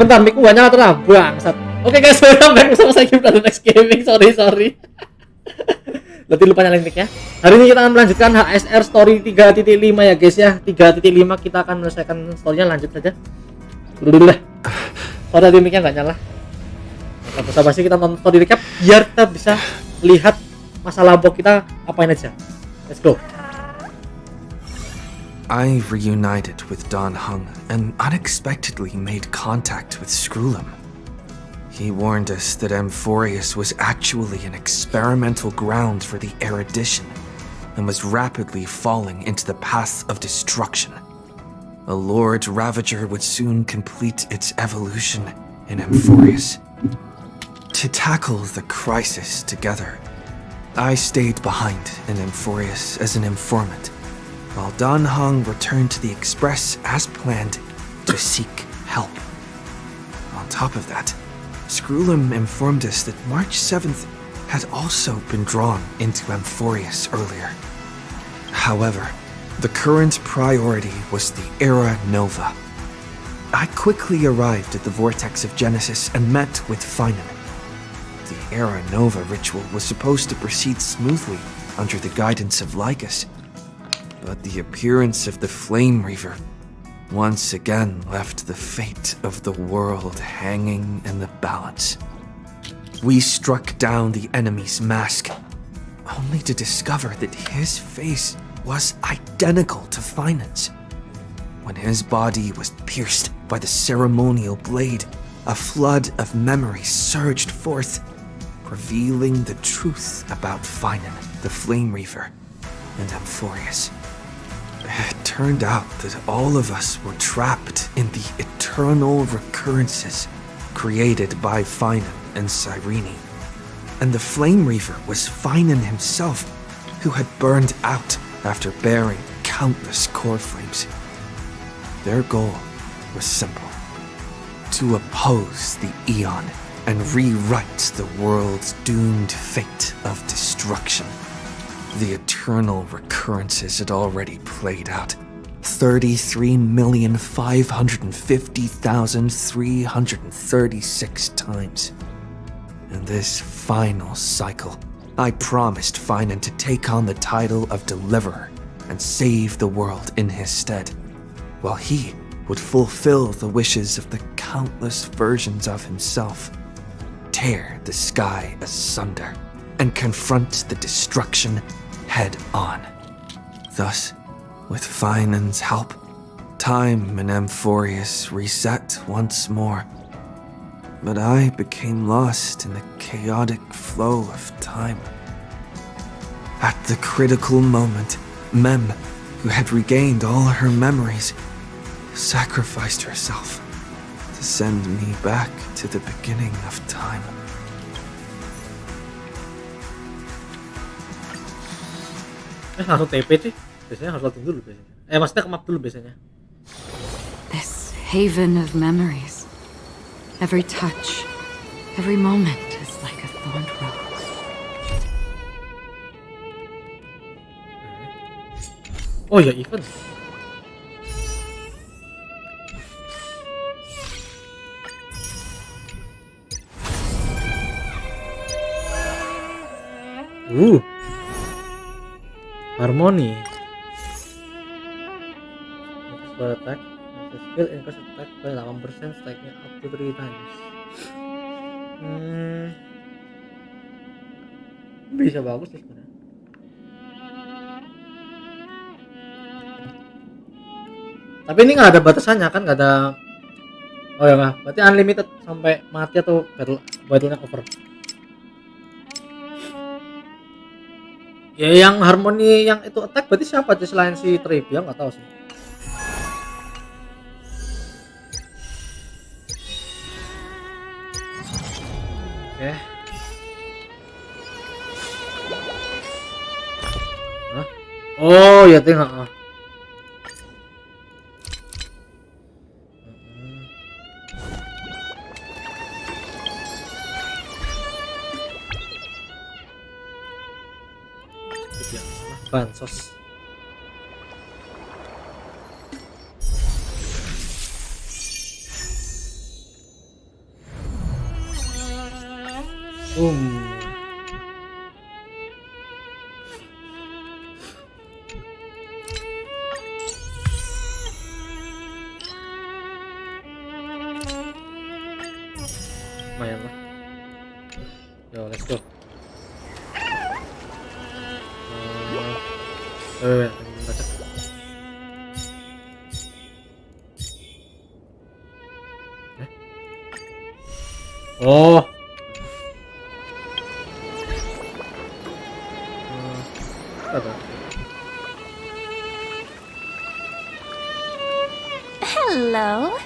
bentar, mic gua nyala terang, bangsat. Oke guys, welcome back bersama saya Gibrandon-X Gaming. Sorry. Berarti lupa nyalain mic-nya. Hari ini kita akan melanjutkan HSR Story 3.5 ya guys ya. 3.5 kita akan menyelesaikan story-nya, lanjut saja. Dulu deh. Soalnya tadi mic-nya nggak nyala. Tanpa basa-basi kita nonton story recap biar kita bisa lihat masalah bok kita apain aja. Let's go. I reunited with Don Hung and unexpectedly made contact with Screwlim. He warned us that Amphoreus was actually an experimental ground for the erudition and was rapidly falling into the path of destruction. A Lord Ravager would soon complete its evolution in Amphoreus. To tackle the crisis together, I stayed behind in Amphoreus as an informant, while Don Hung returned to the Express as planned to seek help. On top of that, Screwlim informed us that March 7th had also been drawn into Amphoreus earlier. However, the current priority was the Era Nova. I quickly arrived at the Vortex of Genesis and met with phainon. The Era Nova ritual was supposed to proceed smoothly under the guidance of Lycus, but the appearance of the Flame Reaver once again left the fate of the world hanging in the balance. We struck down the enemy's mask, only to discover that his face was identical to Phainon's. When his body was pierced by the ceremonial blade, a flood of memories surged forth, revealing the truth about Phainon, the Flame Reaver, and Amphoreus. It turned out that all of us were trapped in the eternal recurrences created by Phainon and Cyrene. And the Flame Reaver was Phainon himself, who had burned out after bearing countless core flames. Their goal was simple: to oppose the Aeon and rewrite the world's doomed fate of destruction. The eternal recurrences had already played out 33,550,336 times. In this final cycle, I promised Phainon to take on the title of Deliverer and save the world in his stead, while he would fulfill the wishes of the countless versions of himself, tear the sky asunder, and confront the destruction head on. Thus, with Phainon's help, time in Amphoreus reset once more. But I became lost in the chaotic flow of time. At the critical moment, Mem, who had regained all her memories, sacrificed herself to send me back to the beginning of time. Langsung TP sih. Biasanya harus loading dulu biasanya. Maksudnya ke map dulu biasanya. This haven of memories. Every touch, every moment is like a thorned rose. Oh ya, event. Harmony. Increase attack. Skill increase attack by 8%, stacknya up to 3 times. Bisa bagus sih sebenarnya. Tapi ini nggak ada batasannya kan, nggak ada. Oh ya nggak, berarti unlimited sampai mati atau battle-nya over. Ya yang harmoni yang itu attack berarti siapa aja selain si Trip? Ya nggak tahu sih. Oke. Hah? Oh ya tengok. Bansos. Lumayan lah. Yo, let's go. Baca. Oh. Hello.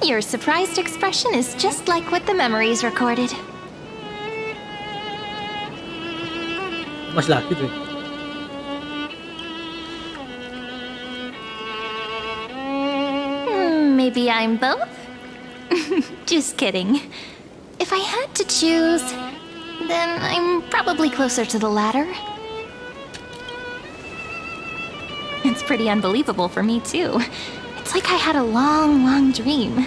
Your surprised expression is just like what the memories recorded. Masih lagi tuh. Maybe I'm both? Just kidding. If I had to choose, then I'm probably closer to the latter. It's pretty unbelievable for me, too. It's like I had a long, long dream.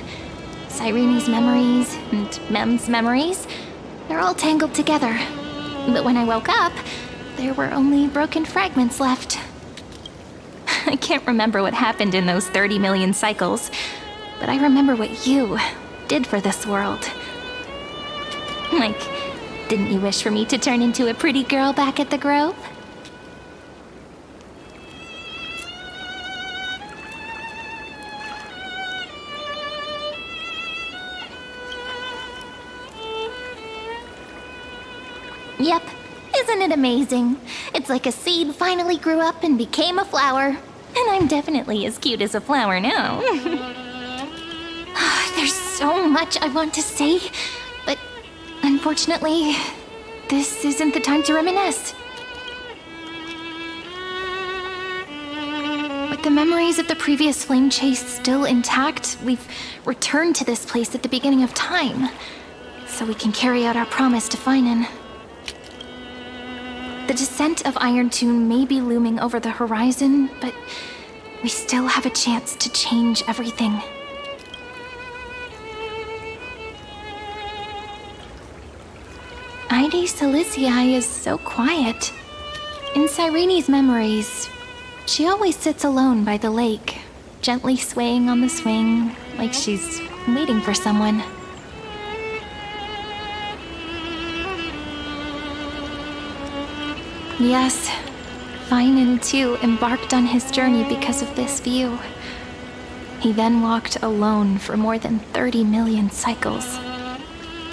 Cyrene's memories and Mem's memories, they're all tangled together. But when I woke up, there were only broken fragments left. I can't remember what happened in those 30 million cycles, but I remember what you did for this world. Like, didn't you wish for me to turn into a pretty girl back at the Grove? Yep. Isn't it amazing? It's like a seed finally grew up and became a flower. And I'm definitely as cute as a flower now. There's so much I want to say, but unfortunately, this isn't the time to reminisce. With the memories of the previous flame chase still intact, we've returned to this place at the beginning of time, so we can carry out our promise to phainon. The descent of Iron Tune may be looming over the horizon, but we still have a chance to change everything. Ide Silicii is so quiet. In Cyrene's memories, she always sits alone by the lake, gently swaying on the swing, like she's waiting for someone. Yes, phainon too embarked on his journey because of this view. He then walked alone for more than 30 million cycles.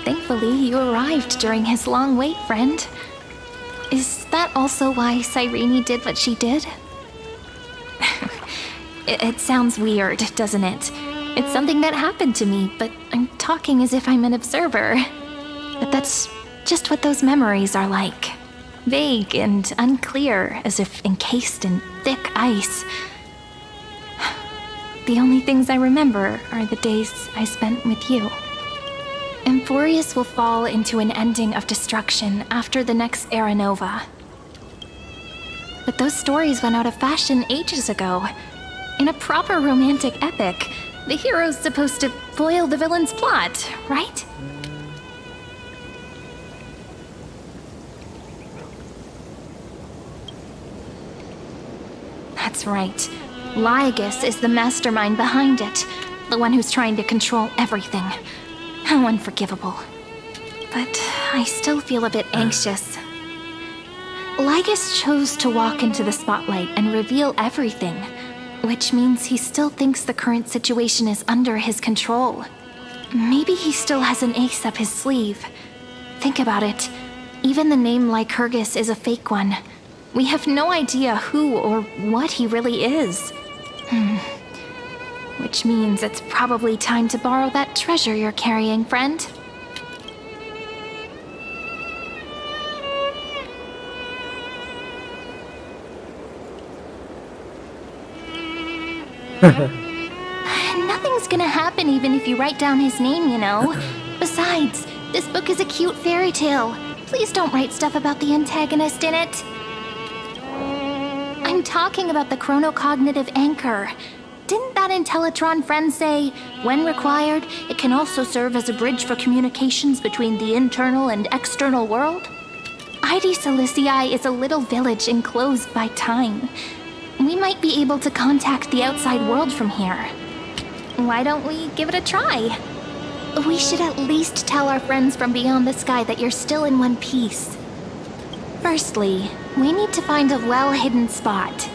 Thankfully, you arrived during his long wait, friend. Is that also why Cyrene did what she did? It sounds weird, doesn't it? It's something that happened to me, but I'm talking as if I'm an observer. But that's just what those memories are like. Vague and unclear, as if encased in thick ice. The only things I remember are the days I spent with you. Amphoreus will fall into an ending of destruction after the next era nova. But those stories went out of fashion ages ago. In a proper romantic epic, the hero's supposed to foil the villain's plot, right? That's right. Lygus is the mastermind behind it. The one who's trying to control everything. How unforgivable. But I still feel a bit anxious. Lygus chose to walk into the spotlight and reveal everything, which means he still thinks the current situation is under his control. Maybe he still has an ace up his sleeve. Think about it. Even the name Lycurgus is a fake one. We have no idea who or what he really is. Which means it's probably time to borrow that treasure you're carrying, friend. Nothing's gonna happen even if you write down his name, you know. Besides, this book is a cute fairy tale. Please don't write stuff about the antagonist in it. I'm talking about the chronocognitive anchor. Didn't that that Intellitron friend say, when required, it can also serve as a bridge for communications between the internal and external world? ID Silicii is a little village enclosed by time. We might be able to contact the outside world from here. Why don't we give it a try? We should at least tell our friends from beyond the sky that you're still in one piece. Firstly, we need to find a well-hidden spot.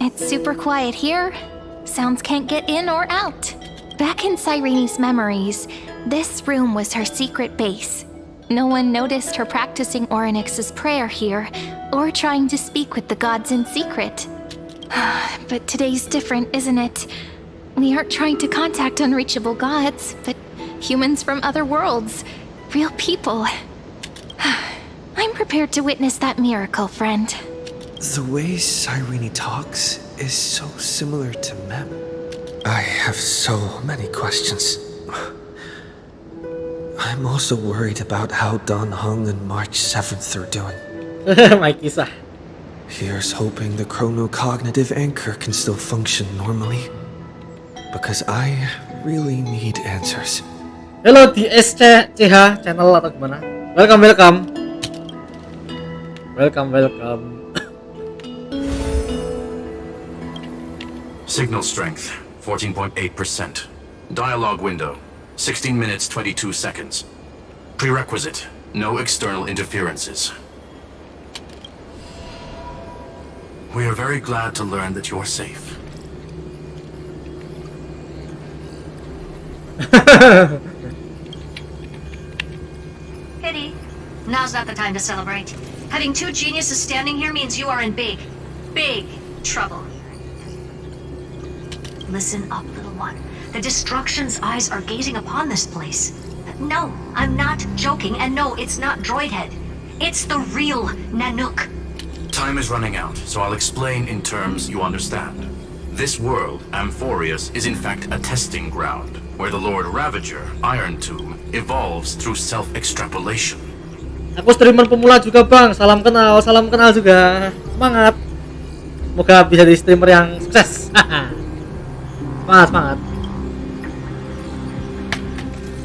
It's super quiet here. Sounds can't get in or out. Back in Cyrene's memories, this room was her secret base. No one noticed her practicing Orynyx's prayer here, or trying to speak with the gods in secret. But today's different, isn't it? We aren't trying to contact unreachable gods, but humans from other worlds. Real people. I'm prepared to witness that miracle, friend. The way Cyrene talks is so similar to Mem. I have so many questions. I'm also worried about how Dan Heng and March 7th are doing. My kisah. Here's hoping the chronocognitive anchor can still function normally. Because I really need answers. Hello di SCCH channel atau gimana? Welcome. Signal strength, 14.8%. Dialogue window, 16 minutes 22 seconds. Prerequisite, no external interferences. We are very glad to learn that you're safe. Pity. Now's not the time to celebrate. Having two geniuses standing here means you are in big trouble. Listen up, little one. The Destruction's eyes are gazing upon this place. No, I'm not joking, and no, it's not Droidhead. It's the real Nanook. Time is running out, so I'll explain in terms you understand. This world, Amphoreus, is in fact a testing ground, where the Lord Ravager, Iron Tomb, evolves through self-extrapolation. Aku streamer pemula juga bang, salam kenal juga. Semangat. Semoga bisa jadi streamer yang sukses. Semangat.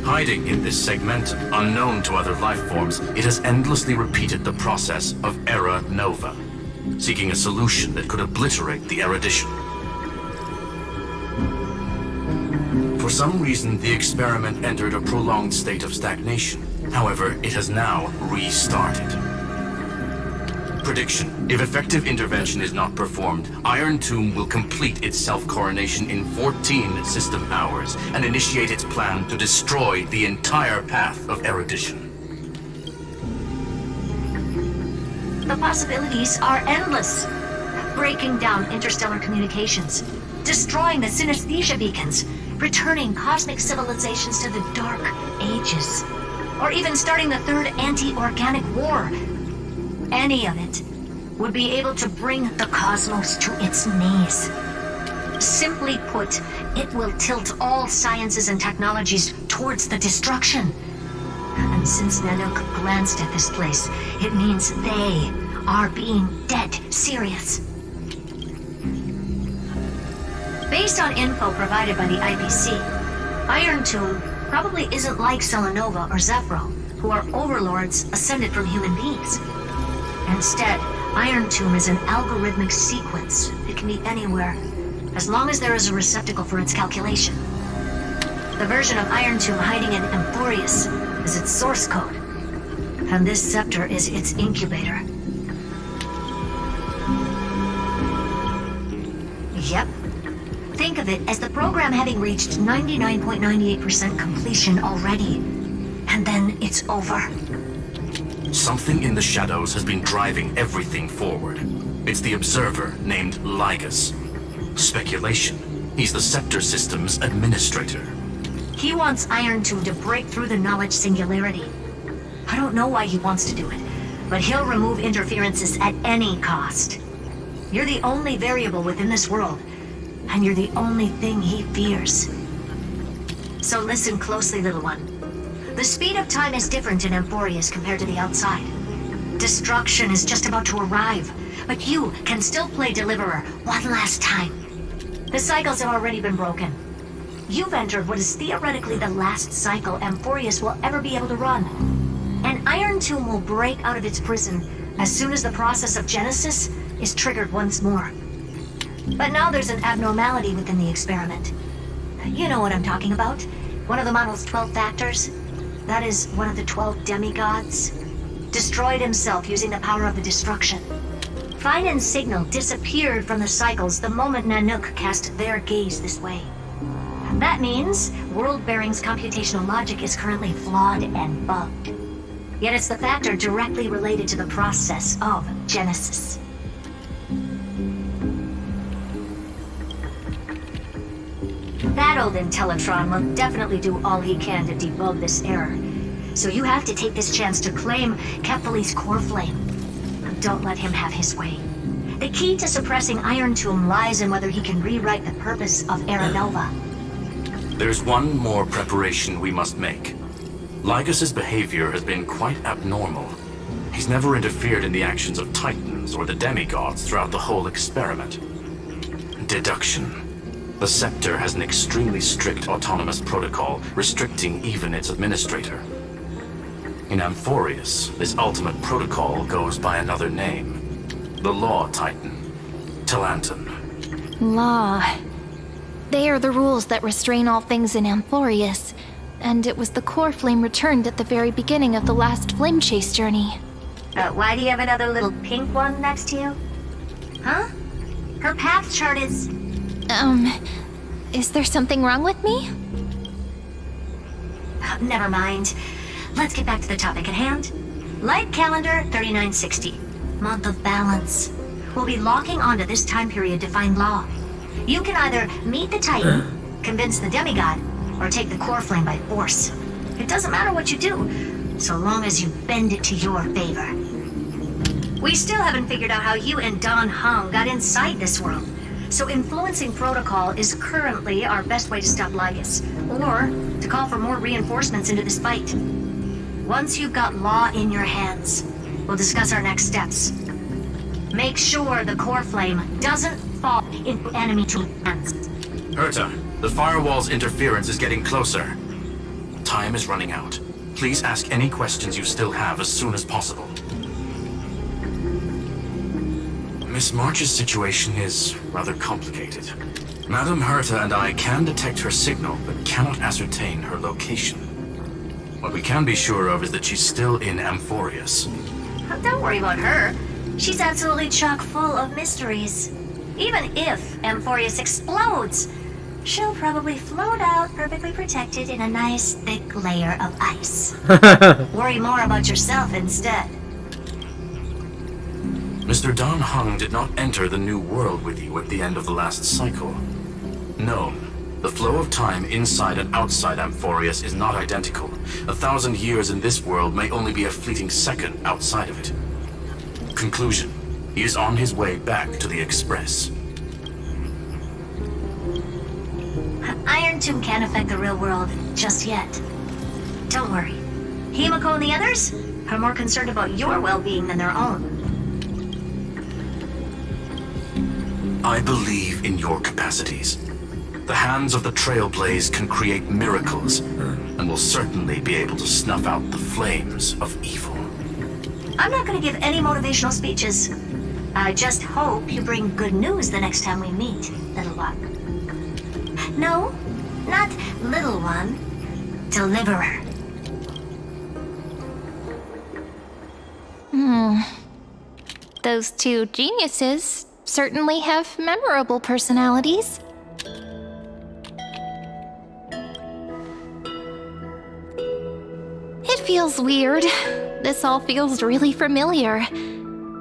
Hiding in this segment, unknown to other life forms, it has endlessly repeated the process of Era Nova, seeking a solution that could obliterate the erudition. For some reason, the experiment entered a prolonged state of stagnation. However, it has now restarted. Prediction: if effective intervention is not performed, Iron Tomb will complete its self-coronation in 14 system hours and initiate its plan to destroy the entire path of erudition. The possibilities are endless. Breaking down interstellar communications, destroying the synesthesia beacons, returning cosmic civilizations to the Dark Ages, or even starting the third anti-organic war. Any of it would be able to bring the cosmos to its knees. Simply put, it will tilt all sciences and technologies towards the destruction. And since Nanook glanced at this place, it means they are being dead serious. Based on info provided by the IPC, Iron Tomb probably isn't like Selenova or Zephyro, who are overlords ascended from human beings. Instead, Iron Tomb is an algorithmic sequence. It can be anywhere, as long as there is a receptacle for its calculation. The version of Iron Tomb hiding in Amphoreus is its source code, and this scepter is its incubator. Yep. Think of it as the program having reached 99.98% completion already. And then it's over. Something in the shadows has been driving everything forward. It's the observer named Ligus. Speculation: he's the scepter system's administrator. He wants Iron Tomb to break through the knowledge singularity. I don't know why he wants to do it, but he'll remove interferences at any cost. You're the only variable within this world, and you're the only thing he fears. So listen closely, little one. The speed of time is different in Amphoreus compared to the outside. Destruction is just about to arrive, but you can still play Deliverer one last time. The cycles have already been broken. You've entered what is theoretically the last cycle Amphoreus will ever be able to run. And Iron Tomb will break out of its prison as soon as the process of Genesis is triggered once more. But now there's an abnormality within the experiment. You know what I'm talking about. One of the model's 12 factors. That is one of the 12 demigods. Destroyed himself using the power of the destruction. Phainon's signal disappeared from the cycles the moment Nanook cast their gaze this way. That means World-Bearing's computational logic is currently flawed and bugged. Yet it's the factor directly related to the process of Genesis. That old Intellitron will definitely do all he can to debug this error. So you have to take this chance to claim Kephal's core flame. Don't let him have his way. The key to suppressing Iron Tomb lies in whether he can rewrite the purpose of Aranova. There's one more preparation we must make. Lycus's behavior has been quite abnormal. He's never interfered in the actions of Titans or the demigods throughout the whole experiment. Deduction. The Scepter has an extremely strict autonomous protocol, restricting even its administrator. In Amphoreus, this ultimate protocol goes by another name. The Law Titan, Talanton. Law. They are the rules that restrain all things in Amphoreus, and it was the core flame returned at the very beginning of the last flame chase journey. Why do you have another little pink one next to you? Huh? Her path chart is... Is there something wrong with me? Never mind. Let's get back to the topic at hand. Light calendar 3960. Month of balance. We'll be locking onto this time period to find Law. You can either meet the Titan, convince the demigod, or take the core flame by force. It doesn't matter what you do, so long as you bend it to your favor. We still haven't figured out how you and Don Hung got inside this world, so influencing protocol is currently our best way to stop Lygus, or to call for more reinforcements into this fight. Once you've got Law in your hands, we'll discuss our next steps. Make sure the core flame doesn't fall into enemy hands. Herta, the firewall's interference is getting closer. Time is running out. Please ask any questions you still have as soon as possible. Miss March's situation is rather complicated. Madame Herta and I can detect her signal, but cannot ascertain her location. What we can be sure of is that she's still in Amphoreus. Don't worry about her. She's absolutely chock full of mysteries. Even if Amphoreus explodes, she'll probably float out perfectly protected in a nice thick layer of ice. Worry more about yourself instead. Mr. Don Hung did not enter the new world with you at the end of the last cycle. No, the flow of time inside and outside Amphoreus is not identical. 1,000 years in this world may only be a fleeting second outside of it. Conclusion. He is on his way back to the Express. Iron Tomb can't affect the real world just yet. Don't worry. Himiko and the others are more concerned about your well-being than their own. I believe in your capacities. The hands of the Trailblaze can create miracles, and will certainly be able to snuff out the flames of evil. I'm not going to give any motivational speeches. I just hope you bring good news the next time we meet, little one. No, not little one. Deliverer. Those two geniuses certainly have memorable personalities. It feels weird. This all feels really familiar.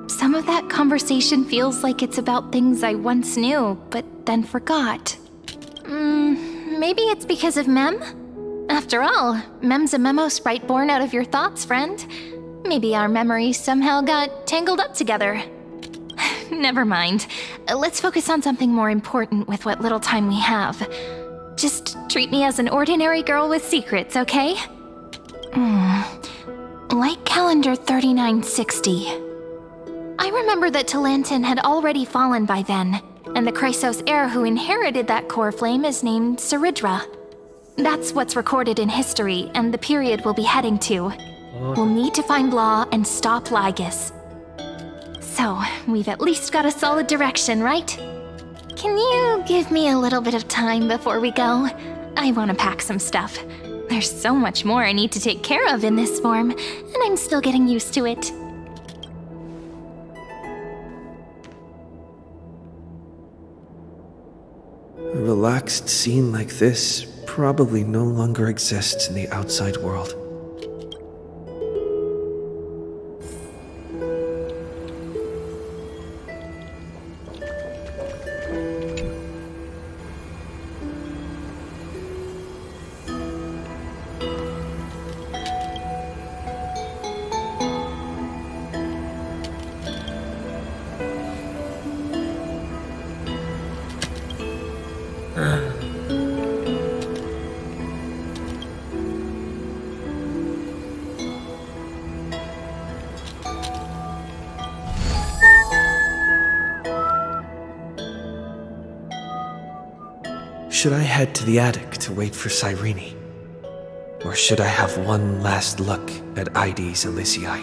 Some of that conversation feels like it's about things I once knew, but then forgot. Maybe it's because of Mem? After all, Mem's a memo sprite born out of your thoughts, friend. Maybe our memories somehow got tangled up together. Never mind. Let's focus on something more important with what little time we have. Just treat me as an ordinary girl with secrets, okay? Like calendar 3960. I remember that Talantin had already fallen by then, and the Chrysos heir who inherited that core flame is named Saridra. That's what's recorded in history, and the period we'll be heading to. We'll need to find Law and stop Lygus. So, we've at least got a solid direction, right? Can you give me a little bit of time before we go? I want to pack some stuff. There's so much more I need to take care of in this form, and I'm still getting used to it. A relaxed scene like this probably no longer exists in the outside world. Should I head to the attic to wait for Cyrene? Or should I have one last look at Ides Elysiae?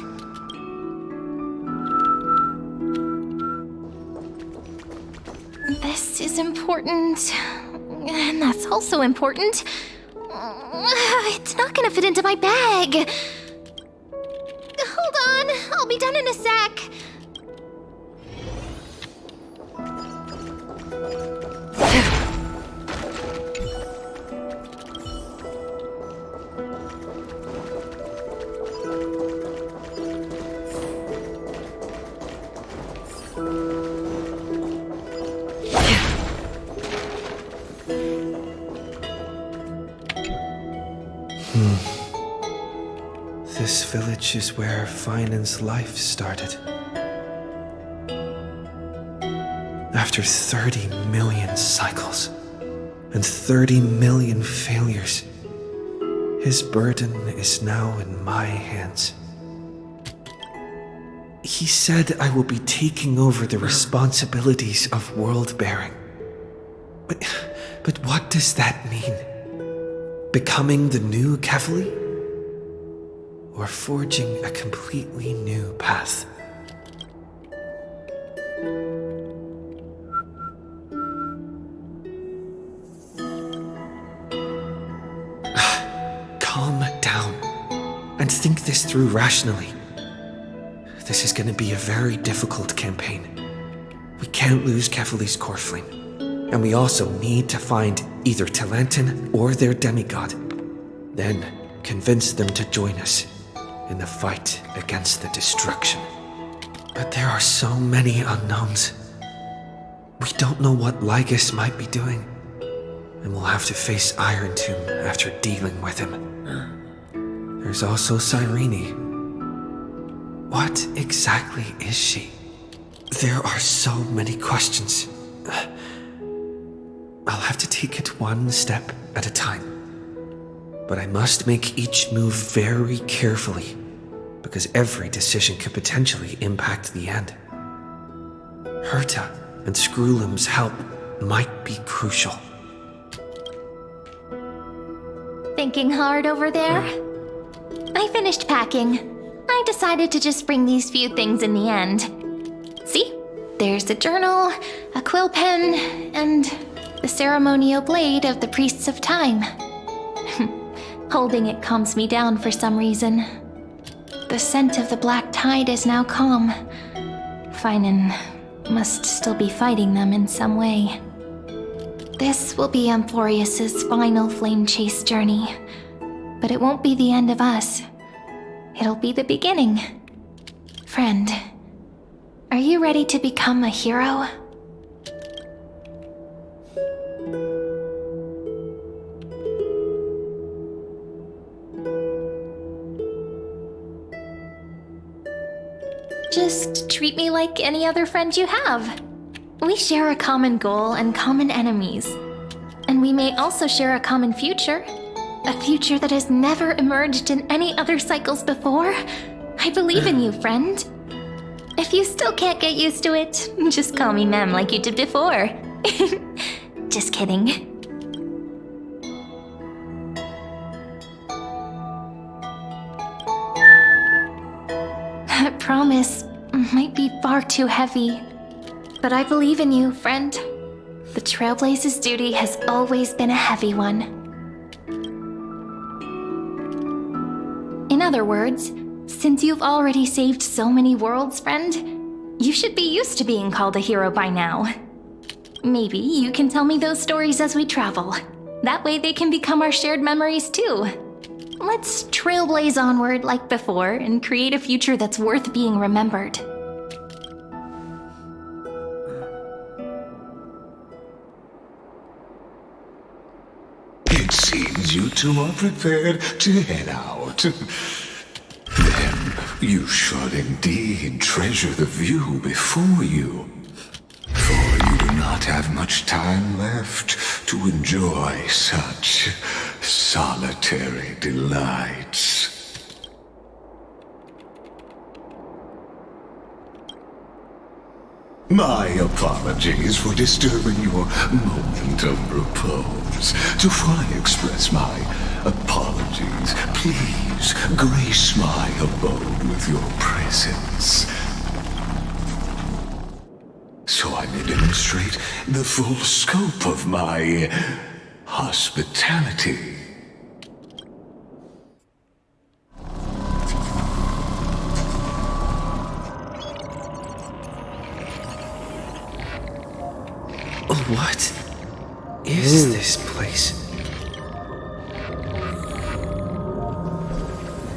This is important, and that's also important. It's not gonna fit into my bag. Hold on, I'll be done in a sec. This village is where Phainon's life started. After 30 million cycles and 30 million failures, his burden is now in my hands. He said I will be taking over the responsibilities of world-bearing. But what does that mean? Becoming the new Kefali? Or forging a completely new path? Calm down and think this through rationally. This is going to be a very difficult campaign. We can't lose Kefali's core flame, and we also need to find either Talantin or their demigod. Then convince them to join us in the fight against the destruction. But there are so many unknowns. We don't know what Lygus might be doing, and we'll have to face Iron Tomb after dealing with him. There's also Cyrene. What exactly is she? There are so many questions. I'll have to take it one step at a time. But I must make each move very carefully, because every decision could potentially impact the end. Herta and Screwlim's help might be crucial. Thinking hard over there? I finished packing. I decided to just bring these few things in the end. See? There's a journal, a quill pen, and the ceremonial blade of the Priests of Time. Holding it calms me down for some reason. The scent of the black tide is now calm. Phainon must still be fighting them in some way. This will be Amphoreus's final flame chase journey. But it won't be the end of us. It'll be the beginning. Friend, are you ready to become a hero? Just treat me like any other friend you have. We share a common goal and common enemies. And we may also share a common future. A future that has never emerged in any other cycles before. I believe in you, friend. If you still can't get used to it, just call me Mem like you did before. Just kidding. That promise might be far too heavy. But I believe in you, friend. The Trailblaze's duty has always been a heavy one. In other words, since you've already saved so many worlds, friend, you should be used to being called a hero by now. Maybe you can tell me those stories as we travel. That way they can become our shared memories too. Let's trailblaze onward like before and create a future that's worth being remembered. It seems you two are prepared to head out. Then you should indeed treasure the view before you. For you do not have much time left to enjoy such solitary delights. My apologies for disturbing your moment of repose. Before I express my apologies, please grace my abode with your presence, so I may demonstrate the full scope of my hospitality. What is this place?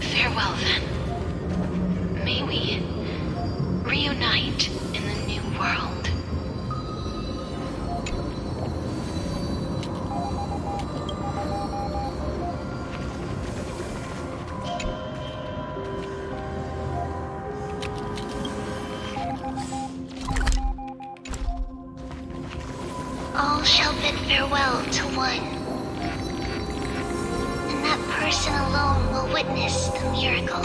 Farewell, then. May we reunite in the new world. All shall bid farewell to one, and that person alone will witness the miracle.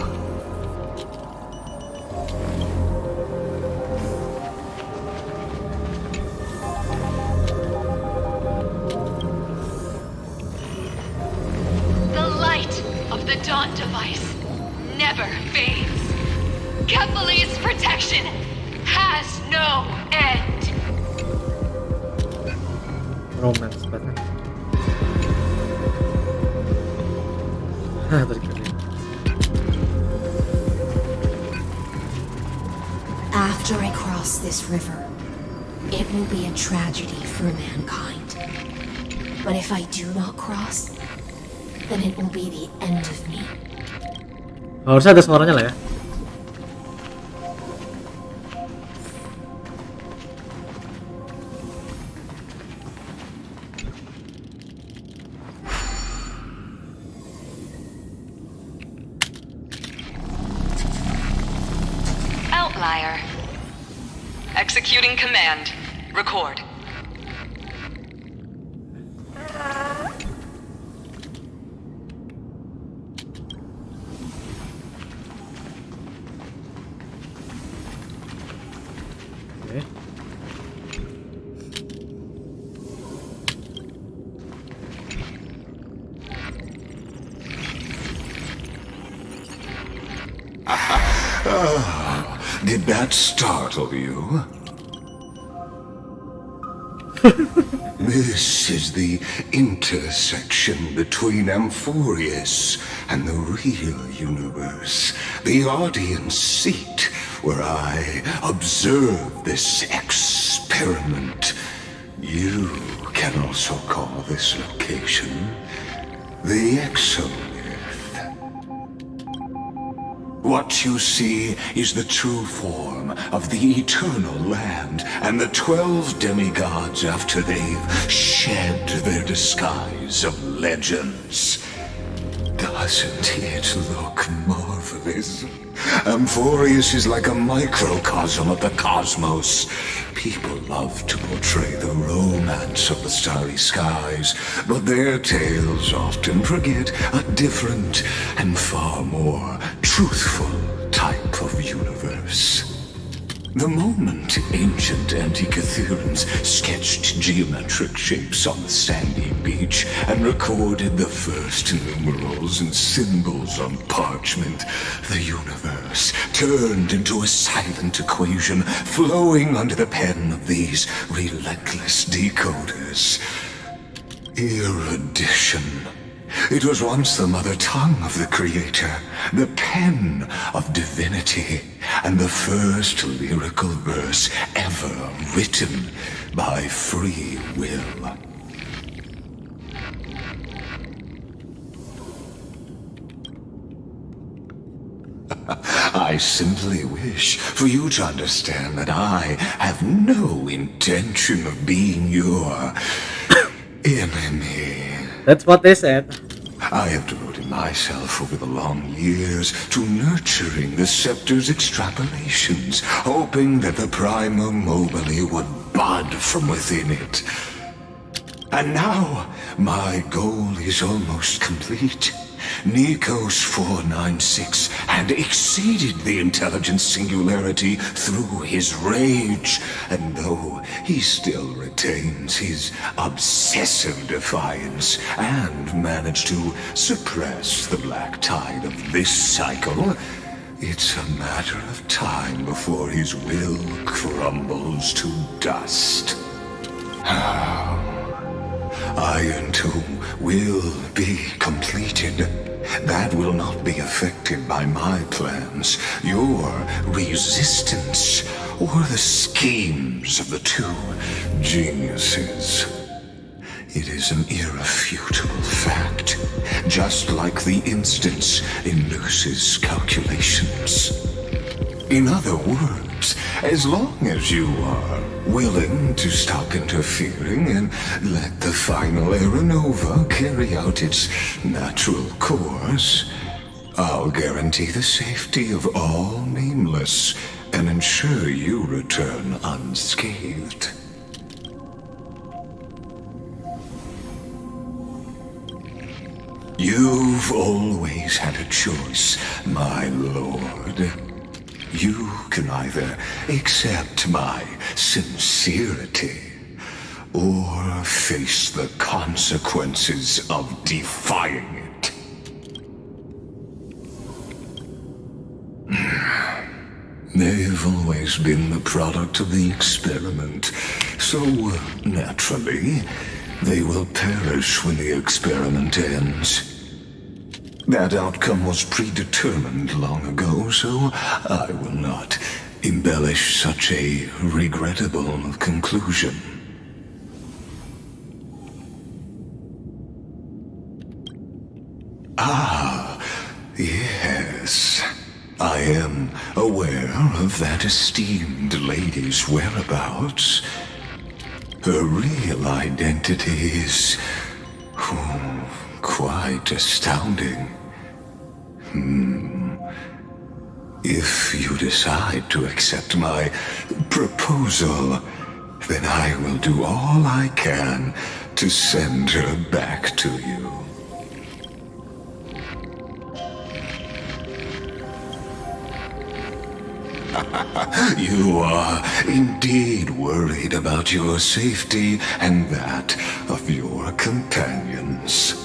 The light of the dawn device never fades. Kepali's protection has no end. Romance banget. After I cross this river, it will be a tragedy for mankind. But if I do not cross, then it will be the end of me. Harusnya ada suaranya lah ya. Outlier. Executing command. Record. Oke. Did that startle you? This is the intersection between Amphoreus and the real universe. The audience seat where I observe this experiment. You can also call this location the Exomyth. What you see is the true form of the eternal land and the 12 demigods after they've shed their disguise of legends. Doesn't it look marvelous? Amphoreus is like a microcosm of the cosmos. People love to portray the romance of the starry skies, but their tales often forget a different and far more truthful type of universe. The moment ancient Antikytherians sketched geometric shapes on the sandy beach and recorded the first numerals and symbols on parchment, the universe turned into a silent equation flowing under the pen of these relentless decoders. Erudition. It was once the mother tongue of the Creator, the pen of divinity, and the first lyrical verse ever written by free will. I simply wish for you to understand that I have no intention of being your enemy. That's what they said. I have devoted myself over the long years to nurturing the scepter's extrapolations, hoping that the Prima Mobile would bud from within it. And now, my goal is almost complete. Nikos 496 had exceeded the intelligence singularity through his rage, and though he still retains his obsessive defiance and managed to suppress the black tide of this cycle, it's a matter of time before his will crumbles to dust. Iron Tomb will be completed. That will not be affected by my plans, your resistance, or the schemes of the two geniuses. It is an irrefutable fact, just like the instance in Luce's calculations. In other words, as long as you are willing to stop interfering and let the final aeronova carry out its natural course, I'll guarantee the safety of all nameless and ensure you return unscathed. You've always had a choice, my lord. You can either accept my sincerity or face the consequences of defying it. They've always been the product of the experiment, so naturally, they will perish when the experiment ends. That outcome was predetermined long ago, so I will not embellish such a regrettable conclusion. Ah, yes. I am aware of that esteemed lady's whereabouts. Her real identity is quite astounding. If you decide to accept my proposal, then I will do all I can to send her back to you. You are indeed worried about your safety and that of your companions.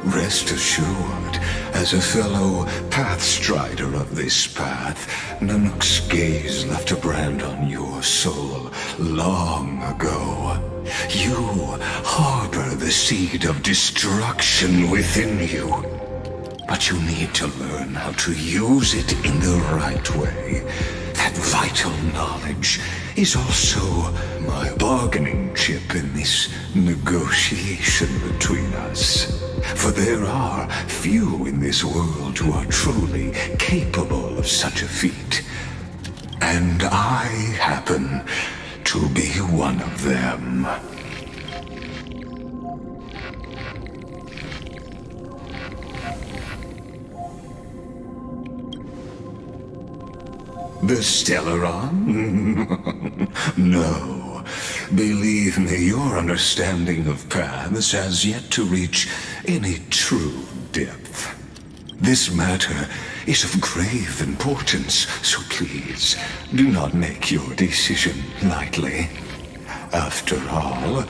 Rest assured, as a fellow pathstrider of this path, Nanook's gaze left a brand on your soul long ago. You harbor the seed of destruction within you, but you need to learn how to use it in the right way. That vital knowledge is also my bargaining chip in this negotiation between us. For there are few in this world who are truly capable of such a feat. And I happen to be one of them. The Stellaron? No. Believe me, your understanding of paths has yet to reach any true depth. This matter is of grave importance, so please do not make your decision lightly. After all,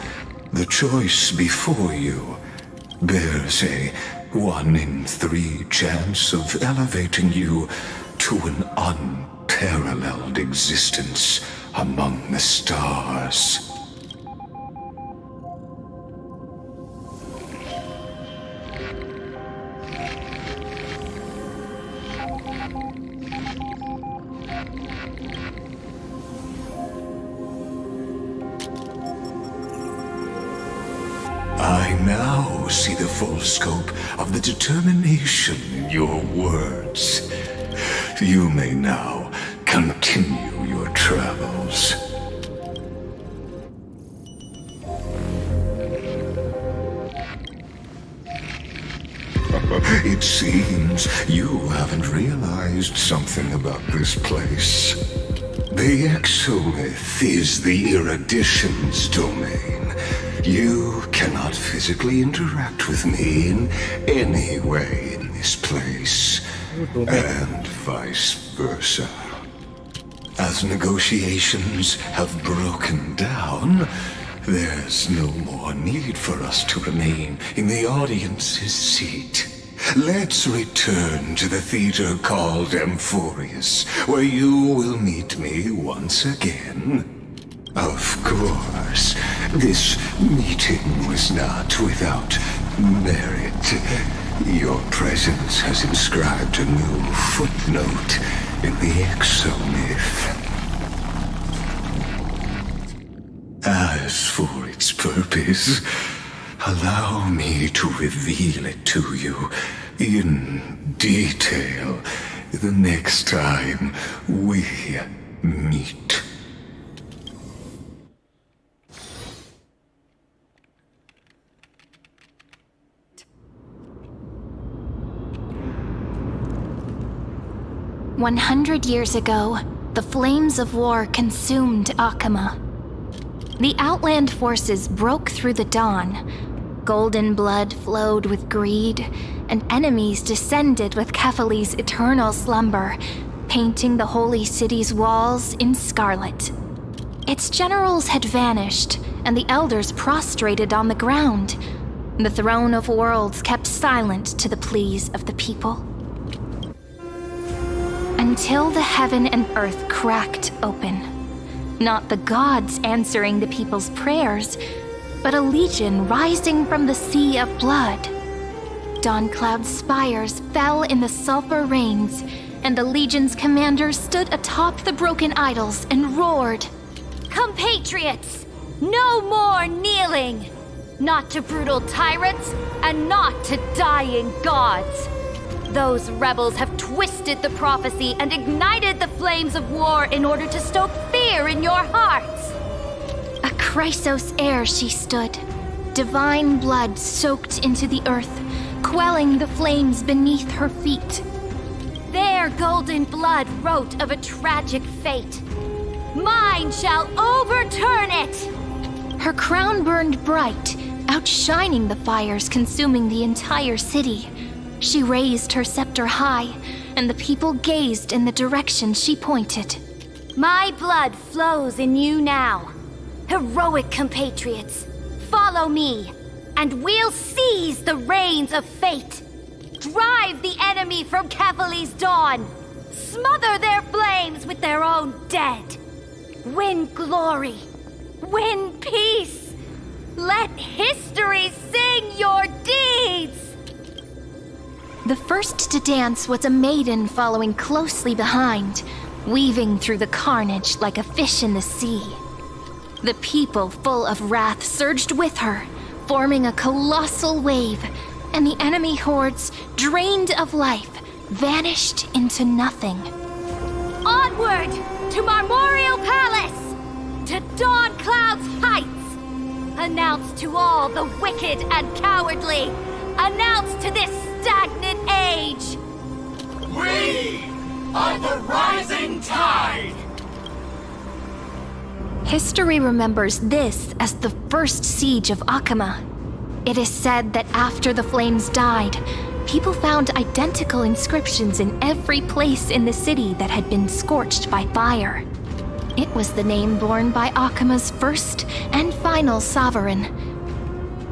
the choice before you bears a 1 in 3 chance of elevating you to an unparalleled existence among the stars. I now see the full scope of the determination in your words. You may now continue your travels. It seems you haven't realized something about this place. The exomyth is the erudition's domain. You cannot physically interact with me in any way in this place, and vice versa. As negotiations have broken down, there's no more need for us to remain in the audience's seat. Let's return to the theater called Amphoreus, where you will meet me once again. Of course, this meeting was not without merit. Your presence has inscribed a new footnote in the exomyth. As for its purpose, allow me to reveal it to you in detail the next time we meet. "100 years ago, the flames of war consumed Akama. The outland forces broke through the dawn. Golden blood flowed with greed, and enemies descended with Kefali's eternal slumber, painting the holy city's walls in scarlet. Its generals had vanished, and the elders prostrated on the ground. The throne of worlds kept silent to the pleas of the people. Until the heaven and earth cracked open. Not the gods answering the people's prayers, but a legion rising from the sea of blood. Dawn Cloud's spires fell in the sulfur rains, and the legion's commander stood atop the broken idols and roared, "Compatriots, no more kneeling! Not to brutal tyrants, and not to dying gods! Those rebels have twisted the prophecy and ignited the flames of war in order to stoke fear in your hearts." A Chrysos heir she stood, divine blood soaked into the earth, quelling the flames beneath her feet. Their golden blood wrote of a tragic fate. Mine shall overturn it! Her crown burned bright, outshining the fires consuming the entire city. She raised her scepter high, and the people gazed in the direction she pointed. "My blood flows in you now. Heroic compatriots, follow me, and we'll seize the reins of fate. Drive the enemy from Kefali's dawn. Smother their flames with their own dead. Win glory. Win peace. Let history sing your deeds." The first to dance was a maiden following closely behind, weaving through the carnage like a fish in the sea. The people, full of wrath, surged with her, forming a colossal wave, and the enemy hordes, drained of life, vanished into nothing. "Onward to Marmoreal Palace! To Dawn Cloud's heights! Announce to all the wicked and cowardly! Announce to this stagnant age! We are the rising tide! History remembers this as the first siege of Akama. It is said that after the flames died, people found identical inscriptions in every place in the city that had been scorched by fire. It was the name borne by Akama's first and final sovereign,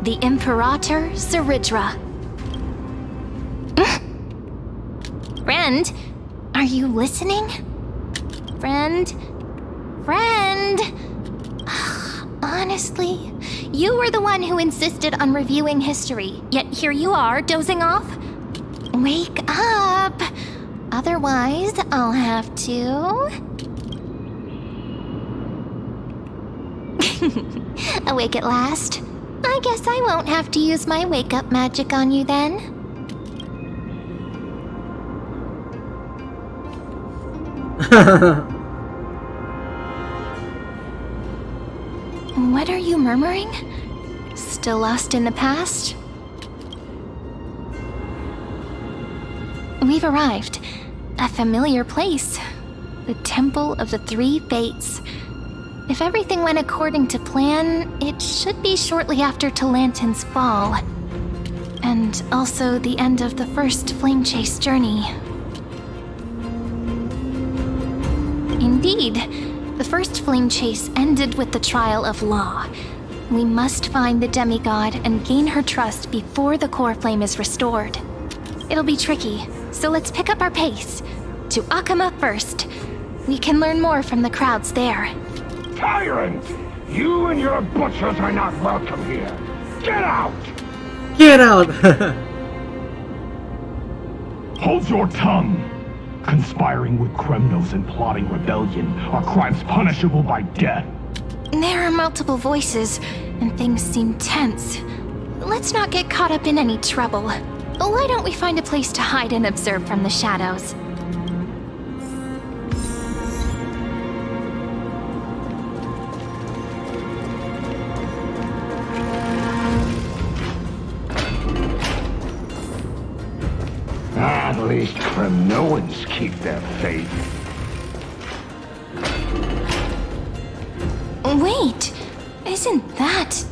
the Imperator Saridra. Friend, are you listening? Friend? Honestly, you were the one who insisted on reviewing history, yet here you are, dozing off? Wake up! Otherwise, I'll have to... Awake at last? I guess I won't have to use my wake-up magic on you then. What are you murmuring? Still lost in the past? We've arrived. A familiar place. The Temple of the Three Fates. If everything went according to plan, it should be shortly after Talantin's fall. And also the end of the first flame chase journey. Indeed, the first flame chase ended with the trial of Law. We must find the demigod and gain her trust before the core flame is restored. It'll be tricky, so let's pick up our pace. To Akama first. We can learn more from the crowds there. Tyrant! You and your butchers are not welcome here. Get out! Get out! Hold your tongue! Conspiring with Kremnos and plotting rebellion are crimes punishable by death. There are multiple voices, and things seem tense. Let's not get caught up in any trouble. Why don't we find a place to hide and observe from the shadows? At least Kremnoans keep their faith. Wait, isn't that...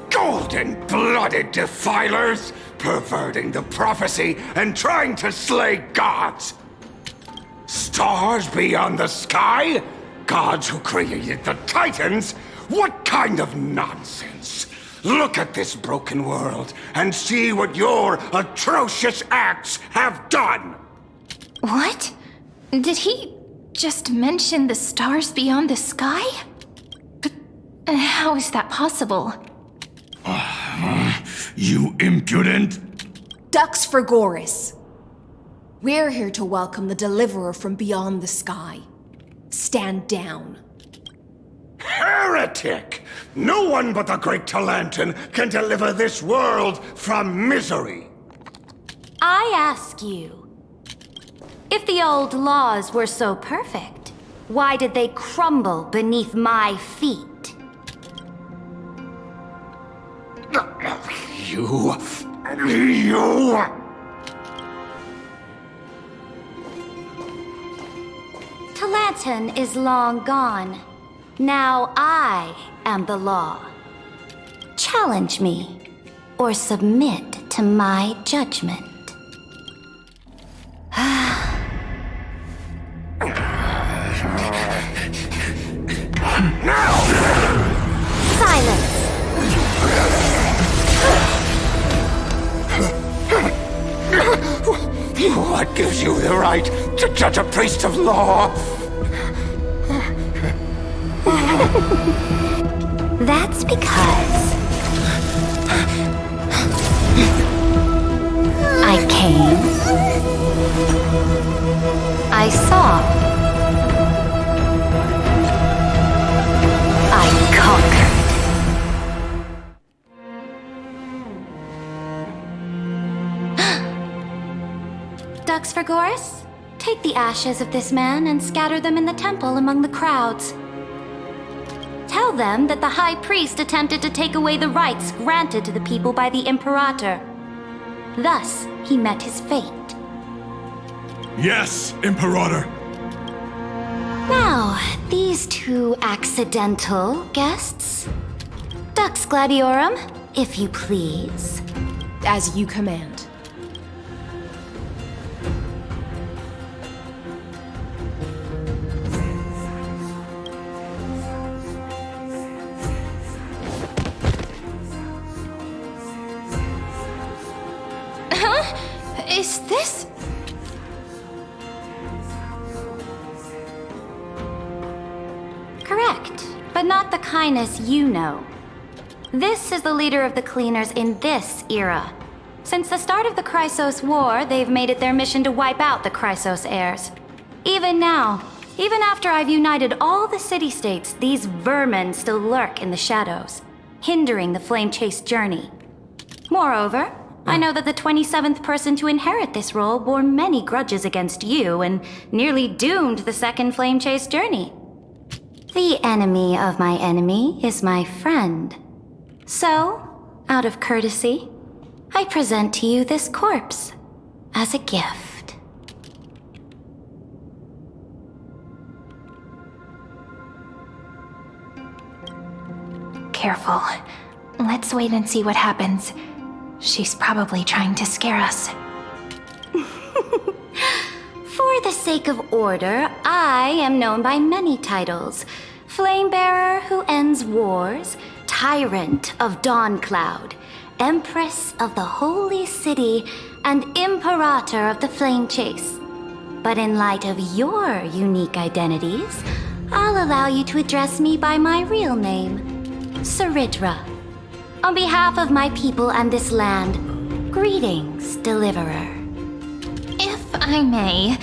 Golden-blooded defilers! Perverting the prophecy and trying to slay gods! Stars beyond the sky? Gods who created the Titans? What kind of nonsense? Look at this broken world and see what your atrocious acts have done! What? Did he just mention the stars beyond the sky? But how is that possible? You impudent! Ducks for Goris. We're here to welcome the deliverer from beyond the sky. Stand down. Heretic! No one but the great Talantin can deliver this world from misery! I ask you, if the old laws were so perfect, why did they crumble beneath my feet? You... Talantin is long gone. Now I am the law. Challenge me, or submit to my judgment. Silence! What gives you the right to judge a priest of law? That's because I came, I saw, I conquered. Ducks for Goris? Take the ashes of this man and scatter them in the temple among the crowds. them that the High Priest attempted to take away the rights granted to the people by the Imperator. Thus, he met his fate. Yes, Imperator. Now, these two accidental guests. Dux Gladiorum, if you please. As you command. Is this? Correct, but not the kindness you know. This is the leader of the Cleaners in this era. Since the start of the Chrysos War, they've made it their mission to wipe out the Chrysos heirs. Even now, even after I've united all the city-states, these vermin still lurk in the shadows, hindering the flame-chase journey. Moreover, I know that the 27th person to inherit this role bore many grudges against you and nearly doomed the second flame chase journey. The enemy of my enemy is my friend. So, out of courtesy, I present to you this corpse as a gift. Careful. Let's wait and see what happens. She's probably trying to scare us. For the sake of order, I am known by many titles. Flamebearer who ends wars, Tyrant of Dawncloud, Empress of the Holy City, and Imperator of the Flame Chase. But in light of your unique identities, I'll allow you to address me by my real name, Saridra. On behalf of my people and this land, greetings, Deliverer. If I may,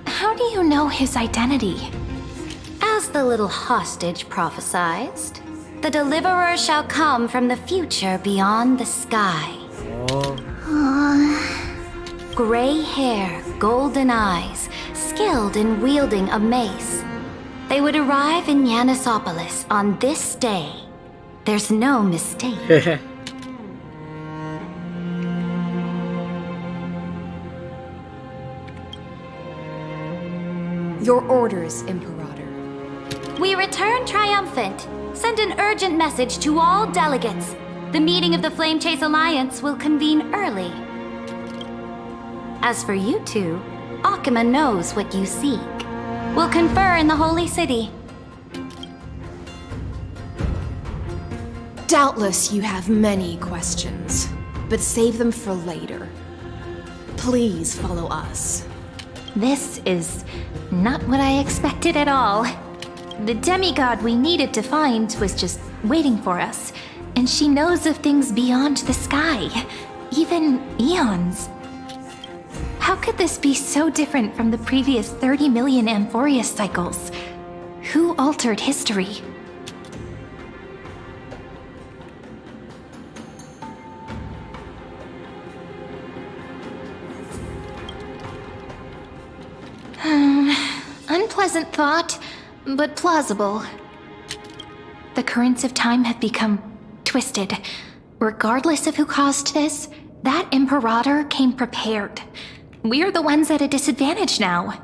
how do you know his identity? As the little hostage prophesized, the Deliverer shall come from the future beyond the sky. Gray hair, golden eyes, skilled in wielding a mace. They would arrive in Yanisopolis on this day. There's no mistake. Your orders, Imperator. We return triumphant. Send an urgent message to all delegates. The meeting of the Flame Chase Alliance will convene early. As for you two, Akima knows what you seek. We'll confer in the Holy City. Doubtless you have many questions, but save them for later. Please follow us. This is not what I expected at all. The demigod we needed to find was just waiting for us, and she knows of things beyond the sky, even eons. How could this be so different from the previous 30 million amphoreus cycles? Who altered history? Unpleasant thought, but plausible. The currents of time have become twisted. Regardless of who caused this, that Imperator came prepared. We're the ones at a disadvantage now.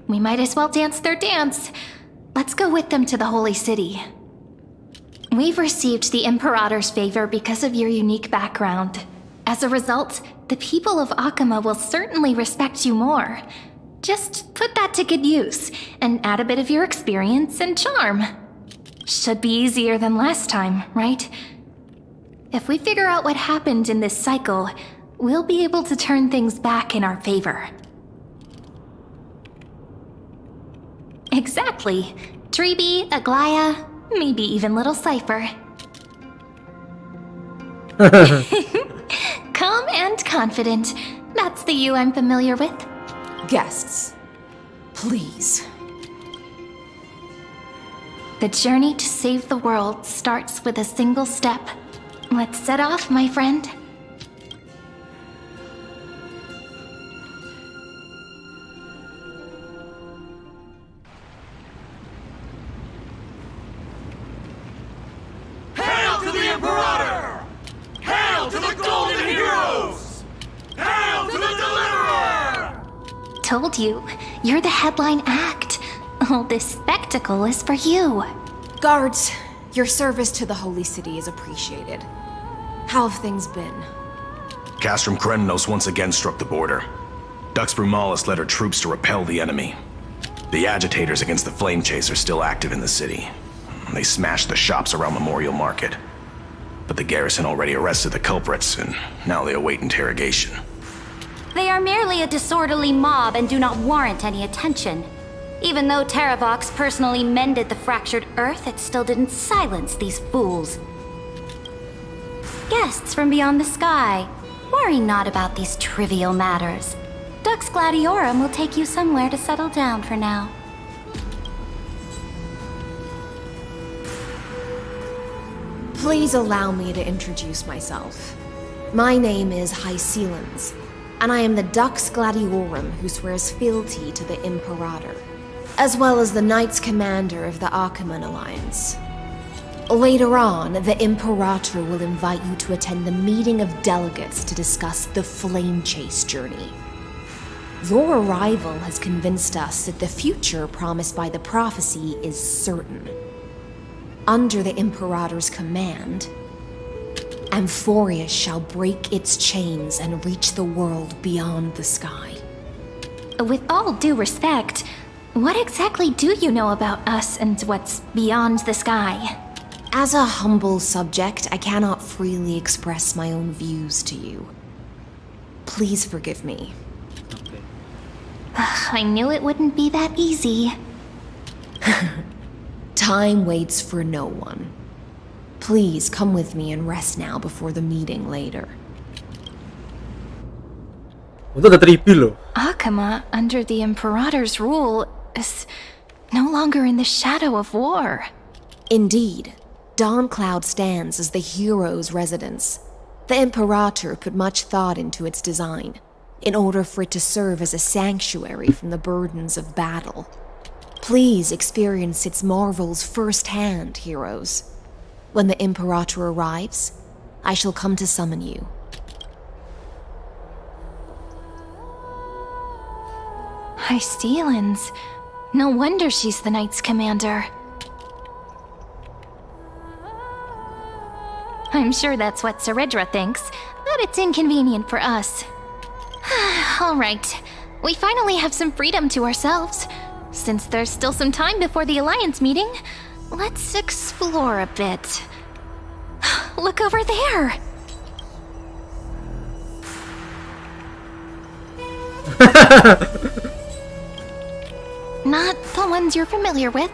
We might as well dance their dance. Let's go with them to the Holy City. We've received the Imperator's favor because of your unique background. As a result, the people of Akima will certainly respect you more. Just put that to good use, and add a bit of your experience and charm. Should be easier than last time, right? If we figure out what happened in this cycle, we'll be able to turn things back in our favor. Exactly. Treeby, Aglaya, maybe even little Cypher. Calm and confident. That's the you I'm familiar with. Guests, please. The journey to save the world starts with a single step. Let's set off, my friend. told you, you're the headline act. All this spectacle is for you. Guards, your service to the Holy City is appreciated. How have things been? Castrum Krennos once again struck the border. Dux Brumalis led her troops to repel the enemy. The agitators against the Flame Chase are still active in the city. They smashed the shops around Memorial Market. But the garrison already arrested the culprits, and now they await interrogation. They are merely a disorderly mob and do not warrant any attention. Even though Terravox personally mended the fractured earth, it still didn't silence these fools. Guests from beyond the sky, worry not about these trivial matters. Dux Gladiorum will take you somewhere to settle down for now. Please allow me to introduce myself. My name is hysilens, and I am the Dux Gladiorum who swears fealty to the Imperator, as well as the Knights Commander of the Acheron Alliance. Later on, the Imperator will invite you to attend the meeting of delegates to discuss the Flame Chase journey. Your arrival has convinced us that the future promised by the prophecy is certain. Under the Imperator's command, amphoreus shall break its chains and reach the world beyond the sky. With all due respect, what exactly do you know about us and what's beyond the sky? As a humble subject, I cannot freely express my own views to you. Please forgive me. I knew it wouldn't be that easy. Time waits for no one. Please come with me and rest now before the meeting later. Untuk ada triple loh. Akama, under the Imperator's rule, is no longer in the shadow of war. Indeed, Dawncloud stands as the hero's residence. The Imperator put much thought into its design, in order for it to serve as a sanctuary from the burdens of battle. Please experience its marvels firsthand, heroes. When the Imperator arrives, I shall come to summon you. Hysilens. No wonder she's the Knights Commander. I'm sure that's what Seredra thinks, but it's inconvenient for us. All right, we finally have some freedom to ourselves. Since there's still some time before the Alliance meeting, let's explore a bit. Look over there! Not the ones you're familiar with.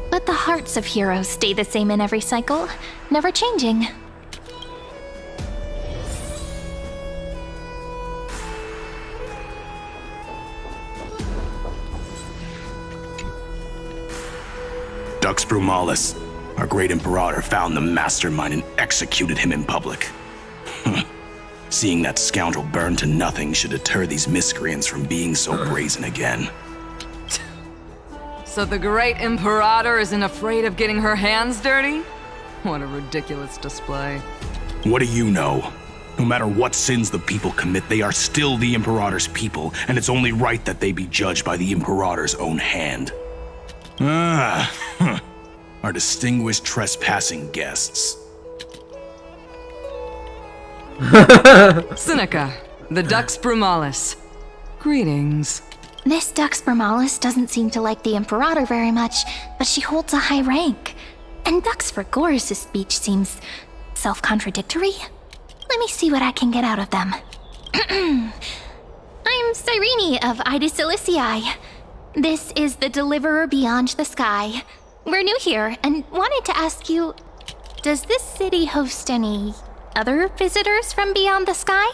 But the hearts of heroes stay the same in every cycle, never changing. Dux Brumalis, our great Imperator, found the mastermind and executed him in public. Seeing that scoundrel burn to nothing should deter these miscreants from being so brazen again. So the great Imperator isn't afraid of getting her hands dirty? What a ridiculous display. What do you know? No matter what sins the people commit, they are still the Imperator's people, and it's only right that they be judged by the Imperator's own hand. Our distinguished trespassing guests. Seneca, the Dux Brumalis. Greetings. This Dux Brumalis doesn't seem to like the Imperator very much, but she holds a high rank. And Dux Vergoris' speech seems self-contradictory. Let me see what I can get out of them. I'm Cyrene of Ida Cilicii. This is the Deliverer Beyond the Sky. We're new here and wanted to ask you, does this city host any other visitors from beyond the sky?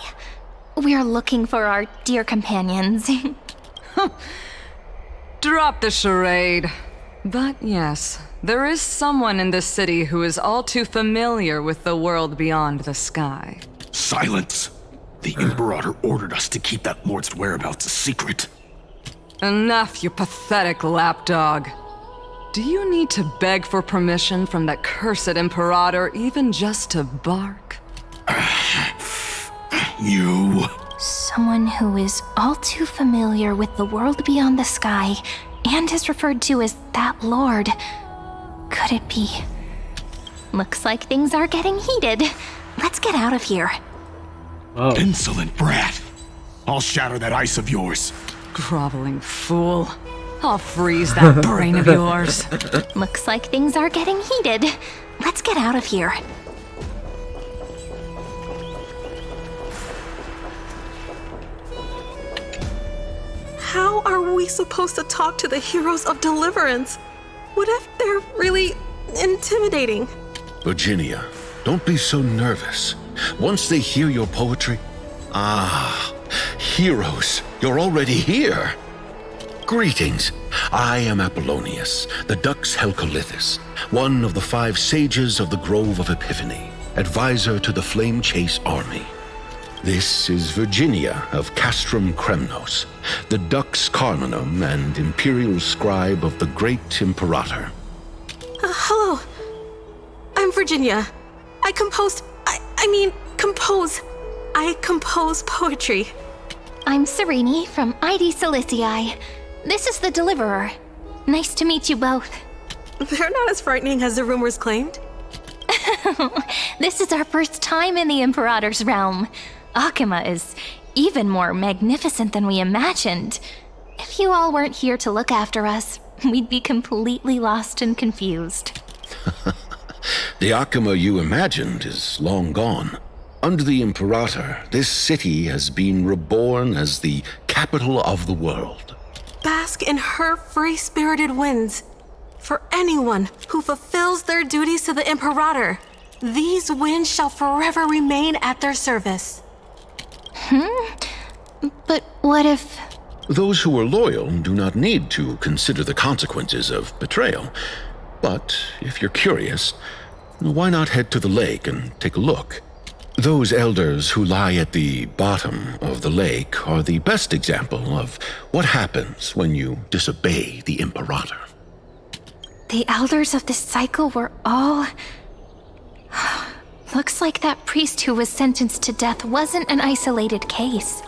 We're looking for our dear companions. Drop the charade. But yes, there is someone in this city who is all too familiar with the world beyond the sky. Silence! The Imperator ordered us to keep that lord's whereabouts a secret. Enough, you pathetic lapdog. Do you need to beg for permission from that cursed Imperator even just to bark? You... So Someone who is all too familiar with the world beyond the sky and is referred to as that lord. Could it be? Looks like things are getting heated. Let's get out of here. Oh. Insolent brat. I'll shatter that ice of yours. Groveling fool. I'll freeze that brain of yours. Looks like things are getting heated. Let's get out of here. How are we supposed to talk to the heroes of deliverance? What if they're really intimidating? Virginia, don't be so nervous. Once they hear your poetry... Ah, heroes, you're already here. Greetings. I am Apollonius, the Dux Helcolithus, one of the 5 sages of the Grove of Epiphany, advisor to the Flame Chase army. This is Virginia of Castrum Kremnos, the Dux Carminum and imperial scribe of the great Imperator. Hello. I'm Virginia. I compose poetry. I'm Serene from ID Silicii. This is the Deliverer. Nice to meet you both. They're not as frightening as the rumors claimed. This is our first time in the Imperator's realm. Akima is even more magnificent than we imagined. If you all weren't here to look after us, we'd be completely lost and confused. The Akima you imagined is long gone. Under the Imperator, this city has been reborn as the capital of the world. Bask in her free-spirited winds. For anyone who fulfills their duties to the Imperator, these winds shall forever remain at their service. But what if... Those who are loyal do not need to consider the consequences of betrayal. But if you're curious, why not head to the lake and take a look? Those elders who lie at the bottom of the lake are the best example of what happens when you disobey the Imperator. The elders of this cycle were all... Looks like that priest who was sentenced to death wasn't an isolated case.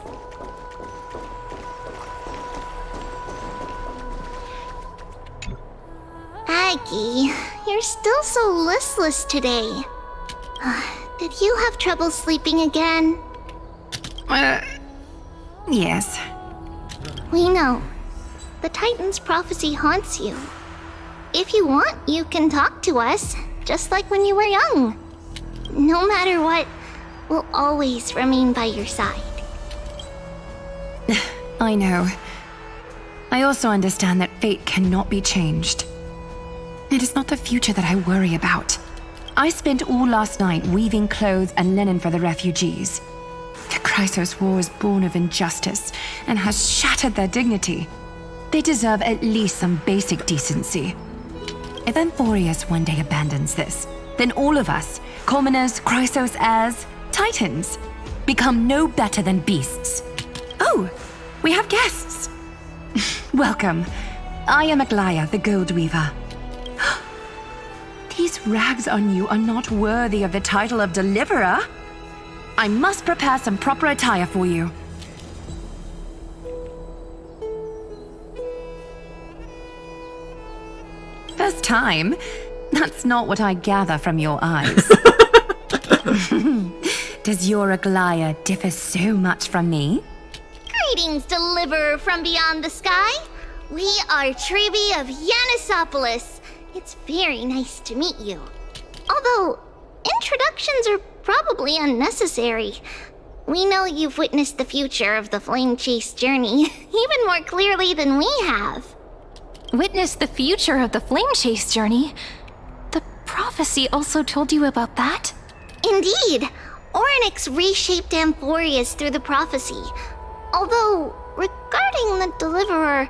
Aggie, you're still so listless today. Did you have trouble sleeping again? Yes. We know. The Titan's prophecy haunts you. If you want, you can talk to us, just like when you were young. No matter what, we'll always remain by your side. I know. I also understand that fate cannot be changed. It is not the future that I worry about. I spent all last night weaving clothes and linen for the refugees. The Chrysos War is born of injustice and has shattered their dignity. They deserve at least some basic decency. If Amphoreus one day abandons this, then all of us, commoners, Chrysos heirs, Titans, become no better than beasts. Oh, we have guests. Welcome. I am Aglaya, the Gold Weaver. These rags on you are not worthy of the title of Deliverer. I must prepare some proper attire for you. First time? That's not what I gather from your eyes. Does your Aglaya differ so much from me? Greetings, Deliverer from beyond the sky. We are Trebi of Yanisopolis. It's very nice to meet you. Although, introductions are probably unnecessary. We know you've witnessed the future of the Flame Chase journey even more clearly than we have. Witnessed the future of the Flame Chase journey? The prophecy also told you about that? Indeed. Orynyx reshaped Amphoreus through the prophecy. Although, regarding the Deliverer,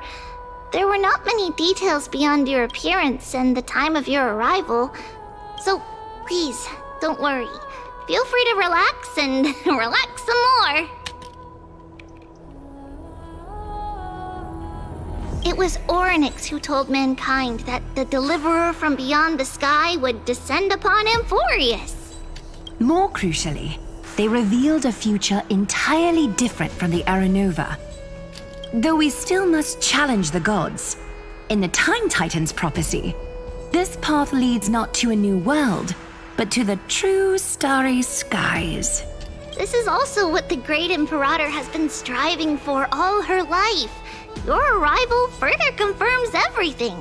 there were not many details beyond your appearance and the time of your arrival. So, please, don't worry. Feel free to relax and relax some more. It was Orynyx who told mankind that the Deliverer from beyond the sky would descend upon Amphoreus. More crucially, they revealed a future entirely different from the Era Nova. Though we still must challenge the gods, in the Time Titans prophecy, this path leads not to a new world, but to the true starry skies. This is also what the Great Imperator has been striving for all her life. Your arrival further confirms everything.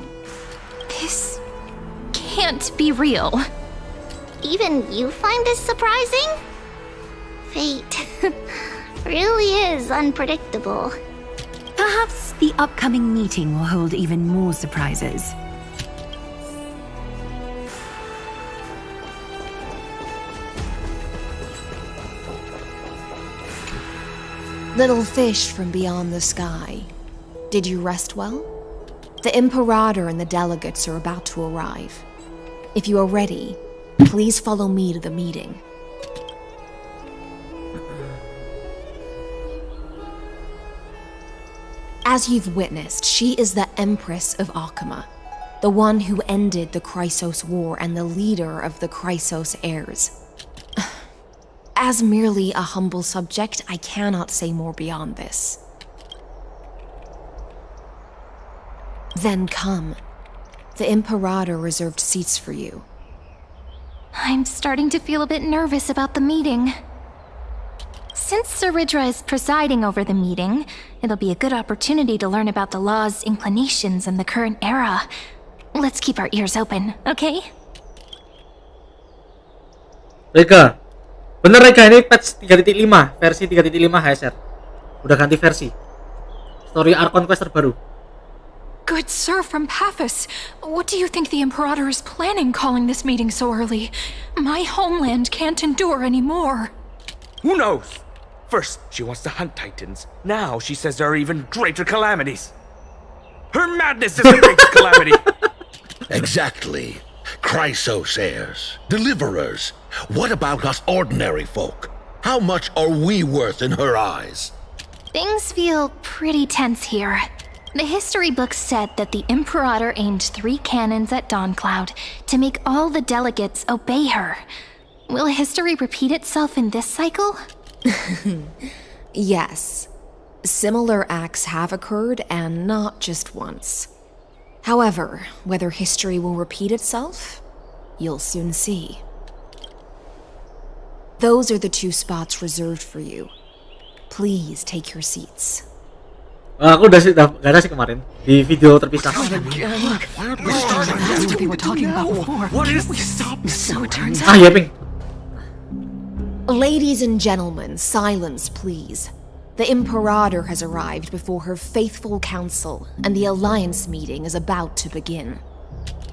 This can't be real. Even you find this surprising? Fate really is unpredictable. Perhaps the upcoming meeting will hold even more surprises. Little fish from beyond the sky, did you rest well? The Imperator and the delegates are about to arrive. If you are ready, please follow me to the meeting. As you've witnessed, she is the Empress of Akama, the one who ended the Chrysos War and the leader of the Chrysos heirs. As merely a humble subject, I cannot say more beyond this. Then come. The Imperator reserved seats for you. I'm starting to feel a bit nervous about the meeting. Since Sir Ridra is presiding over the meeting, it'll be a good opportunity to learn about the law's inclinations in the current era. Let's keep our ears open, okay? Rega, bener Rega, ini patch 3.5 versi 3.5 HSR. Udah ganti versi. Story Arc Conquest terbaru. Good sir from Paphos, what do you think the Imperator is planning calling this meeting so early? My homeland can't endure anymore. Who knows? First, she wants to hunt Titans. Now she says there are even greater calamities. Her madness is the greatest calamity. Exactly. Chrysos heirs, deliverers. What about us ordinary folk? How much are we worth in her eyes? Things feel pretty tense here. The history books said that the Imperator aimed 3 cannons at Dawncloud to make all the delegates obey her. Will history repeat itself in this cycle? Yes. Similar acts have occurred, and not just once. However, whether history will repeat itself, you'll soon see. Those are the 2 spots reserved for you. Please take your seats. Aku udah gak ada sih kemarin di video terpisah. Ya, Ping. Ladies and gentlemen, silence please. The Imperator has arrived before her faithful council, and the Alliance meeting is about to begin.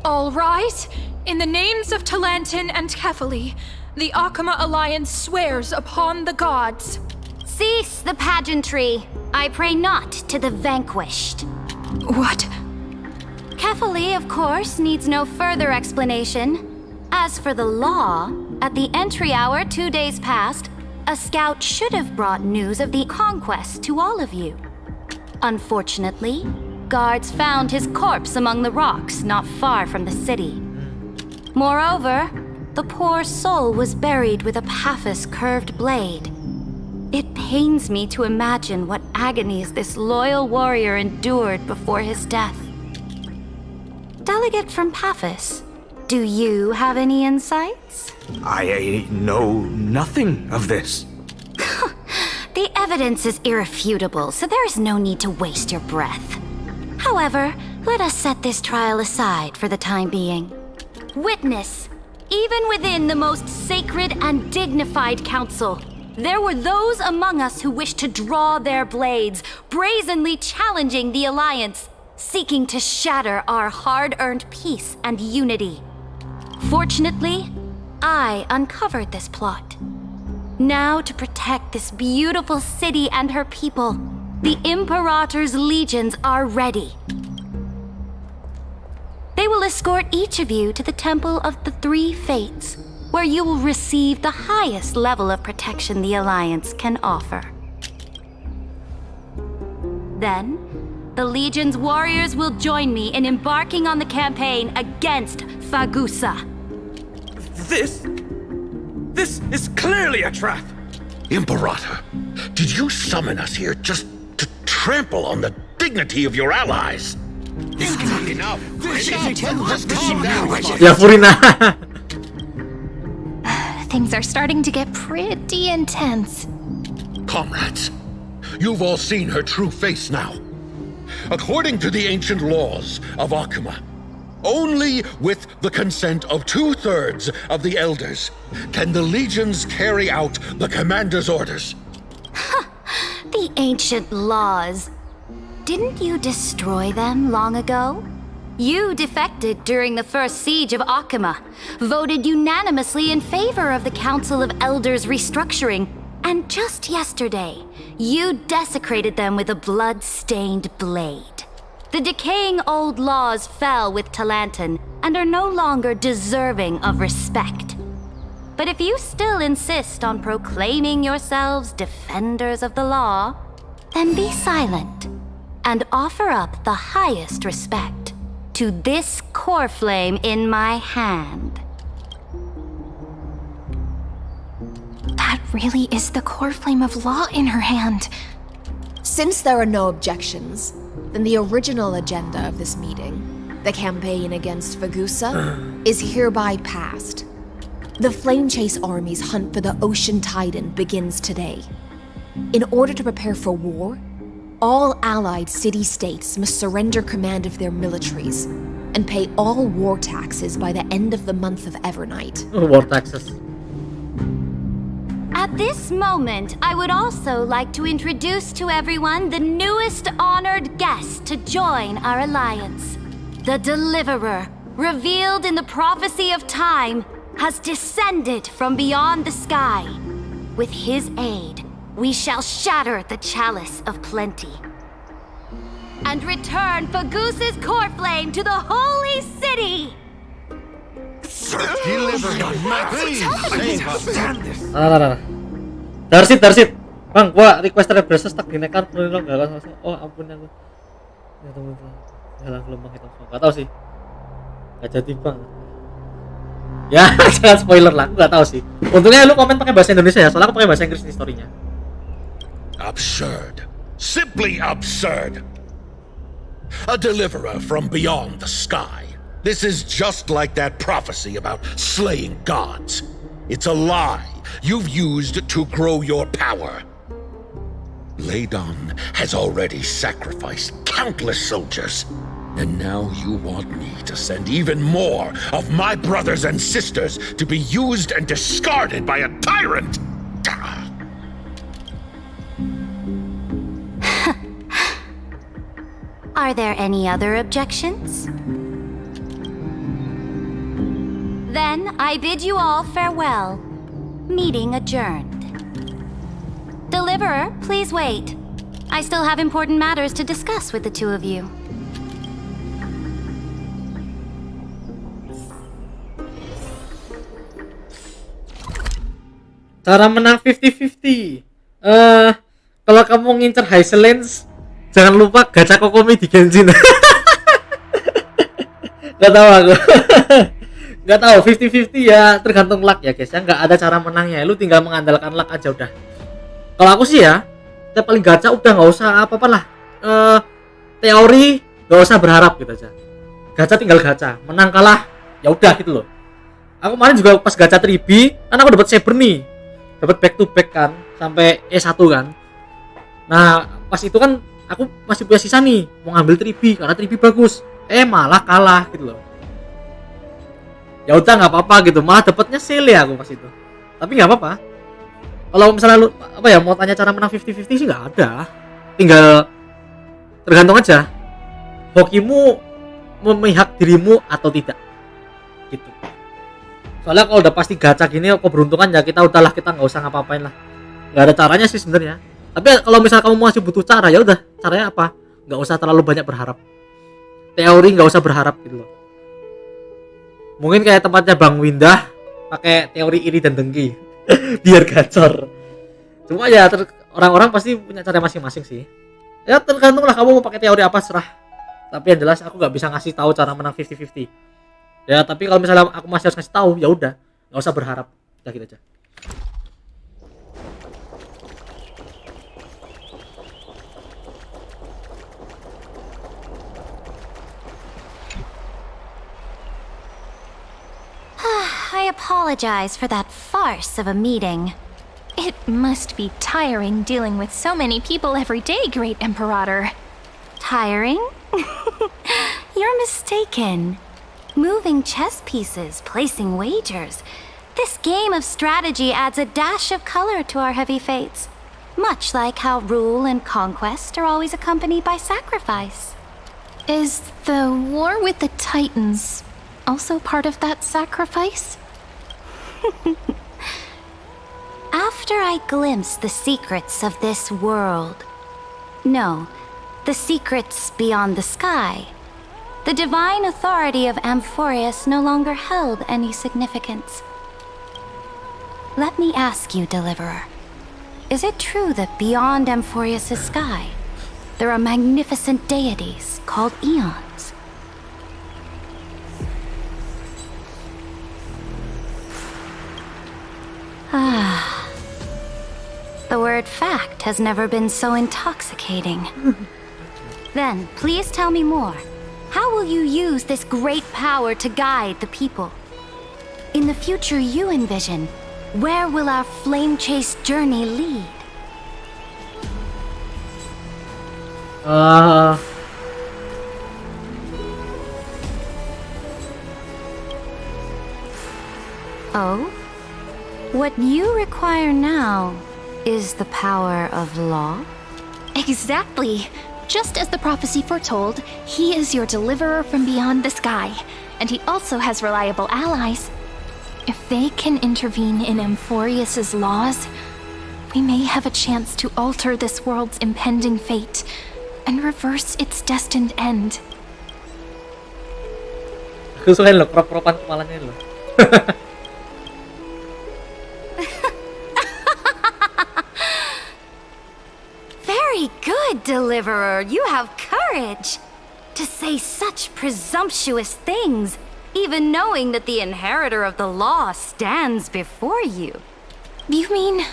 All rise. In the names of Talantin and Kefali, the Akama Alliance swears upon the gods. Cease the pageantry. I pray not to the vanquished. What? Kefali, of course, needs no further explanation. As for the law, at the entry hour 2 days past, a scout should have brought news of the conquest to all of you. Unfortunately, guards found his corpse among the rocks not far from the city. Moreover, the poor soul was buried with a Paphos curved blade. It pains me to imagine what agonies this loyal warrior endured before his death. Delegate from Paphos, do you have any insights? I know nothing of this. The evidence is irrefutable, so there is no need to waste your breath. However, let us set this trial aside for the time being. Witness, even within the most sacred and dignified council, there were those among us who wished to draw their blades, brazenly challenging the Alliance, seeking to shatter our hard-earned peace and unity. Fortunately, I uncovered this plot. Now, to protect this beautiful city and her people, the Imperator's legions are ready. They will escort each of you to the Temple of the Three Fates, where you will receive the highest level of protection the Alliance can offer. Then, the Legion's warriors will join me in embarking on the campaign against Fagusa. This is clearly a trap. Imperator, did you summon us here just to trample on the dignity of your allies? Enough. Ya Furina. Things are starting to get pretty intense. Comrades, you've all seen her true face now. According to the ancient laws of Akuma, only with the consent of 2/3 of the elders can the legions carry out the commander's orders. The ancient laws. Didn't you destroy them long ago? You defected during the first siege of Akuma, voted unanimously in favor of the Council of Elders restructuring, and just yesterday, you desecrated them with a blood-stained blade. The decaying old laws fell with Talanton and are no longer deserving of respect. But if you still insist on proclaiming yourselves defenders of the law, then be silent and offer up the highest respect to this core flame in my hand. That really is the core flame of law in her hand. Since there are no objections, then the original agenda of this meeting, the campaign against Fagusa, is hereby passed. The Flame Chase Army's hunt for the Ocean Titan begins today. In order to prepare for war, all allied city-states must surrender command of their militaries and pay all war taxes by the end of the month of Evernight. War taxes. At this moment, I would also like to introduce to everyone the newest honored guest to join our alliance. The Deliverer, revealed in the prophecy of time, has descended from beyond the sky. With his aid, we shall shatter the chalice of plenty and return Fagusa's core flame to the holy city. Darsit. Bang, gua request rebrasa stuck di nekan perlu enggak langsung. Oh, ampun aku. Ya teman-teman. Jalan gelombang itu. Enggak tahu sih. Enggak jadi, Bang. Ya, jangan spoiler lah, aku enggak tahu sih. Untungnya lu komen pakai bahasa Indonesia ya, soalnya aku pakai bahasa Inggris di story-nya. Absurd. Simply absurd. A deliverer from beyond the sky. This is just like that prophecy about slaying gods. It's a lie you've used to grow your power. Ladon has already sacrificed countless soldiers, and now you want me to send even more of my brothers and sisters to be used and discarded by a tyrant? Are there any other objections? Then I bid you all farewell. Meeting adjourned. Deliverer, please wait. I still have important matters to discuss with the two of you. Cara menang 50-50. Kalau kamu ngincer hysilens, jangan lupa gacha kokomi di Genshin. Gak tahu aku. Gak tahu, 50-50 ya, tergantung luck ya guys ya. Gak ada cara menangnya, lu tinggal mengandalkan luck aja udah. Kalau aku sih ya, kita paling gacha udah nggak usah apa-apa lah. Teori nggak usah berharap gitu aja. Gacha tinggal gacha, menang kalah ya udah gitu loh. Aku kemarin juga pas gacha tribi, kan aku dapat saber nih, dapat back to back kan, sampai E1 kan. Nah pas itu kan aku masih punya sisa nih, mau ngambil tribi karena tribi bagus. Malah kalah gitu loh. Ya udah nggak apa-apa gitu, malah dapatnya sale ya aku pas itu. Tapi nggak apa-apa. Kalau misalnya lu apa ya mau tanya cara menang 50-50 sih nggak ada. Tinggal tergantung aja. Hokimu memihak dirimu atau tidak. Gitu. Soalnya kalau udah pasti gacha gini keberuntungan ya kita udahlah, kita nggak usah ngapa-ngapain lah. Nggak ada caranya sih sebenarnya. Tapi kalau misalnya kamu masih butuh cara ya udah, caranya apa? Nggak usah terlalu banyak berharap. Teori nggak usah berharap gitu loh. Mungkin kayak tempatnya Bang Windah pakai teori iri dan dengki biar gacor. Cuma ya orang-orang pasti punya cara masing-masing sih. Ya tergantung lah kamu mau pakai teori apa, serah. Tapi yang jelas aku nggak bisa ngasih tahu cara menang 50-50. Ya tapi kalau misalnya aku masih harus ngasih tahu ya udah, nggak usah berharap. Udah gitu aja. apologize for that farce of a meeting. It must be tiring dealing with so many people every day, Great Imperator. Tiring? You're mistaken. Moving chess pieces, placing wagers. This game of strategy adds a dash of color to our heavy fates. Much like how rule and conquest are always accompanied by sacrifice. Is the war with the Titans also part of that sacrifice? After I glimpse the secrets of this world, no, the secrets beyond the sky, the divine authority of Amphoreus no longer held any significance. Let me ask you, Deliverer, is it true that beyond Amphoreus' sky, there are magnificent deities called eons? Ah, the word fact has never been so intoxicating. Then, please tell me more. How will you use this great power to guide the people? In the future you envision, where will our flame chase journey lead? Oh? What you require now is the power of law? Exactly. Just as the prophecy foretold, he is your deliverer from beyond the sky, and he also has reliable allies. If they can intervene in Amphoreus' laws, we may have a chance to alter this world's impending fate and reverse its destined end. Aku suka lo crop-cropan kepalanya lo. Very good, Deliverer. You have courage to say such presumptuous things, even knowing that the inheritor of the law stands before you. You mean?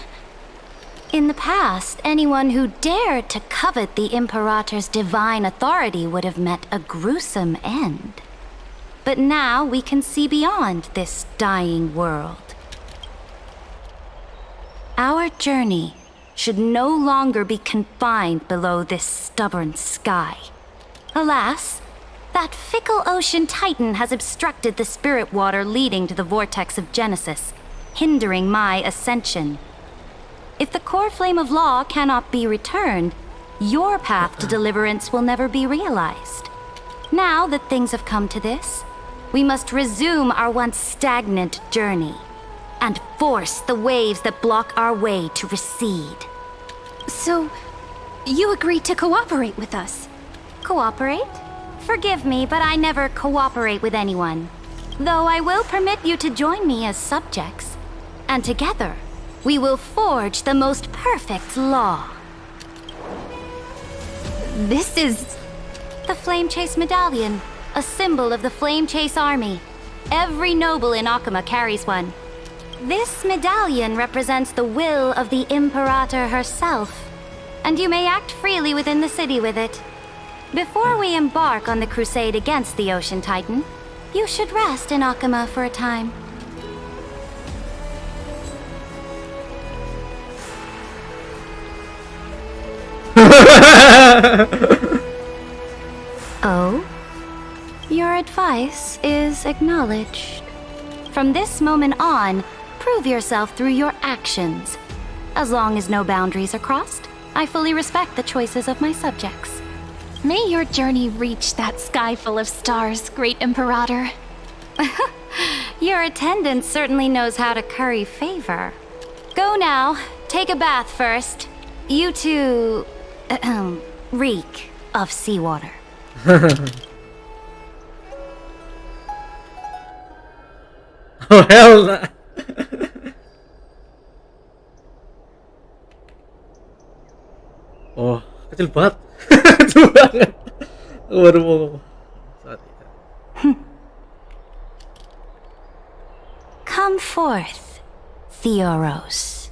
In the past, anyone who dared to covet the Imperator's divine authority would have met a gruesome end. But now we can see beyond this dying world. Our journey should no longer be confined below this stubborn sky. Alas, that fickle ocean titan has obstructed the spirit water leading to the vortex of Genesis, hindering my ascension. If the core flame of law cannot be returned, your path to deliverance will never be realized. Now that things have come to this, we must resume our once stagnant journey and force the waves that block our way to recede. So, you agreed to cooperate with us? Cooperate? Forgive me, but I never cooperate with anyone. Though I will permit you to join me as subjects. And together, we will forge the most perfect law. This is... the Flame Chase Medallion, a symbol of the Flame Chase Army. Every noble in Akuma carries one. This medallion represents the will of the Imperator herself, and you may act freely within the city with it. Before we embark on the crusade against the Ocean Titan, you should rest in Akuma for a time. Oh? Your advice is acknowledged. From this moment on, prove yourself through your actions. As long as no boundaries are crossed, I fully respect the choices of my subjects. May your journey reach that sky full of stars, Great Imperator. Your attendant certainly knows how to curry favor. Go now, take a bath first. You two... reek of seawater. Oh hell nah. Oh, kecil banget. Kecil banget. Aku baru mau ngomong. Come forth, Theoros.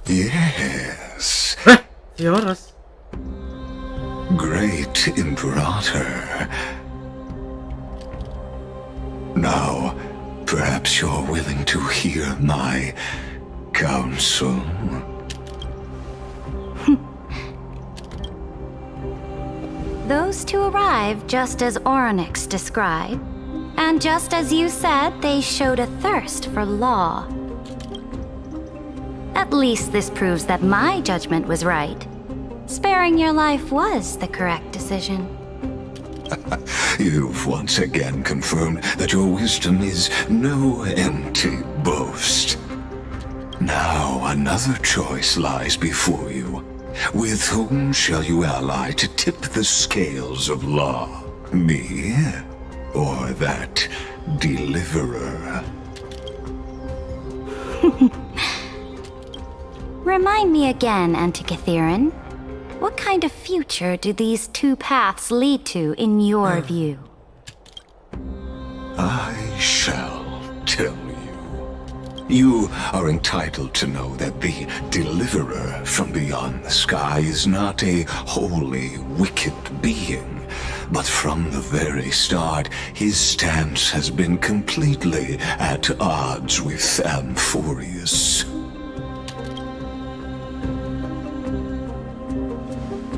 Yes. Huh? Theoros? Great Imperator. Now, Perhaps you're willing to hear my counsel. Those two arrived just as Oronix described, and just as you said, they showed a thirst for law. At least this proves that my judgment was right. Sparing your life was the correct decision. You've once again confirmed that your wisdom is no empty boast. Now another choice lies before you. With whom shall you ally to tip the scales of law? Me, or that deliverer? Remind me again, Antikytheron. What kind of future do these two paths lead to in your view? I shall tell you. You are entitled to know that the deliverer from beyond the sky is not a wholly wicked being, but from the very start, his stance has been completely at odds with Amphoreus.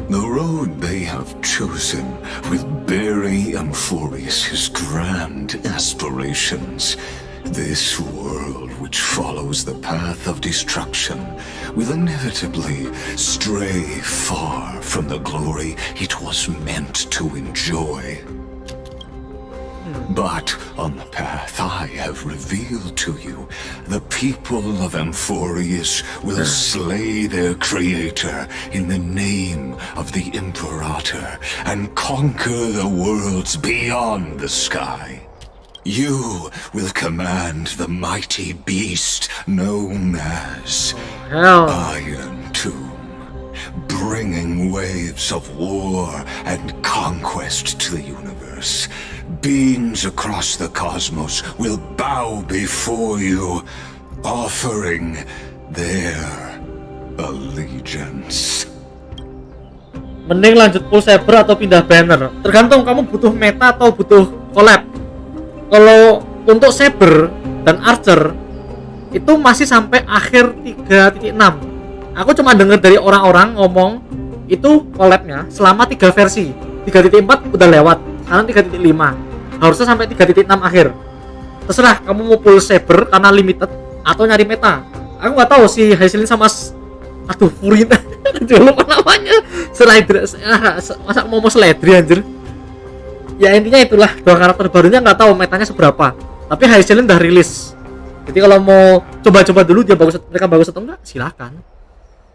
The road they have chosen will bury Amphoreus' grand aspirations. This world, which follows the path of destruction, will inevitably stray far from the glory it was meant to enjoy. But on the path I have revealed to you, the people of Amphoreus will slay their creator in the name of the Imperator and conquer the worlds beyond the sky. You will command the mighty beast known as Iron Tomb, bringing waves of war and conquest to the universe. Beings across the cosmos will bow before you, offering their allegiance. Mending lanjut full saber atau pindah banner. Tergantung kamu butuh meta atau butuh collab. Kalau untuk saber dan archer itu masih sampai akhir 3.6. Aku cuma dengar dari orang-orang ngomong itu collabnya selama 3 versi. 3.4 udah lewat, sekarang 3.5. Harusnya sampai 3.6 akhir. Terserah kamu mau full saber karena limited atau nyari meta. Aku nggak tahu si hysilens sama furina. Jangan lupa namanya. Masa mau seledri anjir. Ya intinya itulah, dua karakter barunya nggak tahu metanya seberapa. Tapi hysilens udah rilis. Jadi kalau mau coba-coba dulu mereka bagus atau enggak, silakan.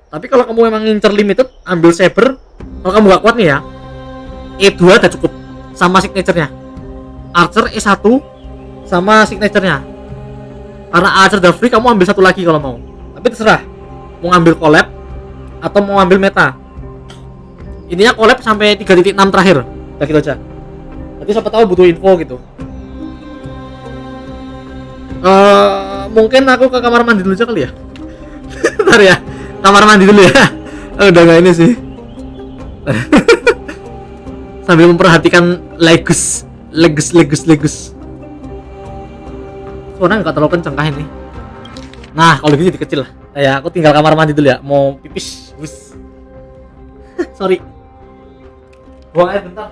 Tapi kalau kamu memang ngincer limited, ambil saber. Kalau kamu nggak kuat nih ya, E2 udah cukup sama signature-nya. Archer E1 sama signature-nya. Karena Archer udah free, kamu ambil satu lagi kalau mau. Tapi terserah, mau ngambil collab atau mau ngambil meta. Intinya collab sampai 3.6 terakhir. Udah gitu aja. Nanti siapa tahu butuh info gitu. Mungkin aku ke kamar mandi dulu aja kali ya. Bentar ya, kamar mandi dulu ya. Udah gak ini sih. Sambil memperhatikan legus. Suaranya nggak terlalu kenceng kah ini? Nah, kalau gitu jadi kecil lah. Ya, aku tinggal kamar mandi dulu ya. Mau pipis. Wus. Sorry. Buang air bentar.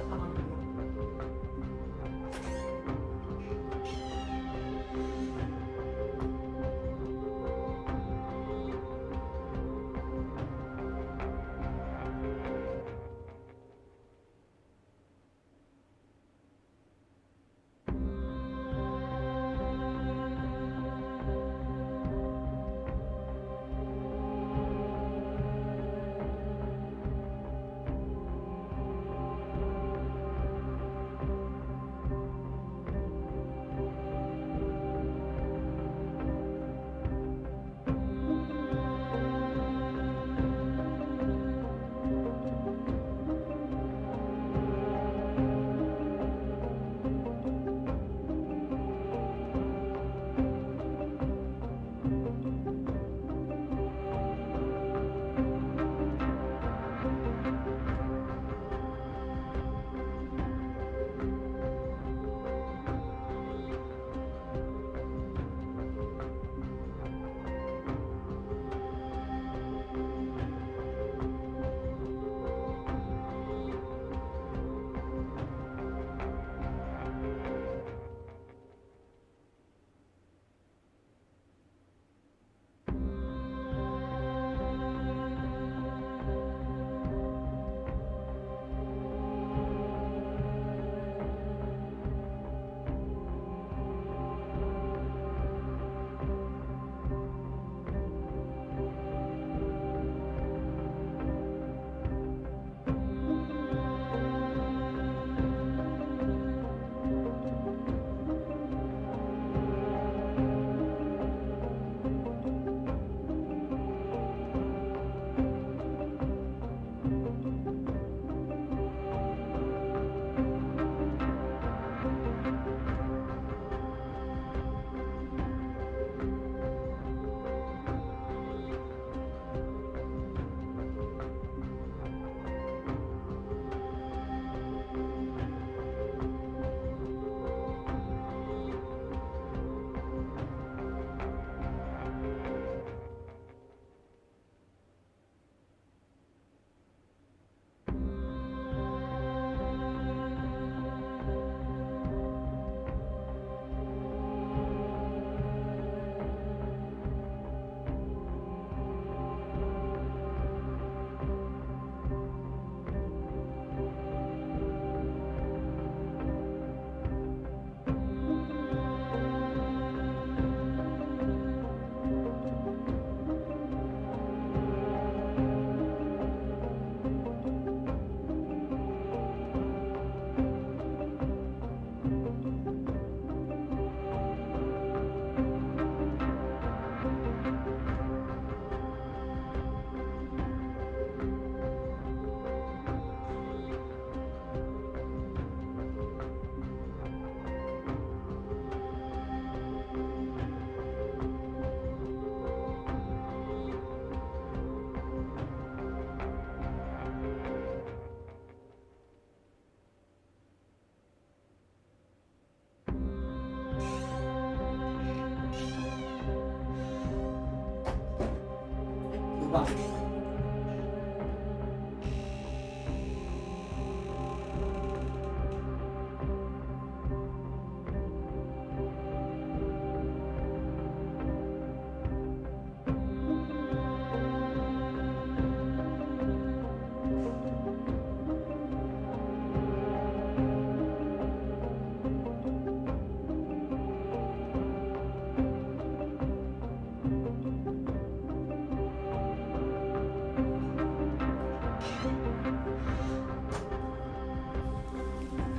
Coba.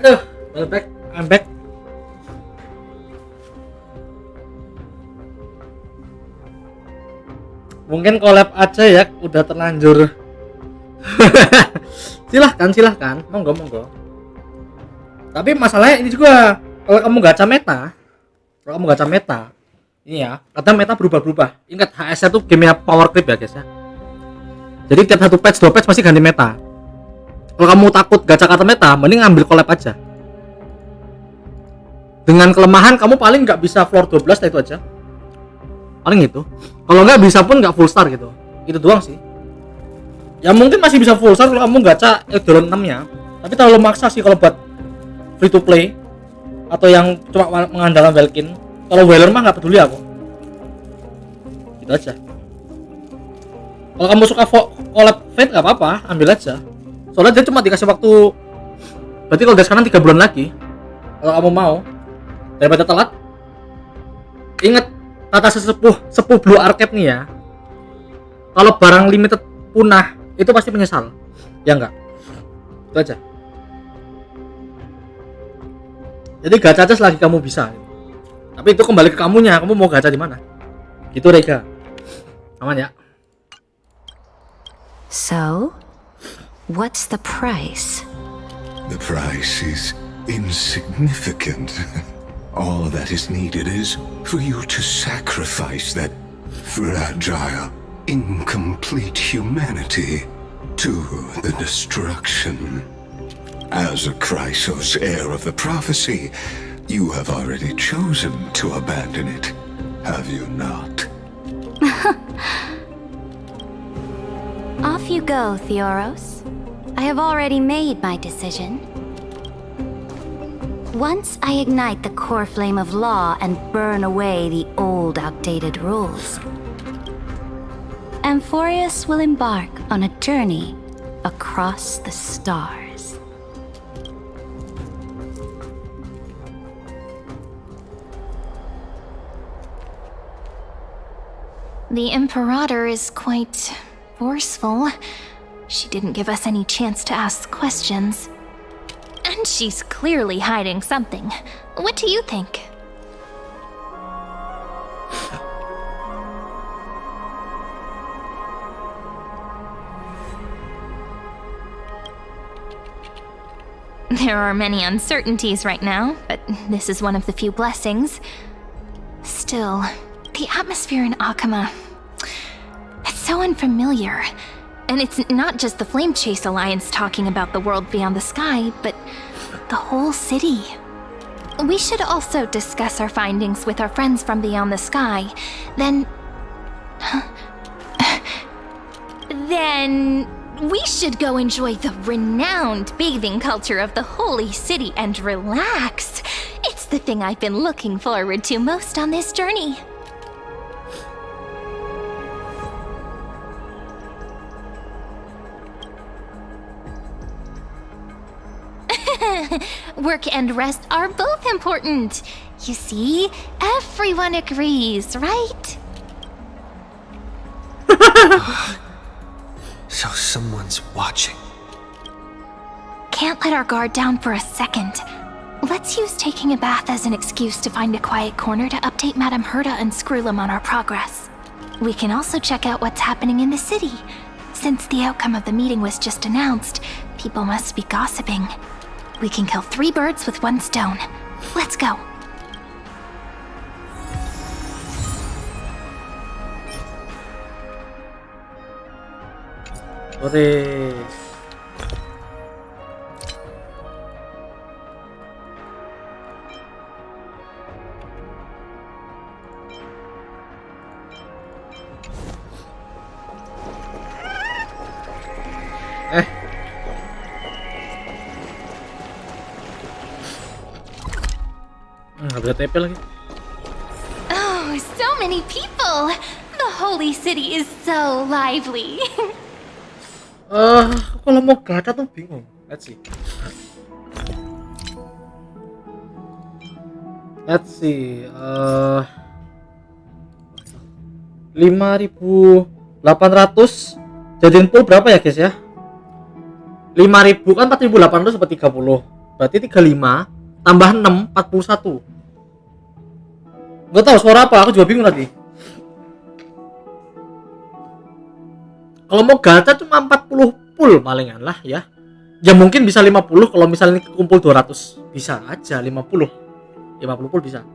Aduh, I'm back. Mungkin collab aja ya, udah terlanjur. silahkan, monggo. Tapi masalahnya ini juga, kalau kamu gacha meta, ini ya, kadang meta berubah-berubah. Ingat HS itu gamenya power creep ya guys ya. Jadi tiap 1 patch 2 patch pasti ganti meta. Kalau kamu takut gacha kata meta, mending ngambil collab aja. Dengan kelemahan kamu paling nggak bisa floor 12 itu aja. Paling itu. Kalau nggak bisa pun nggak full star gitu. Itu doang sih. Ya mungkin masih bisa full star kalau kamu gacha edelon 6 ya. Tapi terlalu maksa sih kalau buat free to play atau yang cuma mengandalkan Welkin. Kalau Whaler mah nggak peduli aku. Gitu aja. Kalau kamu suka collab Fate nggak apa-apa, ambil aja. Soalnya dia cuma dikasih waktu, berarti kalau dari sekarang 3 bulan lagi. Kalau kamu mau, daripada telat. Ingat kata sepuh Blue Arcade nih ya. Kalau barang limited punah, itu pasti menyesal. Ya enggak? Itu aja. Jadi gacha aja selagi kamu bisa. Tapi itu kembali ke kamunya, kamu mau gacha di mana? Gitu Rega. Aman ya? So, what's the price? The price is insignificant. All that is needed is for you to sacrifice that fragile, incomplete humanity to the destruction. As a Chrysos heir of the prophecy, you have already chosen to abandon it, have you not? Off you go, Theoros. I have already made my decision. Once I ignite the core flame of law and burn away the old, outdated rules, Amphoreus will embark on a journey across the stars. The Imperator is quite forceful. She didn't give us any chance to ask questions. And she's clearly hiding something. What do you think? There are many uncertainties right now, but this is one of the few blessings. Still, the atmosphere in Akama, it's so unfamiliar. And it's not just the Flame Chase Alliance talking about the world beyond the sky, but the whole city. We should also discuss our findings with our friends from beyond the sky. Then we should go enjoy the renowned bathing culture of the holy city and relax. It's the thing I've been looking forward to most on this journey. Work and rest are both important. You see, everyone agrees, right? So someone's watching. Can't let our guard down for a second. Let's use taking a bath as an excuse to find a quiet corner to update Madame Herta and Screwlum on our progress. We can also check out what's happening in the city. Since the outcome of the meeting was just announced, people must be gossiping. We can kill 3 birds with 1 stone. Let's go. Nggak bisa TP lagi. Oh, so many people. The holy city is so lively. Kalau mau gacha tuh bingung. Let's see. 5.800 jadiin pool berapa ya guys ya? 5.000 kan 4.800 seperti 30. Berarti 35 tambah 6 41. Gak tahu suara apa, aku juga bingung tadi. Kalau mau gacha cuma 40 pool palingan lah ya. Ya mungkin bisa 50 kalau misalnya kumpul 200. Bisa aja 50 pool bisa.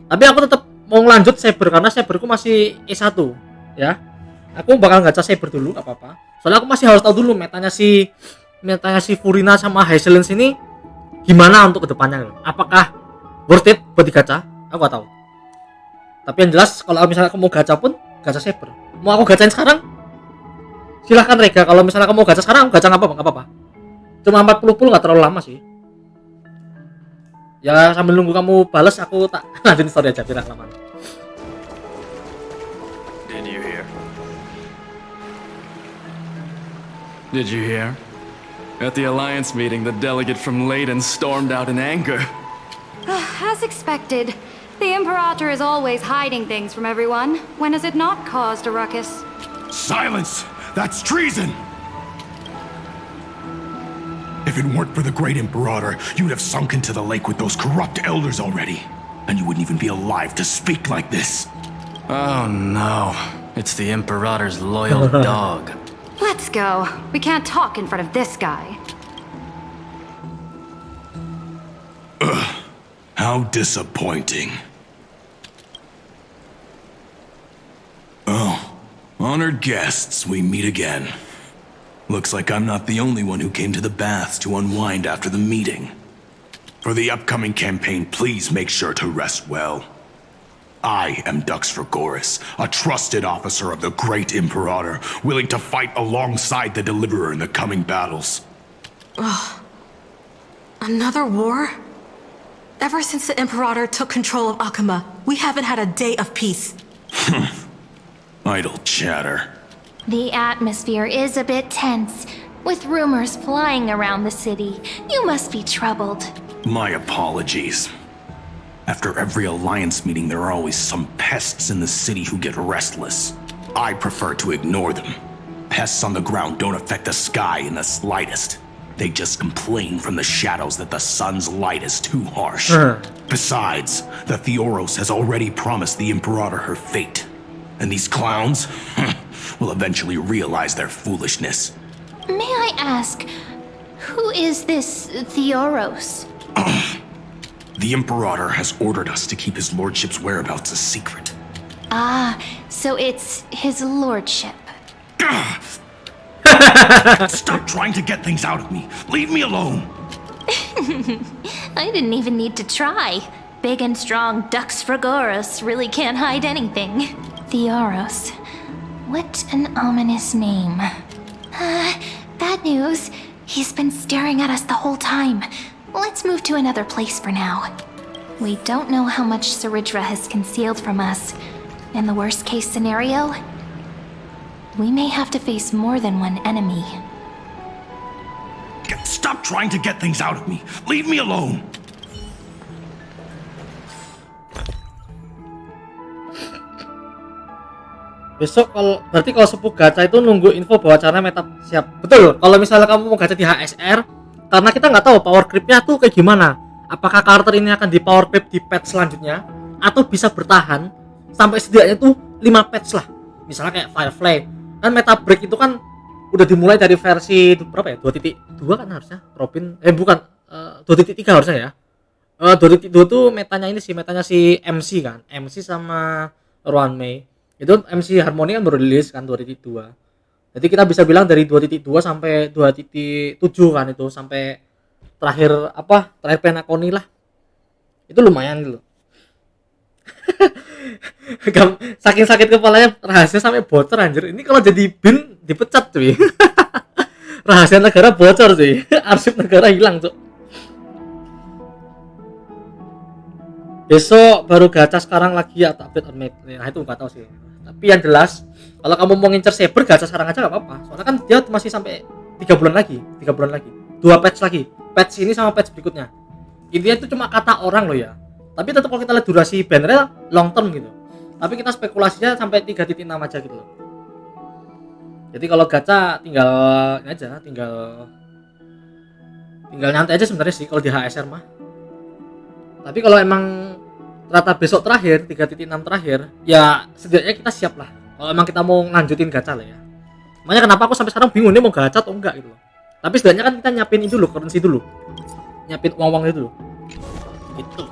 Tapi aku tetap mau lanjut saber karena saberku masih E1 ya. Aku bakal gacha saber dulu gak apa-apa. Soalnya aku masih harus tahu dulu metanya si furina sama hysilens ini gimana untuk kedepannya. Apakah worth it buat digacha? Aku gak tahu. Tapi yang jelas kalau misalnya kamu gacha pun gacha saber. Mau aku gacain sekarang? Silahkan Rega, kalau misalnya kamu gacha sekarang, aku gacha nggak apa-apa. Cuma 40 pool nggak terlalu lama sih. Ya sambil nunggu kamu balas, aku tak lanjutin story aja biar kelamaan. Did you hear? At the Alliance meeting, the delegate from Leyden stormed out in anger. As expected, the Imperator is always hiding things from everyone. When has it not caused a ruckus? Silence! That's treason! If it weren't for the great Imperator, you'd have sunk into the lake with those corrupt elders already. And you wouldn't even be alive to speak like this. Oh no, it's the Imperator's loyal dog. Let's go. We can't talk in front of this guy. How disappointing. Oh, honored guests, we meet again. Looks like I'm not the only one who came to the baths to unwind after the meeting. For the upcoming campaign, please make sure to rest well. I am Dux a trusted officer of the great Imperator, willing to fight alongside the Deliverer in the coming battles. Ugh. Another war? Ever since the Imperator took control of Akuma, we haven't had a day of peace. Idle chatter. The atmosphere is a bit tense, with rumors flying around the city. You must be troubled. My apologies. After every Alliance meeting, there are always some pests in the city who get restless. I prefer to ignore them. Pests on the ground don't affect the sky in the slightest. They just complain from the shadows that the sun's light is too harsh. Besides, the Theoros has already promised the Imperator her fate. And these clowns will eventually realize their foolishness. May I ask, who is this Theoros? The Imperator has ordered us to keep his lordship's whereabouts a secret. Ah, so it's his lordship. Stop trying to get things out of me. Leave me alone. I didn't even need to try. Big and strong Dux really can't hide anything. Theoros. What an ominous name. Bad news. He's been staring at us the whole time. Let's move to another place for now. We don't know how much Saridra has concealed from us. In the worst case scenario, we may have to face more than one enemy. Stop trying to get things out of me. Leave me alone. Besok berarti kalau sepuh gacha itu nunggu info bahwa cara meta siap. Betul. Kalau misalnya kamu mau gacha di HSR, karena kita nggak tahu power creep-nya tuh kayak gimana. Apakah karakter ini akan di power creep di patch selanjutnya atau bisa bertahan sampai setidaknya tuh 5 patch lah. Misalnya kayak Firefly. Kan meta break itu kan udah dimulai dari versi berapa ya? 2.2 kan harusnya. Robin bukan 2.3 harusnya ya. 2.2 tuh metanya si MC kan. MC sama Ruan Mei. Itu MC Harmony kan baru rilis kan 2.2. Jadi kita bisa bilang dari 2.2 sampai 2.7 kan itu sampai terakhir Penaconi lah. Itu lumayan gitu. Saking sakit kepalanya rahasia sampai bocor anjir. Ini kalau jadi bin dipecat cuy. Rahasia negara bocor cuy. Arsip negara hilang cuy. Besok baru gacha, sekarang lagi atau update on map. Nah itu nggak tahu sih. Tapi yang jelas kalau kamu mau ngincer saber gacha sekarang aja nggak apa-apa. Soalnya kan dia masih sampai 3 bulan lagi. 2 patch lagi. Patch ini sama patch berikutnya. Intinya itu cuma kata orang loh ya. Tapi tetap kalau kita lihat durasi bannernya long term gitu. Tapi kita spekulasinya sampai 3.6 aja gitu loh. Jadi kalau gacha tinggal ini aja, tinggal nyantai aja sebenarnya sih kalau di HSR mah. Tapi kalau emang ternyata besok terakhir 3.6 terakhir, ya setidaknya kita siap lah. Kalau emang kita mau lanjutin gacha lah ya. Makanya kenapa aku sampai sekarang bingung nih mau gacha atau enggak gitu loh. Tapi setidaknya kan kita nyiapin itu dulu, currency dulu. Nyiapin uang-uang itu dulu. Gitu.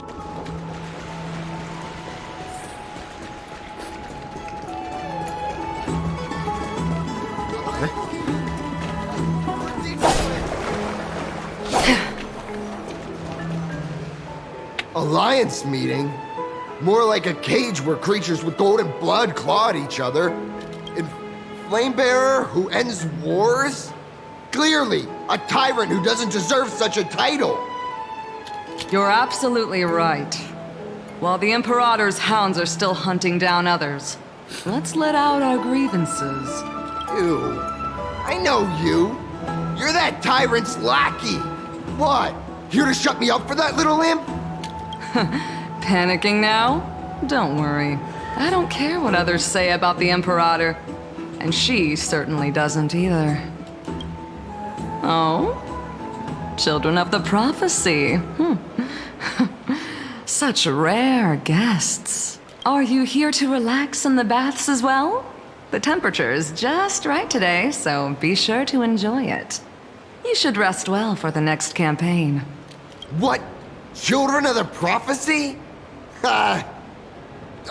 Alliance meeting? More like a cage where creatures with golden blood claw at each other. And Flamebearer who ends wars? Clearly, a tyrant who doesn't deserve such a title. You're absolutely right. While the Imperator's hounds are still hunting down others, let's let out our grievances. You. I know you. You're that tyrant's lackey. What? Here to shut me up for that little imp? Panicking now? Don't worry. I don't care what others say about the Imperator. And she certainly doesn't either. Oh? Children of the Prophecy. Such rare guests. Are you here to relax in the baths as well? The temperature is just right today, so be sure to enjoy it. You should rest well for the next campaign. What? Children of the Prophecy?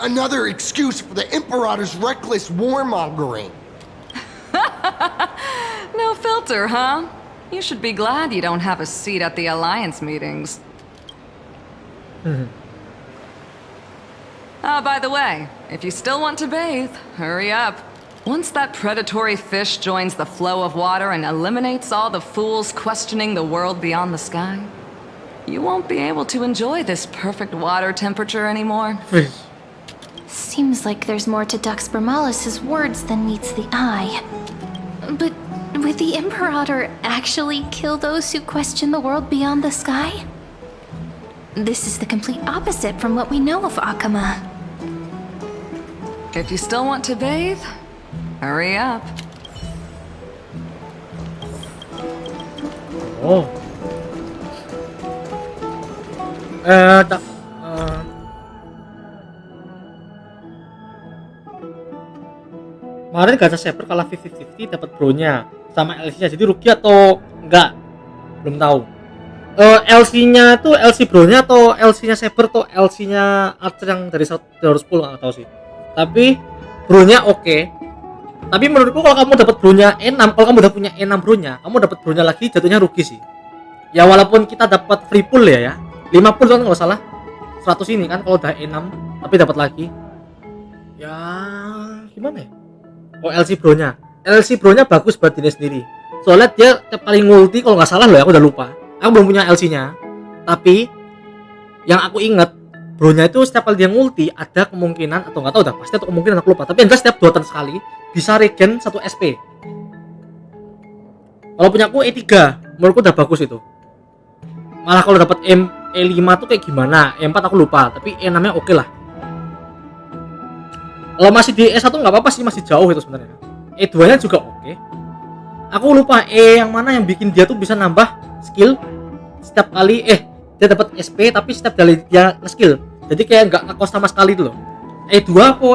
Another excuse for the Imperator's reckless warmongering. No filter, huh? You should be glad you don't have a seat at the Alliance meetings. By the way, if you still want to bathe, hurry up. Once that predatory fish joins the flow of water and eliminates all the fools questioning the world beyond the sky, you won't be able to enjoy this perfect water temperature anymore. Seems like there's more to Dux Bramalis's words than meets the eye. But would the Imperator actually kill those who question the world beyond the sky? This is the complete opposite from what we know of Akama. If you still want to bathe, hurry up. Oh. Kemarin gacha saber kalah 50-50 dapat bro-nya sama LC-nya, jadi rugi atau enggak? Belum tahu. LC-nya tuh LC bro-nya atau LC-nya saber atau LC-nya archer yang dari 210 enggak tahu sih. Tapi bro-nya oke. Tapi menurutku kalau kamu dapat bro-nya E6, kalau kamu udah punya E6 bro-nya, kamu dapat bro-nya lagi jatuhnya rugi sih. Ya walaupun kita dapat free pull ya. 50 kan enggak salah. 100 ini kan kalau udah E6 tapi dapat lagi. Ya gimana ya? Oh LC bro-nya. LC bro-nya bagus buat dirinya sendiri. Soalnya dia tiap kali ngulti kalau nggak salah loh ya, aku udah lupa. Aku belum punya LC-nya. Tapi yang aku inget bro-nya itu setiap kali dia ngulti ada kemungkinan atau nggak tahu dah, pasti ada kemungkinan aku lupa. Tapi yang jelas setiap 2 turn sekali bisa regen 1 SP. Kalau punya aku E3, menurutku udah bagus itu. Malah kalau dapat E5 tuh kayak gimana? E4 aku lupa, tapi E6-nya oke lah. Kalau masih di E1 nggak apa-apa sih, masih jauh itu sebenarnya. E2-nya juga oke. Aku lupa E yang mana yang bikin dia tuh bisa nambah skill setiap kali dia dapat SP tapi setiap kali dia nge-skill. Jadi kayak nggak nge-cost sama sekali itu loh. E2 apa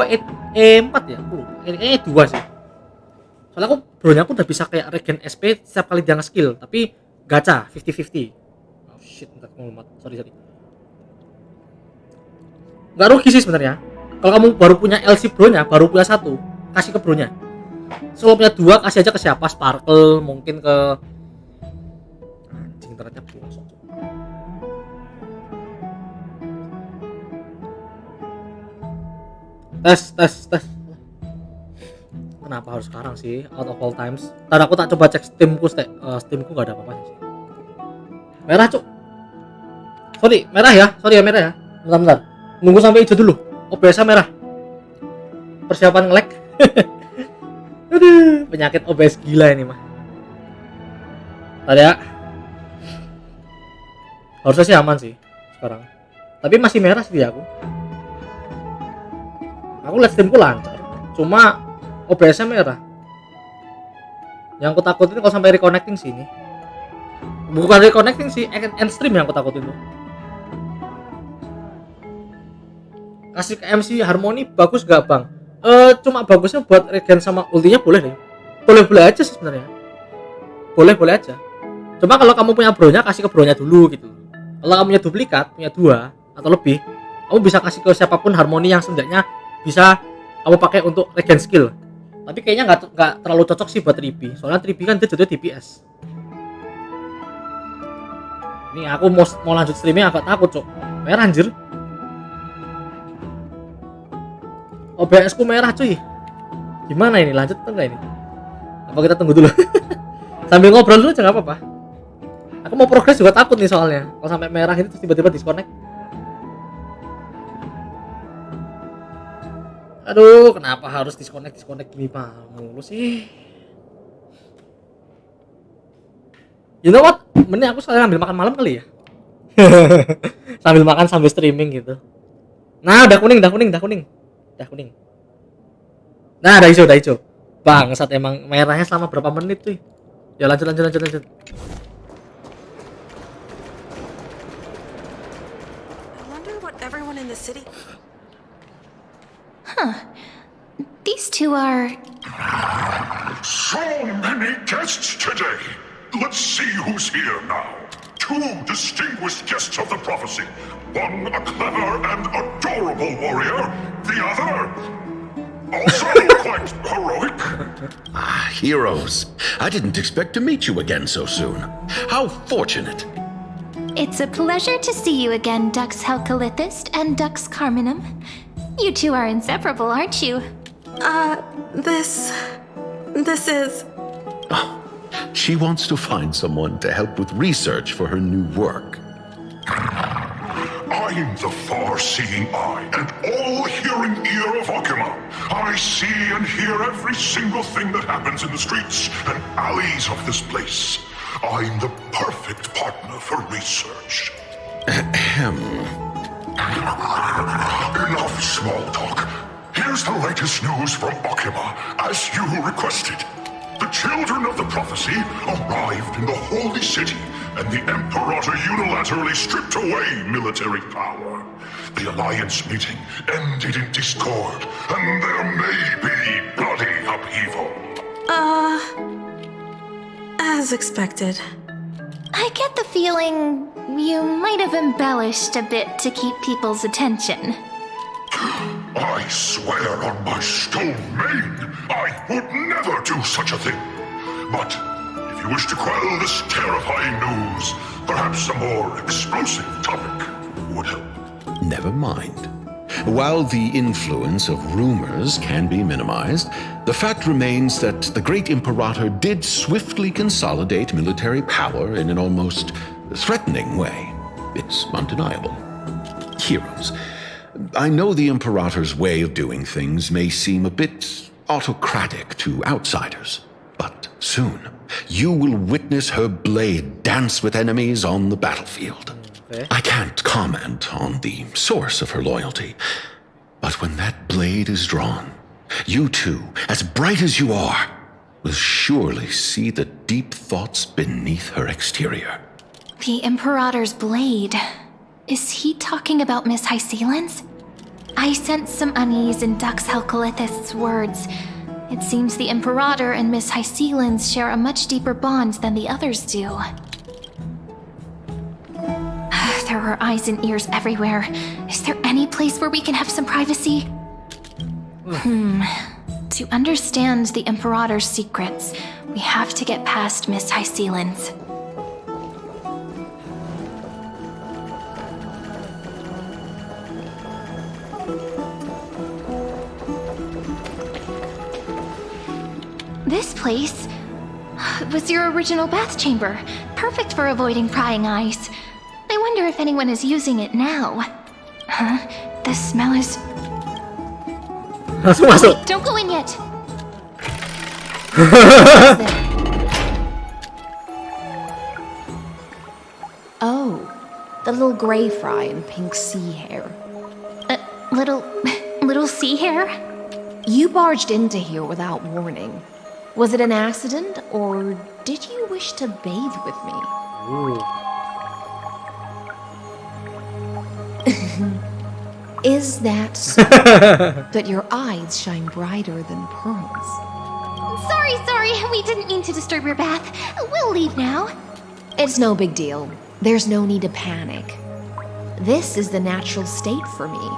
E4 ya? Aku lupa. E2 sih. Soalnya aku bro-nya aku udah bisa kayak regen SP setiap kali dia nge-skill, tapi gacha 50-50. Oh shit, entar ngelumat. Sorry. Nggak rugi sih sebenarnya. Kalau kamu baru punya LC bro-nya, baru punya 1, kasih ke bro-nya. Kalau punya 2, kasih aja ke siapa? Sparkle, mungkin ke anjing internetnya bosok. Tes. Kenapa harus sekarang sih? Out of all times. Ntar aku tak coba cek Steamku, Steamku nggak ada apa-apa sih. Merah cuk. Sorry ya merah ya. Bentar. Nunggu sampai hijau dulu. OBS merah. Persiapan nge-lag. Aduh, penyakit OBS gila ini mah. Tadi ya. Harusnya sih aman sih sekarang. Tapi masih merah sih aku. Aku lihat streamku lancar. Cuma OBS-nya merah. Yang aku takutin kalau sampai reconnecting sini. Bukan reconnecting sih, end stream yang aku takutin tuh. Kasih ke MC harmoni bagus gak bang? Cuma bagusnya buat regen sama ultinya boleh deh. Boleh aja sih sebenarnya. Boleh aja. Cuma kalau kamu punya bro-nya, kasih ke bro-nya dulu gitu. Kalau kamu punya duplikat, punya 2 atau lebih, kamu bisa kasih ke siapapun harmoni yang setidaknya bisa kamu pakai untuk regen skill. Tapi kayaknya nggak terlalu cocok sih buat Tribi. Soalnya Tribi kan dia jatuh DPS. Ini aku mau lanjut streaming agak takut cok. Merah anjir. OBS ku merah cuy. Gimana ini, lanjut atau enggak ini? Apa kita tunggu dulu? Sambil ngobrol dulu aja nggak apa-apa. Aku mau progres juga takut nih soalnya. Kalau sampai merah itu terus tiba-tiba disconnect. Aduh, kenapa harus disconnect gini pak? Mulu sih. You know what? Mending aku sekalian ambil makan malam kali ya. Sambil makan sambil streaming gitu. Nah, udah kuning. Nah, udah hijau. Bangsat emang merahnya selama berapa menit tuh. Ya lanjut. These two are... So many guests today. Let's see who's here now. 2 distinguished guests of the prophecy. One a clever and adorable warrior. The other... also quite heroic. Heroes. I didn't expect to meet you again so soon. How fortunate. It's a pleasure to see you again, Dux Helcalithist and Dux Carminum. You two are inseparable, aren't you? This is... Oh, she wants to find someone to help with research for her new work. I'm the far-seeing eye and all-hearing ear of Akima. I see and hear every single thing that happens in the streets and alleys of this place. I'm the perfect partner for research. Enough small talk. Here's the latest news from Akima, as you requested. The children of the prophecy arrived in the holy city, and the Imperator unilaterally stripped away military power. The Alliance meeting ended in discord, and there may be bloody upheaval. As expected. I get the feeling you might have embellished a bit to keep people's attention. I swear on my stone mane, I would never do such a thing. But if you wish to quell this terrifying news, perhaps a more explosive topic would help. Never mind. While the influence of rumors can be minimized, the fact remains that the great Imperator did swiftly consolidate military power in an almost threatening way. It's undeniable. Heroes. I know the Imperator's way of doing things may seem a bit autocratic to outsiders, but soon you will witness her blade dance with enemies on the battlefield. Okay. I can't comment on the source of her loyalty, but when that blade is drawn, you two, as bright as you are, will surely see the deep thoughts beneath her exterior. The Imperator's blade. Is he talking about Miss Hysilens? I sense some unease in Dux Helcalithist's words. It seems the Imperator and Miss Hysilens share a much deeper bond than the others do. There are eyes and ears everywhere. Is there any place where we can have some privacy? To understand the Imperator's secrets, we have to get past Miss Hysilens. This place was your original bath chamber, perfect for avoiding prying eyes. I wonder if anyone is using it now. Huh? The smell is... Langsung masuk. Wait, don't go in yet. Oh, the little gray fry and pink sea hare. Little sea hare? You barged into here without warning. Was it an accident, or did you wish to bathe with me? Is that so? But your eyes shine brighter than pearls. Sorry, we didn't mean to disturb your bath. We'll leave now. It's no big deal. There's no need to panic. This is the natural state for me.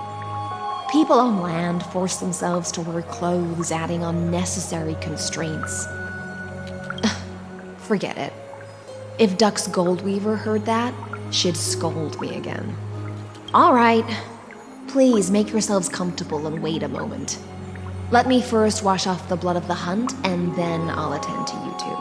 People on land force themselves to wear clothes, adding unnecessary constraints. Forget it. If Duck's Goldweaver heard that, she'd scold me again. All right. Please make yourselves comfortable and wait a moment. Let me first wash off the blood of the hunt, and then I'll attend to you two.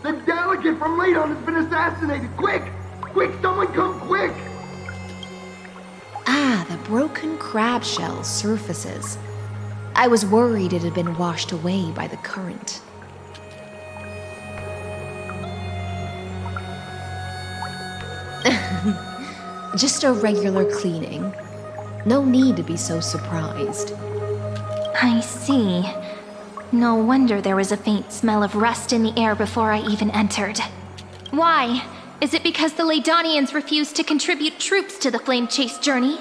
The delegate from Ladon has been assassinated! Quick! Quick, someone come quick! Ah, the broken crab shell surfaces. I was worried it had been washed away by the current. Just a regular cleaning. No need to be so surprised. I see. No wonder there was a faint smell of rust in the air before I even entered. Why? Is it because the Ladonians refused to contribute troops to the Flame Chase journey?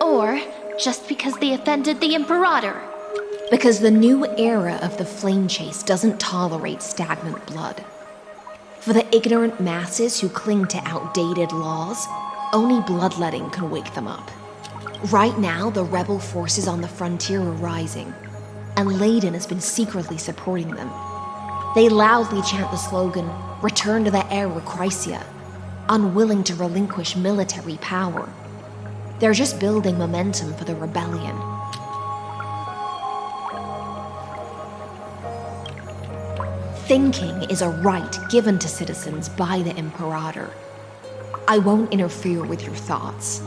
Or just because they offended the Imperator? Because the new era of the Flame Chase doesn't tolerate stagnant blood. For the ignorant masses who cling to outdated laws, only bloodletting can wake them up. Right now, the rebel forces on the frontier are rising, and Ladon has been secretly supporting them. They loudly chant the slogan, "Return to the Era Chrysia," unwilling to relinquish military power. They're just building momentum for the rebellion. Thinking is a right given to citizens by the Imperator. I won't interfere with your thoughts.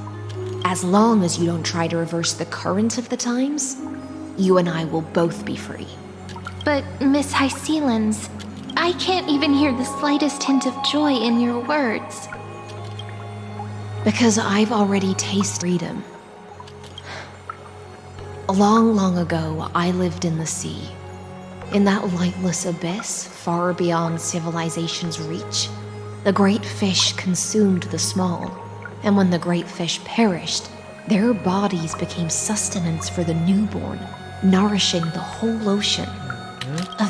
As long as you don't try to reverse the current of the times, you and I will both be free. But, Miss Hysilens, I can't even hear the slightest hint of joy in your words. Because I've already tasted freedom. Long, long ago, I lived in the sea. In that lightless abyss, far beyond civilization's reach, the great fish consumed the small, and when the great fish perished, their bodies became sustenance for the newborn, nourishing the whole ocean.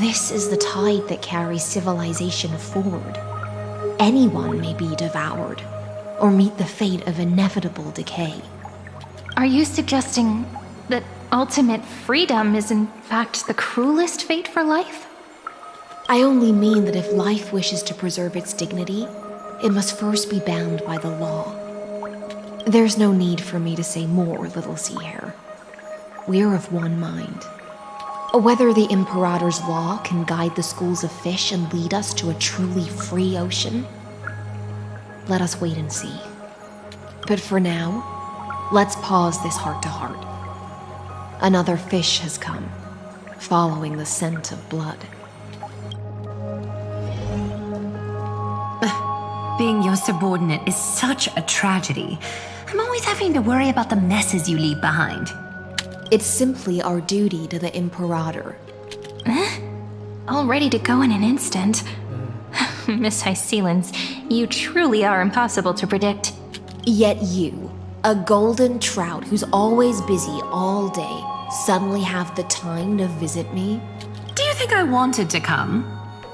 This is the tide that carries civilization forward. Anyone may be devoured, or meet the fate of inevitable decay. Are you suggesting that ultimate freedom is in fact the cruelest fate for life? I only mean that if life wishes to preserve its dignity, it must first be bound by the law. There's no need for me to say more, little sea hare. We're of one mind. Whether the Imperator's law can guide the schools of fish and lead us to a truly free ocean, let us wait and see. But for now, let's pause this heart-to-heart. Another fish has come, following the scent of blood. Being your subordinate is such a tragedy. I'm always having to worry about the messes you leave behind. It's simply our duty to the Imperator. All ready to go in an instant. Miss Hysilens, you truly are impossible to predict. Yet you, a golden trout who's always busy all day, suddenly have the time to visit me? Do you think I wanted to come?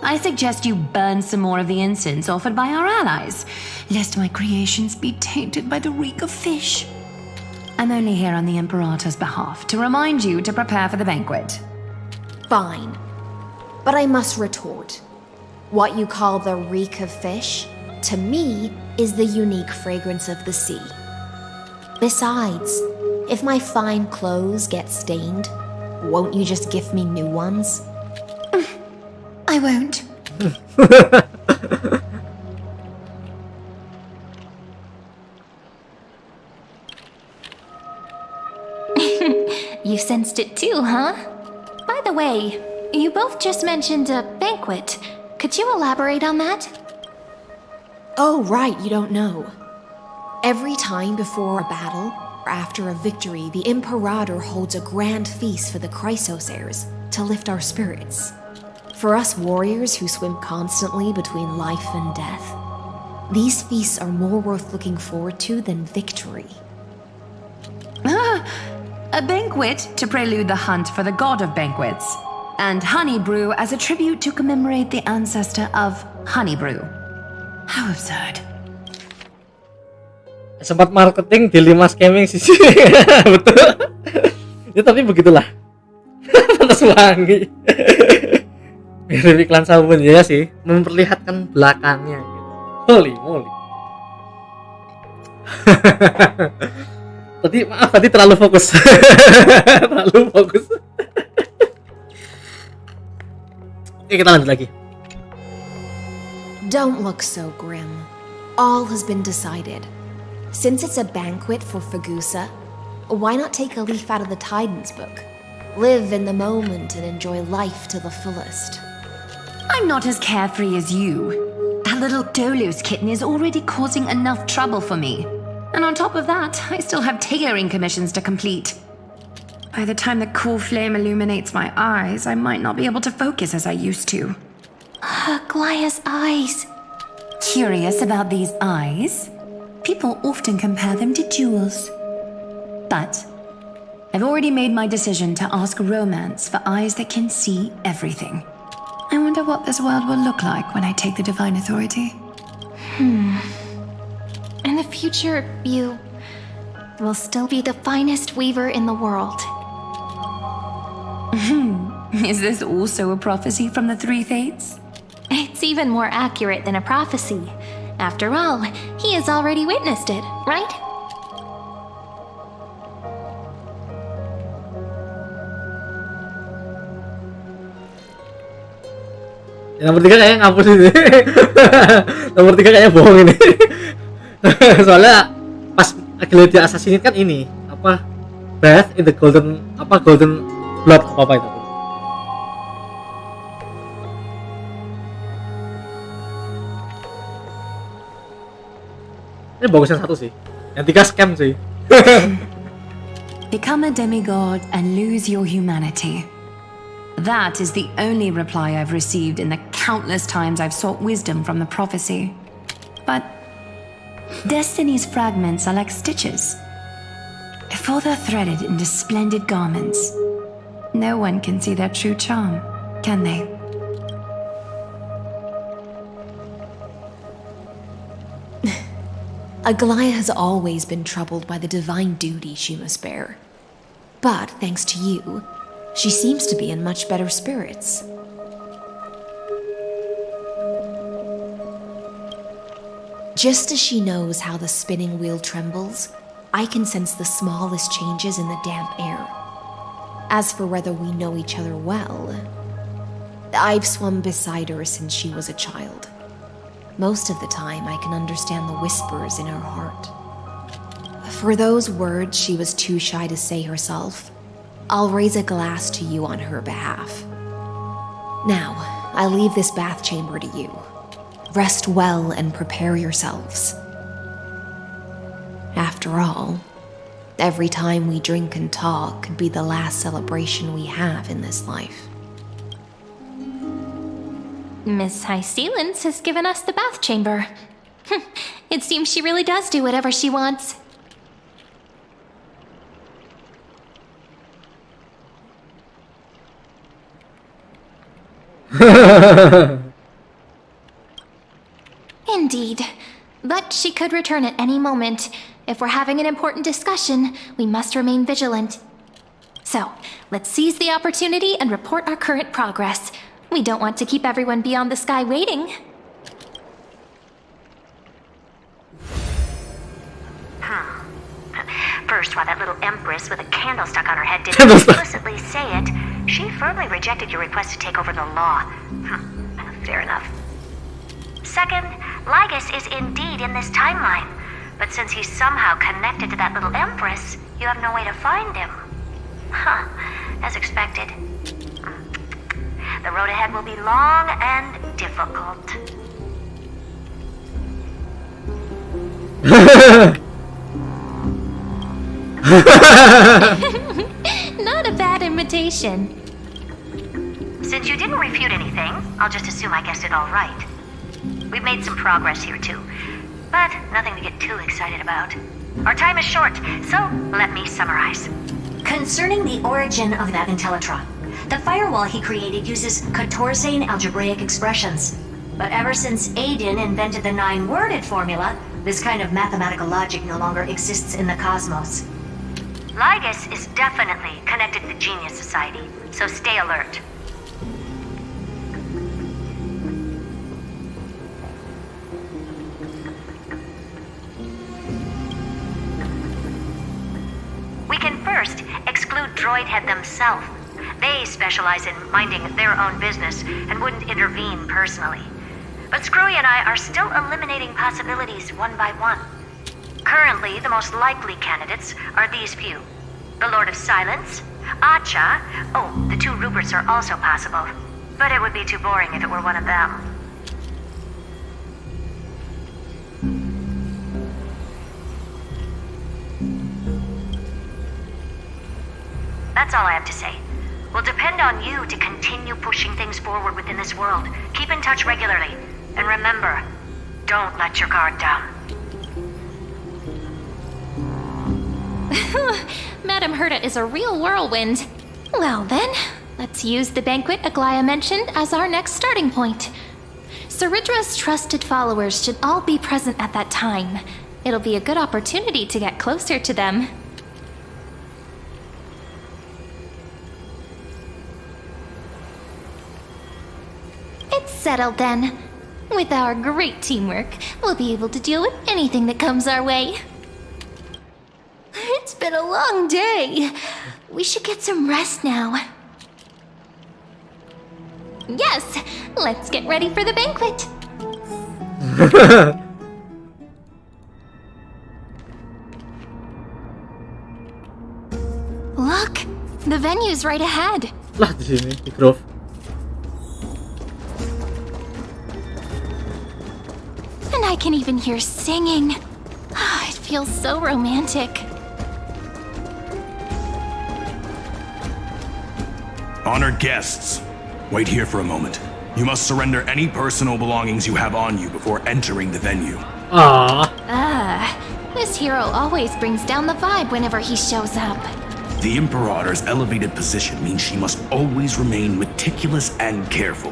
I suggest you burn some more of the incense offered by our allies, lest my creations be tainted by the reek of fish. I'm only here on the Imperator's behalf to remind you to prepare for the banquet. Fine. But I must retort. What you call the reek of fish, to me, is the unique fragrance of the sea. Besides, if my fine clothes get stained, won't you just gift me new ones? I won't. You sensed it too, huh? By the way, you both just mentioned a banquet. Could you elaborate on that? Oh, right, you don't know. Every time before a battle, or after a victory, the Imperator holds a grand feast for the Chrysos heirs to lift our spirits. For us warriors who swim constantly between life and death, these feasts are more worth looking forward to than victory. A banquet to prelude the hunt for the god of banquets, and honey brew as a tribute to commemorate the ancestor of honey brew. How absurd. Sempat marketing di 5 scamming sih. Betul. Ya tapi begitulah. Pantas wangi. Mirip iklan sabun ya sih, memperlihatkan belakangnya gitu. Holy moly. Tadi terlalu fokus. Terlalu fokus. Oke, kita lanjut lagi. Don't look so grim. All has been decided. Since it's a banquet for Fagusa, why not take a leaf out of the Tidens book? Live in the moment and enjoy life to the fullest. I'm not as carefree as you. That little Dolus kitten is already causing enough trouble for me. And on top of that, I still have tailoring commissions to complete. By the time the cool flame illuminates my eyes, I might not be able to focus as I used to. Glaya's eyes. Curious about these eyes? People often compare them to jewels. But I've already made my decision to ask romance for eyes that can see everything. I wonder what this world will look like when I take the divine authority. In the future, you will still be the finest weaver in the world. Is this also a prophecy from the Three Fates? It's even more accurate than a prophecy. After all, he has already witnessed it, right? Nomor 3 kayaknya ngapus ini. Nomor 3 kayaknya bohong ini. Soalnya pas Gladi Assassinate kan ini apa? Bath in the golden blood apa itu? Ini bagus yang satu sih. Yang 3 scam sih. Become a demigod and lose your humanity. That is the only reply I've received in the countless times I've sought wisdom from the prophecy. But Destiny's fragments are like stitches. Before they're threaded into splendid garments, no one can see their true charm, can they? Aglaya has always been troubled by the divine duty she must bear. But thanks to you, she seems to be in much better spirits. Just as she knows how the spinning wheel trembles, I can sense the smallest changes in the damp air. As for whether we know each other well, I've swum beside her since she was a child. Most of the time, I can understand the whispers in her heart. For those words she was too shy to say herself, I'll raise a glass to you on her behalf. Now, I leave this bath chamber to you. Rest well and prepare yourselves. After all, every time we drink and talk could be the last celebration we have in this life. Miss Hysilens has given us the bath chamber. It seems she really does do whatever she wants. Indeed. But she could return at any moment. If we're having an important discussion, we must remain vigilant. So, let's seize the opportunity and report our current progress. We don't want to keep everyone beyond the sky waiting. First, while that little empress with a candle stuck on her head didn't explicitly say it, she firmly rejected your request to take over the law. Fair enough. Second, Lygus is indeed in this timeline, but since he's somehow connected to that little empress, you have no way to find him. Huh, as expected. The road ahead will be long and difficult. Not a bad invitation. Since you didn't refute anything, I'll just assume I guessed it all right. We've made some progress here too, but nothing to get too excited about. Our time is short, so let me summarize. Concerning the origin of that Intellitron, the firewall he created uses Catorzean algebraic expressions. But ever since Aiden invented the 9-worded formula, this kind of mathematical logic no longer exists in the cosmos. Lygus is definitely connected to the Genius Society, so stay alert. We can first exclude Droidhead themselves. They specialize in minding their own business and wouldn't intervene personally. But Screwy and I are still eliminating possibilities one by one. Currently, the most likely candidates are these few. The Lord of Silence, Acha, the 2 Ruperts are also possible. But it would be too boring if it were one of them. That's all I have to say. We'll depend on you to continue pushing things forward within this world. Keep in touch regularly. And remember, don't let your guard down. Madame Herta is a real whirlwind. Well then, let's use the banquet Aglaya mentioned as our next starting point. Ceridra's trusted followers should all be present at that time. It'll be a good opportunity to get closer to them. It's settled then. With our great teamwork, we'll be able to deal with anything that comes our way. It's been a long day. We should get some rest now. Yes, let's get ready for the banquet. Look, the venue's right ahead. Lah di sini, di Grove. And I can even hear singing. It feels so romantic. Honored guests, wait here for a moment. You must surrender any personal belongings you have on you before entering the venue. This hero always brings down the vibe whenever he shows up. The Imperator's elevated position means she must always remain meticulous and careful.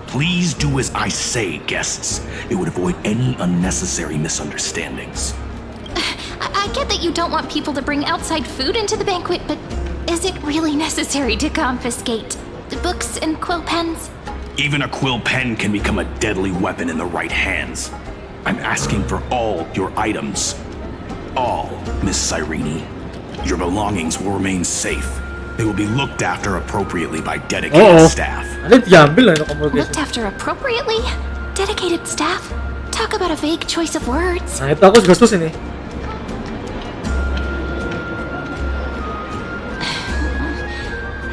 Please do as I say, guests. It would avoid any unnecessary misunderstandings. I get that you don't want people to bring outside food into the banquet, but is it really necessary to confiscate the books and quill pens? Even a quill pen can become a deadly weapon in the right hands. I'm asking for all your items. All, Miss Cyrene. Your belongings will remain safe. They will be looked after appropriately by dedicated staff. Looked after appropriately? Dedicated staff? Talk about a vague choice of words. Nah, itu aku juga setuju nih.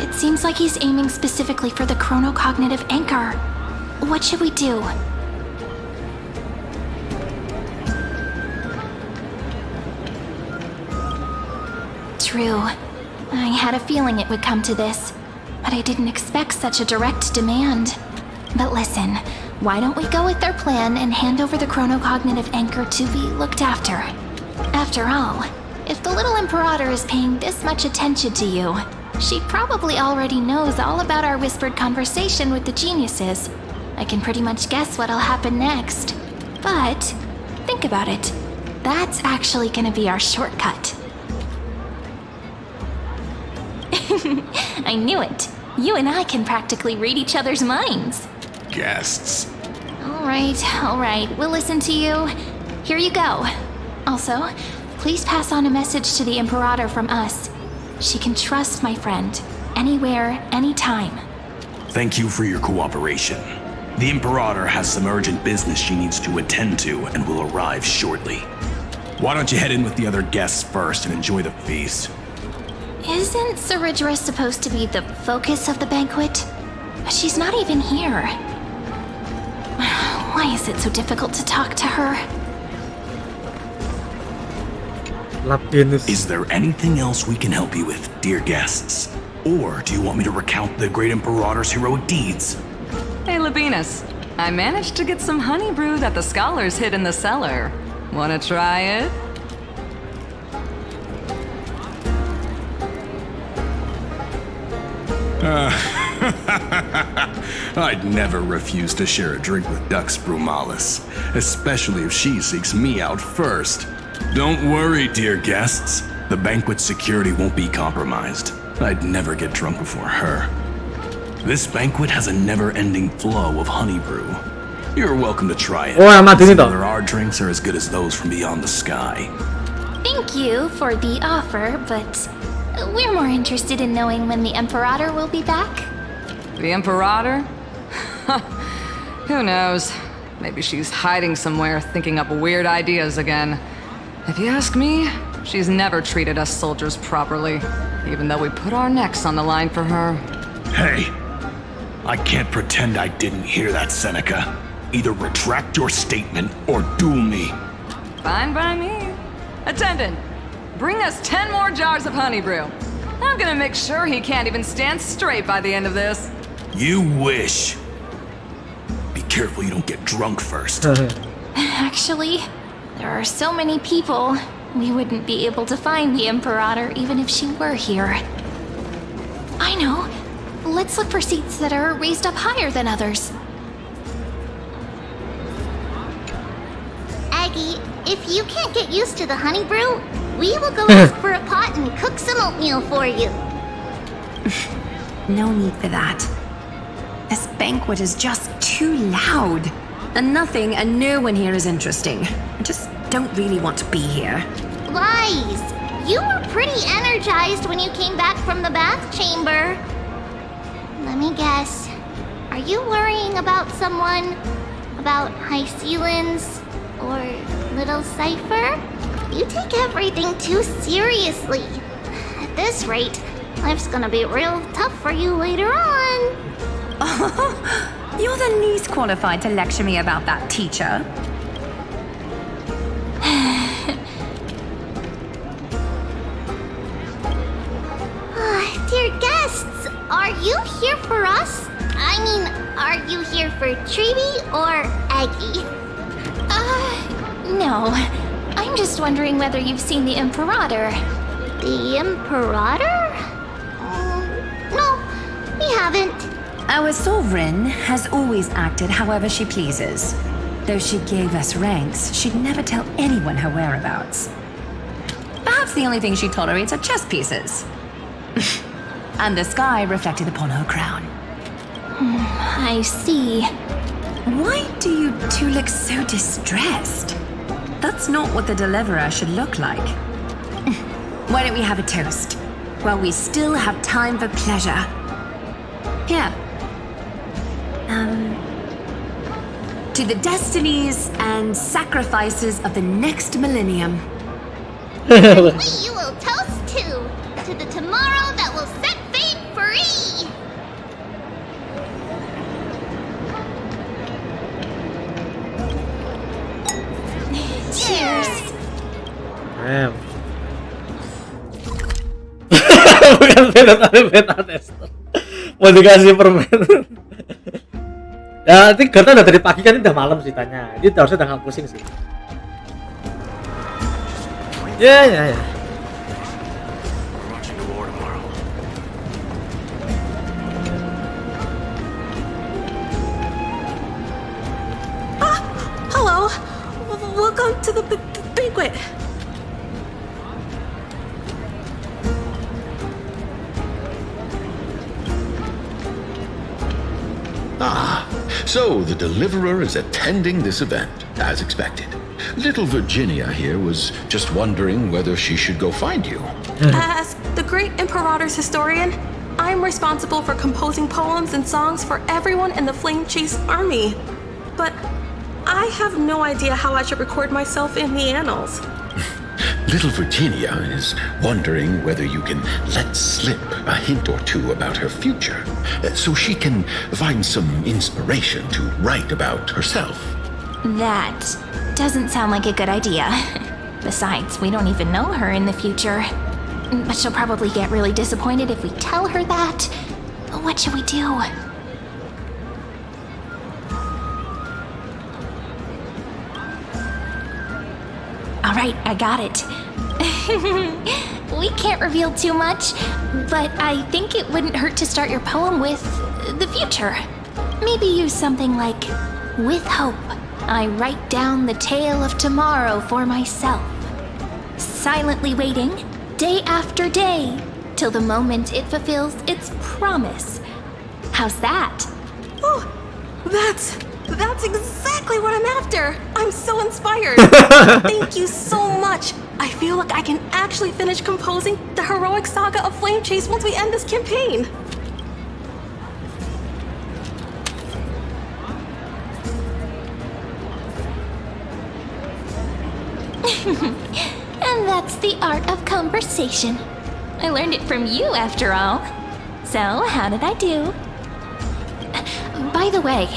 It seems like he's aiming specifically for the chronocognitive anchor. What should we do? True. I had a feeling it would come to this, but I didn't expect such a direct demand. But listen, why don't we go with their plan and hand over the chronocognitive anchor to be looked after? After all, if the little Imperator is paying this much attention to you, she probably already knows all about our whispered conversation with the geniuses. I can pretty much guess what'll happen next. But, think about it. That's actually gonna be our shortcut. I knew it. You and I can practically read each other's minds. Guests. All right. We'll listen to you. Here you go. Also, please pass on a message to the Imperator from us. She can trust my friend. Anywhere, anytime. Thank you for your cooperation. The Imperator has some urgent business she needs to attend to and will arrive shortly. Why don't you head in with the other guests first and enjoy the feast? Isn't Surga supposed to be the focus of the banquet? She's not even here. Why is it so difficult to talk to her? Is there anything else we can help you with, dear guests? Or do you want me to recount the great Imperator's heroic deeds? Hey, Labinas. I managed to get some honey brew that the scholars hid in the cellar. Wanna try it? I'd never refuse to share a drink with Dux Brumalis, especially if she seeks me out first. Don't worry, dear guests. The banquet security won't be compromised. I'd never get drunk before her. This banquet has a never-ending flow of honey brew. You're welcome to try it. Whether our drinks are as good as those from beyond the sky. Thank you for the offer, but we're more interested in knowing when the Imperator will be back. The Imperator? Who knows? Maybe she's hiding somewhere, thinking up weird ideas again. If you ask me, she's never treated us soldiers properly, even though we put our necks on the line for her. Hey, I can't pretend I didn't hear that, Seneca. Either retract your statement or duel me. Fine by me. Attendant, bring us 10 more jars of honey brew. I'm gonna make sure he can't even stand straight by the end of this. You wish. Be careful you don't get drunk first. Actually, there are so many people. We wouldn't be able to find the Imperator even if she were here. I know. Let's look for seats that are raised up higher than others. Aggie, if you can't get used to the honey brew, we will go ask for a pot and cook some oatmeal for you. No need for that. This banquet is just too loud. And nothing and no one here is interesting. I just don't really want to be here. Lies! You were pretty energized when you came back from the bath chamber. Let me guess. Are you worrying about someone? About hysilens? Or little Cypher? You take everything too seriously. At this rate, life's gonna be real tough for you later on. You're the least qualified to lecture me about that, teacher. Dear guests, are you here for us? I mean, are you here for Treeby or Aggie? No. I'm just wondering whether you've seen the Imperator. The Imperator? No, we haven't. Our sovereign has always acted however she pleases. Though she gave us ranks, she'd never tell anyone her whereabouts. Perhaps the only thing she tolerates are chess pieces. And the sky reflected upon her crown. I see. Why do you two look so distressed? That's not what the deliverer should look like. Why don't we have a toast? While we still have time for pleasure. Here. To the destinies and sacrifices of the next millennium. We you will toast to the tomorrow that will set fate free. Cheers. Damn. Bukan beta tester. Mau dikasih permen. Ya, nanti Gerta udah dari pagi kan, ini udah malam ceritanya. Dia harusnya udah nggak pusing sih. Ya. Hello. Welcome to the banquet. Ah, so the deliverer is attending this event, as expected. Little Virginia here was just wondering whether she should go find you. As the great Imperator's historian, I'm responsible for composing poems and songs for everyone in the Flame Chase army. But I have no idea how I should record myself in the annals. Little Virginia is wondering whether you can let slip a hint or two about her future, so she can find some inspiration to write about herself. That doesn't sound like a good idea. Besides, we don't even know her in the future. But she'll probably get really disappointed if we tell her that. What should we do? All right, I got it. We can't reveal too much, but I think it wouldn't hurt to start your poem with the future. Maybe use something like, with hope, I write down the tale of tomorrow for myself. Silently waiting, day after day, till the moment it fulfills its promise. How's that? Oh, that's exactly what I'm after. I'm so inspired. Thank you so much. I feel like I can actually finish composing the heroic saga of Flame Chase once we end this campaign. And that's the art of conversation. I learned it from you, after all. So, how did I do? By the way,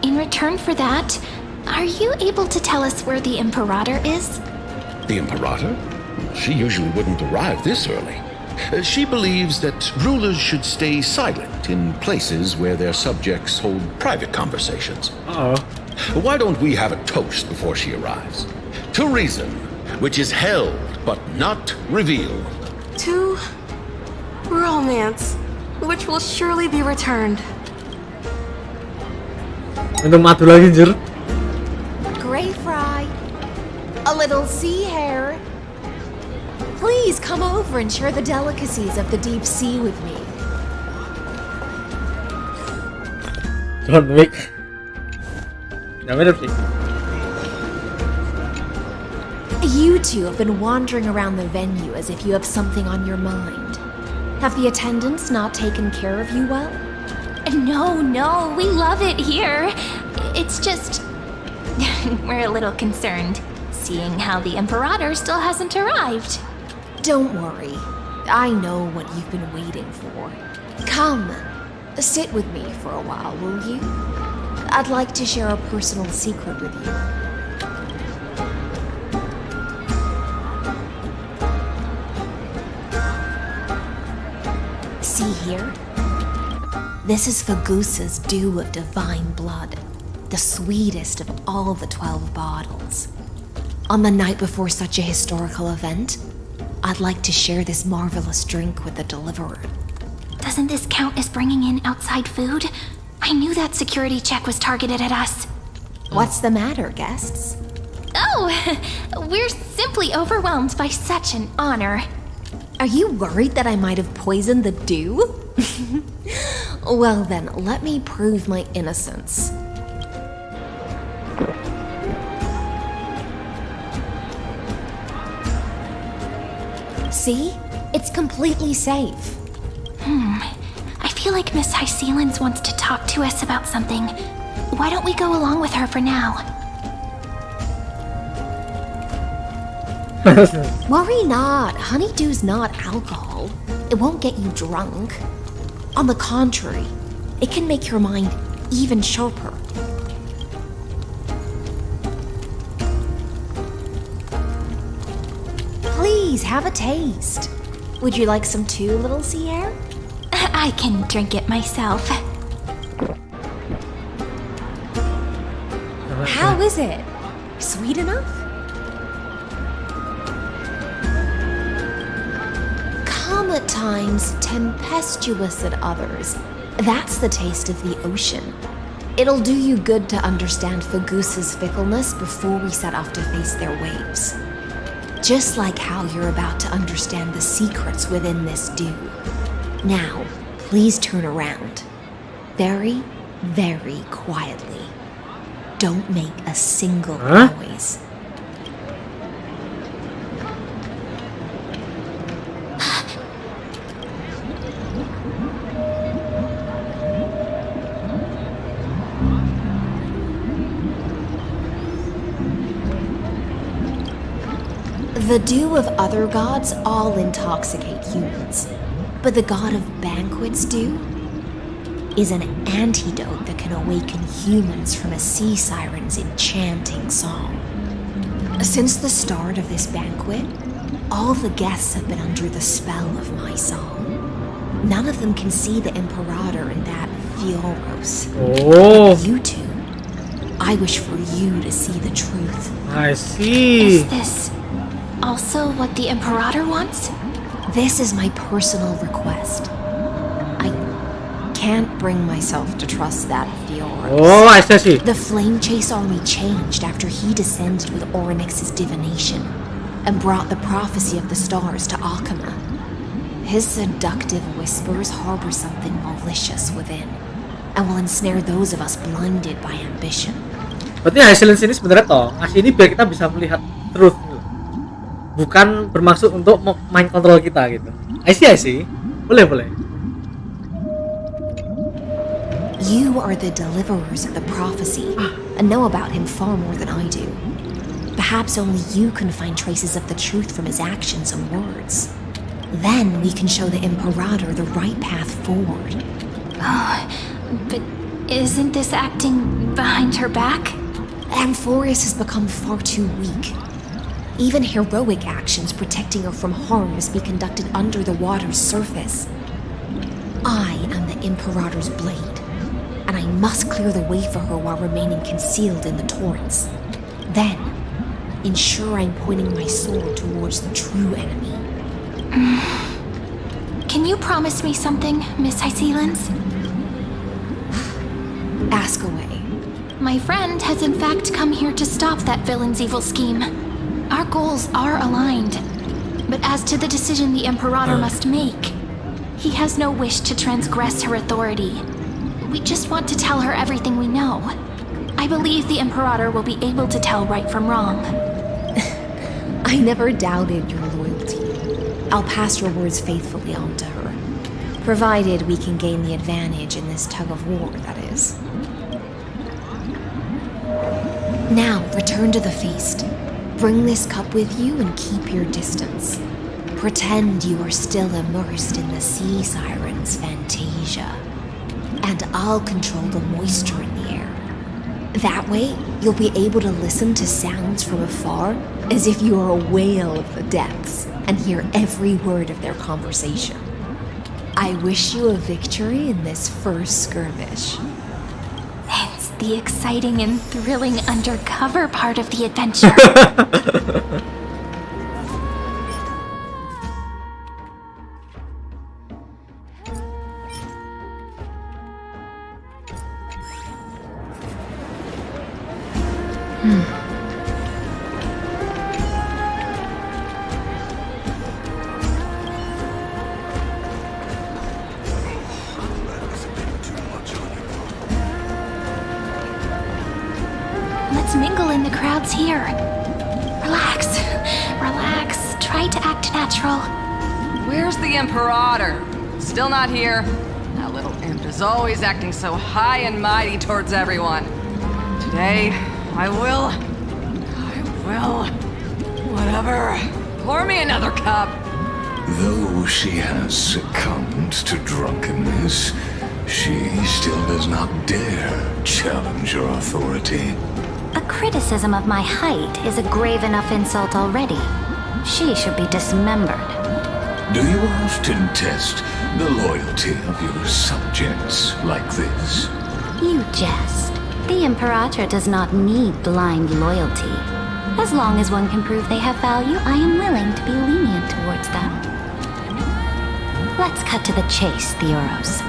in return for that, are you able to tell us where the Imperator is? The Imperator? She usually wouldn't arrive this early. She believes that rulers should stay silent in places where their subjects hold private conversations. Why don't we have a toast before she arrives? To reason, which is held but not revealed. To romance, which will surely be returned. Minum madu lagi, Jir. Gray fry. A little sea hare. Please come over and share the delicacies of the deep sea with me. John Wick. Gak mirip sih. You two have been wandering around the venue as if you have something on your mind. Have the attendants not taken care of you well? No, we love it here. It's just... we're a little concerned, seeing how the Imperator still hasn't arrived. Don't worry. I know what you've been waiting for. Come, sit with me for a while, will you? I'd like to share a personal secret with you. See here? This is Fagusa's dew of divine blood, the sweetest of all the 12 bottles. On the night before such a historical event, I'd like to share this marvelous drink with the deliverer. Doesn't this count as bringing in outside food? I knew that security check was targeted at us. What's the matter, guests? Oh, we're simply overwhelmed by such an honor. Are you worried that I might have poisoned the dew? Well then, let me prove my innocence. See? It's completely safe. I feel like Miss Hysilens wants to talk to us about something. Why don't we go along with her for now? Worry not. Honeydew's not alcohol. It won't get you drunk. On the contrary, it can make your mind even sharper. Please have a taste. Would you like some too, little sea hare? I can drink it myself. How is it? Sweet enough? Calm at times, tempestuous at others. That's the taste of the ocean. It'll do you good to understand Fagusa's fickleness before we set off to face their waves. Just like how you're about to understand the secrets within this dew. Now, please turn around. Very, very quietly. Don't make a single noise. The dew of other gods all intoxicate humans, but the god of banquets dew is an antidote that can awaken humans from a sea siren's enchanting song. Since the start of this banquet, all the guests have been under the spell of my song. None of them can see the Imperator and that Fioros. Oh. You two, I wish for you to see the truth. I see. Is this also what the Imperator wants? This is my personal request. I can't bring myself to trust that Fioros. Oh, I see. The Flame Chase army changed after he descended with Orynyx's divination and brought the prophecy of the stars to Akama. His seductive whispers harbor something malicious within and will ensnare those of us blinded by ambition. Berarti hysilens ini sebenarnya toh ngasih ini biar kita bisa melihat truth, bukan bermaksud untuk mind control kita gitu. I see. Boleh. You are the deliverers of the prophecy and know about him far more than I do. Perhaps only you can find traces of the truth from his actions and words. Then we can show the Imperator the right path forward. Oh, but isn't this acting behind her back? Amphoreus has become far too weak. Even heroic actions protecting her from harm must be conducted under the water's surface. I am the Imperator's blade, and I must clear the way for her while remaining concealed in the torrents. Then, ensure I'm pointing my sword towards the true enemy. Can you promise me something, Miss Hysilens? Ask away. My friend has in fact come here to stop that villain's evil scheme. Our goals are aligned. But as to the decision the Imperator must make, he has no wish to transgress her authority. We just want to tell her everything we know. I believe the Imperator will be able to tell right from wrong. I never doubted your loyalty. I'll pass your words faithfully on to her, provided we can gain the advantage in this tug of war, that is. Now, return to the feast. Bring this cup with you and keep your distance. Pretend you are still immersed in the sea siren's fantasia. And I'll control the moisture in the air. That way, you'll be able to listen to sounds from afar as if you are a whale of the depths and hear every word of their conversation. I wish you a victory in this first skirmish. It's the exciting and thrilling undercover part of the adventure. Let's mingle in the crowds here. Relax. Try to act natural. Where's the Imperator? Still not here. That little imp is always acting so high and mighty towards everyone. Today, I will. Whatever. Pour me another cup. Though she has succumbed to drunkenness, she still does not dare challenge your authority. A criticism of my height is a grave enough insult already. She should be dismembered. Do you often test the loyalty of your subjects like this? You jest. The Imperator does not need blind loyalty. As long as one can prove they have value, I am willing to be lenient towards them. Let's cut to the chase, Theoros.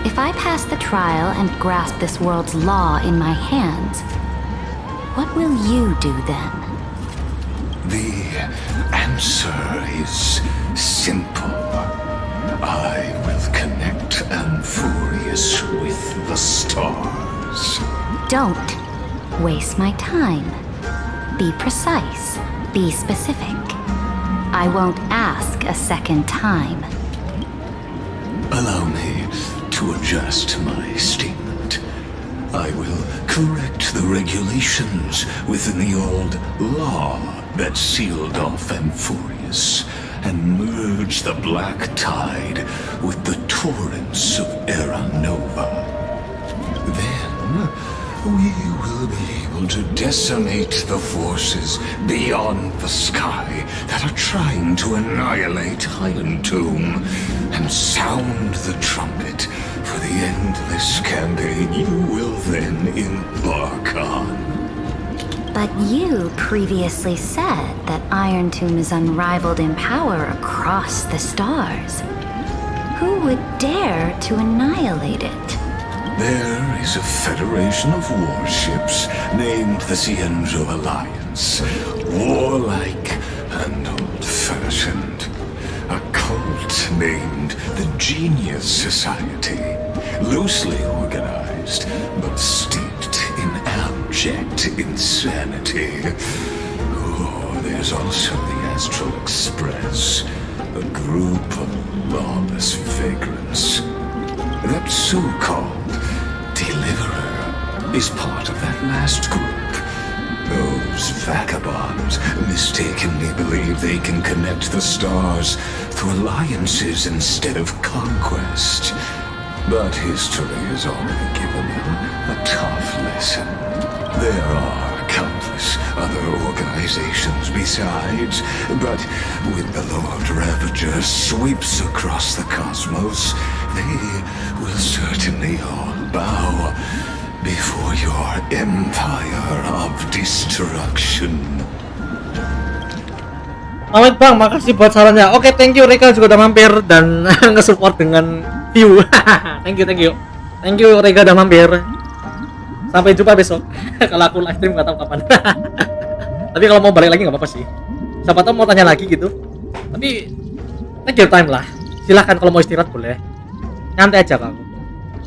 If I pass the trial and grasp this world's law in my hands, what will you do then? The answer is simple. I will connect Amphoreus with the stars. Don't waste my time. Be precise. Be specific. I won't ask a second time. Allow me to adjust my statement. I will correct the regulations within the old law that sealed off amphoreus and merge the black tide with the torrents of Era Nova. Then we will be able to decimate the forces beyond the sky that are trying to annihilate Iron Tomb and sound the trumpet for the endless campaign you will then embark on. But you previously said that Iron Tomb is unrivaled in power across the stars. Who would dare to annihilate it? There is a federation of warships named the Cienzo Alliance, warlike and old-fashioned. A cult named the Genius Society, loosely organized, but steeped in abject insanity. Oh, there's also the Astral Express, a group of lawless vagrants. That so-called Deliverer is part of that last group. Those vagabonds mistakenly believe they can connect the stars through alliances instead of conquest. But history has already given them a tough lesson. There are countless other organizations besides, but when the Lord Ravager sweeps across the cosmos, they will certainly all bow before your empire of destruction. Pamit Bang, makasih buat sarannya. Oke, thank you Rega juga udah mampir dan nge-support dengan view. Thank you Rega udah mampir. Sampai jumpa besok. Kalau aku live stream nggak tahu kapan. Tapi kalau mau balik lagi nggak apa-apa sih. Siapa tahu mau tanya lagi gitu. Tapi take your time lah. Silahkan kalau mau istirahat boleh. Nyantai aja kamu.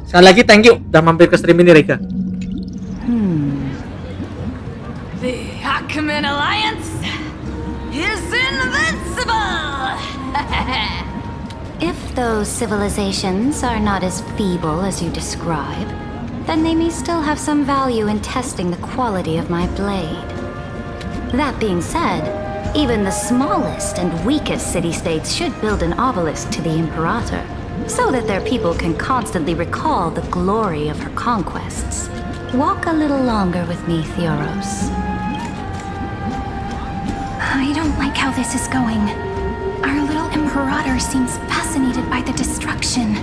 Sekali lagi thank you udah mampir ke stream ini Rega. The Acheron Alliance is invincible! If those civilizations are not as feeble as you describe, then they may still have some value in testing the quality of my blade. That being said, even the smallest and weakest city-states should build an obelisk to the Imperator, so that their people can constantly recall the glory of her conquests. Walk a little longer with me, Theoros. I don't like how this is going. Our little Imperator seems fascinated by the destruction.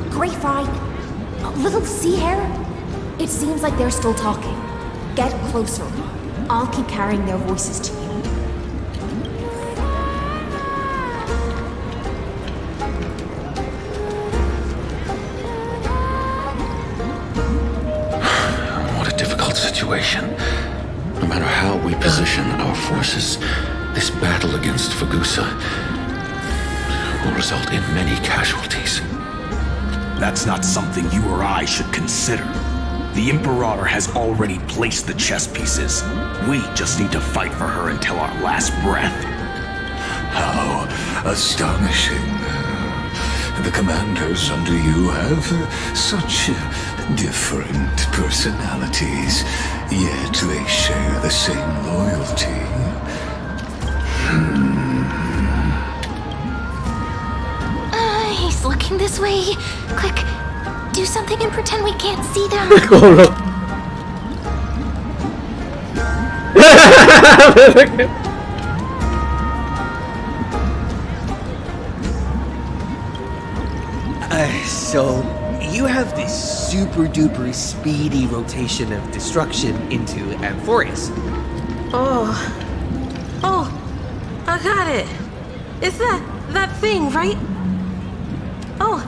Grapevine, little sea hare. It seems like they're still talking. Get closer. I'll keep carrying their voices to you. What a difficult situation. No matter how we position our forces, this battle against Fagusa will result in many casualties. That's not something you or I should consider. The Imperator has already placed the chess pieces. We just need to fight for her until our last breath. How astonishing. The commanders under you have such different personalities, yet they share the same loyalty. He's looking this way. Quick, do something and pretend we can't see them. So, you have this super duper speedy rotation of destruction into amphoreus. Oh, I got it. It's that thing, right? Oh,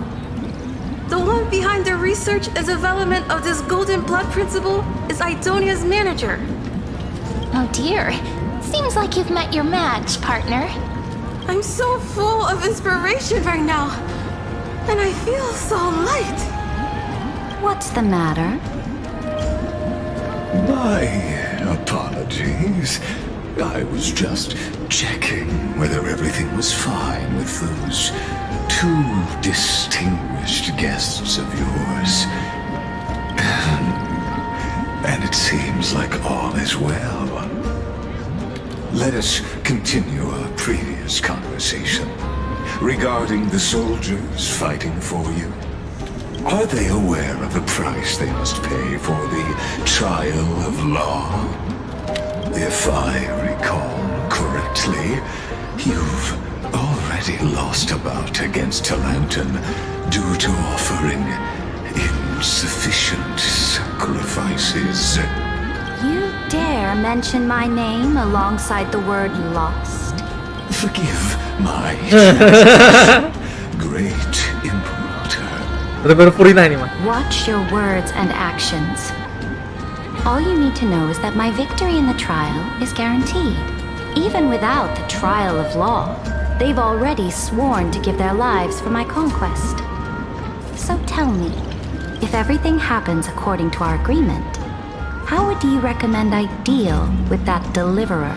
the one behind the research and development of this golden blood principle is Idonia's manager. Oh dear, seems like you've met your match, partner. I'm so full of inspiration right now, and I feel so light. What's the matter? My apologies. I was just checking whether everything was fine with those two distinguished guests of yours. It seems like all is well. Let us continue our previous conversation regarding the soldiers fighting for you. Are they aware of the price they must pay for the trial of law? If I recall correctly, you've already lost a bout against Talanton due to offering insufficient sacrifices. You dare mention my name alongside the word lost? Forgive my great imperator. Bener-bener furina ini mah. Watch your words and actions. All you need to know is that my victory in the trial is guaranteed. Even without the trial of law, they've already sworn to give their lives for my conquest. So tell me, if everything happens according to our agreement, how would you recommend I deal with that deliverer?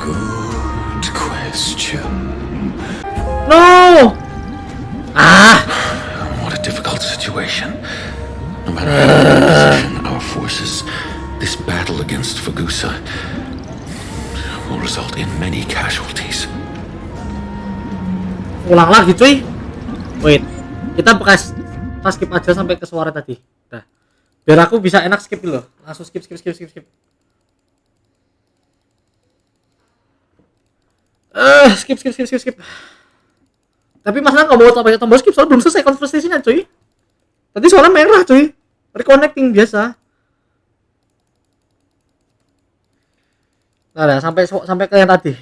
Good question. No! What a difficult situation. No matter how we position our forces, this battle against Fagusa will result in many casualties. Ulang lagi cuy. Wait, kita skip aja sampai ke suara tadi. Dah. Biar aku bisa enak skip dulu. Langsung skip. Skip. Tapi masalah nggak mau tombol skip soalnya belum selesai conversation-nya cuy. Tadi soalnya merah cuy. Reconnecting biasa. Nah, sampai ke yang tadi.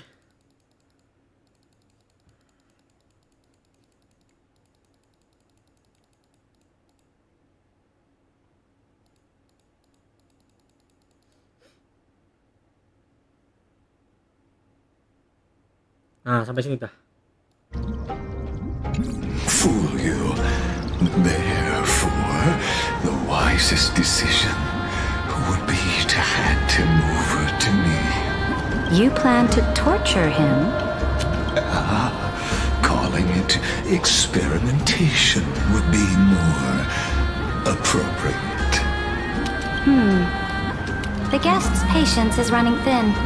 Nah, sampai sini dah. Fool you. Therefore, the wisest decision would be to hand him over to me. You plan to torture him? Calling it experimentation would be more appropriate. The guest's patience is running thin.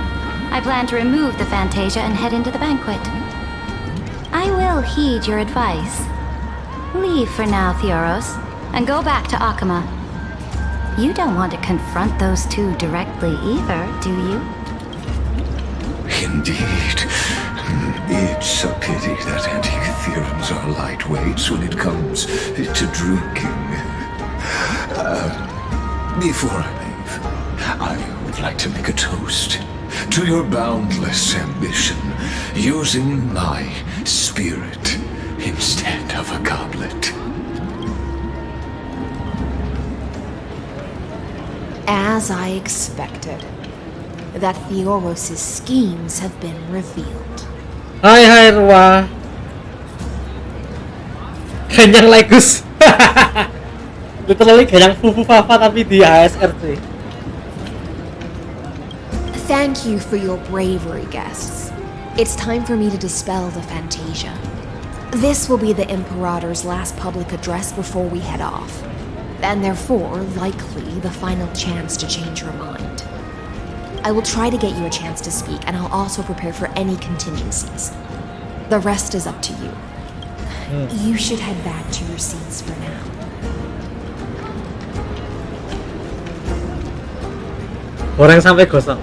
I plan to remove the Fantasia and head into the banquet. I will heed your advice. Leave for now, Theoros, and go back to Akama. You don't want to confront those two directly either, do you? Indeed. It's a pity that Antikytherans are lightweights when it comes to drinking. Before I leave, I would like to make a toast to your boundless ambition, using my spirit instead of a goblet. As I expected, that Theoros' schemes have been revealed. Hai Rwa. Ganyang Legus. Literally ganyang Fufu Fafa tapi di ASR cuy. Thank you for your bravery, guests. It's time for me to dispel the Fantasia. This will be the Imperator's last public address before we head off, and therefore, likely, the final chance to change your mind. I will try to get you a chance to speak, and I'll also prepare for any contingencies. The rest is up to you. You should head back to your seats for now. Goreng sampai gosong.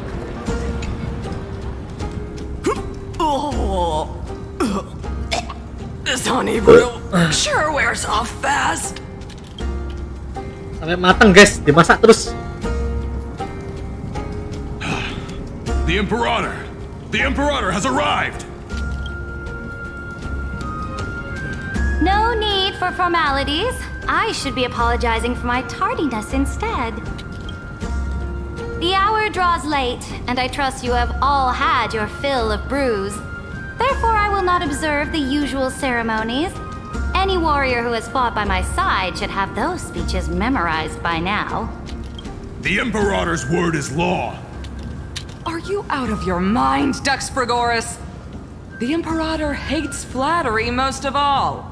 This honey brew sure wears off fast. Sampai mateng guys, dimasak terus. The Imperator! The Imperator has arrived! No need for formalities. I should be apologizing for my tardiness instead. The hour draws late, and I trust you have all had your fill of brews. Therefore, I will not observe the usual ceremonies. Any warrior who has fought by my side should have those speeches memorized by now. The Imperator's word is law. Are you out of your mind, Dux Frigoris? The Imperator hates flattery most of all.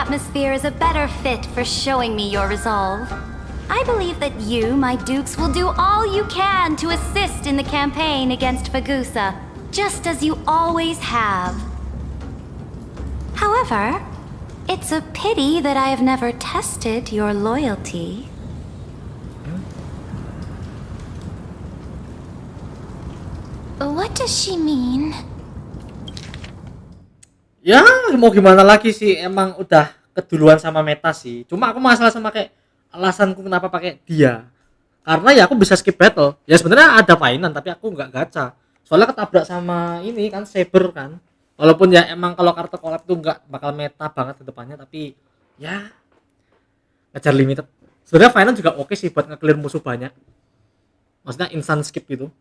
atmosphere is a better fit for showing me your resolve. I believe that you, my dukes, will do all you can to assist in the campaign against Fagusa, just as you always have. However, it's a pity that I have never tested your loyalty. What does she mean? Ya, mau gimana lagi sih, emang udah keduluan sama meta sih. Cuma aku masalah sama kayak alasanku kenapa pakai dia. Karena ya aku bisa skip battle. Ya sebenarnya ada phainon tapi aku nggak gacha. Soalnya ketabrak sama ini kan saber kan. Walaupun ya emang kalau kartu collab tuh nggak bakal meta banget ke depannya, tapi ya ngejar limited. Sebenarnya phainon juga oke sih buat nge-clear musuh banyak. Maksudnya instant skip gitu.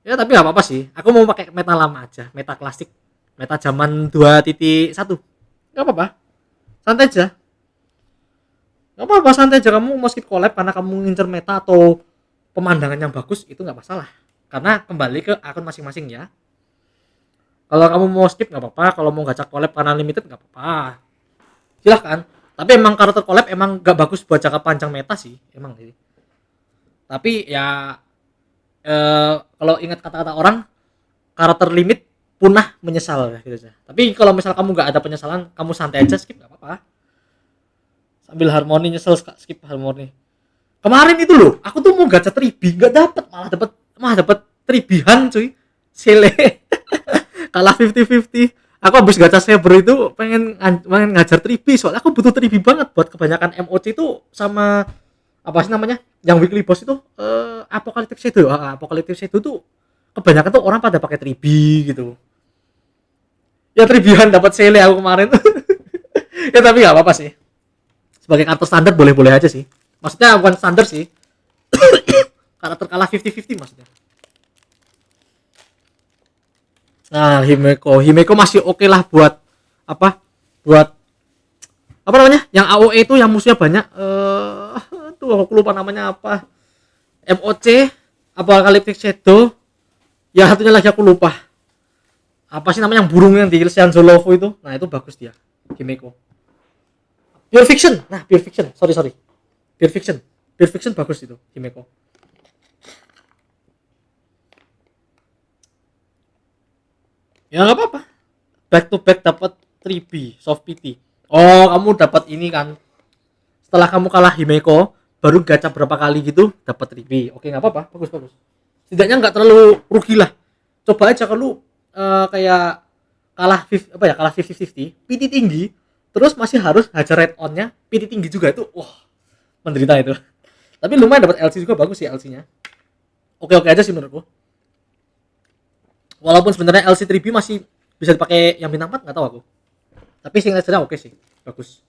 Ya tapi nggak apa-apa sih. Aku mau pakai meta lama aja, meta klasik, meta zaman 2.1. Nggak apa-apa. Santai aja. Nggak apa-apa, santai aja. Kamu mau skip collab karena kamu ngincer meta atau pemandangan yang bagus, itu nggak masalah. Karena kembali ke akun masing-masing ya. Kalau kamu mau skip nggak apa-apa, kalau mau gacha collab karena limited nggak apa-apa. Silahkan. Tapi emang karakter collab emang nggak bagus buat jangka panjang meta sih, emang sih. Tapi ya kalau ingat kata-kata orang, karakter limit punah menyesal ya gitu aja. Tapi kalau misal kamu nggak ada penyesalan, kamu santai aja skip nggak apa-apa. Sambil harmoni nyesel skip harmoni. Kemarin itu loh, aku tuh mau gacha tribi nggak dapet, malah dapet tribihan cuy, sele. Kalah 50-50. Aku habis gacha saber itu pengen ngajar tribi, soalnya aku butuh tribi banget buat kebanyakan MOC itu sama apa sih namanya? Yang weekly boss itu apocalyptic shadow. Apocalyptic shadow tuh kebanyakan tuh orang pada pakai tribi gitu. Ya tribihan dapat sele aku kemarin. Ya tapi nggak apa-apa sih. Sebagai karakter standar boleh-boleh aja sih. Maksudnya bukan standar sih. Karakter kalah 50-50 maksudnya. Nah, Himeko masih oke lah buat apa? Buat apa namanya? Yang AOE itu yang musuhnya banyak. Tuh aku lupa namanya apa. MOC, Apocalyptic Shadow. Ya satunya lagi aku lupa. Apa sih namanya yang burung yang di Shanzolovo itu? Nah, itu bagus dia. Himeko. Pure Fiction. Nah, Pure Fiction. Sorry. Pure Fiction bagus itu, Himeko. Ya nggak apa-apa. Back to back dapat 3B, soft PT. Oh, kamu dapat ini kan. Setelah kamu kalah Himeko, baru gacha berapa kali gitu dapat 3B. Oke, nggak apa-apa. Bagus. Setidaknya nggak terlalu rugi lah. Coba aja kalau kayak kalah 50-50, PT tinggi, terus masih harus hajar red on-nya, PT tinggi juga itu. Wah, menderita itu. Tapi lumayan dapat LC juga, bagus sih LC-nya. Oke aja sih menurutku. Walaupun sebenarnya LC 3B masih bisa dipakai yang bintang 4, nggak tahu aku. Tapi signature-nya oke sih, bagus.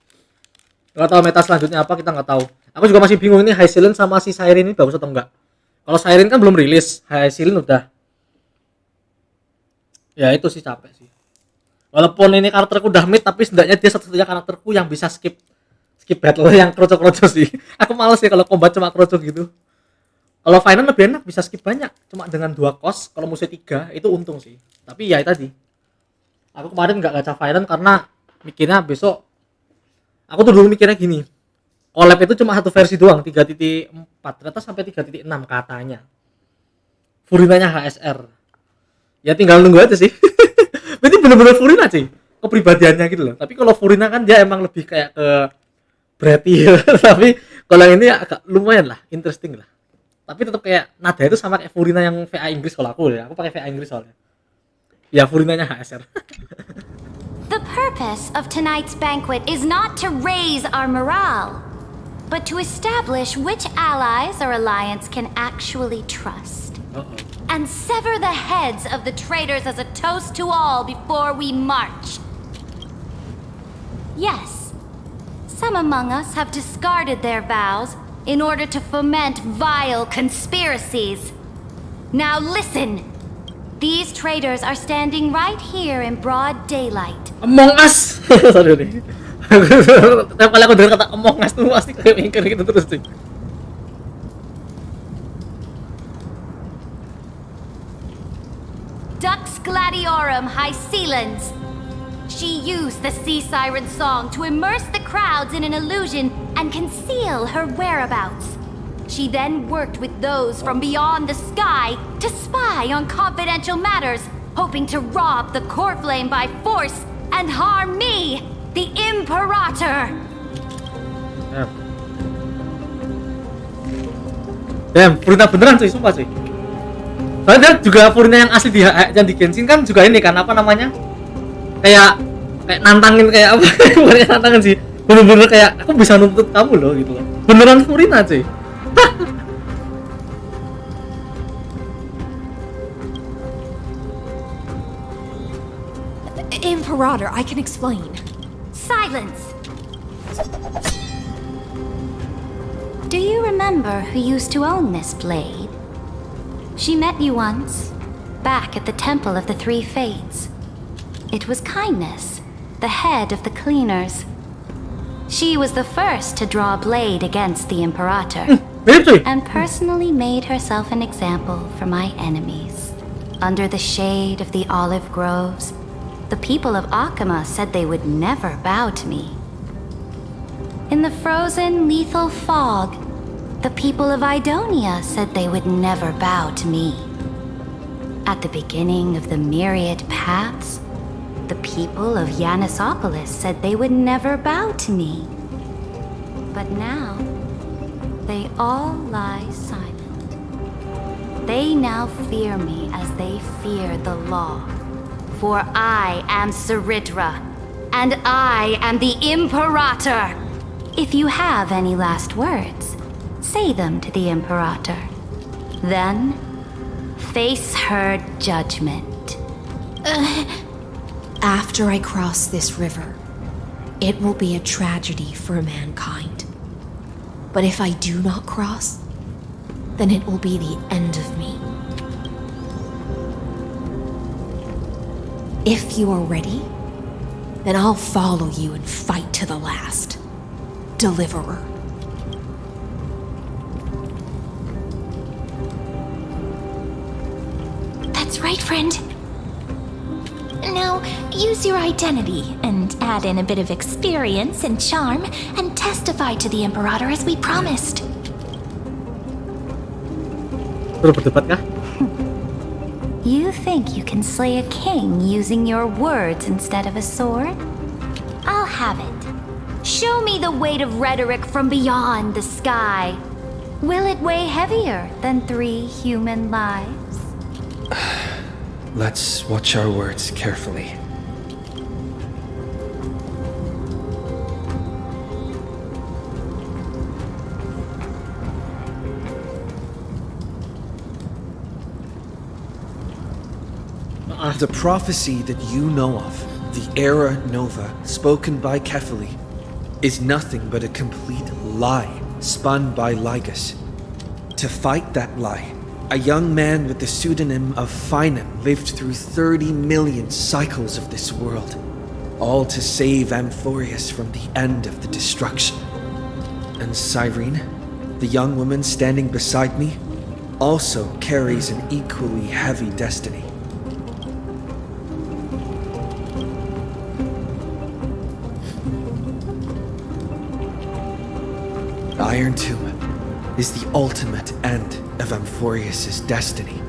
Nggak tahu meta selanjutnya apa, kita nggak tahu. Aku juga masih bingung ini hysilens sama si siren ini bagus atau enggak. Kalau siren kan belum rilis, hysilens udah. Ya itu sih capek sih. Walaupun ini karakterku udah mid, tapi setidaknya dia satu-satunya karakterku yang bisa skip battle yang kroco-kroco sih. Aku males ya kalau combat cuma kroco gitu. Kalau phainon lebih enak, bisa skip banyak. Cuma dengan 2 cost, kalau musuh 3 itu untung sih. Tapi ya tadi. Aku kemarin nggak gacha phainon karena mikirnya besok. Aku tuh dulu mikirnya gini. Collab itu cuma satu versi doang, 3.4. Ternyata sampai 3.6 katanya. Furinanya HSR. Ya tinggal nunggu aja sih. Berarti bener-bener furina sih. Kepribadiannya gitu loh. Tapi kalau furina kan dia emang lebih kayak ke berarti. Tapi kalau ini agak lumayan lah, interesting lah. Tapi tetap kayak nada itu sama kayak furina yang VA Inggris kalau aku ya. Aku pakai VA Inggris soalnya. Ya furinanya HSR. The purpose of tonight's banquet is not to raise our morale, but to establish which allies our alliance can actually trust. And sever the heads of the traitors as a toast to all before we march. Yes, some among us have discarded their vows in order to foment vile conspiracies. Now listen! These traitors are standing right here in broad daylight. Among Us! Sorry nih. Tiap kali aku dengar kata Among Us tuh pasti kayak mikir gitu terus sih. Dux Gladiorum Hysilens, She used the sea siren song to immerse the crowds in an illusion and conceal her whereabouts. She then worked with those from beyond the sky to spy on confidential matters, hoping to rob the core flame by force and harm me, the Imperator. Damn, furina beneran cuy, sumpah cuy. Soalnya juga furina yang asli yang di Genshin kan juga ini kan apa namanya? Kayak nantangin kayak apa? Bukan nantangin sih. Bener-bener kayak aku bisa nuntut kamu loh gitu loh. Beneran furina cuy. Imperator, I can explain. Silence! Do you remember who used to own this blade? She met you once, back at the Temple of the Three Fates. It was Kindness, the head of the cleaners. She was the first to draw a blade against the Imperator, and personally made herself an example for my enemies. Under the shade of the olive groves, the people of Akama said they would never bow to me. In the frozen, lethal fog, the people of Idonia said they would never bow to me. At the beginning of the myriad paths, the people of Yanisopolis said they would never bow to me. But now, they all lie silent. They now fear me as they fear the law. For I am Saridra, and I am the Imperator. If you have any last words, say them to the Imperator. Then, face her judgment. After I cross this river, it will be a tragedy for mankind. But if I do not cross, then it will be the end of me. If you are ready, then I'll follow you and fight to the last. Deliverer. That's right, friend. Now, use your identity and add in a bit of experience and charm and testify to the Imperator as we promised. Berdebat kah? You think you can slay a king using your words instead of a sword? I'll have it. Show me the weight of rhetoric from beyond the sky. Will it weigh heavier than 3 human lives? Let's watch our words carefully. The prophecy that you know of, the Era Nova, spoken by Kefali, is nothing but a complete lie spun by Lygus. To fight that lie, a young man with the pseudonym of Phainon lived through 30 million cycles of this world, all to save Amphoreus from the end of the destruction. And Cyrene, the young woman standing beside me, also carries an equally heavy destiny. The Iron Tomb is the ultimate end of Amphoreus' destiny.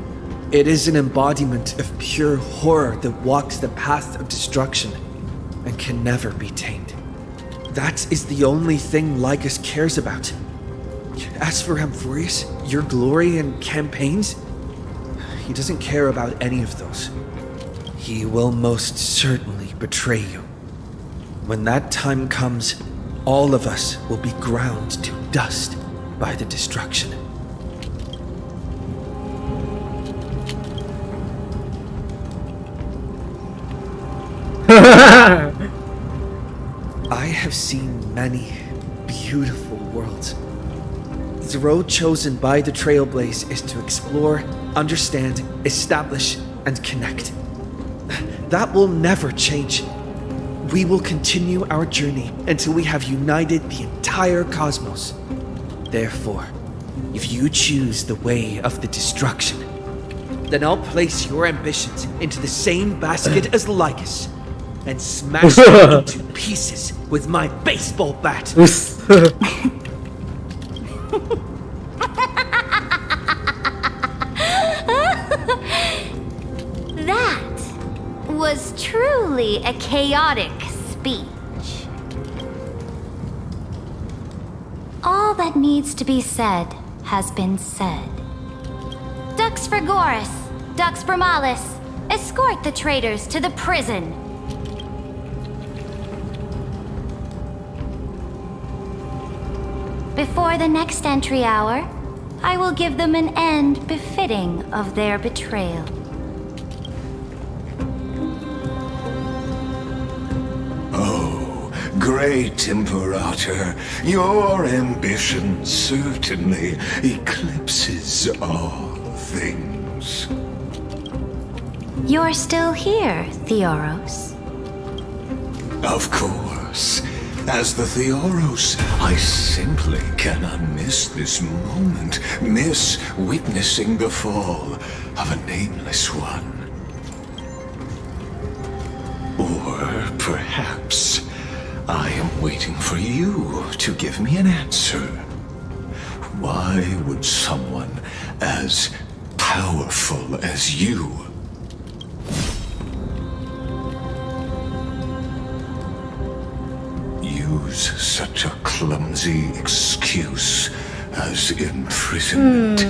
It is an embodiment of pure horror that walks the path of destruction and can never be tamed. That is the only thing Lygus cares about. As for Amphoreus, your glory and campaigns, he doesn't care about any of those. He will most certainly betray you. When that time comes, all of us will be ground to dust by the destruction. I have seen many beautiful worlds. The road chosen by the Trailblaze is to explore, understand, establish, and connect. That will never change. We will continue our journey until we have united the entire cosmos. Therefore, if you choose the way of the destruction, then I'll place your ambitions into the same basket as Lygus. and smash them into pieces with my baseball bat. That was truly a chaotic speech. All that needs to be said has been said. Dux Frigoris, Dux Bromalis, escort the traitors to the prison. Before the next entry hour, I will give them an end befitting of their betrayal. Oh, great Imperator, your ambition certainly eclipses all things. You're still here, Theoros. Of course. As the Theoros, I simply cannot miss this moment, miss witnessing the fall of a nameless one. Or perhaps I am waiting for you to give me an answer. Why would someone as powerful as you use such a clumsy excuse as imprisonment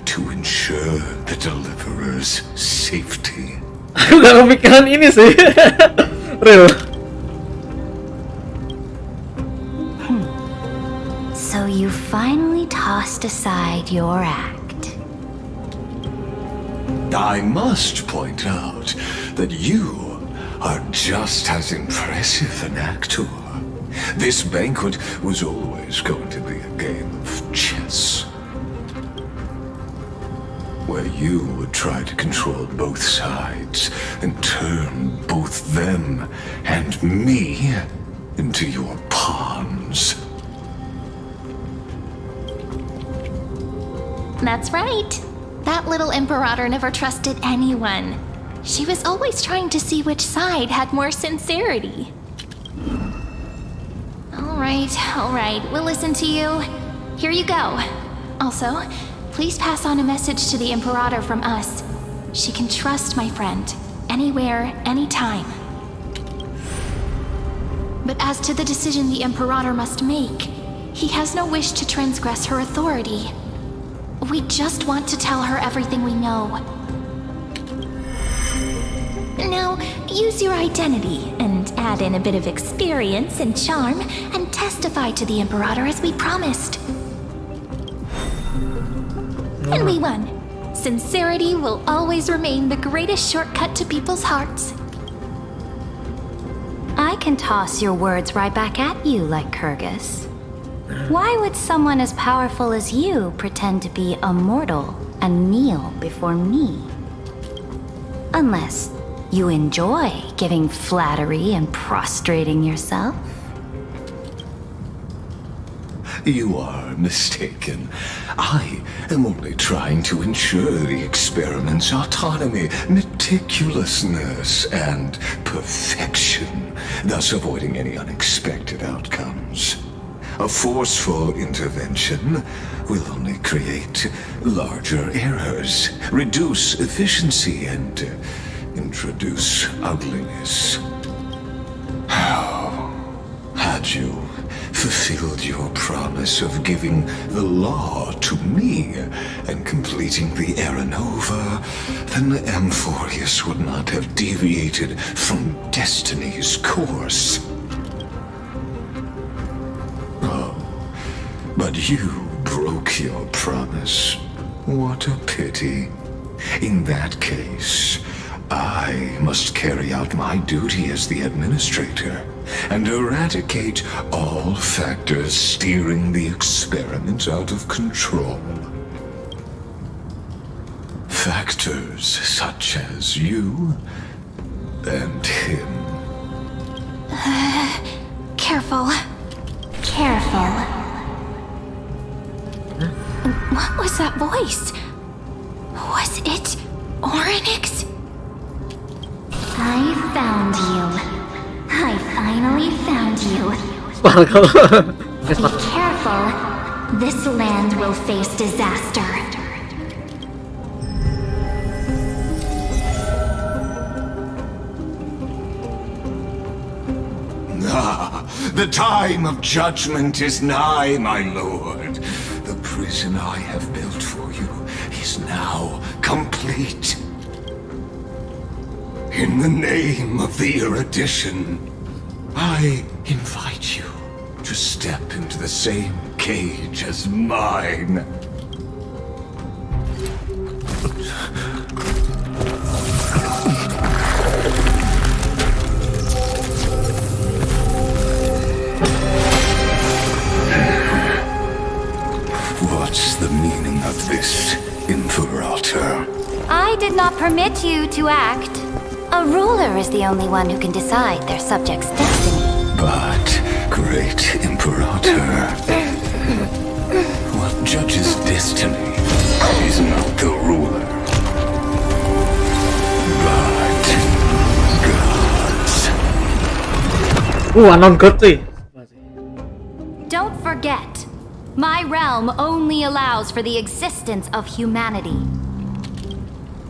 to ensure the deliverer's safety? Aku gak kepikiran ini sih. Real. So you finally tossed aside your act. I must point out that you are just as impressive an actor. This banquet was always going to be a game of chess, where you would try to control both sides and turn both them and me into your pawns. That's right. That little Imperator never trusted anyone. She was always trying to see which side had more sincerity. All right, we'll listen to you. Here you go. Also, please pass on a message to the Imperator from us. She can trust my friend, anywhere, anytime. But as to the decision the Imperator must make, he has no wish to transgress her authority. We just want to tell her everything we know. Now, use your identity and add in a bit of experience and charm and testify to the Imperator as we promised. And we won. Sincerity will always remain the greatest shortcut to people's hearts. I can toss your words right back at you like Kyrgyz. Why would someone as powerful as you pretend to be a mortal and kneel before me? Unless you enjoy giving flattery and prostrating yourself? You are mistaken. I am only trying to ensure the experiment's autonomy, meticulousness, and perfection, thus avoiding any unexpected outcomes. A forceful intervention will only create larger errors, reduce efficiency, and introduce ugliness. How had you fulfilled your promise of giving the law to me and completing the era nova, then the amphoreus would not have deviated from destiny's course. Oh, but you broke your promise. What a pity. In that case, I must carry out my duty as the administrator and eradicate all factors steering the experiment out of control. Factors such as you and him. Careful. Careful. What was that voice? Was it Oryx? I found you. Sparkle. Be careful. This land will face disaster. Ah, the time of judgment is nigh, my lord. The prison I have built for you is now complete. In the name of the erudition, I invite you to step into the same cage as mine. What's the meaning of this, Imperator? I did not permit you to act. A ruler is the only one who can decide their subject's destiny. But, great Imperator, what judges destiny is not the ruler, but gods. Anon god sih. Don't forget, my realm only allows for the existence of humanity.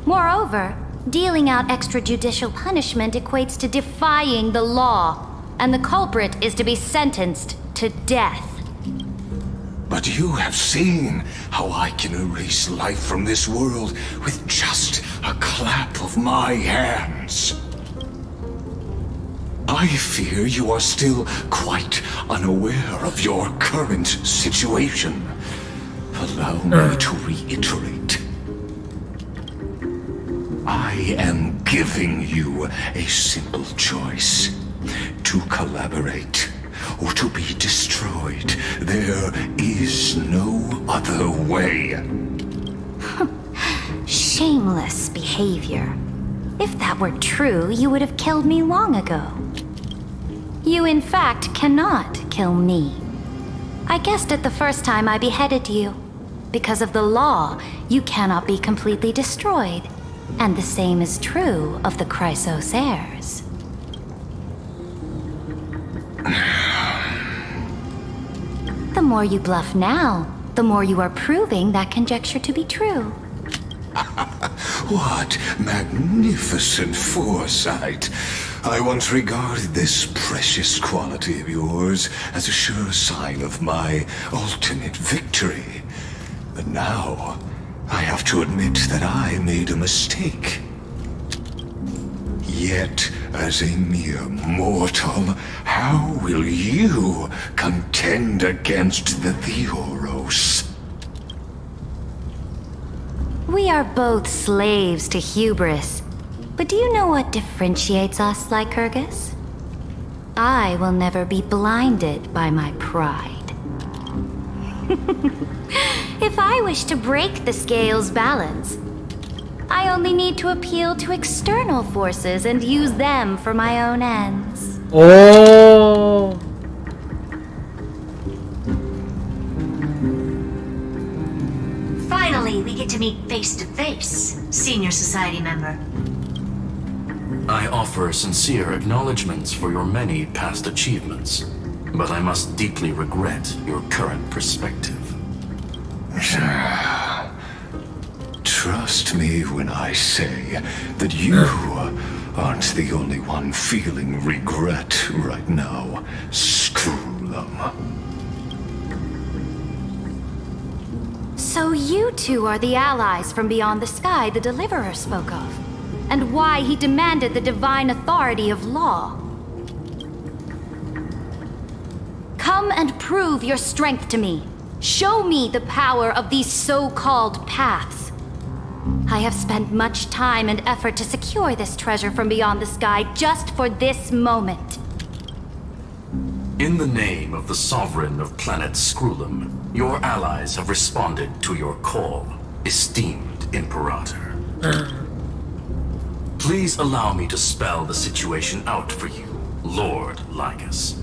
Moreover, dealing out extrajudicial punishment equates to defying the law, and the culprit is to be sentenced to death. But you have seen how I can erase life from this world with just a clap of my hands. I fear you are still quite unaware of your current situation. Allow me to reiterate. I am giving you a simple choice. To collaborate or to be destroyed. There is no other way. Shameless behavior. If that were true, you would have killed me long ago. You in fact cannot kill me. I guessed it the first time I beheaded you. Because of the law, you cannot be completely destroyed. And the same is true of the Chrysos heirs. The more you bluff now, the more you are proving that conjecture to be true. What magnificent foresight! I once regarded this precious quality of yours as a sure sign of my ultimate victory. But now, I have to admit that I made a mistake. Yet, as a mere mortal, how will you contend against the Theoros? We are both slaves to hubris. But do you know what differentiates us, Lycurgus? I will never be blinded by my pride. If I wish to break the scale's balance, I only need to appeal to external forces and use them for my own ends. Oh. Finally, we get to meet face to face, senior society member. I offer sincere acknowledgments for your many past achievements, but I must deeply regret your current perspective. Trust me when I say that you aren't the only one feeling regret right now, Screwlum. So you two are the allies from beyond the sky the Deliverer spoke of, and why he demanded the divine authority of law. Come and prove your strength to me. Show me the power of these so-called paths. I have spent much time and effort to secure this treasure from beyond the sky just for this moment. In the name of the sovereign of planet Screwlum, your allies have responded to your call, esteemed Imperator. Please allow me to spell the situation out for you, Lord Lycus.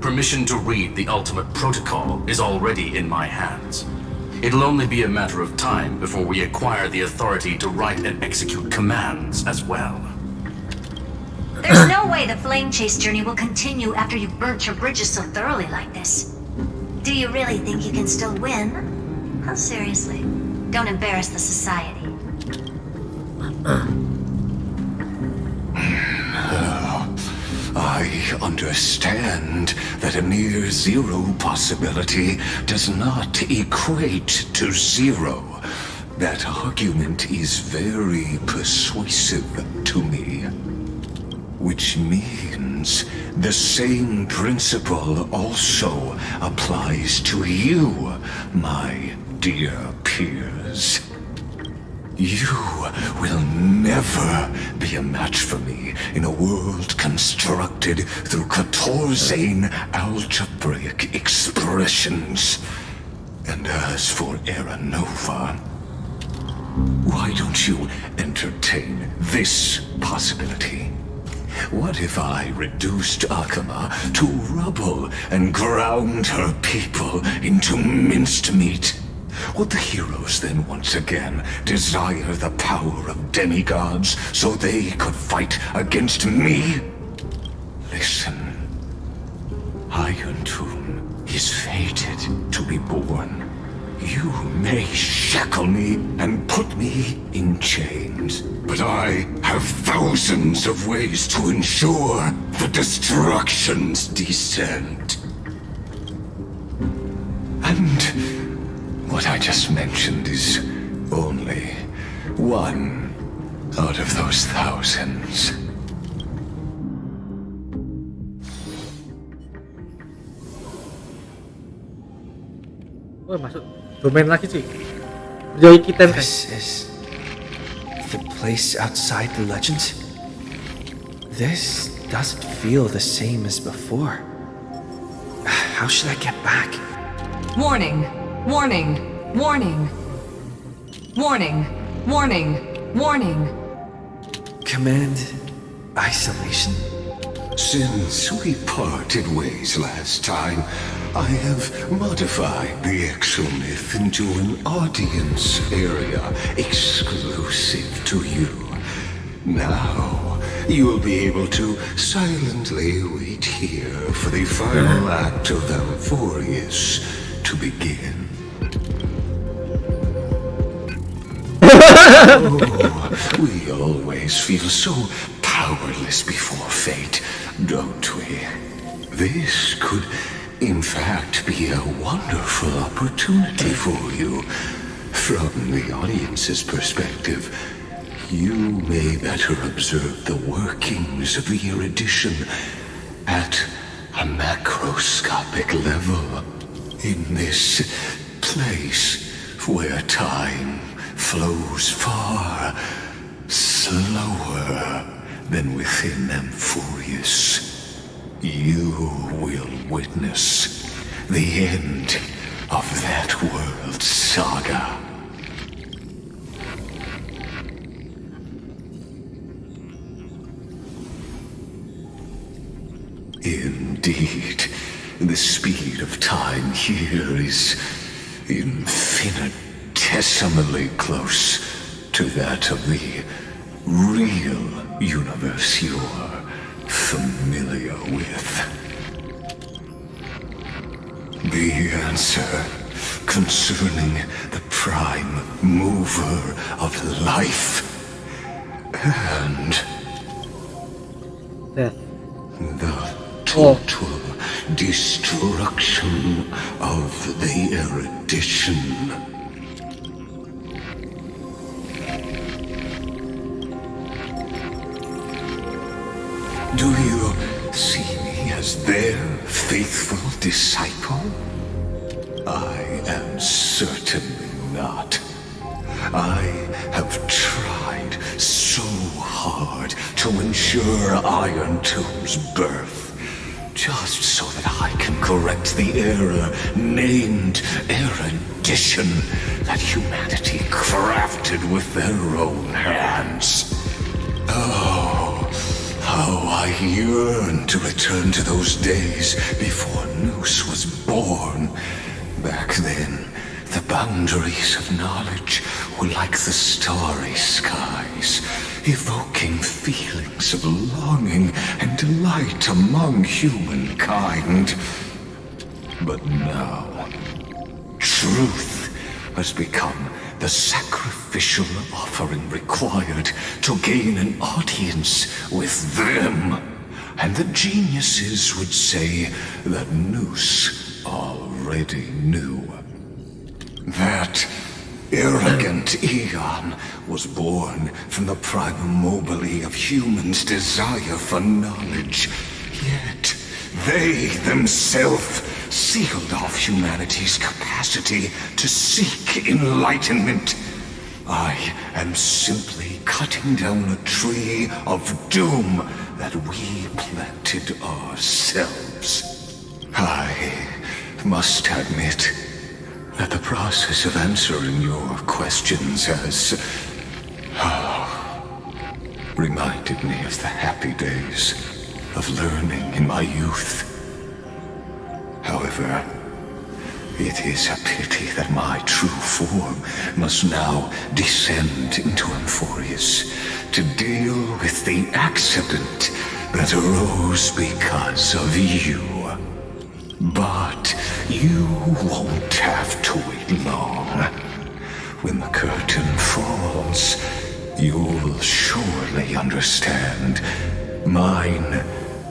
Permission to read the ultimate protocol is already in my hands. It'll only be a matter of time before we acquire the authority to write and execute commands as well. There's no way the flame chase journey will continue after you've burnt your bridges so thoroughly like this. Do you really think you can still win? How seriously? Don't embarrass the society. I understand that a near zero possibility does not equate to zero. That argument is very persuasive to me. Which means the same principle also applies to you, my dear peers. You will never be a match for me in a world constructed through Catorzain algebraic expressions. And as for Era Nova, why don't you entertain this possibility? What if I reduced Akama to rubble and ground her people into minced meat? Would the heroes then once again desire the power of demigods so they could fight against me? Listen, Iron Tomb is fated to be born. You may shackle me and put me in chains, but I have thousands of ways to ensure the destruction's descent. And what I just mentioned is only one out of those thousands. Oh, masuk domain lagi cuy. Joy Kitten. This is the place outside the legends. This doesn't feel the same as before. How should I get back? Warning! Warning! Warning! Warning! Warning! Warning! Command isolation. Since we parted ways last time, I have modified the exomyth into an audience area exclusive to you. Now, you will be able to silently wait here for the final act of Amphoreus to begin. Oh, we always feel so powerless before fate, don't we? This could, in fact, be a wonderful opportunity for you. From the audience's perspective, you may better observe the workings of the erudition at a macroscopic level. In this place where time flows far slower than within Amphoreus, you will witness the end of that world's saga. Indeed, the speed of time here is infinitesimally close to that of the real universe you're familiar with. The answer concerning the prime mover of life and death. The total destruction of the erudition. Do you see me as their faithful disciple? I am certainly not. I have tried so hard to ensure Iron Tomb's birth, just so that I can correct the error named erudition that humanity crafted with their own hands. Oh, how I yearn to return to those days before Noose was born. Back then, the boundaries of knowledge were like the starry skies, evoking feelings of longing and delight among humankind. But now, truth has become the sacrificial offering required to gain an audience with them. And the geniuses would say that Noose already knew. That arrogant Eon was born from the primum mobile of humans' desire for knowledge. Yet they themselves sealed off humanity's capacity to seek enlightenment. I am simply cutting down a tree of doom that we planted ourselves. I must admit that the process of answering your questions has reminded me of the happy days of learning in my youth. However, it is a pity that my true form must now descend into amphoreus to deal with the accident that arose because of you. But you won't have to wait long. When the curtain falls, you'll surely understand mine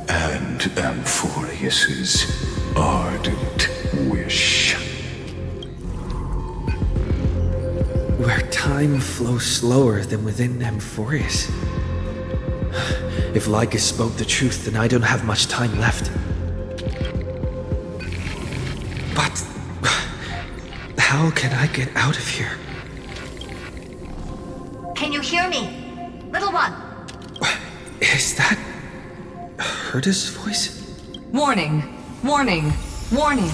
and Amphoreus's ardent wish. Where time flows slower than within Amphoreus. If Lycus spoke the truth, then I don't have much time left. But how can I get out of here? Can you hear me? Little one. Is that Herta's voice? Warning! Warning! Warning!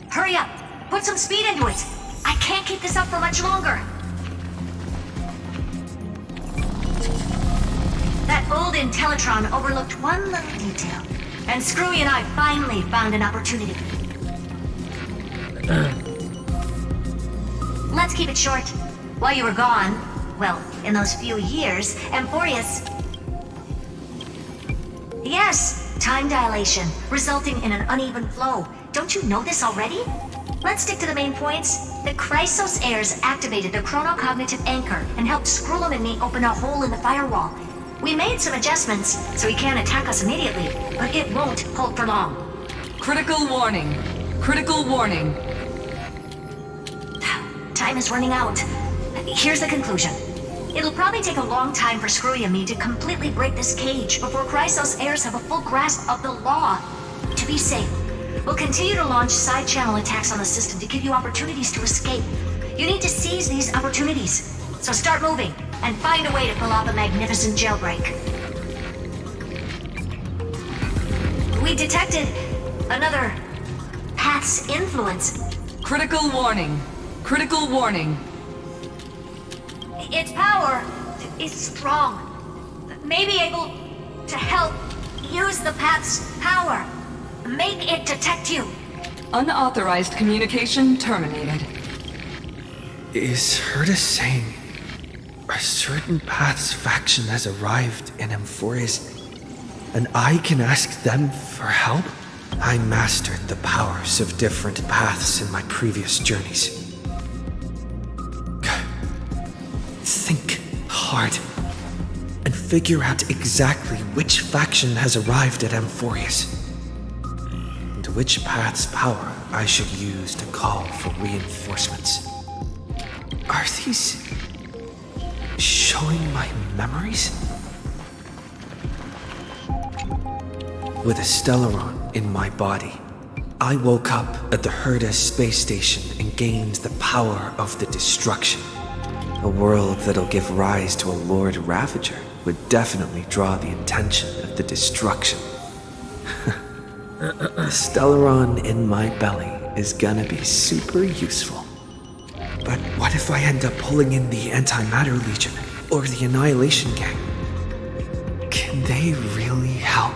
Hurry up! Put some speed into it! I can't keep this up for much longer! That old Intellitron overlooked one little detail, and Screwy and I finally found an opportunity. Let's keep it short. While you were gone, well, in those few years, Amphoreus... Yes, time dilation, resulting in an uneven flow. Don't you know this already? Let's stick to the main points. The Chrysos heirs activated the chronocognitive anchor and helped Skrullum and me open a hole in the firewall. We made some adjustments, so he can't attack us immediately, but it won't hold for long. Critical warning. Critical warning. Time is running out. Here's the conclusion. It'll probably take a long time for Screwy and me to completely break this cage before Chrysos heirs have a full grasp of the law. To be safe, we'll continue to launch side-channel attacks on the system to give you opportunities to escape. You need to seize these opportunities. So start moving, and find a way to pull off a magnificent jailbreak. We detected another path's influence. Critical warning. Critical warning. Its power is strong. May be able to help use the path's power. Make it detect you. Unauthorized communication terminated. Is Herta saying a certain path's faction has arrived in Amphoreus, and I can ask them for help? I mastered the powers of different paths in my previous journeys. Think hard and figure out exactly which faction has arrived at Amphoreus, and which path's power I should use to call for reinforcements. Are these showing my memories? With a Stellaron in my body, I woke up at the Herta space station and gained the power of the destruction. A world that'll give rise to a Lord Ravager would definitely draw the attention of the destruction. The Stellaron in my belly is gonna be super useful. But what if I end up pulling in the Antimatter Legion or the Annihilation Gang? Can they really help?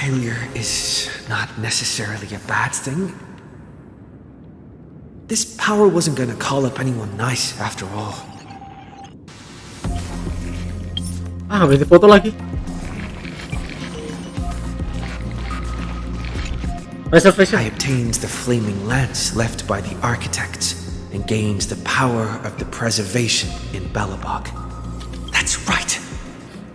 failure is not necessarily a bad thing. This power wasn't gonna call up anyone nice after all. Ah, berarti foto lagi. Reservation. I obtained the flaming lance left by the architects and gained the power of the preservation in Belobog. That's right.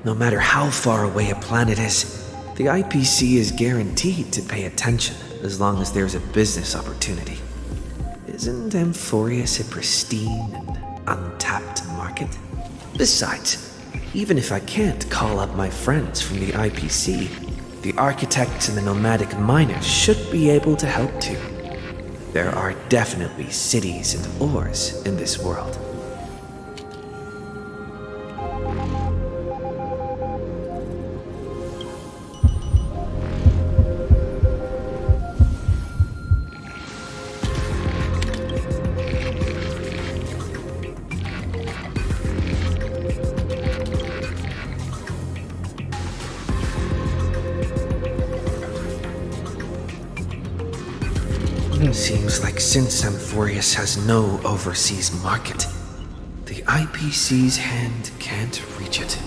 No matter how far away a planet is, the IPC is guaranteed to pay attention as long as there's a business opportunity. Isn't Amphoreus a pristine and untapped market? Besides, even if I can't call up my friends from the IPC, the architects and the nomadic miners should be able to help too. There are definitely cities and ores in this world. Seems like since Amphoreus has no overseas market, the IPC's hand can't reach it.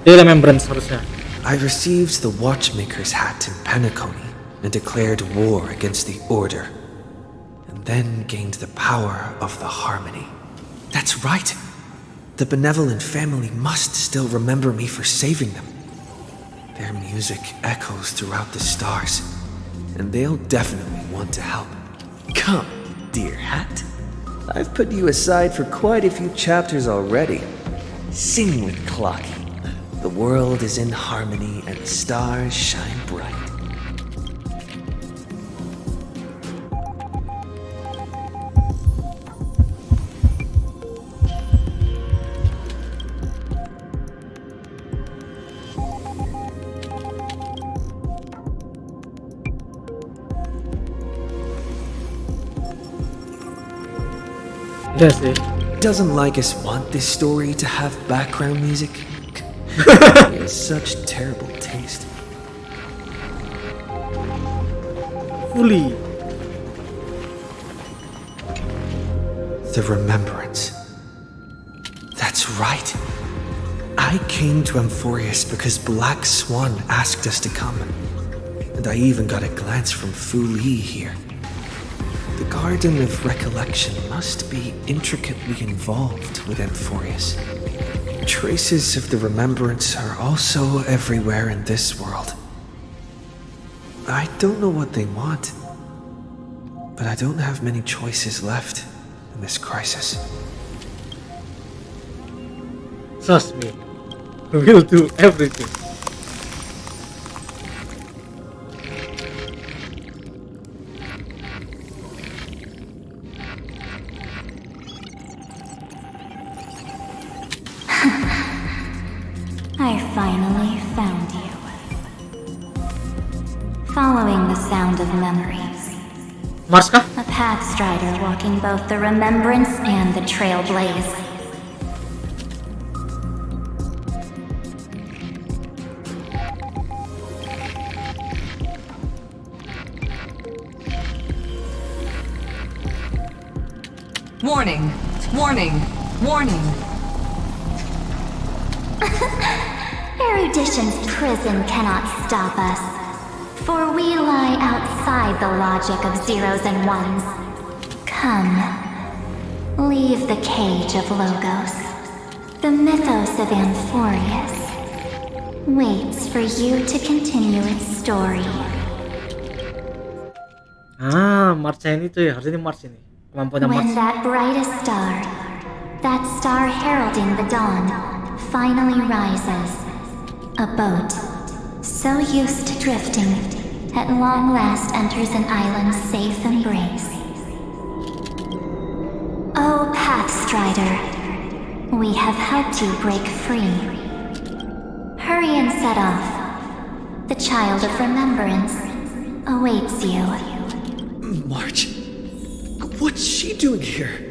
Remembrance harusnya. I received the Watchmaker's hat in Penacony and declared war against the Order, and then gained the power of the Harmony. That's right! The benevolent family must still remember me for saving them. Their music echoes throughout the stars, and they'll definitely want to help. Come, dear hat. I've put you aside for quite a few chapters already. Sing with Clocky. The world is in harmony and the stars shine bright. Yes, it doesn't Lycus want this story to have background music? He has such terrible taste. Fully. The remembrance. That's right. I came to Amphoreus because Black Swan asked us to come. And I even got a glance from Fu Li here. The Garden of Recollection must be intricately involved with Amphoreus. Traces of the remembrance are also everywhere in this world. I don't know what they want, but I don't have many choices left in this crisis. Trust me, we'll do everything. I finally found you. Following the sound of memories. Marska? A path strider walking both the remembrance and the trailblaze. Warning! Warning! Warning! Erudition's prison cannot stop us, for we lie outside the logic of zeros and ones. Come, leave the cage of Logos. The mythos of Amphoreus waits for you to continue its story. Ah, March ini tuh ya, harusnya ini March ini. Kemampuannya March. When that brightest star, that star heralding the dawn, finally rises, a boat, so used to drifting, at long last enters an island's safe embrace. Oh, Pathstrider, we have helped you break free. Hurry and set off. The child of remembrance awaits you. March, what's she doing here?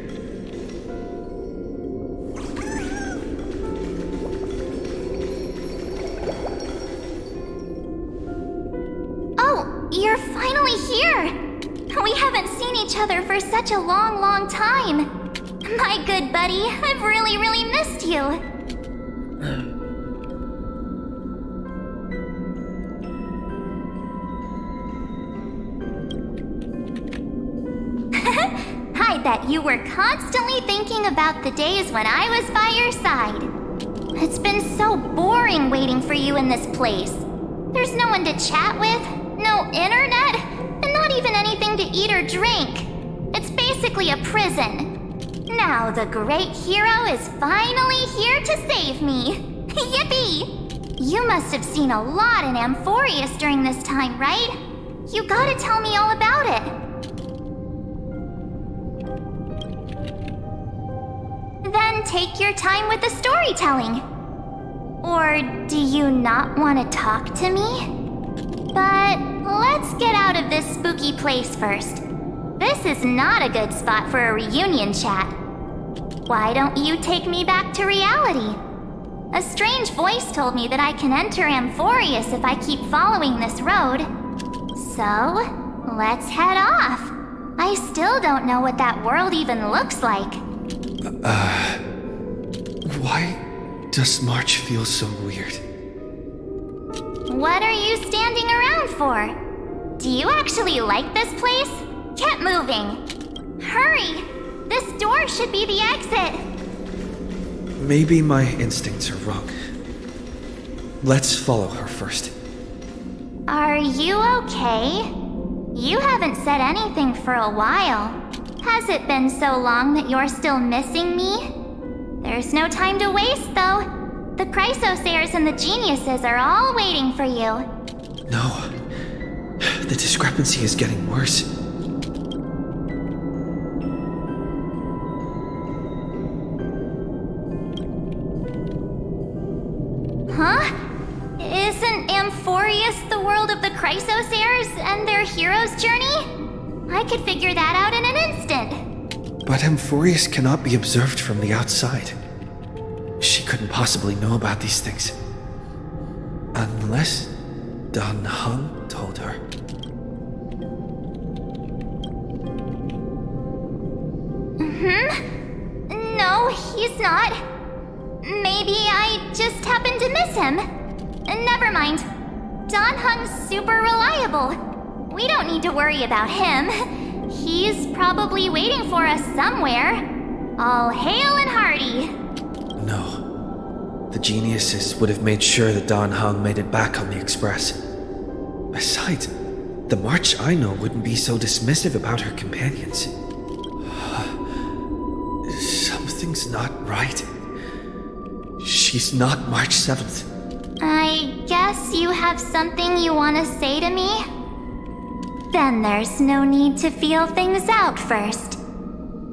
each other for such a long, long time. My good buddy, I've really, really missed you. I bet you were constantly thinking about the days when I was by your side. It's been so boring waiting for you in this place. There's no one to chat with, no internet, and not even anything to eat or drink. It's basically a prison. Now the great hero is finally here to save me. Yippee! You must have seen a lot in Amphoreus during this time, right? You gotta tell me all about it. Then take your time with the storytelling. Or do you not want to talk to me? But let's get out of this spooky place first. This is not a good spot for a reunion chat. Why don't you take me back to reality? A strange voice told me that I can enter Amphoreus if I keep following this road. So, let's head off. I still don't know what that world even looks like. Why does March feel so weird? What are you standing around for? Do you actually like this place? Get moving. Hurry! This door should be the exit. Maybe my instincts are wrong. Let's follow her first. Are you okay? You haven't said anything for a while. Has it been so long that you're still missing me? There's no time to waste, though. The Chrysosairs and the geniuses are all waiting for you. No. The discrepancy is getting worse. Huh? Isn't Amphoreus the world of the Chrysosairs and their hero's journey? I could figure that out in an instant. But Amphoreus cannot be observed from the outside. She couldn't possibly know about these things. Unless Dan Heng told her. No, he's not. Maybe I just happened to miss him. Never mind. Dan Heng's super reliable. We don't need to worry about him. He's probably waiting for us somewhere. All hail and hearty. No. The geniuses would have made sure that Dan Heng made it back on the express. Besides, the March I know wouldn't be so dismissive about her companions. Something's not right. She's not March 7th. I guess you have something you want to say to me? Then there's no need to feel things out first.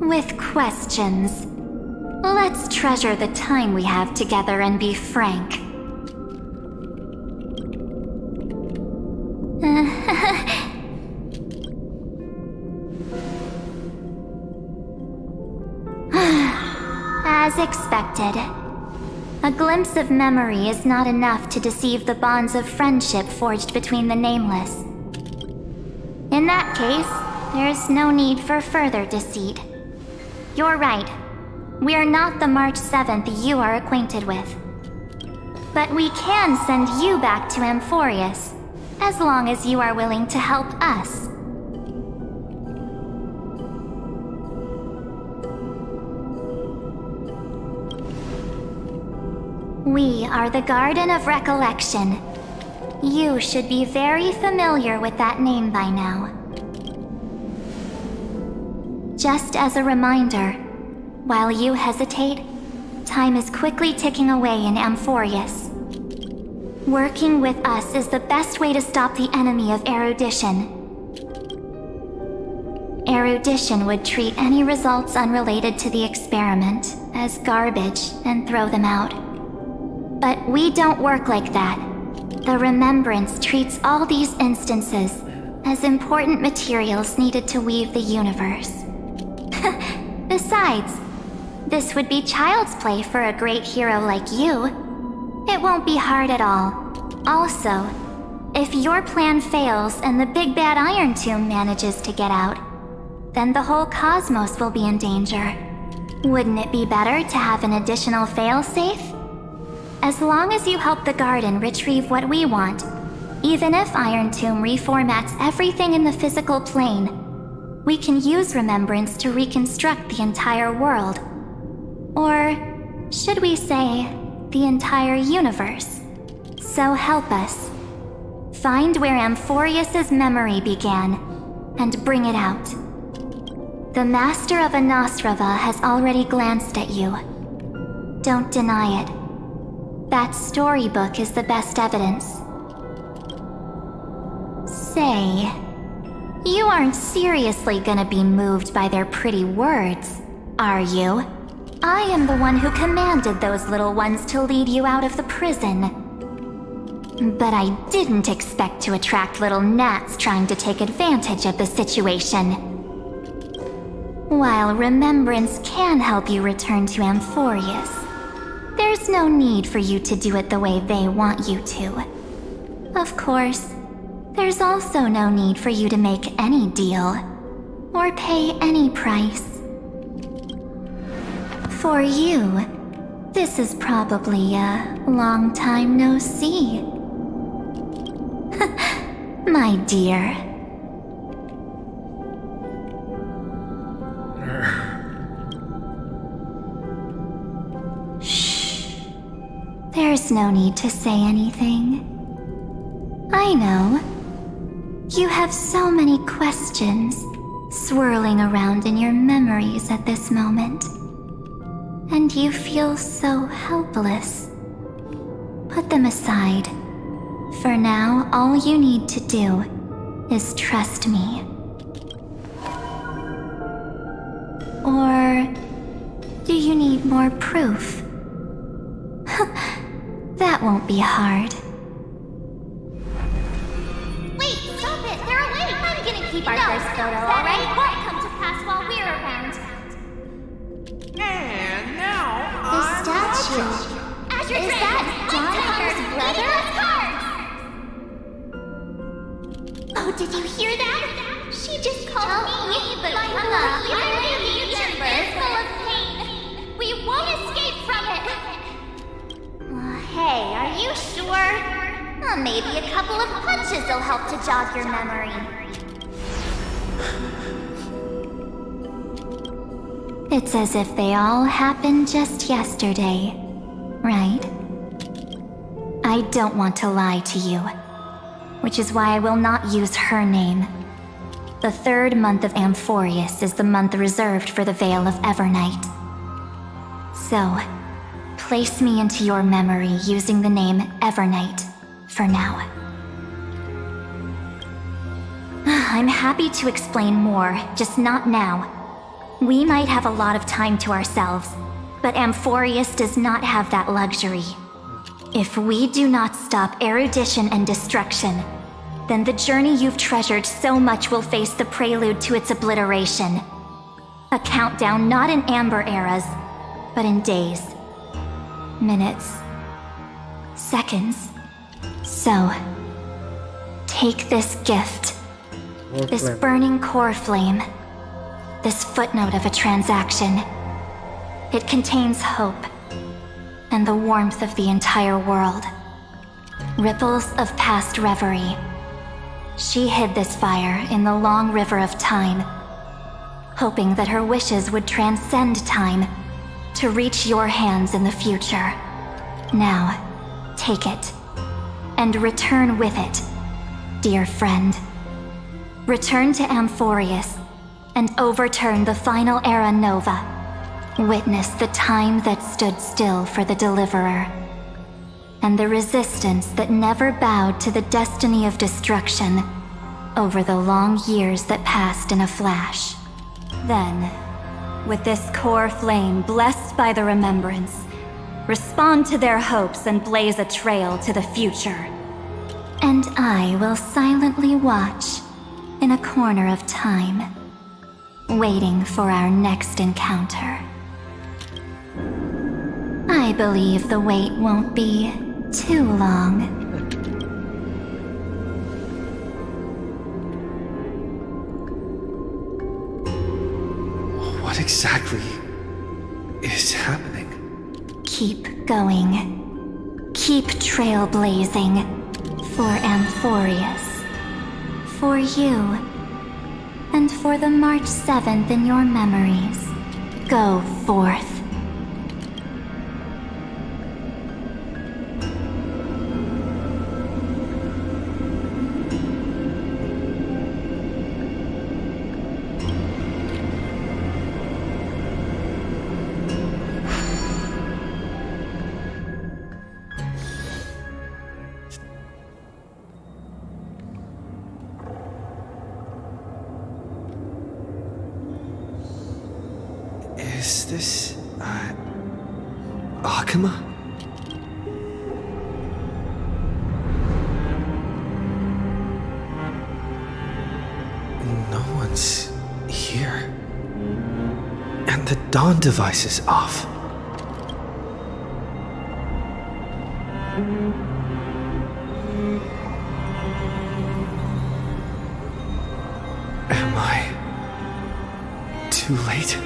With questions. Let's treasure the time we have together and be frank. As expected. A glimpse of memory is not enough to deceive the bonds of friendship forged between the nameless. In that case, there's no need for further deceit. You're right. We're not the March 7th you are acquainted with. But we can send you back to Amphoreus, as long as you are willing to help us. We are the Garden of Recollection. You should be very familiar with that name by now. Just as a reminder, while you hesitate, time is quickly ticking away in Amphoreus. Working with us is the best way to stop the enemy of erudition. Erudition would treat any results unrelated to the experiment as garbage and throw them out. But we don't work like that. The Remembrance treats all these instances as important materials needed to weave the universe. Besides, this would be child's play for a great hero like you. It won't be hard at all. Also, if your plan fails and the big bad Iron Tomb manages to get out, then the whole cosmos will be in danger. Wouldn't it be better to have an additional failsafe? As long as you help the garden retrieve what we want, even if Iron Tomb reformats everything in the physical plane, we can use Remembrance to reconstruct the entire world. Or should we say, the entire universe? So help us. Find where amphoreus' memory began, and bring it out. The Master of Anosrava has already glanced at you. Don't deny it. That storybook is the best evidence. Say, you aren't seriously gonna be moved by their pretty words, are you? I am the one who commanded those little ones to lead you out of the prison. But I didn't expect to attract little gnats trying to take advantage of the situation. While Remembrance can help you return to amphoreus, there's no need for you to do it the way they want you to. Of course, there's also no need for you to make any deal, or pay any price. For you, this is probably a long time no see. My dear. Shh. There's no need to say anything. I know. You have so many questions swirling around in your memories at this moment. And you feel so helpless. Put them aside. For now, all you need to do is trust me. Or do you need more proof? That won't be hard. Wait, stop it! They're awake! I'm gonna keep our first photo, alright? Won't come to pass while we're around. And now The statue. Is that Don Hunter's brother? Oh, did you hear that? She just called me, but my future is full of pain. We won't escape from it. Hey, are you sure? Maybe a couple of punches will help to jog your memory. It's as if they all happened just yesterday, right? I don't want to lie to you, which is why I will not use her name. The 3rd month of amphoreus is the month reserved for the Veil of Evernight. So, place me into your memory using the name Evernight for now. I'm happy to explain more, just not now. We might have a lot of time to ourselves, but amphoreus does not have that luxury. If we do not stop erudition and destruction, then the journey you've treasured so much will face the prelude to its obliteration. A countdown not in amber eras, but in days, minutes, seconds. So, take this gift, this burning core flame, this footnote of a transaction. It contains hope and the warmth of the entire world. Ripples of past reverie. She hid this fire in the long river of time, hoping that her wishes would transcend time to reach your hands in the future. Now, take it, and return with it, dear friend. Return to amphoreus, and overturn the final era nova. Witness the time that stood still for the Deliverer, and the resistance that never bowed to the destiny of destruction over the long years that passed in a flash. Then, with this core flame blessed by the remembrance, respond to their hopes and blaze a trail to the future. And I will silently watch in a corner of time, waiting for our next encounter. I believe the wait won't be too long. Keep going. Keep trailblazing. For Amphoreus. For you. And for the March 7th in your memories. Go forth. Is this, Akuma? No one's here. And the dawn device is off. Am I too late?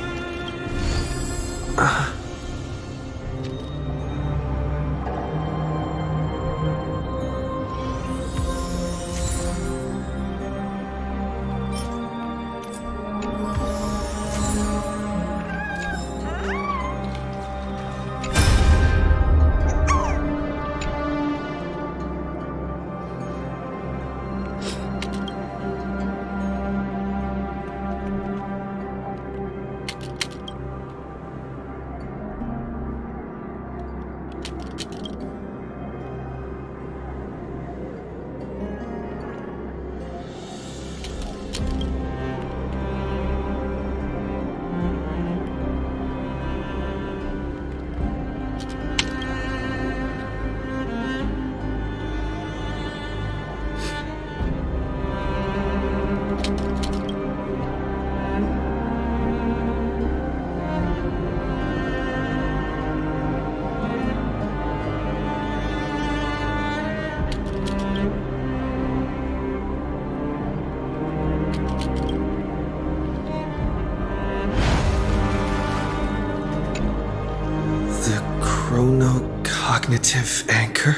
Cognitive anchor?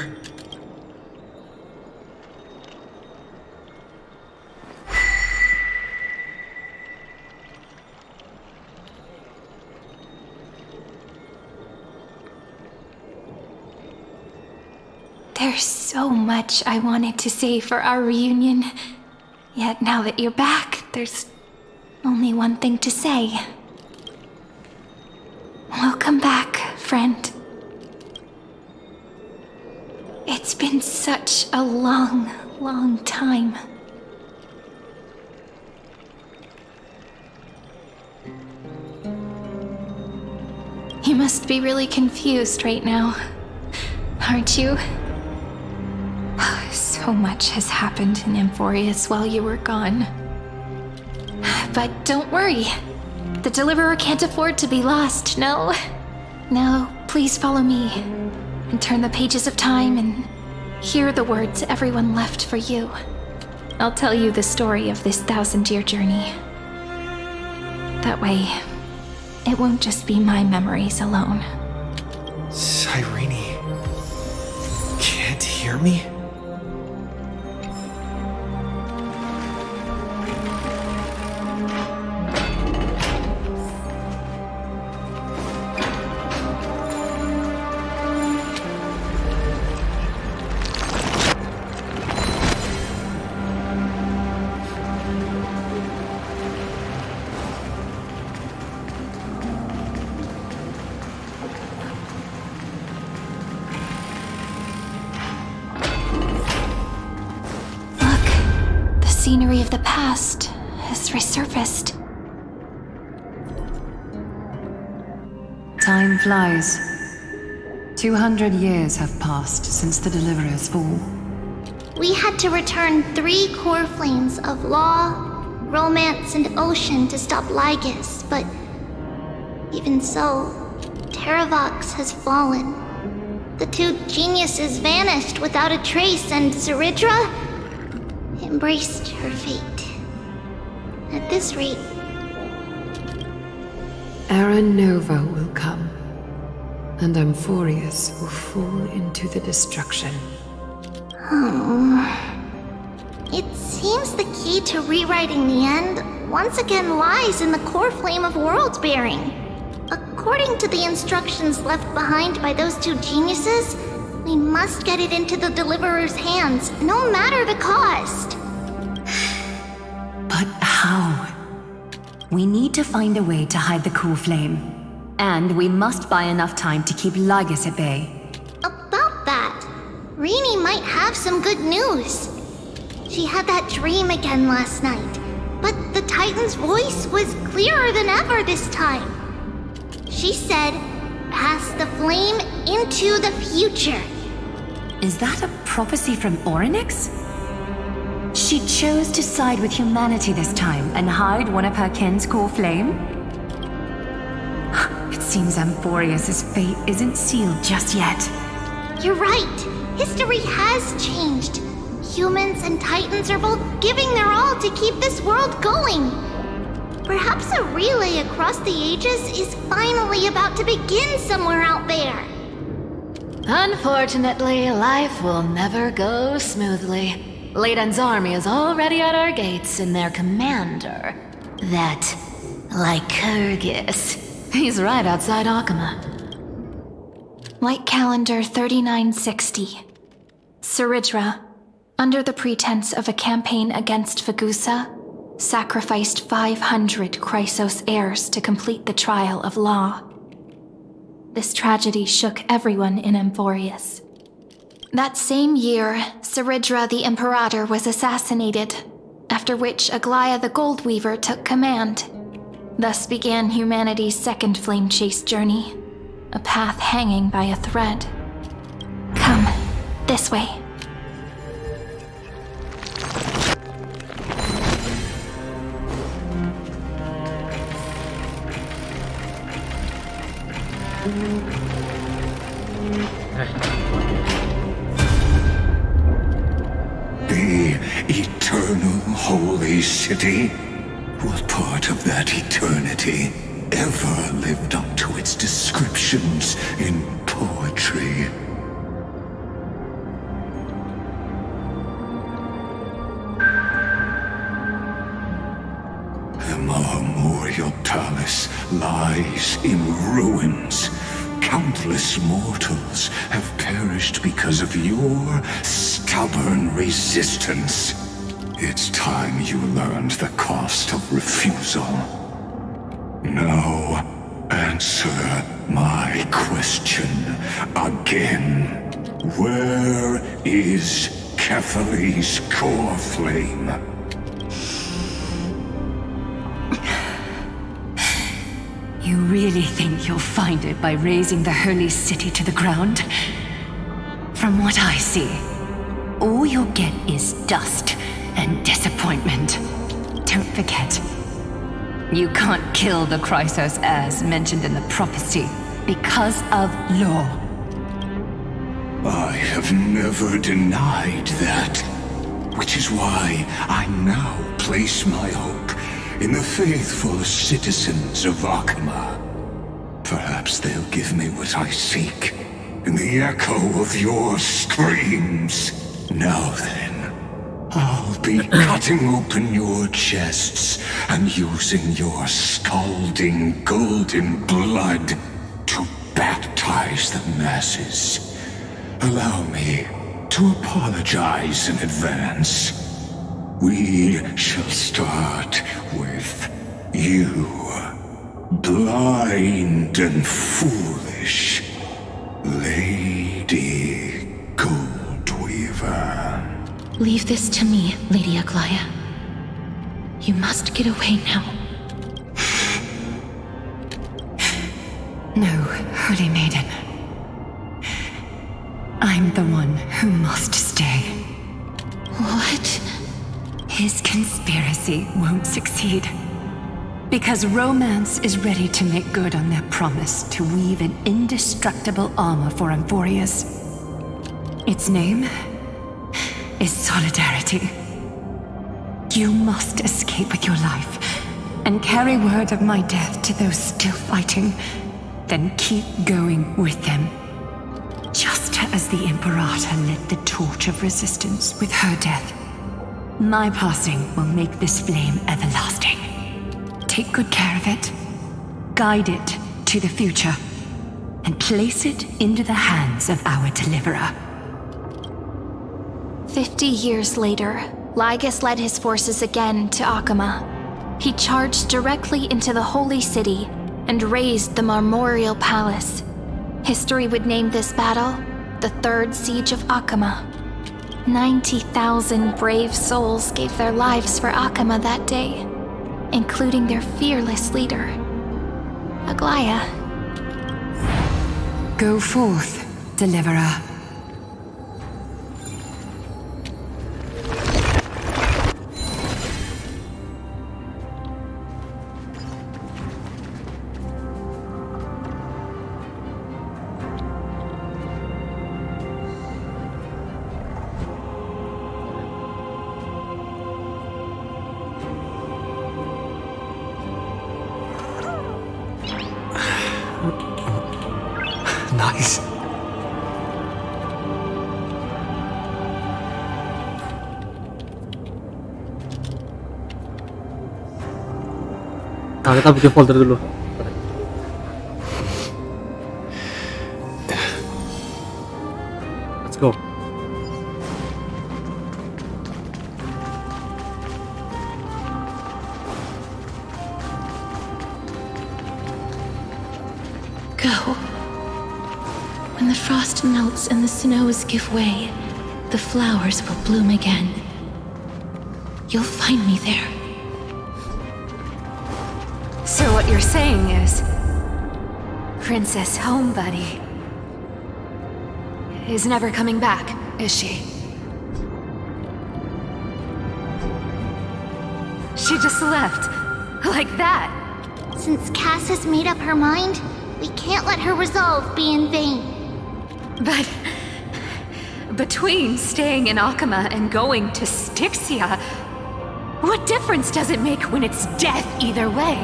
There's so much I wanted to say for our reunion. Yet now that you're back, there's only one thing to say. Welcome back, friend. It's been such a long, long time. You must be really confused right now, aren't you? So much has happened in Amphoreus while you were gone. But don't worry. The Deliverer can't afford to be lost, no? Now, please follow me. And turn the pages of time and hear the words everyone left for you. I'll tell you the story of this 1,000-year journey. That way, it won't just be my memories alone. Cyrene can't hear me? Scenery of the past has resurfaced. Time flies. 200 years have passed since the Deliverer's fall. We had to return 3 core flames of law, romance, and ocean to stop Lygus, but even so, Terravox has fallen. The 2 geniuses vanished without a trace, and Zeridra embraced her fate. At this rate, Era Nova will come. and amphoreus will fall into the destruction. It seems the key to rewriting the end once again lies in the core flame of world-bearing. According to the instructions left behind by those two geniuses, we must get it into the Deliverer's hands, no matter the cost. But how? We need to find a way to hide the cool flame. And we must buy enough time to keep Lygus at bay. About that, Rini might have some good news. She had that dream again last night, but the Titan's voice was clearer than ever this time. She said, "Pass the flame into the future." Is that a prophecy from Orynyx? She chose to side with humanity this time and hide one of her kin's cool flame? It seems amphoreus' fate isn't sealed just yet. You're right. History has changed. Humans and Titans are both giving their all to keep this world going. Perhaps a relay across the ages is finally about to begin somewhere out there. Unfortunately, life will never go smoothly. Layden's army is already at our gates, and their commander, that Lycurgus, he's right outside Akama. Light calendar 3960. Seridra, under the pretense of a campaign against Fagusa, sacrificed 500 Chrysos heirs to complete the trial of law. This tragedy shook everyone in Amphoreus. That same year, Seridra the Imperator was assassinated, after which Aglaya the Goldweaver took command. Thus began humanity's second flame chase journey, a path hanging by a thread. Come, this way. The eternal holy city? What part of that eternity ever lived up to its descriptions in poetry? The Marmorial Palace lies in ruins. Countless mortals have perished because of your stubborn resistance. It's time you learned the cost of refusal. Now, answer my question again. Where is Kefali's core flame? You really think you'll find it by razing the holy city to the ground? From what I see, all you'll get is dust and disappointment. Don't forget, you can't kill the Chrysos heirs mentioned in the prophecy because of law. I have never denied that, which is why I now place my hope in the faithful citizens of Akama. Perhaps they'll give me what I seek in the echo of your screams. Now then, I'll be cutting open your chests and using your scalding golden blood to baptize the masses. Allow me to apologize in advance. We shall start with you, blind and foolish Lady Goldweaver. Leave this to me, Lady Aglaya. You must get away now. No, Holy Maiden. I'm the one who must stay. What? His conspiracy won't succeed. Because romance is ready to make good on their promise to weave an indestructible armor for Amphoreus. Its name is Solidarity. You must escape with your life and carry word of my death to those still fighting. then keep going with them. Just as the Imperator lit the torch of resistance with her death, my passing will make this flame everlasting. Take good care of it, guide it to the future, and place it into the hands of our deliverer. 50 years later, Lygus led his forces again to Akama. He charged directly into the Holy City and razed the Marmorial Palace. History would name this battle the Third Siege of Akama. 90,000 brave souls gave their lives for Akama that day, including their fearless leader, Aglaya. Go forth, deliverer. Nice. Nah, kita bikin folder dulu. Let's go. Go. When the frost melts and the snows give way, the flowers will bloom again. You'll find me there. So what you're saying is, Princess Homebuddy is never coming back, is she? She just left, like that. Since Cass has made up her mind, we can't let her resolve be in vain. But between staying in Akama and going to Styxia, what difference does it make when it's death either way?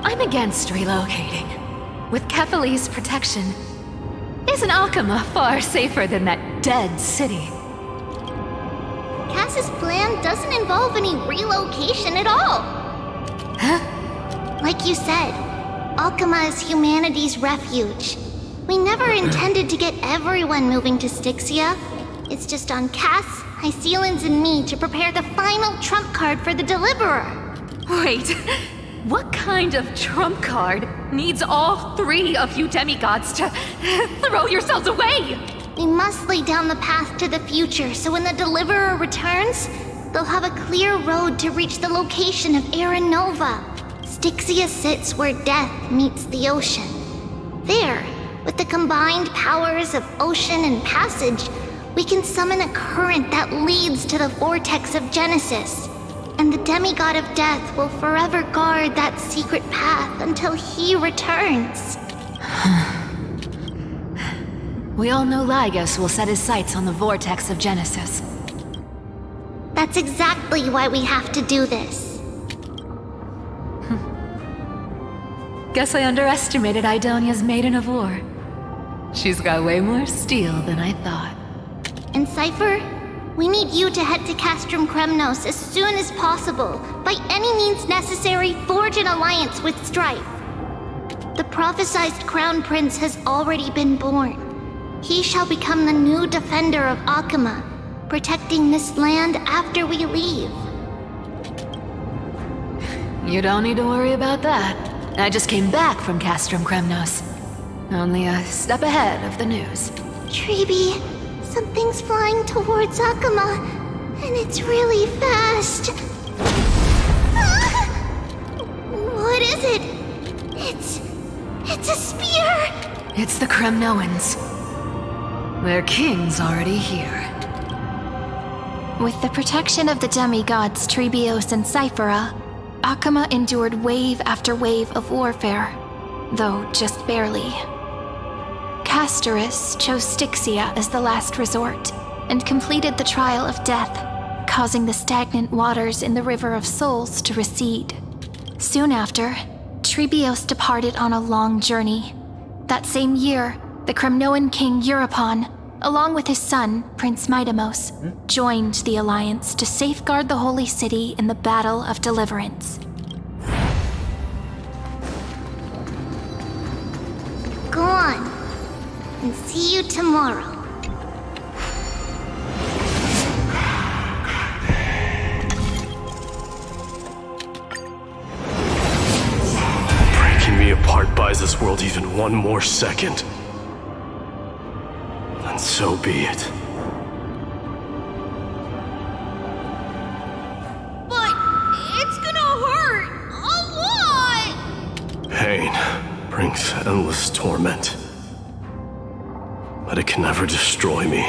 I'm against relocating. With Kefali's protection, isn't Akama far safer than that dead city? Cass's plan doesn't involve any relocation at all. Huh? Like you said, Akama is humanity's refuge. We never intended to get everyone moving to Styxia. It's just on Cass, Hysilens, and me to prepare the final trump card for the Deliverer. Wait, what kind of trump card needs all three of you demigods to throw yourselves away? We must lay down the path to the future so when the Deliverer returns, they'll have a clear road to reach the location of Era Nova. Styxia sits where death meets the ocean. There, with the combined powers of ocean and passage, we can summon a current that leads to the vortex of Genesis. And the demigod of death will forever guard that secret path until he returns. We all know Lygus will set his sights on the vortex of Genesis. That's exactly why we have to do this. Guess I underestimated Idonia's Maiden of War. She's got way more steel than I thought. And Cypher, we need you to head to Castrum Kremnos as soon as possible. By any means necessary, forge an alliance with Strife. The prophesized Crown Prince has already been born. He shall become the new defender of Akama, protecting this land after we leave. You don't need to worry about that. I just came back from Castrum Kremnos. Only a step ahead of the news. Treeby, something's flying towards Akama, and it's really fast. What is it? It's a spear! It's the Kremnoans. Their king's already here. With the protection of the demigods Trebios and Cyphera, Akama endured wave after wave of warfare, though just barely. Castorice chose Styxia as the last resort, and completed the trial of death, causing the stagnant waters in the River of Souls to recede. Soon after, Trebios departed on a long journey, That same year, the Kremnoan king Euripon, along with his son, Prince Midamos, joined the Alliance to safeguard the Holy City in the Battle of Deliverance. Go on, and see you tomorrow. Breaking me apart buys this world even one more second. And so be it. But it's gonna hurt a lot! Pain brings endless torment. But it can never destroy me.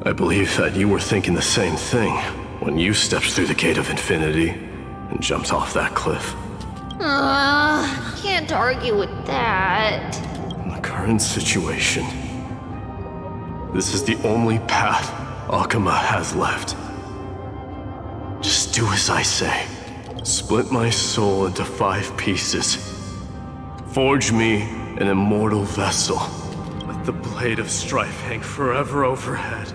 I believe that you were thinking the same thing when you stepped through the gate of infinity and jumped off that cliff. Can't argue with that. In the current situation, this is the only path Akama has left. Just do as I say. Split my soul into 5 pieces. Forge me an immortal vessel. Let the blade of strife hang forever overhead.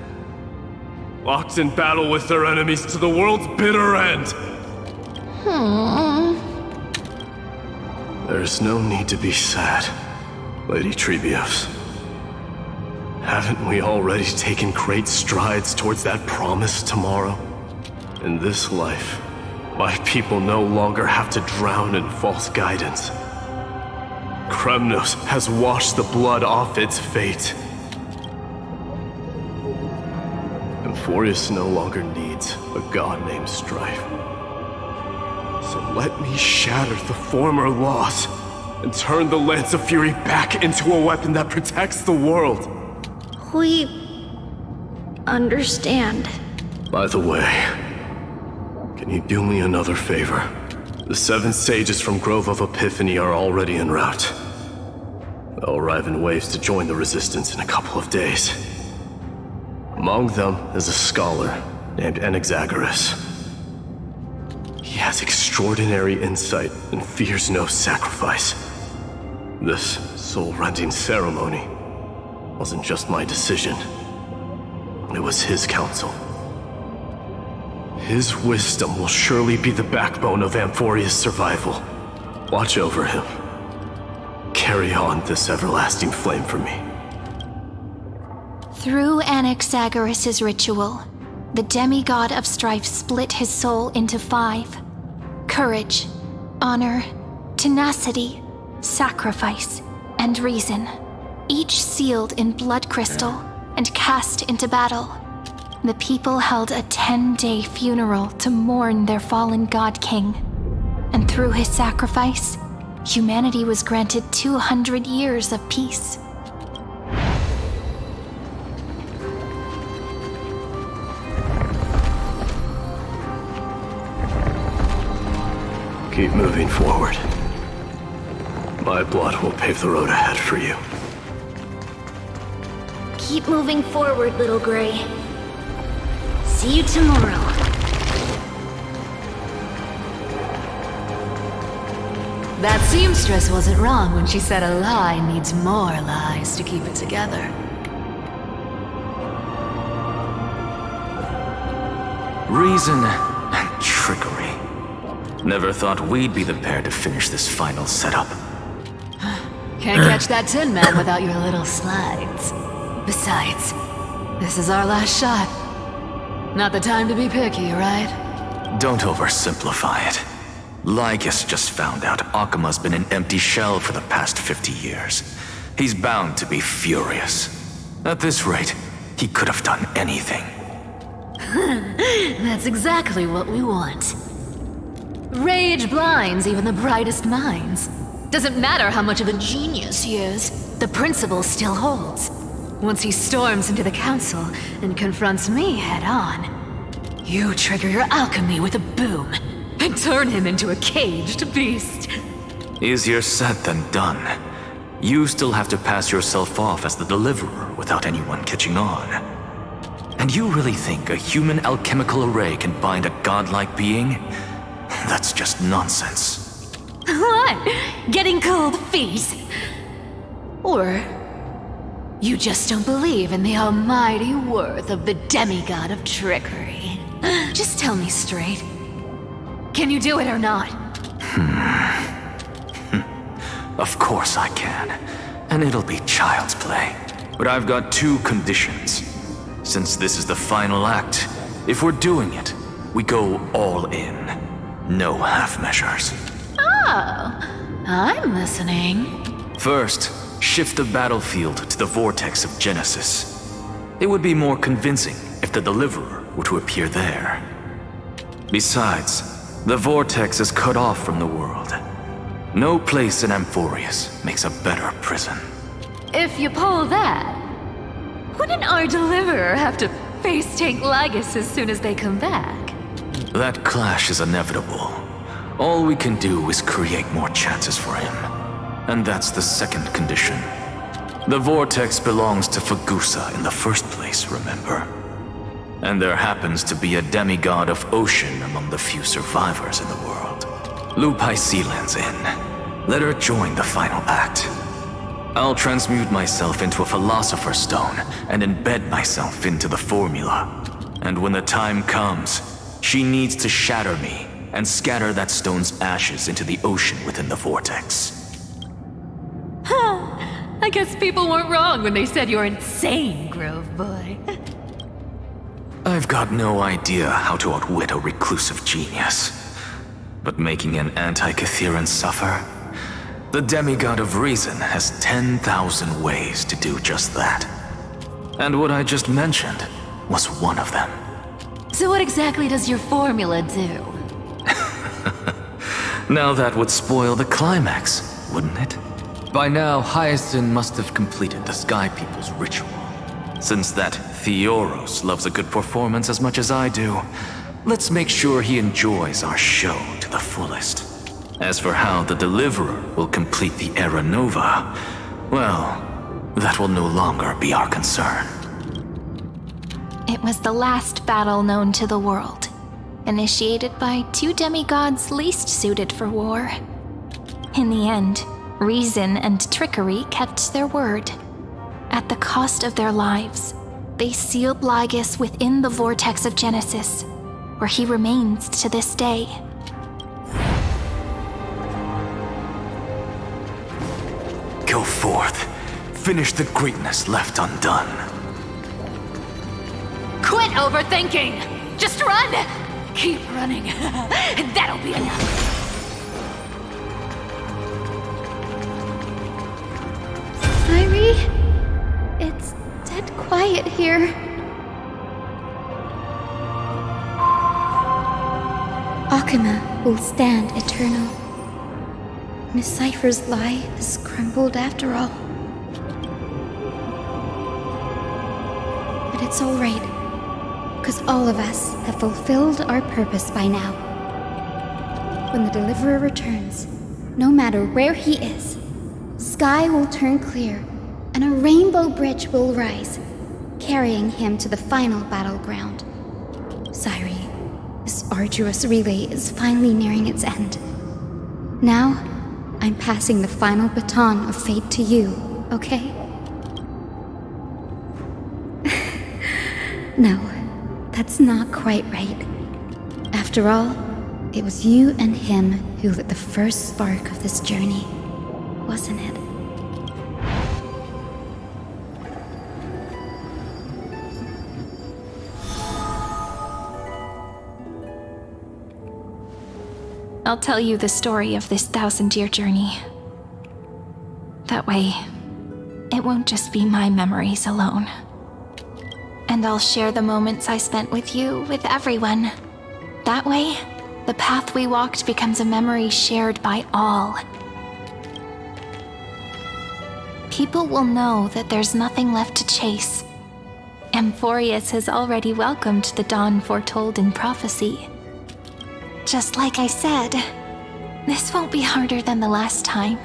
Locked in battle with their enemies to the world's bitter end. There's no need to be sad, Lady Trebios. Haven't we already taken great strides towards that promised tomorrow? In this life, my people no longer have to drown in false guidance. Kremnos has washed the blood off its fate. Amphoreus no longer needs a god named Strife. So let me shatter the former loss and turn the Lance of Fury back into a weapon that protects the world. We understand. By the way, can you do me another favor? The 7 sages from Grove of Epiphany are already en route. They'll arrive in waves to join the resistance in a couple of days. Among them is a scholar named Anaxagoras. He has extraordinary insight and fears no sacrifice. This soul-rending ceremony wasn't just my decision. It was his counsel. His wisdom will surely be the backbone of Amphoreus' survival. Watch over him. Carry on this everlasting flame for me. Through Anaxagoras' ritual, the demigod of strife split his soul into 5. Courage, honor, tenacity, sacrifice, and reason. Each sealed in blood crystal and cast into battle. The people held a 10-day funeral to mourn their fallen god king. And through his sacrifice, humanity was granted 200 years of peace. Keep moving forward. My blood will pave the road ahead for you. Keep moving forward, little Gray. See you tomorrow. That seamstress wasn't wrong when she said a lie needs more lies to keep it together. Reason and trickery. Never thought we'd be the pair to finish this final setup. Can't catch that Tin Man without your little slides. Besides, this is our last shot. Not the time to be picky, right? Don't oversimplify it. Lycus just found out Akama's been an empty shell for the past 50 years. He's bound to be furious. At this rate, he could have done anything. That's exactly what we want. Rage blinds even the brightest minds. Doesn't matter how much of a genius he is, the principle still holds. Once he storms into the council and confronts me head-on, you trigger your alchemy with a boom and turn him into a caged beast. Easier said than done. You still have to pass yourself off as the deliverer without anyone catching on. And you really think a human alchemical array can bind a godlike being? That's just nonsense. What? Getting cold feet? Or you just don't believe in the almighty worth of the demigod of trickery. Just tell me straight. Can you do it or not? Of course I can. And it'll be child's play. But I've got 2 conditions. Since this is the final act, if we're doing it, we go all in. No half measures. Oh, I'm listening. First, shift the battlefield to the vortex of Genesis. It would be more convincing if the Deliverer were to appear there. Besides, the vortex is cut off from the world. No place in Amphoreus makes a better prison. If you pull that, wouldn't our Deliverer have to face tank Lygus as soon as they come back? That clash is inevitable. All we can do is create more chances for him. And that's the second condition. The vortex belongs to Fagusa in the first place, remember? And there happens to be a demigod of ocean among the few survivors in the world. Loop hysilens in. Let her join the final act. I'll transmute myself into a philosopher's stone and embed myself into the formula. And when the time comes, she needs to shatter me and scatter that stone's ashes into the ocean within the vortex. I guess people weren't wrong when they said you're insane, Grove Boy. I've got no idea how to outwit a reclusive genius. But making an anti-Catheran suffer? The demigod of reason has 10,000 ways to do just that. And what I just mentioned was one of them. So what exactly does your formula do? Now that would spoil the climax, wouldn't it? By now, Hyacinth must have completed the Sky People's ritual. Since that Theoros loves a good performance as much as I do, let's make sure he enjoys our show to the fullest. As for how the Deliverer will complete the Era Nova, well, that will no longer be our concern. It was the last battle known to the world, initiated by 2 demigods least suited for war. In the end, reason and trickery kept their word. At the cost of their lives, they sealed Lygus within the vortex of Genesis, where he remains to this day. Go forth. Finish the greatness left undone. Quit overthinking! Just run! Keep running, and that'll be enough. Irie, it's dead quiet here. Akama will stand eternal. Miss Cypher's lie is crumbled after all. But it's alright, because all of us have fulfilled our purpose by now. When the Deliverer returns, no matter where he is, sky will turn clear, and a rainbow bridge will rise, carrying him to the final battleground. Sairi, this arduous relay is finally nearing its end. Now, I'm passing the final baton of fate to you, okay? No, that's not quite right. After all, it was you and him who lit the first spark of this journey, wasn't it? I'll tell you the story of this 1,000-year journey. That way, it won't just be my memories alone. And I'll share the moments I spent with you with everyone. That way, the path we walked becomes a memory shared by all. People will know that there's nothing left to chase. Amphoreus has already welcomed the dawn foretold in prophecy. Just like I said, this won't be harder than the last time.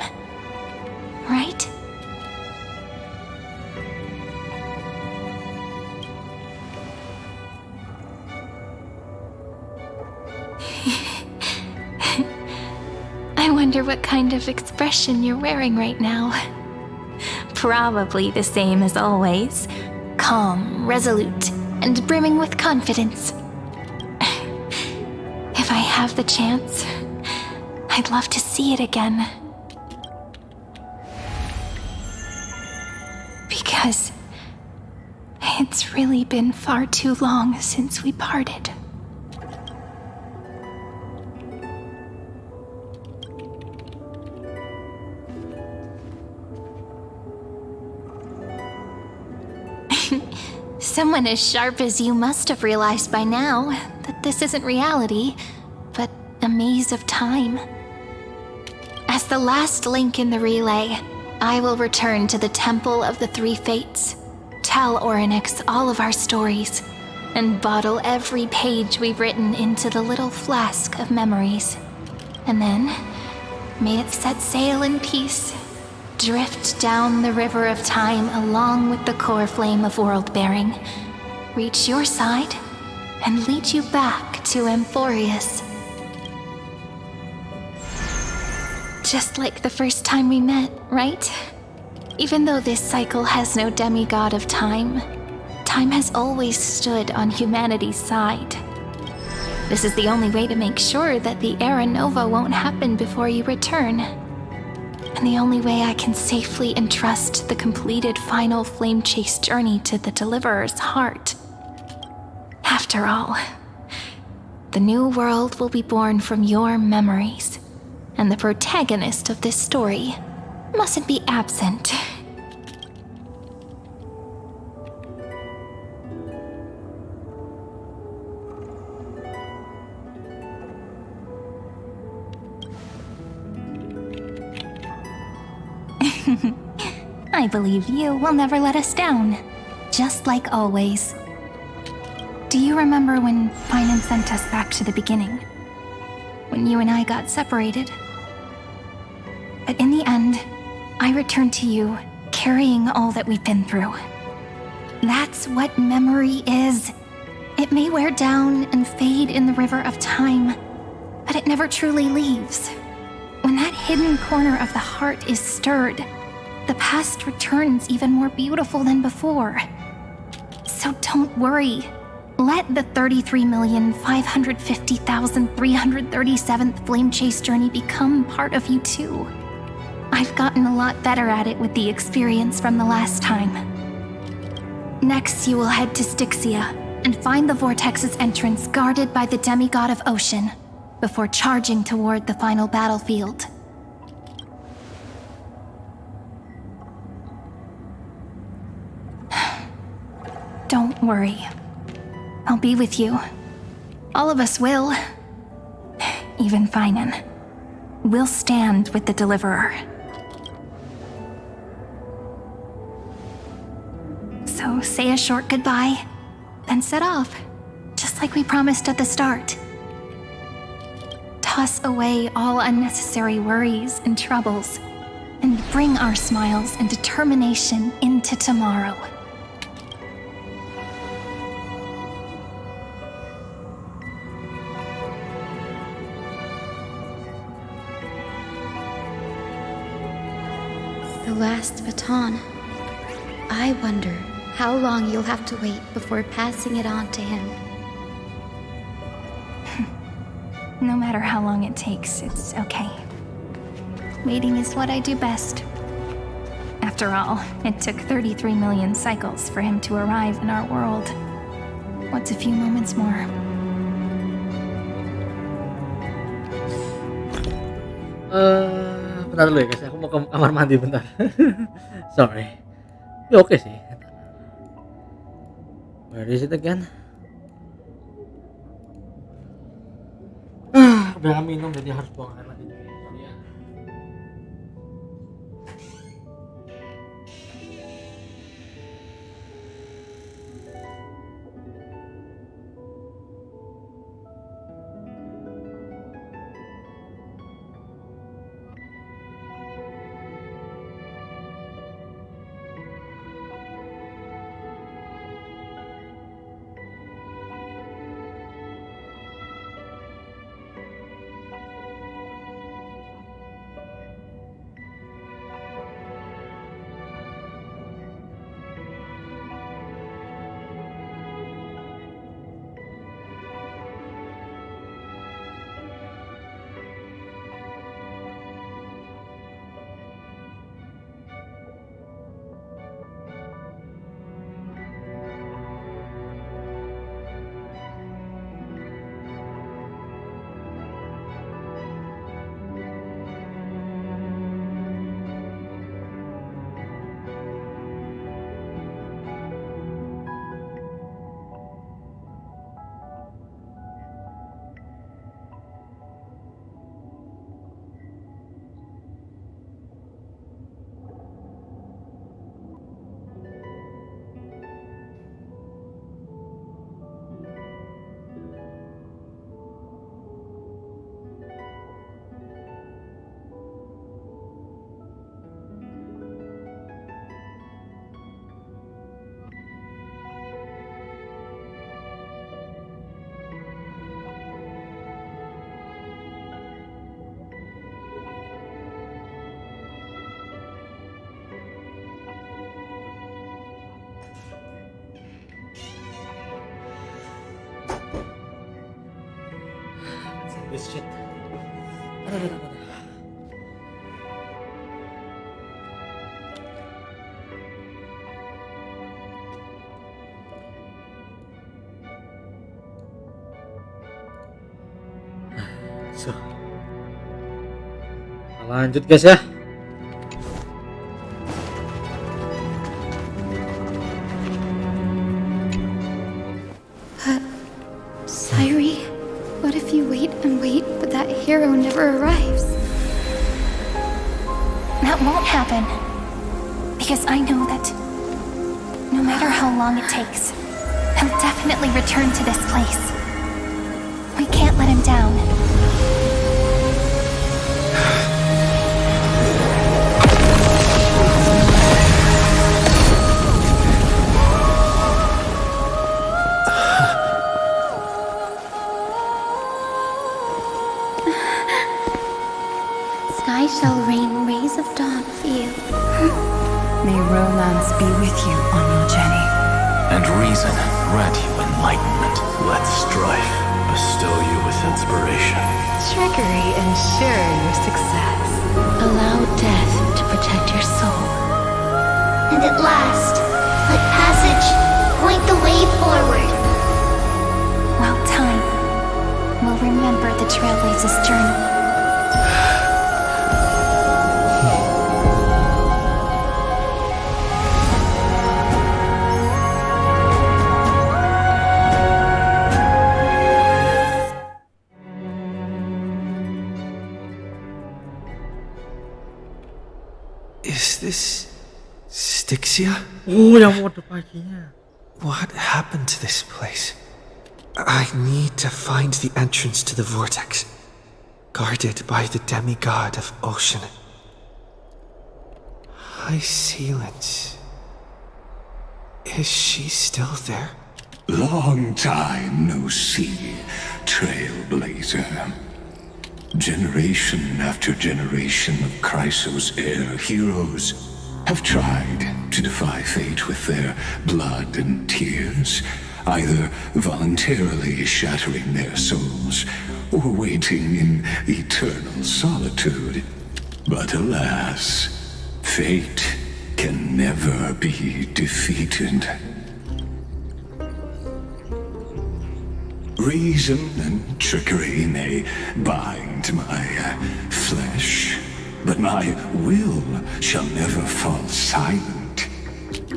Right? I wonder what kind of expression you're wearing right now. Probably the same as always. Calm, resolute, and brimming with confidence. If I have the chance, I'd love to see it again. Because it's really been far too long since we parted. Someone as sharp as you must have realized by now that this isn't reality, but a maze of time. As the last link in the relay, I will return to the Temple of the Three Fates, tell Orynyx all of our stories, and bottle every page we've written into the little flask of memories. And then, may it set sail in peace, drift down the river of time along with the core flame of world-bearing, reach your side, and lead you back to Amphoreus. Just like the first time we met, right? Even though this cycle has no demigod of time, time has always stood on humanity's side. This is the only way to make sure that the Era Nova won't happen before you return. And the only way I can safely entrust the completed final flame chase journey to the Deliverer's heart. After all, the new world will be born from your memories, and the protagonist of this story mustn't be absent. I believe you will never let us down, just like always. Do you remember when phainon sent us back to the beginning? When you and I got separated? But in the end, I returned to you, carrying all that we've been through. That's what memory is. It may wear down and fade in the river of time, but it never truly leaves. When that hidden corner of the heart is stirred, the past returns even more beautiful than before. So don't worry. Let the 33,550,337th flame chase journey become part of you too. I've gotten a lot better at it with the experience from the last time. Next, you will head to Styxia and find the vortex's entrance guarded by the demigod of ocean before charging toward the final battlefield. Don't worry. I'll be with you. All of us will. Even phainon. We'll stand with the Deliverer. So say a short goodbye, then set off, just like we promised at the start. Toss away all unnecessary worries and troubles, and bring our smiles and determination into tomorrow. The last baton. I wonder how long you'll have to wait before passing it on to him. No matter how long it takes, it's okay. Waiting is what I do best. After all, it took 33 million cycles for him to arrive in our world. What's a few moments more? Bentar dulu ya guys, aku mau ke kamar mandi bentar. Sorry. Ya oke sih. Where is it again? Udah minum jadi harus buang air lagi. Sorry ya. This shit. Aduh. So. Kita lanjut guys ya. Sairi, what if you wait and wait, but that hero never arrives? That won't happen. Because I know that no matter how long it takes, he'll definitely return to this place. We can't let him down. Sky shall rain rays of dawn for you. May romance be with you on your journey. And reason grant you enlightenment. Let strife bestow you with inspiration. Trickery ensure your success. Allow death to protect your soul. And at last, let passage point the way forward. While time will remember the Trailblazer's journey. Is this Styxia? Oh, yang mode paginya. What happened to this place? I need to find the entrance to the vortex, guarded by the demigod of ocean. Hysilens. Is she still there? Long time no see, Trailblazer. Generation after generation of Chrysos heir heroes have tried to defy fate with their blood and tears, either voluntarily shattering their souls or waiting in eternal solitude. But alas, fate can never be defeated. Reason and trickery may bind my flesh, but my will shall never fall silent.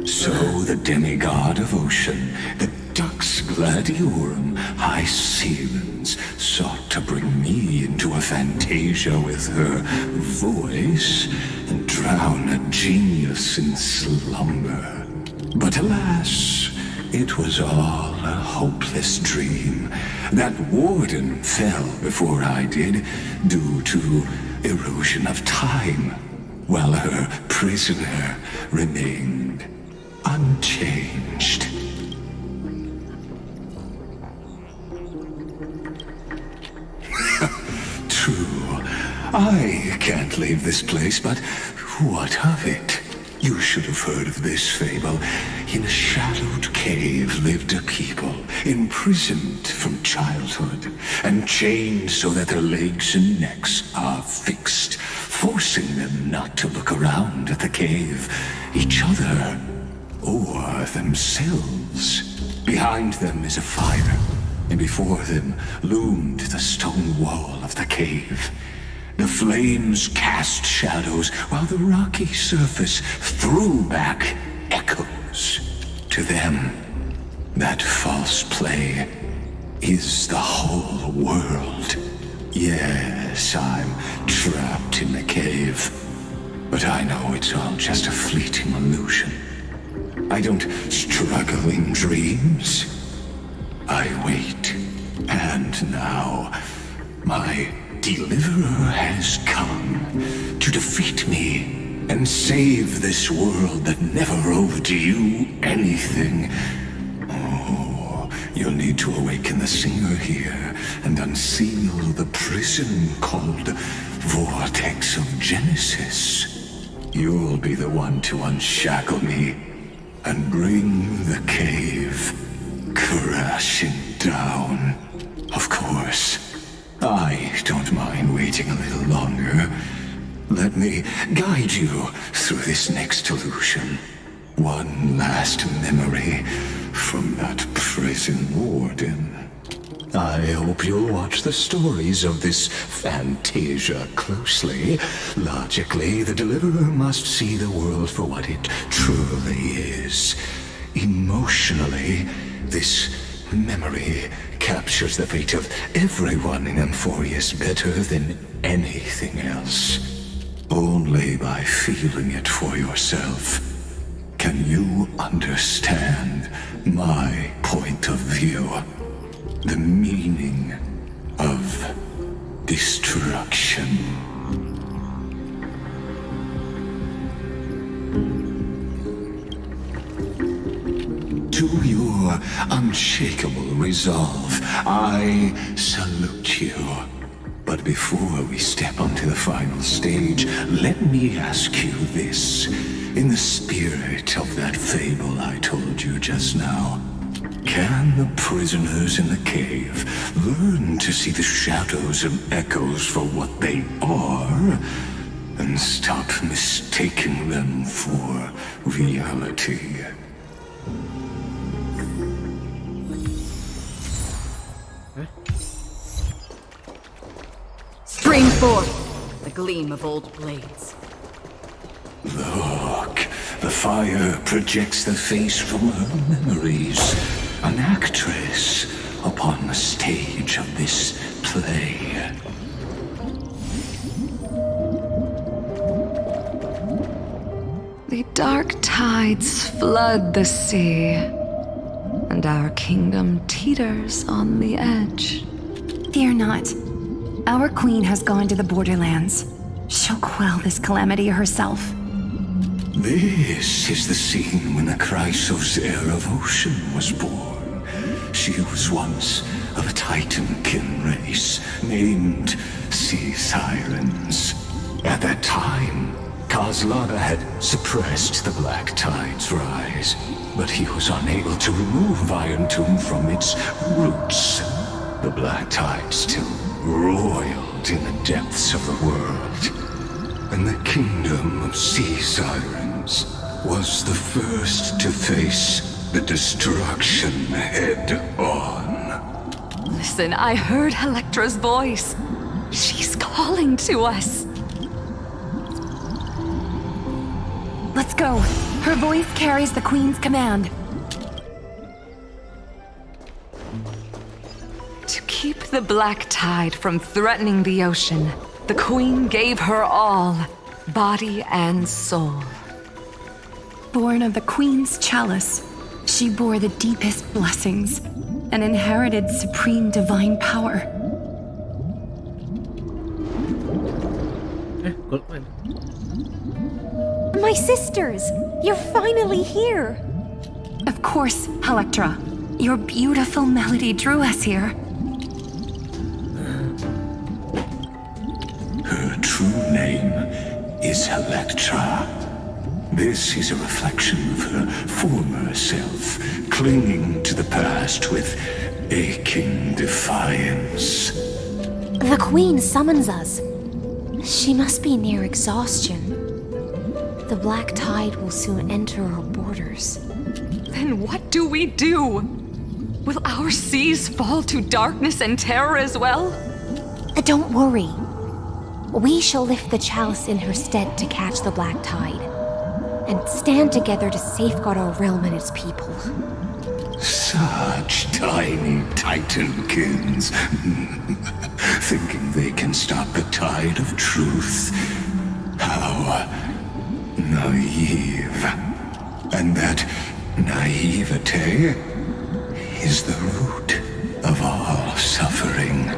So the demigod of ocean, the Dux Gladiorum, Hysilens, sought to bring me into a fantasia with her voice and drown a genius in slumber. But alas, it was all a hopeless dream. That warden fell before I did, due to erosion of time, while her prisoner remained unchanged. True, I can't leave this place, but what of it? You should have heard of this fable. In a shadowed cave lived a people, imprisoned from childhood, and chained so that their legs and necks are fixed, forcing them not to look around at the cave, each other, or themselves. Behind them is a fire, and before them loomed the stone wall of the cave. The flames cast shadows, while the rocky surface threw back echoes. To them, that false play is the whole world. Yes, I'm trapped in the cave, but I know it's all just a fleeting illusion. I don't struggle in dreams. I wait, and now my deliverer has come to defeat me and save this world that never owed you anything. Oh, you'll need to awaken the singer here and unseal the prison called Vortex of Genesis. You'll be the one to unshackle me and bring the cave crashing down. Of course, I don't mind waiting a little longer. Let me guide you through this next illusion. One last memory from that prison warden. I hope you'll watch the stories of this Fantasia closely. Logically, the Deliverer must see the world for what it truly is. Emotionally, this memory captures the fate of everyone in Amphoreus better than anything else. Only by feeling it for yourself can you understand my point of view. The meaning of destruction. To your unshakable resolve, I salute you. But before we step onto the final stage, let me ask you this. In the spirit of that fable I told you just now, can the prisoners in the cave learn to see the shadows and echoes for what they are, and stop mistaking them for reality? Stream forth the gleam of old blades. Look, the fire projects the face from her memories. An actress upon the stage of this play. The dark tides flood the sea, and our kingdom teeters on the edge. Fear not. Our queen has gone to the borderlands. She'll quell this calamity herself. This is the scene when the Chrysos heir of ocean was born. She was once of a Titankin race named Sea Sirens. At that time, Kozlana had suppressed the Black Tide's rise, but he was unable to remove Iron Tomb from its roots. The Black Tide still roiled in the depths of the world, and the kingdom of Sea Sirens was the first to face the destruction head-on. Listen, I heard Electra's voice. She's calling to us. Let's go. Her voice carries the queen's command. To keep the Black Tide from threatening the ocean, the queen gave her all, body and soul. Born of the queen's chalice, she bore the deepest blessings and inherited supreme divine power. My sisters! You're finally here! Of course, Electra. Your beautiful melody drew us here. Her true name is Electra. This is a reflection of her former self, clinging to the past with aching defiance. The Queen summons us. She must be near exhaustion. The Black Tide will soon enter our borders. Then what do we do? Will our seas fall to darkness and terror as well? Don't worry. We shall lift the chalice in her stead to catch the Black Tide, and stand together to safeguard our realm and its people. Such tiny Titankins, thinking they can stop the tide of truth. How naive. And that naivete is the root of all suffering.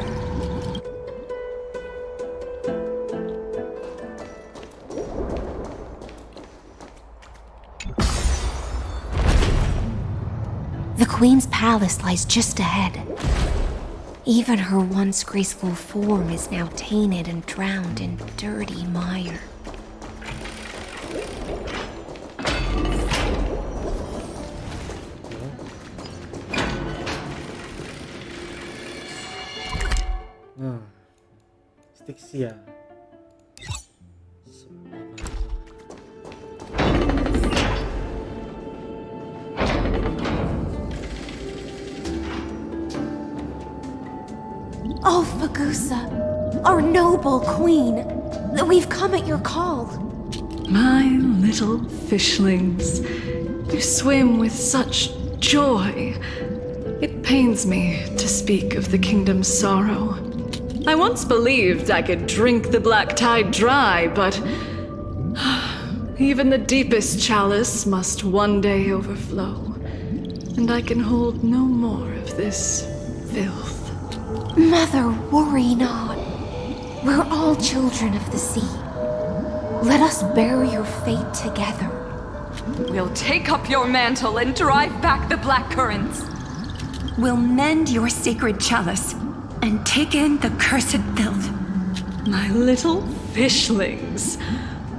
The Queen's palace lies just ahead. Even her once graceful form is now tainted and drowned in dirty mire. Styxia. Oh, Fagusa, our noble queen, we've come at your call. My little fishlings, you swim with such joy. It pains me to speak of the kingdom's sorrow. I once believed I could drink the black tide dry, but even the deepest chalice must one day overflow, and I can hold no more of this filth. Mother, worry not. We're all children of the sea. Let us bear your fate together. We'll take up your mantle and drive back the black currents. We'll mend your sacred chalice and take in the cursed filth. My little fishlings,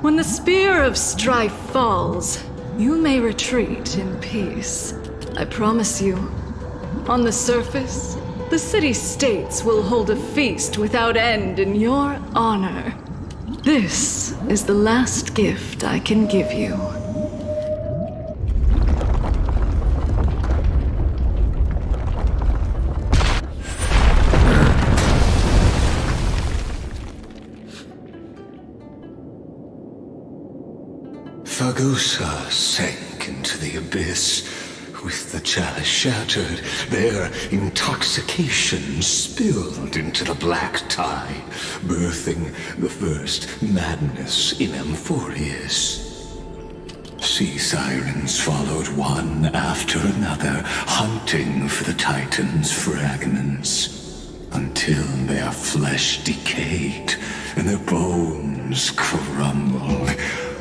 when the spear of strife falls, you may retreat in peace. I promise you. On the surface, the city-states will hold a feast without end in your honor. This is the last gift I can give you. Fagusa sank into the abyss. With the chalice shattered, their intoxication spilled into the black tide, birthing the first madness in Amphoreus. Sea sirens followed one after another, hunting for the Titan's fragments, until their flesh decayed and their bones crumbled,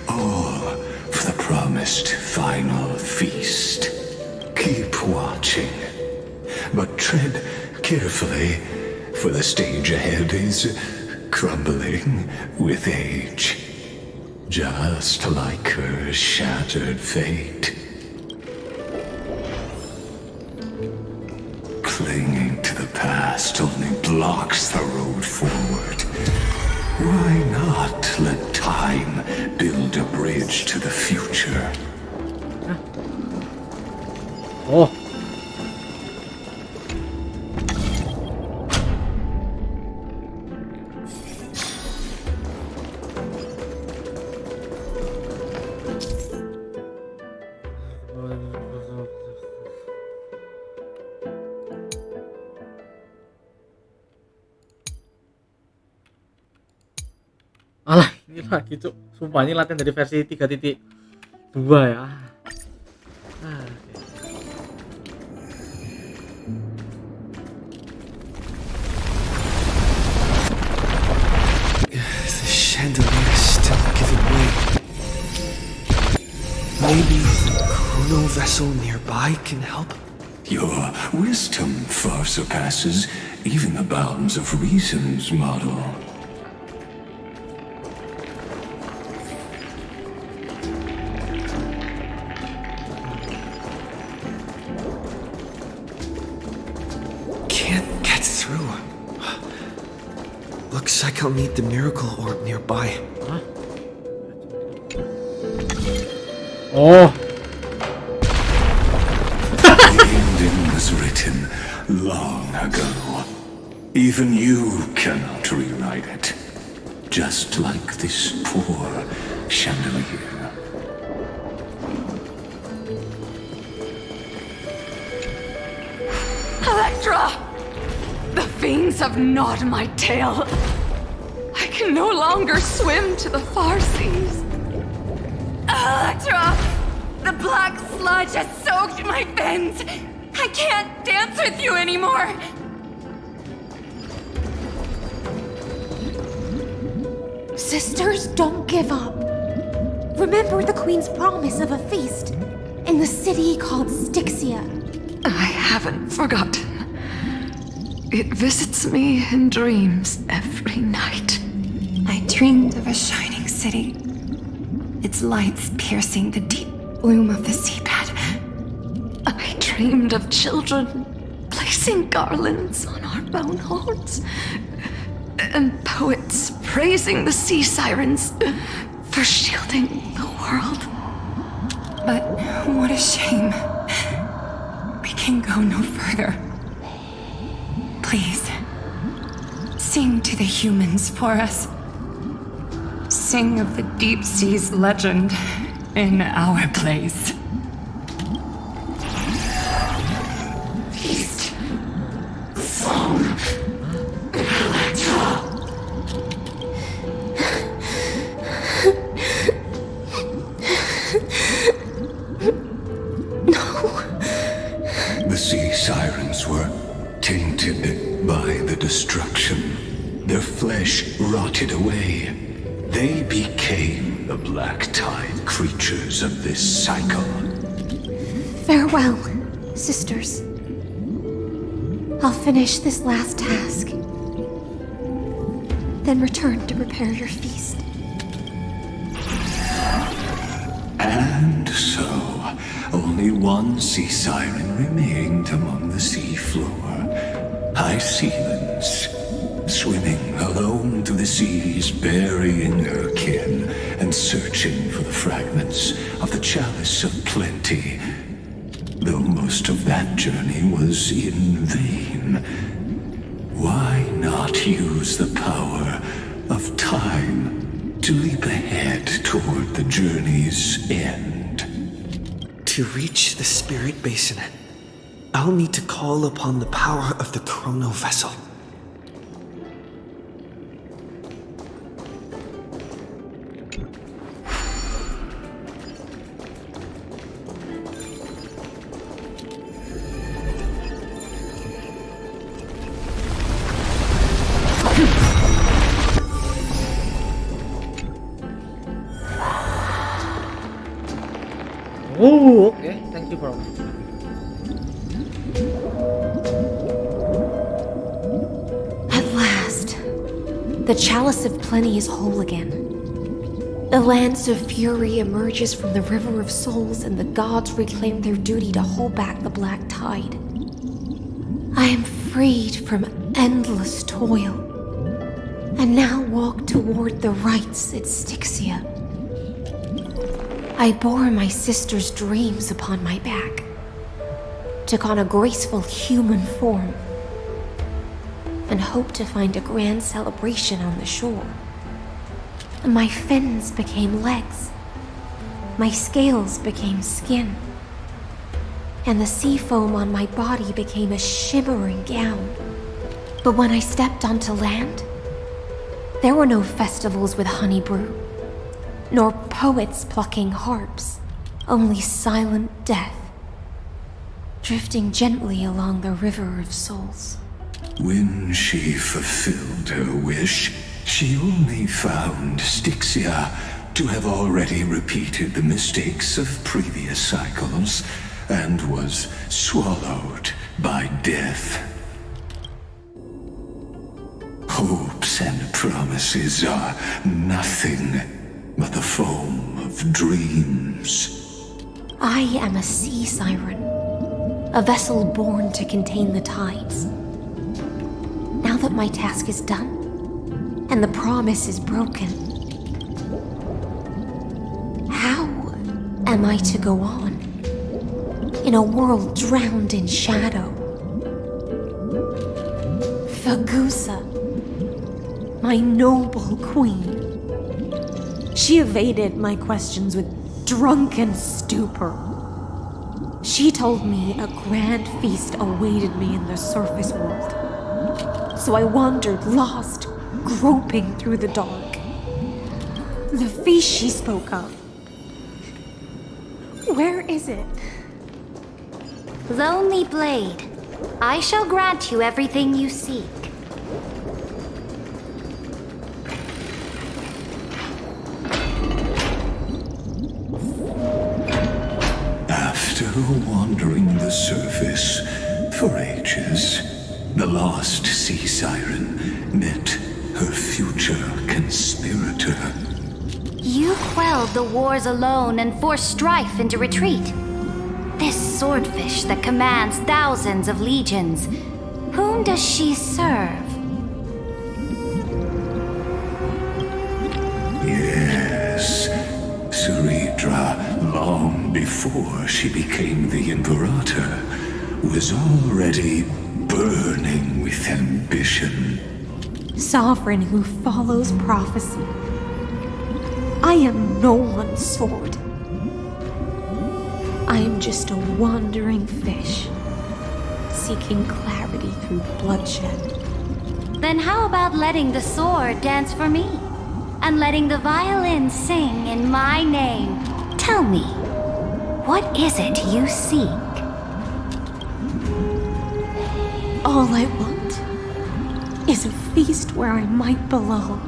all for the promised final feast. Keep watching, but tread carefully, for the stage ahead is crumbling with age, just like her shattered fate. Clinging to the past only blocks the road forward. Why not let time build a bridge to the future? Oh. Alah, ini lagi cuk. Sumpah ini latihan dari versi 3.2 ya. Chandelier still giving way. Maybe the chrono vessel nearby can help? Your wisdom far surpasses even the bounds of reason's model. Can't get through. Looks like I'll need the miracle orb nearby. Huh? Oh. The ending was written long ago. Even you cannot rewrite it. Just like this poor chandelier. Electra! The fiends have gnawed my tail. I can no longer swim to the far seas. Electra! The black sludge has soaked my fins. I can't dance with you anymore. Sisters, don't give up. Remember the queen's promise of a feast in the city called Styxia. I haven't forgotten. It visits me in dreams every night. I dreamed of a shining city, its lights piercing the deep gloom of the seabed. I dreamed of children placing garlands on our bone hearts. and poets praising the sea sirens for shielding the world. But what a shame. We can go no further. Please, sing to the humans for us. Sing of the deep sea's legend in our place. Feast from The sea sirens were tainted by the destruction. Their flesh rotted away. They became the black tide creatures of this cycle. Farewell, sisters. I'll finish this last task, then return to prepare your feast. And so, only one sea siren remained among the sea floor. Hysilens, swimming alone through the seas, burying her kin and searching for the fragments of the chalice of plenty. Though most of that journey was in vain, why not use the power of time to leap ahead toward the journey's end? To reach the spirit basin, I'll need to call upon the power of the chrono vessel. Oh, okay. Thank you for At last, the chalice of plenty is whole again. The lance of fury emerges from the river of souls, and the gods reclaim their duty to hold back the black tide. I am freed from endless toil, and now walk toward the rites at Styxia. I bore my sister's dreams upon my back, took on a graceful human form, and hoped to find a grand celebration on the shore. My fins became legs, my scales became skin, and the sea foam on my body became a shimmering gown. But when I stepped onto land, there were no festivals with honey brew, nor poets plucking harps, only silent death, drifting gently along the river of souls. When she fulfilled her wish, she only found Styxia to have already repeated the mistakes of previous cycles and was swallowed by death. Hopes and promises are nothing but the foam of dreams. I am a sea siren, a vessel born to contain the tides. Now that my task is done, and the promise is broken, how am I to go on in a world drowned in shadow? Fagusa, my noble queen. She evaded my questions with drunken stupor. She told me a grand feast awaited me in the surface world. So I wandered lost, groping through the dark. The feast she spoke of, where is it? Lonely Blade, I shall grant you everything you seek. After wandering the surface for ages, the lost sea siren met her future conspirator. You quelled the wars alone and forced strife into retreat. This swordfish that commands thousands of legions, whom does she serve? Yes. Suridra, long before she became the Imperator, was already burning with ambition. Sovereign who follows prophecy. I am no one's sword. I am just a wandering fish, seeking clarity through bloodshed. Then how about letting the sword dance for me? And letting the violin sing in my name? Tell me, what is it you seek? All I want is a feast where I might belong.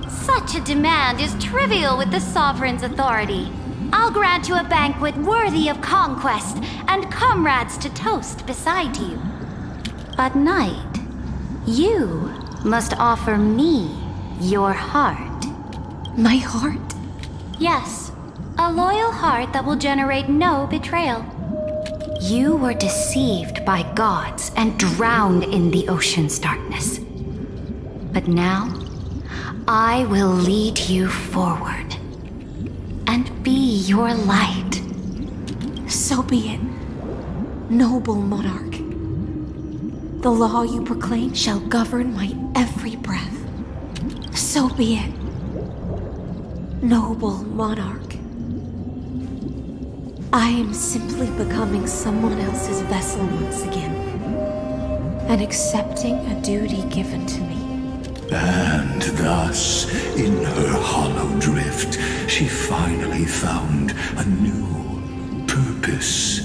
Such a demand is trivial with the Sovereign's authority. I'll grant you a banquet worthy of conquest and comrades to toast beside you. But Knight, you must offer me your heart. My heart? Yes, a loyal heart that will generate no betrayal. You were deceived by gods and drowned in the ocean's darkness. But now, I will lead you forward and be your light. So be it, noble monarch. The law you proclaim shall govern my every breath. So be it, noble monarch. I am simply becoming someone else's vessel once again, and accepting a duty given to me. And thus, in her hollow drift, she finally found a new purpose,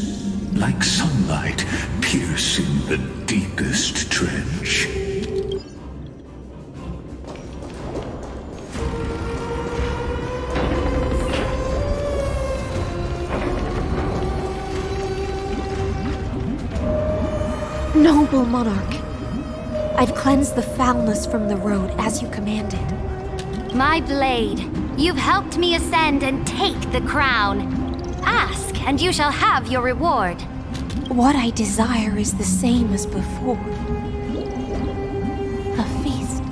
like sunlight piercing the deepest trench. Noble monarch, I've cleansed the foulness from the road as you commanded. My blade, you've helped me ascend and take the crown. Ask, and you shall have your reward. What I desire is the same as before. A feast.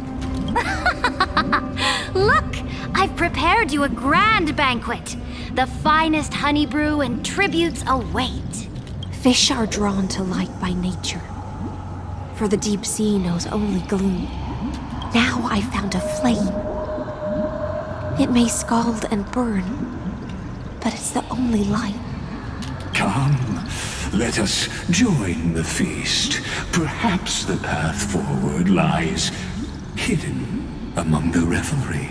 Look, I've prepared you a grand banquet. The finest honey brew and tributes await. Fish are drawn to light by nature, for the deep sea knows only gloom. Now I found a flame. It may scald and burn, but it's the only light. Come, let us join the feast. Perhaps the path forward lies hidden among the revelry.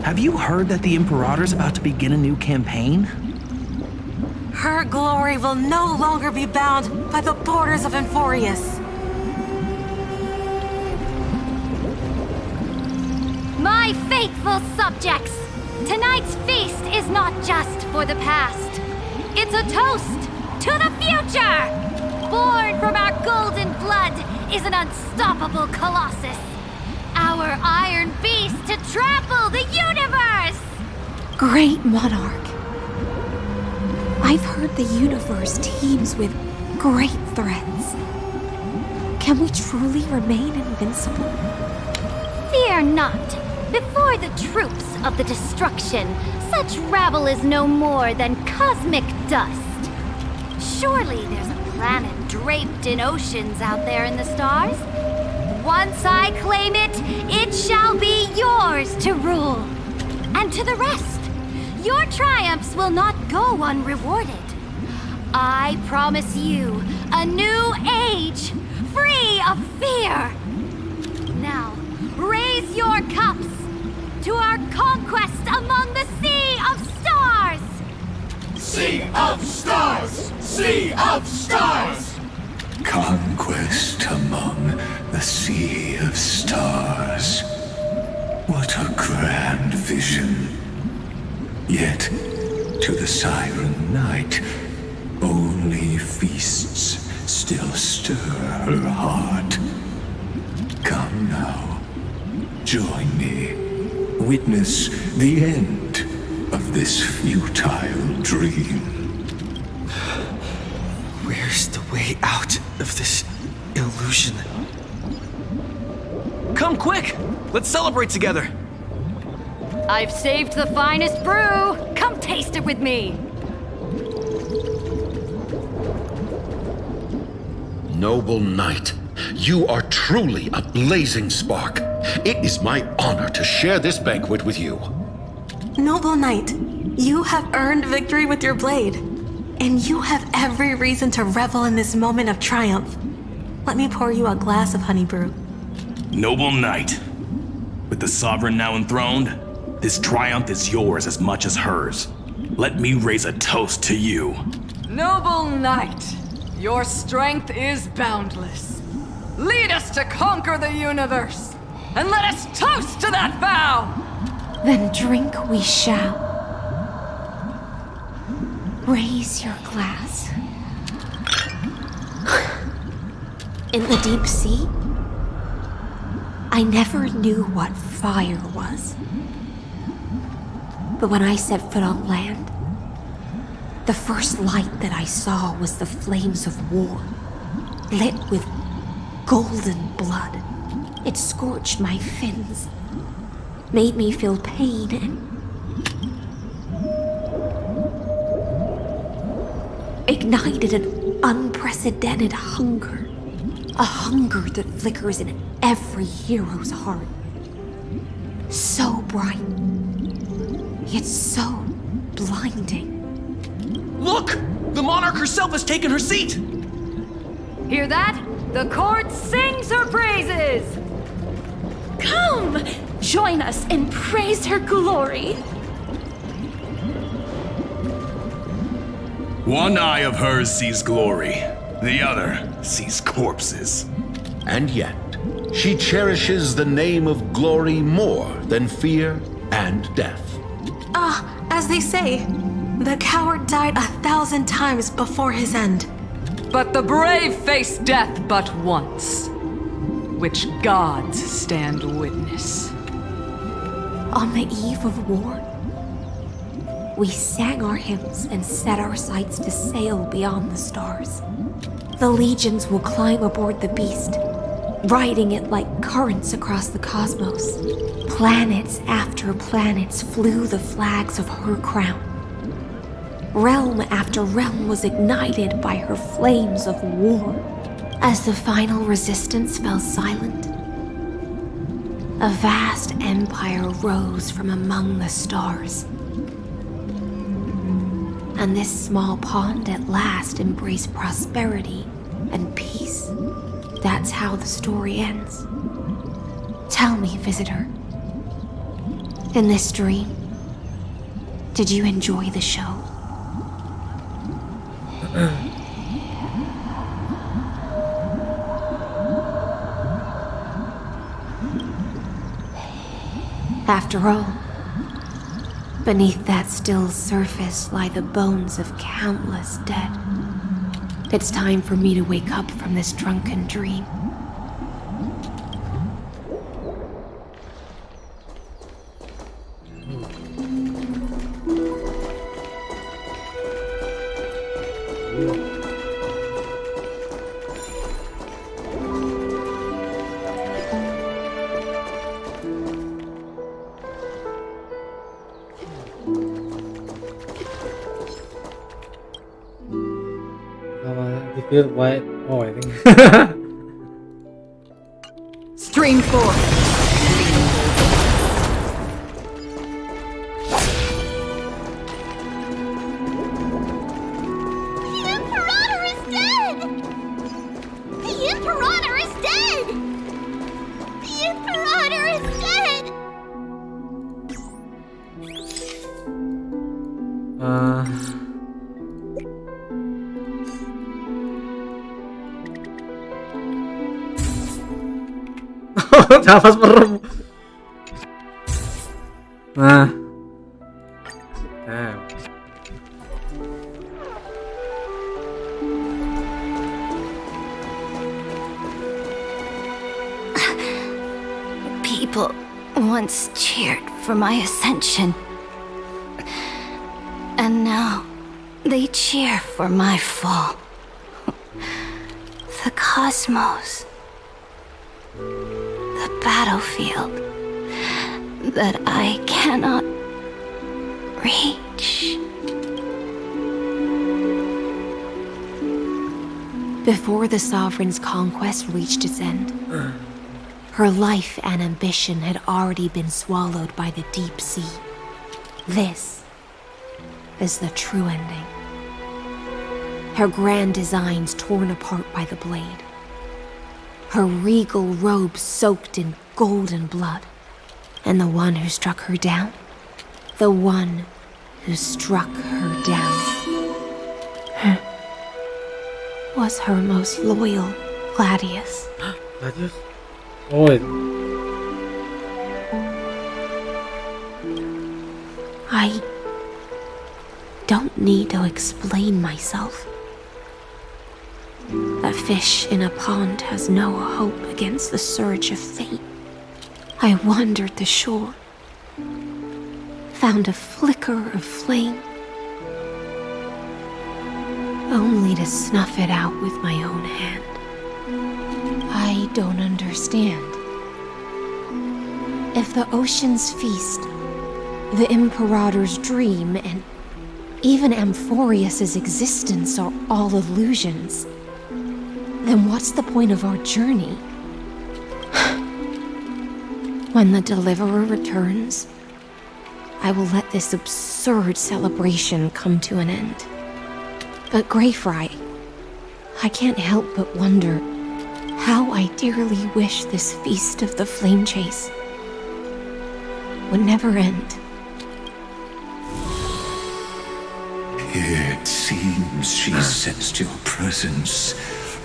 Have you heard that the Imperator's about to begin a new campaign? Her glory will no longer be bound by the borders of Amphoreus. My faithful subjects, tonight's feast is not just for the past. It's a toast to the future! Born from our golden blood is an unstoppable colossus. Our iron beast to trample the universe! Great monarch. I've heard the universe teems with great threats. Can we truly remain invincible? Fear not. Before the troops of the destruction, such rabble is no more than cosmic dust. Surely there's a planet draped in oceans out there in the stars. Once I claim it, it shall be yours to rule. And to the rest, your triumphs will not go unrewarded. I promise you a new age, free of fear. Now, raise your cups to our conquest among the Sea of Stars! Sea of Stars! Sea of Stars! Conquest among the Sea of Stars. What a grand vision. Yet, to the Siren Knight, only feasts still stir her heart. Come now, join me. Witness the end of this futile dream. Where's the way out of this illusion? Come quick! Let's celebrate together! I've saved the finest brew! Come taste it with me! Noble knight, you are truly a blazing spark. It is my honor to share this banquet with you. Noble knight, you have earned victory with your blade, and you have every reason to revel in this moment of triumph. Let me pour you a glass of honey brew. Noble knight, with the sovereign now enthroned, this triumph is yours as much as hers. Let me raise a toast to you. Noble knight, your strength is boundless. Lead us to conquer the universe, and let us toast to that vow! Then drink we shall. Raise your glass. In the deep sea, I never knew what fire was. But when I set foot on land, the first light that I saw was the flames of war, lit with golden blood. It scorched my fins, made me feel pain, and ignited an unprecedented hunger. A hunger that flickers in every hero's heart. So bright, yet so blinding. Look! The monarch herself has taken her seat! Hear that? The court sings her praises! Come! Join us and praise her glory! One eye of hers sees glory, the other sees corpses. And yet, she cherishes the name of glory more than fear and death. As they say, the coward died 1,000 times before his end. But the brave face death but once, which gods stand witness. On the eve of war, we sang our hymns and set our sights to sail beyond the stars. The legions will climb aboard the beast, riding it like currents across the cosmos. Planets after planets flew the flags of her crown. Realm after realm was ignited by her flames of war. As the final resistance fell silent, a vast empire rose from among the stars. And this small pond at last embraced prosperity and peace. That's how the story ends. Tell me, visitor, in this dream, did you enjoy the show? After all, beneath that still surface lie the bones of countless dead. It's time for me to wake up from this drunken dream. Feel white. Oh, I think. Stream 4. Nafas merem. Nah. People once cheered for my ascension. And now, they cheer for my fall. The cosmos. The battlefield that I cannot reach. Before the Sovereign's conquest reached its end, her life and ambition had already been swallowed by the deep sea. This is the true ending. Her grand designs torn apart by the blade. Her regal robe soaked in golden blood. And the one who struck her down? The one who struck her down was her most loyal Gladius. Gladius? Oh. I don't need to explain myself. A fish in a pond has no hope against the surge of fate. I wandered the shore, found a flicker of flame, only to snuff it out with my own hand. I don't understand. If the ocean's feast, the Imperator's dream, and even Amphoreus' existence are all illusions, then what's the point of our journey? When the Deliverer returns, I will let this absurd celebration come to an end. But Greyfry, I can't help but wonder how I dearly wish this feast of the flame chase would never end. It seems she sensed your presence.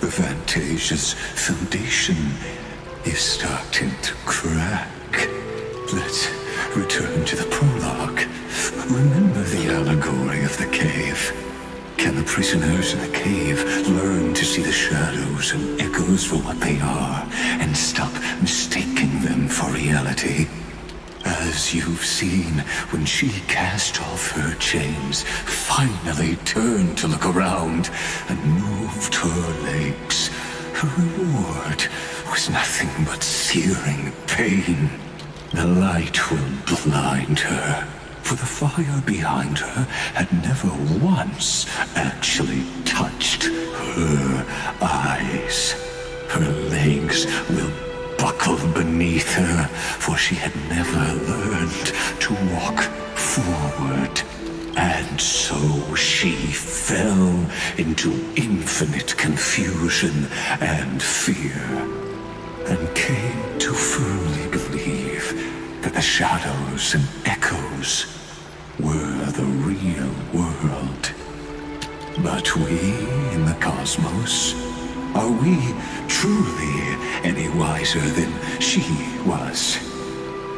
The Fantasia's foundation is starting to crack. Let's return to the prologue. Remember the allegory of the cave? Can the prisoners in the cave learn to see the shadows and echoes for what they are and stop mistaking them for reality? As you've seen, when she cast off her chains, finally turned to look around and moved her legs, her reward was nothing but searing pain. The light will blind her, for the fire behind her had never once actually touched her eyes. Her legs will buckle beneath her, for she had never learned to walk forward. And so she fell into infinite confusion and fear, and came to firmly believe that the shadows and echoes were the real world. But we in the cosmos, are we truly any wiser than she was?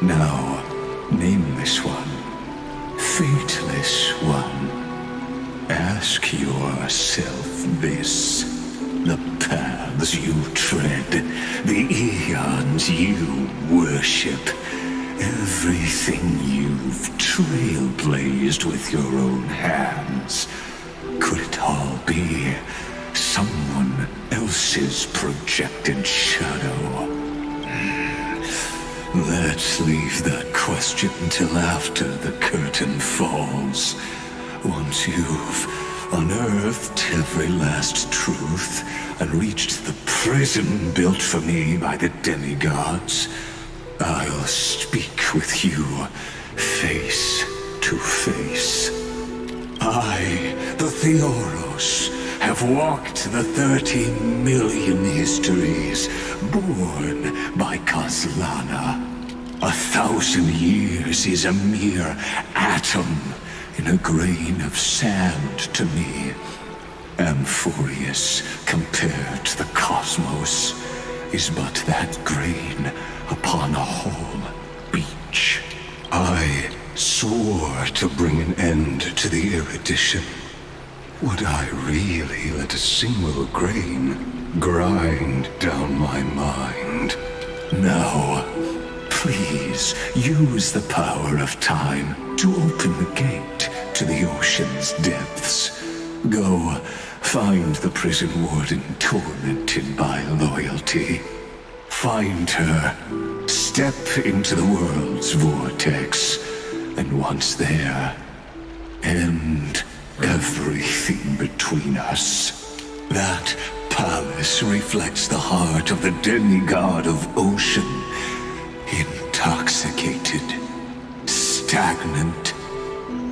Now, nameless one, fateless one, ask yourself this. The paths you tread, the eons you worship, everything you've trailblazed with your own hands, could it all be someone else's projected shadow? Let's leave that question till after the curtain falls. Once you've unearthed every last truth and reached the prison built for me by the demigods, I'll speak with you face to face. I, the Theoros, have walked the 30 million histories born by Kaslana. 1,000 years is a mere atom in a grain of sand to me. Amphoreus, compared to the cosmos, is but that grain upon a whole beach. I swore to bring an end to the erudition. Would I really let a single grain grind down my mind? Now, please use the power of time to open the gate to the ocean's depths. Go, find the prison warden tormented by loyalty. Find her, step into the world's vortex, and once there, end everything between us. That palace reflects the heart of the demigod of ocean, intoxicated, stagnant.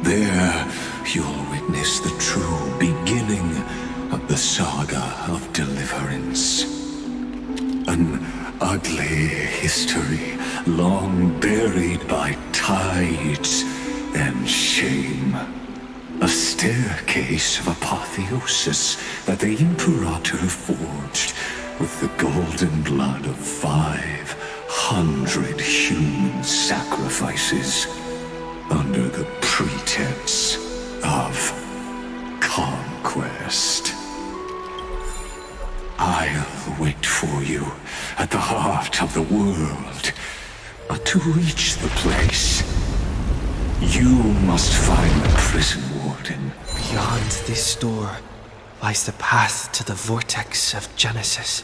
There, you'll witness the true beginning of the saga of deliverance. An ugly history, long buried by tides and shame. A staircase of apotheosis that the Imperator forged with the golden blood of 500 human sacrifices under the pretense of conquest. I'll wait for you at the heart of the world. But to reach the place, you must find the prison warden. Beyond this door lies the path to the vortex of Genesis.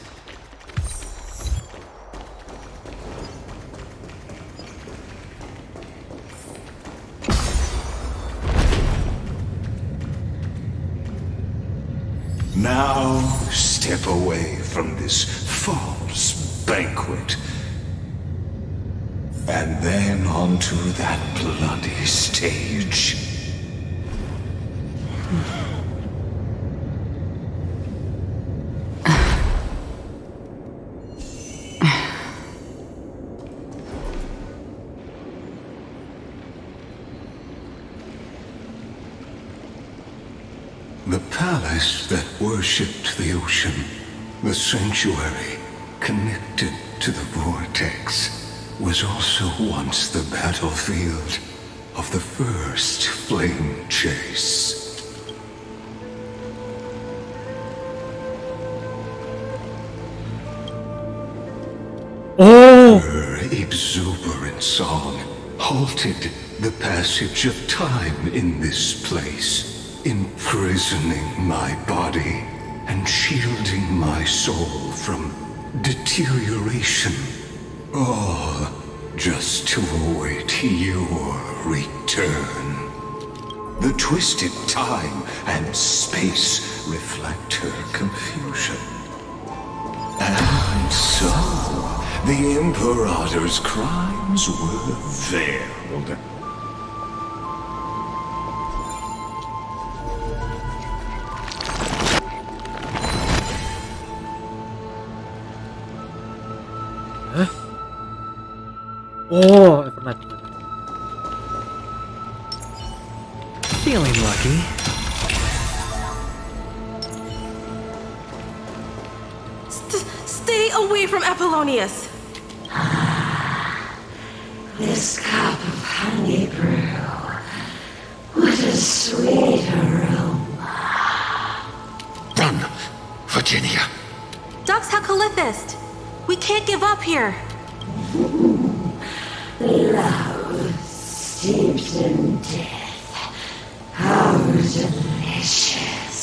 Now step away from this false banquet. And then onto that bloody stage. The palace that worshipped the ocean, the sanctuary connected to the vortex, was also once the battlefield of the first flame chase. Her exuberant song halted the passage of time in this place, imprisoning my body and shielding my soul from deterioration. All just to await your return. The twisted time and space reflect her confusion. And so, the Imperator's crimes were veiled. Oh, Evernight. Feeling lucky. Stay away from Apollonius. This cup of honey brew. What a sweet aroma. Run, Virginia. Dux Hakalithist. We can't give up here. Love steeped in death. How delicious.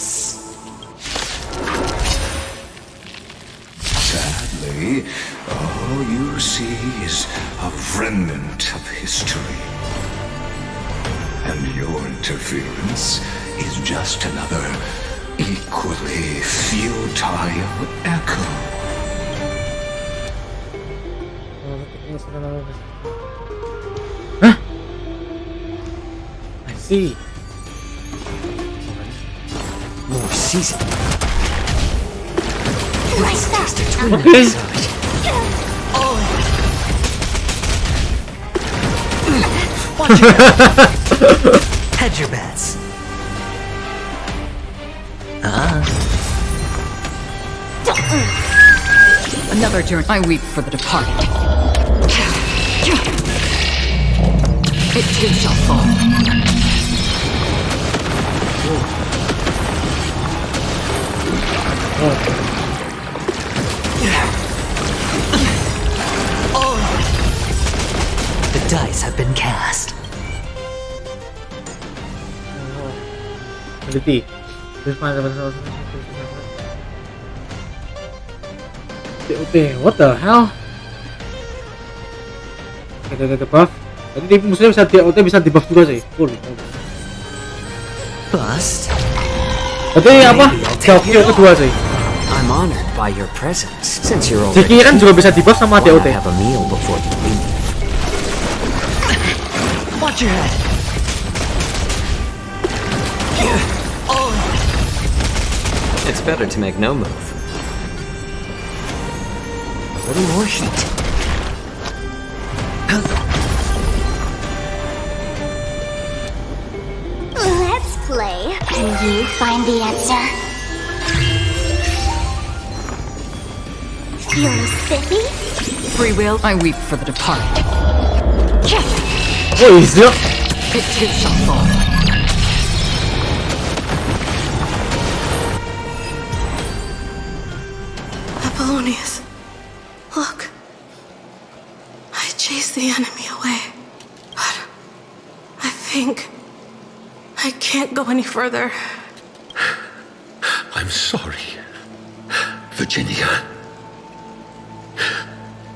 Sadly, all you see is a remnant of history. And your interference is just another equally futile echo. Huh? I see. More season. Like that. Okay. Watch your hedge your bets. Another turn. I weep for the departed. It too shall fall. The dice have been cast. ability. DOT, what the hell? Oke, buff. Jadi musuhnya bisa DOT, bisa di buff juga sih. Cool. Bust. Berarti apa? Jauh kedua sih. I'm honored by your presence since you're Jiki kan juga bisa di buff sama DOT. have a meal before you leave. Watch your head. It's better to make no move. A little more shit. Let's play. Can you find the answer? Feeling spiffy? Free will, I weep for the departed. Oh, is it? It too shall fall. Apollonius, look. I chased the enemy away, but I think I can't go any further. I'm sorry, Virginia,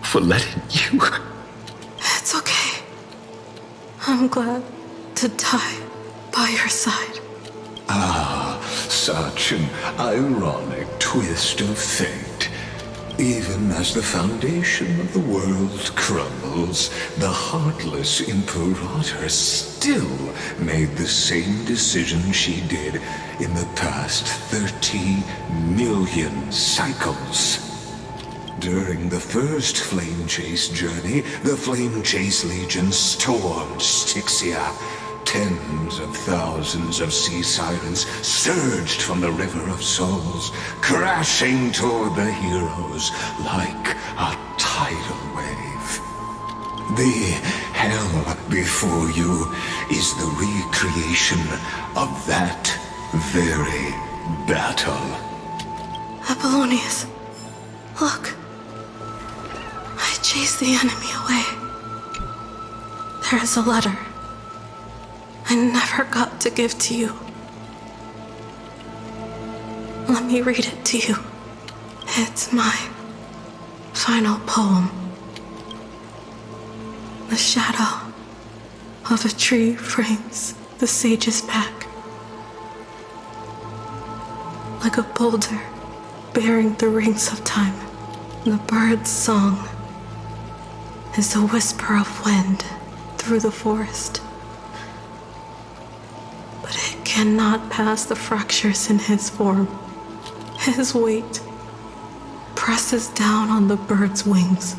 for letting you. It's okay. I'm glad to die by your side. Ah, such an ironic twist of fate. Even as the foundation of the world crumbles, the heartless Imperator still made the same decision she did in the past 30 million cycles. During the first Flame Chase journey, the Flame Chase Legion stormed Styxia. Tens of thousands of sea sirens surged from the River of Souls, crashing toward the heroes like a tidal wave. The hell before you is the recreation of that very battle. Apollonius, look. I chased the enemy away. There is a letter I never got to give to you. Let me read it to you. It's my final poem. The shadow of a tree frames the sage's back, like a boulder bearing the rings of time. The bird's song is a whisper of wind through the forest. But it cannot pass the fractures in his form. His weight presses down on the bird's wings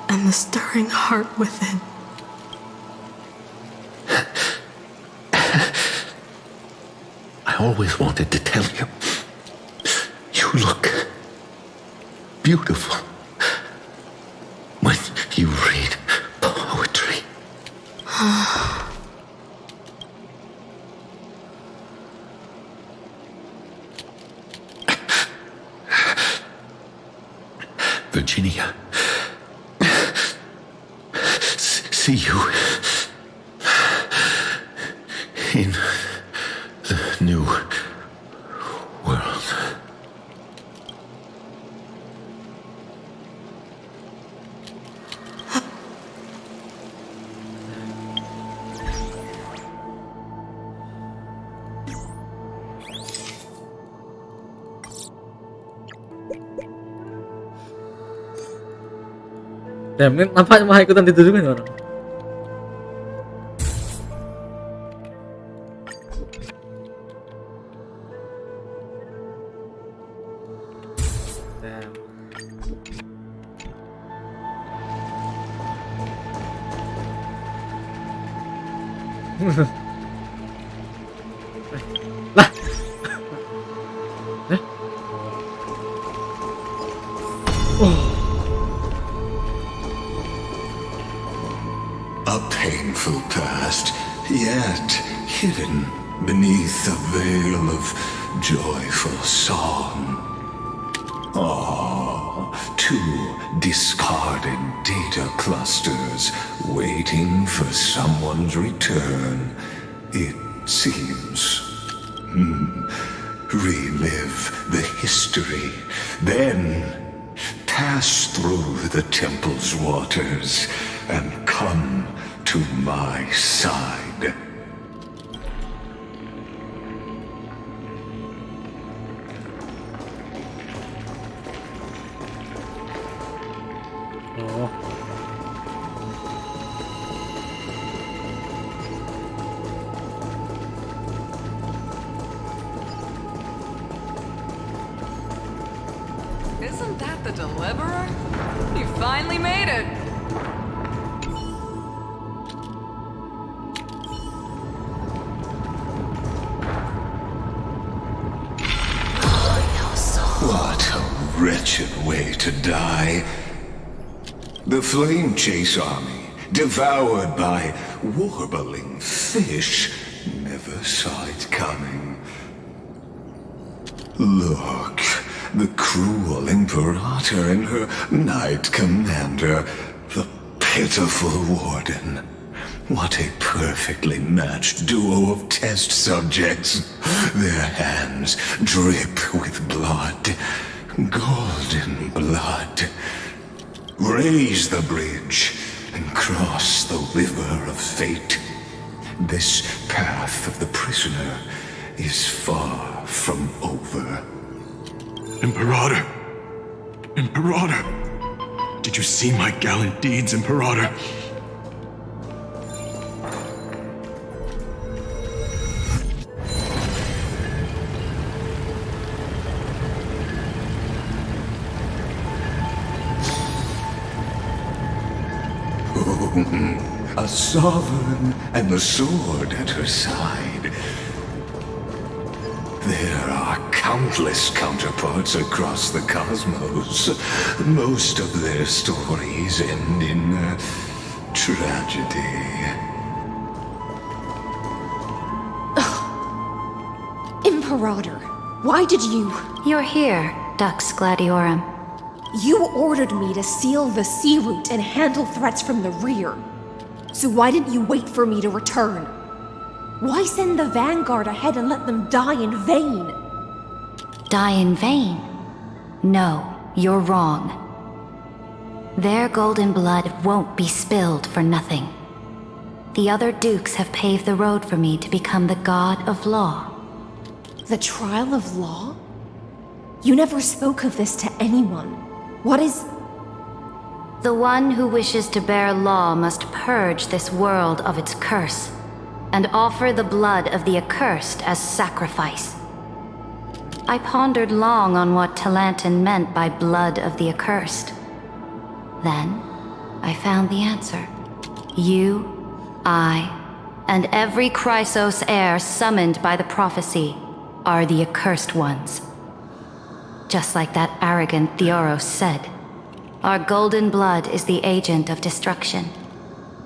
and the stirring heart within. I always wanted to tell you. You look beautiful when you read poetry. Virginia, see you in the new world. Dan mungkin nampak mau ikutan tidur juga nih orang. Lah. A painful past, yet hidden beneath a veil of joyful song. Ah, two discarded data clusters waiting for someone's return. It seems. Relive the history, then pass through the temple's waters and come to my side. Isn't that the deliverer? You finally made it! What a wretched way to die. The flame chase army, devoured by warbling fish, never saw it coming. Look, the cruel Imperator and her Knight Commander, the pitiful Warden. What a perfectly matched duo of test subjects. Their hands drip with blood, golden blood. Raise the bridge and cross the river of fate. This path of the prisoner is far from over. Imperator! Imperator! Did you see my gallant deeds, Imperator? A sovereign and the sword at her side. There are countless counterparts across the cosmos. Most of their stories end in tragedy. Imperator, why did you... You're here, Dux Gladiorum. You ordered me to seal the sea route and handle threats from the rear. So why didn't you wait for me to return? Why send the vanguard ahead and let them die in vain? Die in vain? No, you're wrong. Their golden blood won't be spilled for nothing. The other dukes have paved the road for me to become the god of law. The trial of law? You never spoke of this to anyone. What is... The one who wishes to bear law must purge this world of its curse, and offer the blood of the accursed as sacrifice. I pondered long on what Talanton meant by blood of the accursed. Then, I found the answer. You, I, and every Chrysos heir summoned by the prophecy are the accursed ones. Just like that arrogant Theoros said, our golden blood is the agent of destruction,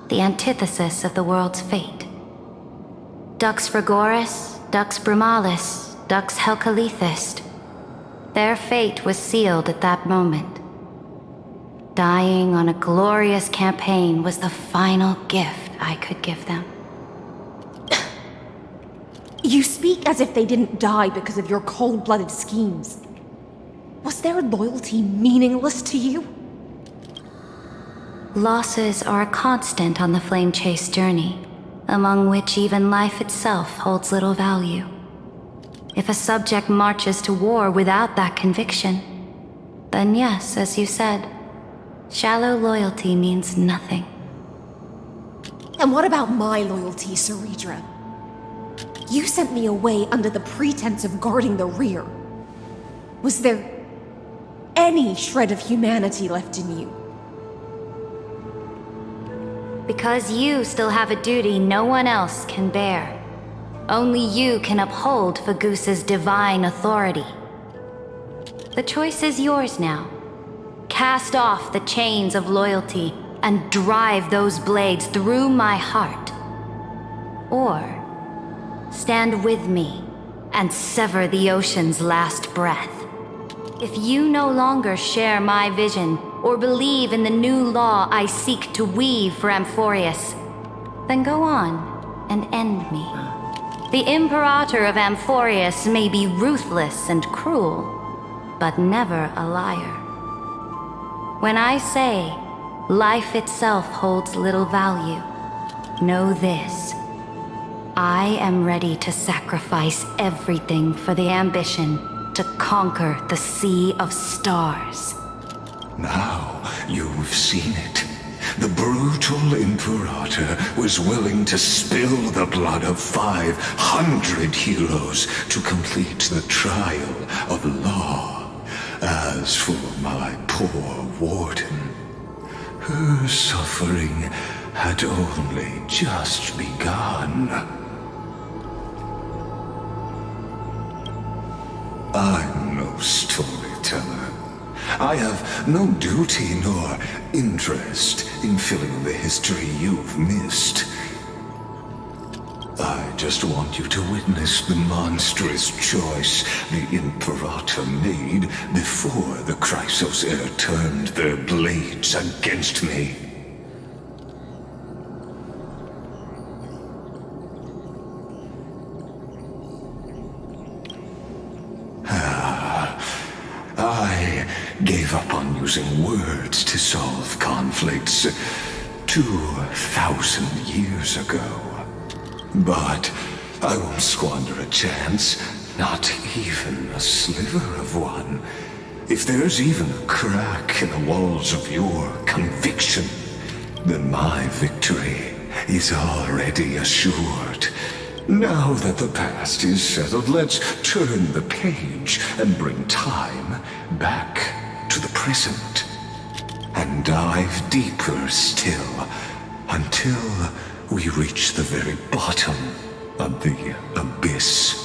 the antithesis of the world's fate. Dux Frigoris, Dux Brumalis, Dux Helcalethist. Their fate was sealed at that moment. Dying on a glorious campaign was the final gift I could give them. You speak as if they didn't die because of your cold-blooded schemes. Was their loyalty meaningless to you? Losses are a constant on the Flame Chase journey, among which even life itself holds little value. If a subject marches to war without that conviction, then yes, as you said, shallow loyalty means nothing. And what about my loyalty, Ceridra? You sent me away under the pretense of guarding the rear. Was there any shred of humanity left in you? Because you still have a duty no one else can bear. Only you can uphold Fagusa's divine authority. The choice is yours now. Cast off the chains of loyalty and drive those blades through my heart. Or stand with me and sever the ocean's last breath. If you no longer share my vision or believe in the new law I seek to weave for Amphoreus, then go on and end me. The Imperator of Amphoreus may be ruthless and cruel, but never a liar. When I say life itself holds little value, know this. I am ready to sacrifice everything for the ambition to conquer the Sea of Stars. Now you've seen it. The brutal Imperator was willing to spill the blood of 500 heroes to complete the trial of law. As for my poor warden, her suffering had only just begun. I'm no storyteller. I have no duty nor interest in filling the history you've missed. I just want you to witness the monstrous choice the Imperator made before the Chrysos Heir turned their blades against me. I gave up on using words to solve conflicts 2,000 years ago. But I won't squander a chance, not even a sliver of one. If there's even a crack in the walls of your conviction, then my victory is already assured. Now that the past is settled, let's turn the page and bring time back to the present. And dive deeper still, until we reach the very bottom of the abyss.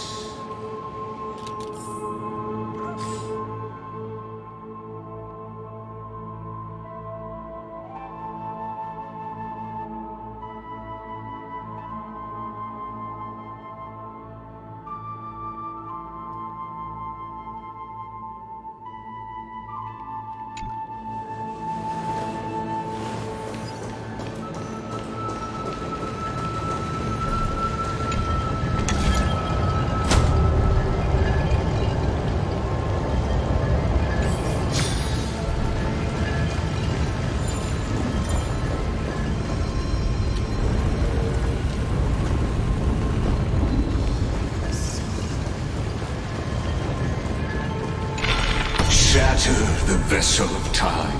Shatter the vessel of time,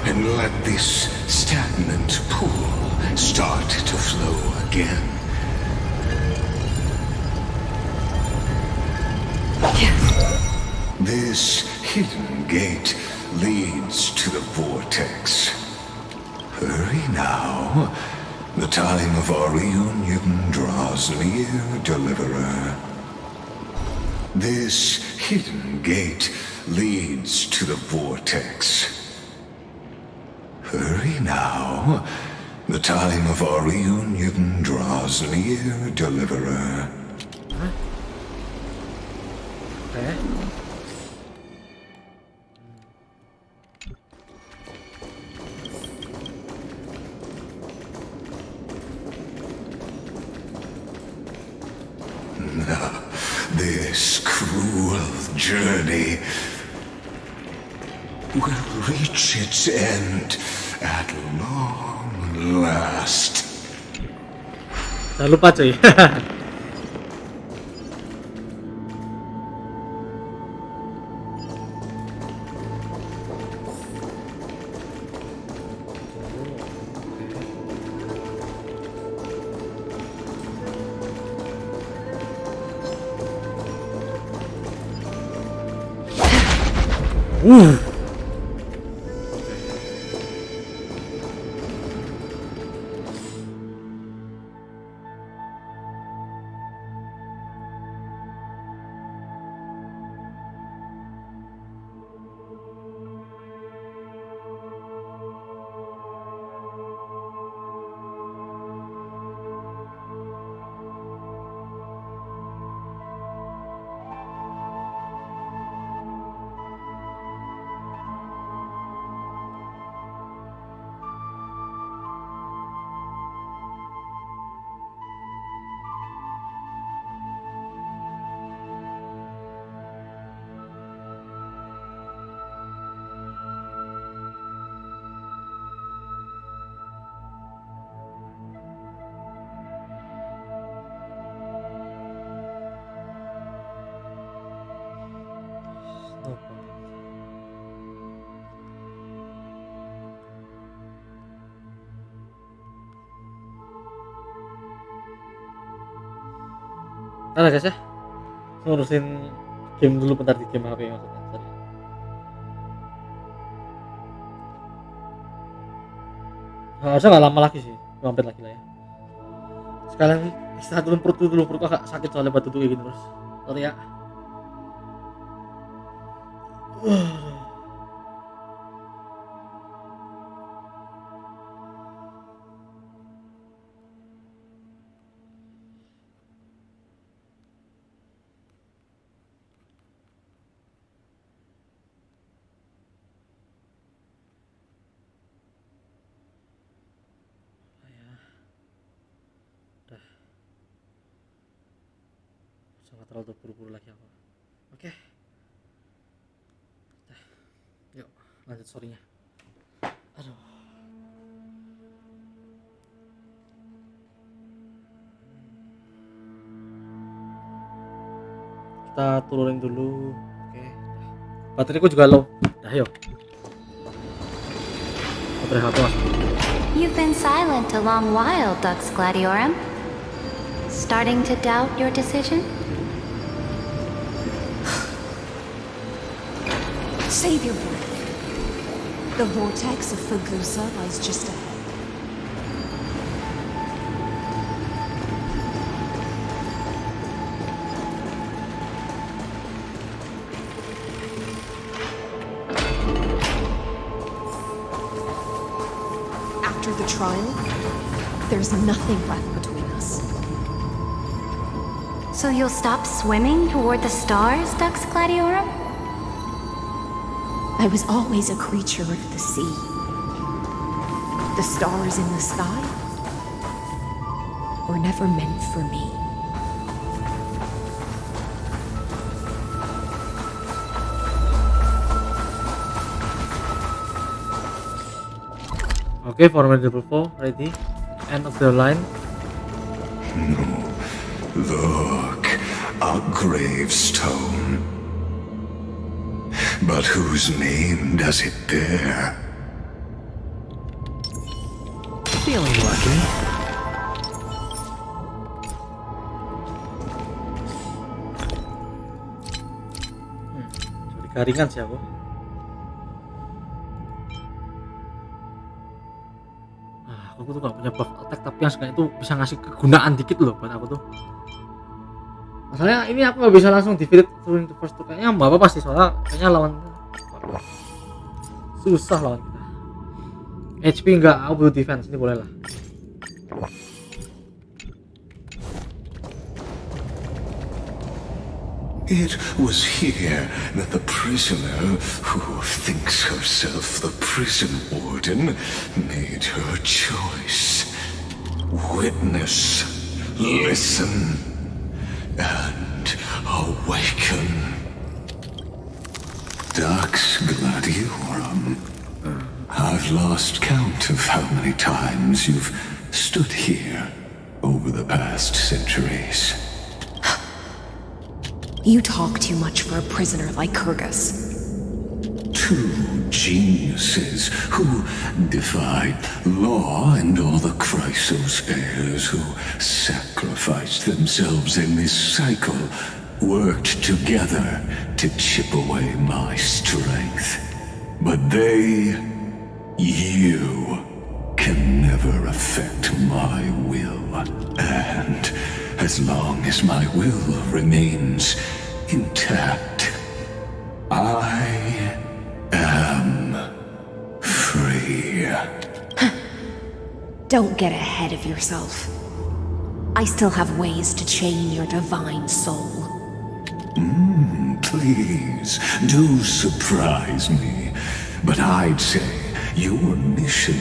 and let this stagnant pool start to flow again. This hidden gate leads to the vortex. Hurry now. The time of our reunion draws near, Deliverer. This hidden gate leads to the vortex. Hurry now. The time of our reunion draws near, Deliverer. Okay. This cruel journey will reach its end at long last. Jangan lupa cuy. Bentar guys ya, ngurusin game dulu bentar di game HP maksudnya. Sorry. Harusnya nggak lama lagi sih, mampir lagi lah ya. Sekalian istirahat dulu, perut agak sakit soalnya batu tuh kayak gini terus. Sorry ya. Sangat terlalu buru-buru lagi aku. Oke. Nah, yuk lanjut story-nya. Aduh. Kita turunin dulu. Oke. Bateraiku juga low. Dah yuk. Baterai HP mas. You've been silent a long while, Dux Gladiorum. Starting to doubt your decision? Save your breath. The vortex of Fagusa lies just ahead. After the trial, there's nothing left between us. So you'll stop swimming toward the stars, Dux Gladiorum? I was always a creature of the sea. The stars in the sky were never meant for me. Okay, formidable foe, ready. End of the line. No. Look, a gravestone. But whose name does it bear? Feeling lucky. Jadi garingan sih aku. Aku tuh gak punya buff attack, tapi yang sekali itu bisa ngasih kegunaan dikit loh buat aku tuh. Masalahnya ini aku gak bisa langsung defeat turun to first tuh, kayaknya mbak apa sih, soalnya kayaknya lawan susah lawan kita. HP enggak, aku butuh defense, ini boleh lah. It was here that the prisoner, who thinks herself the prison warden, made her choice. Witness, listen, and awaken. Dux Gladiorum. I've lost count of how many times you've stood here over the past centuries. You talk too much for a prisoner like Kurgus. Two geniuses who defied law and all the Chrysos heirs who sacrificed themselves in this cycle worked together to chip away my strength. But they, you, can never affect my will. And as long as my will remains intact, I am free. Don't get ahead of yourself. I still have ways to chain your divine soul. Please, do surprise me. But I'd say your mission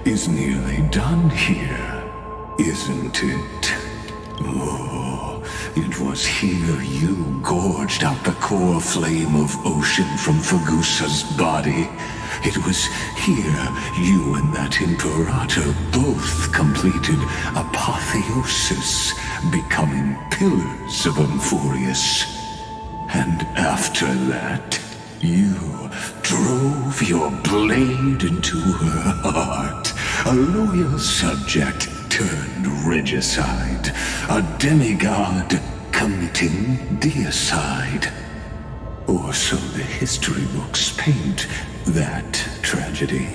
is nearly done here, isn't it? Oh, it was here you gorged out the core flame of ocean from Fagusa's body. It was here you and that Imperator both completed apotheosis, becoming pillars of amphoreus. And after that, you drove your blade into her heart, a loyal subject turned regicide, a demigod committing deicide. Or so the history books paint that tragedy.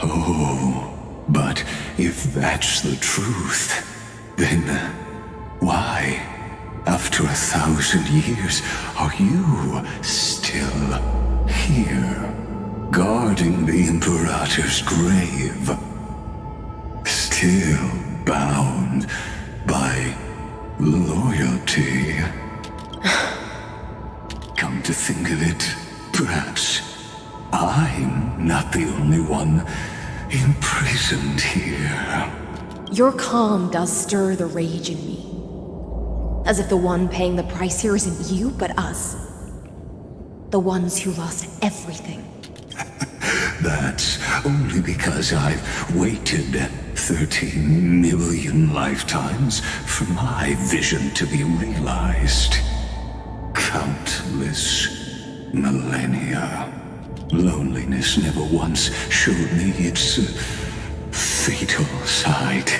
Oh, but if that's the truth, then why, after 1,000 years, are you still here, guarding the Imperator's grave? Still bound by loyalty. Come to think of it, perhaps I'm not the only one imprisoned here. Your calm does stir the rage in me. As if the one paying the price here isn't you, but us. The ones who lost everything. That's only because I've waited 13 million lifetimes for my vision to be realized. Countless millennia. Loneliness never once showed me its fatal side.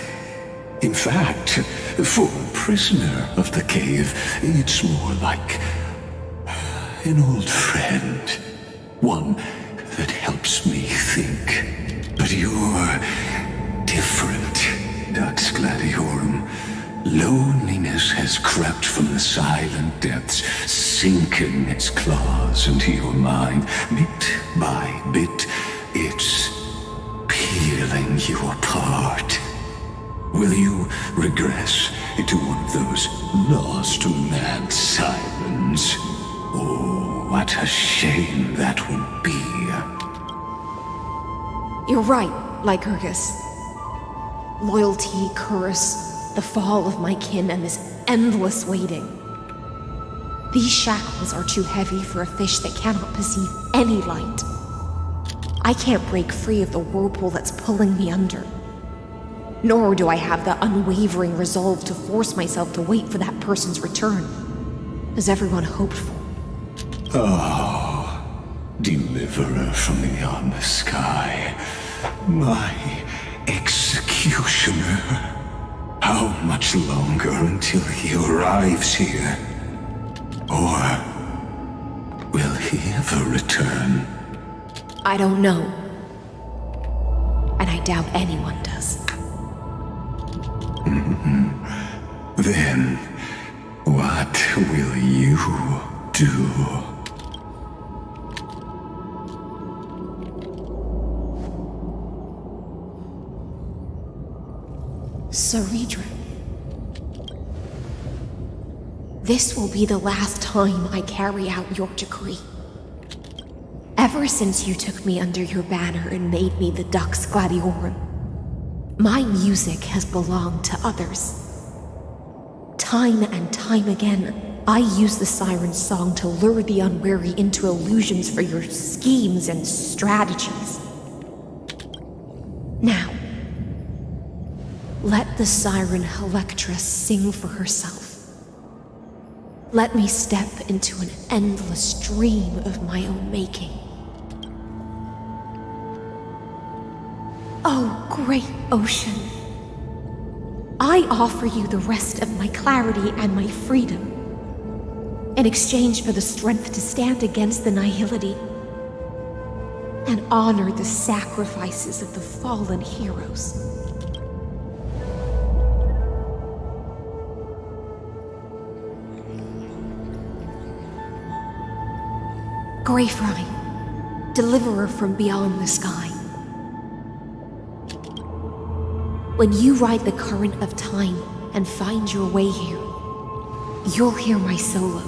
In fact, for a prisoner of the cave, it's more like an old friend. One that helps me think. But you're different, Dux Gladiorum. Loneliness has crept from the silent depths, sinking its claws into your mind. Bit by bit, it's peeling you apart. Will you regress into one of those lost mad sirens? Oh, what a shame that would be. You're right, Lycurgus. Loyalty, curse, the fall of my kin, and this endless waiting. These shackles are too heavy for a fish that cannot perceive any light. I can't break free of the whirlpool that's pulling me under. Nor do I have the unwavering resolve to force myself to wait for that person's return, as everyone hoped for. Oh, deliverer from beyond the sky, my executioner. How much longer until he arrives here? Or will he ever return? I don't know. And I doubt anyone does. Then, what will you do? Saridra. This will be the last time I carry out your decree. Ever since you took me under your banner and made me the Dux Gladiorum, my music has belonged to others. Time and time again, I use the siren's song to lure the unwary into illusions for your schemes and strategies. Now, let the siren Electra sing for herself. Let me step into an endless dream of my own making. Oh, great ocean. I offer you the rest of my clarity and my freedom, in exchange for the strength to stand against the nihility and honor the sacrifices of the fallen heroes. Greyfrine, deliverer from beyond the sky. When you ride the current of time and find your way here, you'll hear my solo.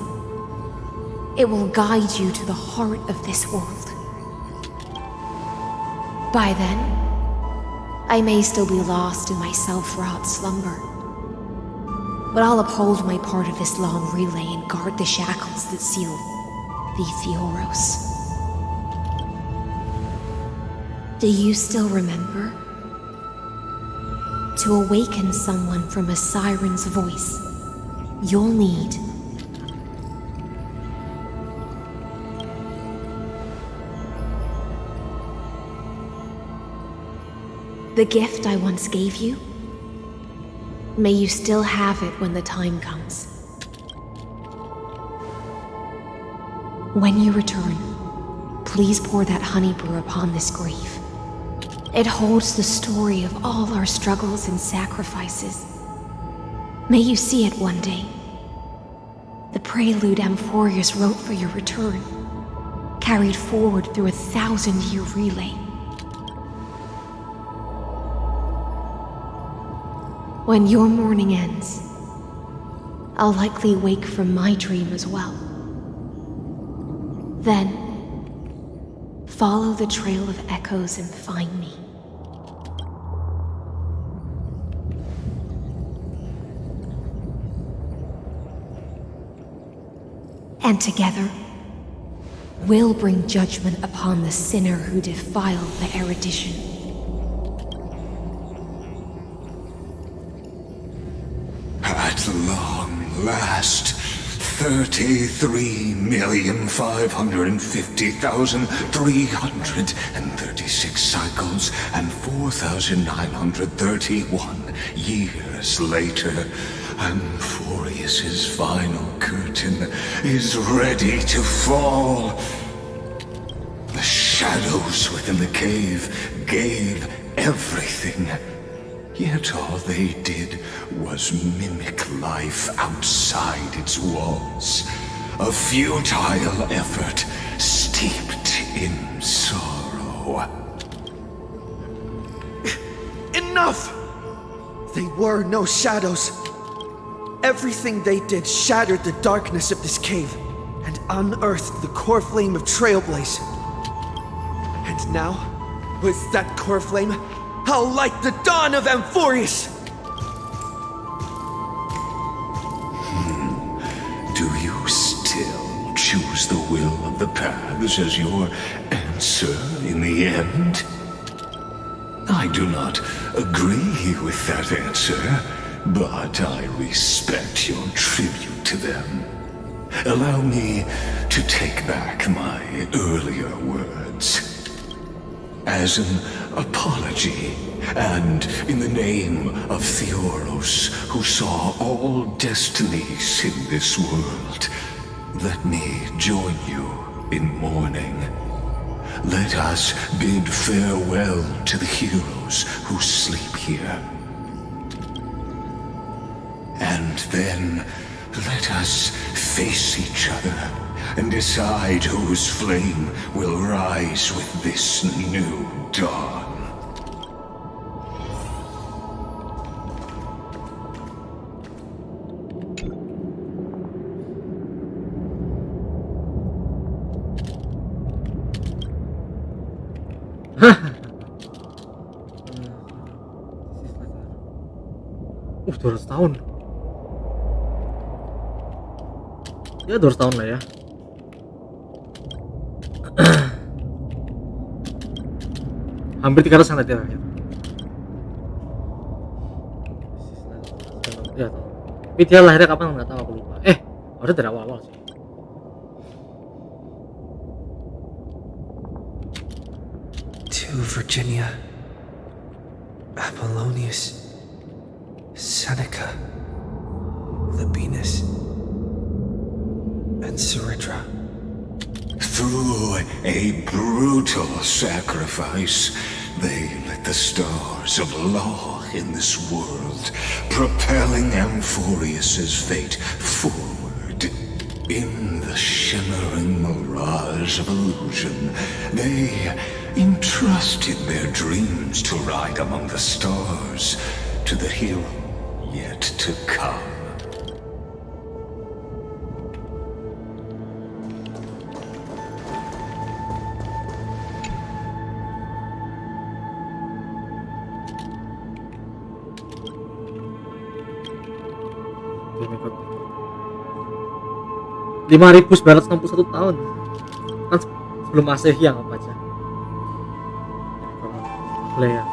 It will guide you to the heart of this world. By then, I may still be lost in my self-wrought slumber, but I'll uphold my part of this long relay and guard the shackles that seal the Theoros. Do you still remember? To awaken someone from a siren's voice, you'll need the gift I once gave you. May you still have it when the time comes. When you return, please pour that honey brew upon this grave. It holds the story of all our struggles and sacrifices. May you see it one day. The prelude Amphoreus wrote for your return, carried forward through a 1,000-year relay. When your mourning ends, I'll likely wake from my dream as well. Then, follow the trail of echoes and find me. And together, we'll bring judgment upon the sinner who defiled the erudition. At long last, 33,550,336 cycles and 4,931 years later, Amphoreus's final curtain is ready to fall. The shadows within the cave gave everything. Yet all they did was mimic life outside its walls. A futile effort steeped in sorrow. Enough! They were no shadows. Everything they did shattered the darkness of this cave and unearthed the core flame of Trailblaze. And now, with that core flame, I'll light the dawn of Amphoreus! Do you still choose the will of the paths as your answer in the end? I do not agree with that answer, but I respect your tribute to them. Allow me to take back my earlier words. As an apology, and in the name of Theoros, who saw all destinies in this world, let me join you in mourning. Let us bid farewell to the heroes who sleep here. And then let us face each other and decide whose flame will rise with this new dawn. Udah 200 tahun. Ya 200 tahun lah ya. Hampir 300 tahun tadi akhir. Ya tahu. Tapi dia lahirnya kapan nggak tahu, aku lupa. Harusnya dari awal-awal sih. To Virginia, Apollonius, Seneca, Labienus, and Ceridra. Through a brutal sacrifice, they lit the stars of law in this world, propelling Amphoreus's fate forward. In the shimmering mirage of illusion, they entrusted their dreams to ride among the stars, to the hero yet to come. Lima 5.961 tahun kan sebelum Masehi, anggap aja. Leia.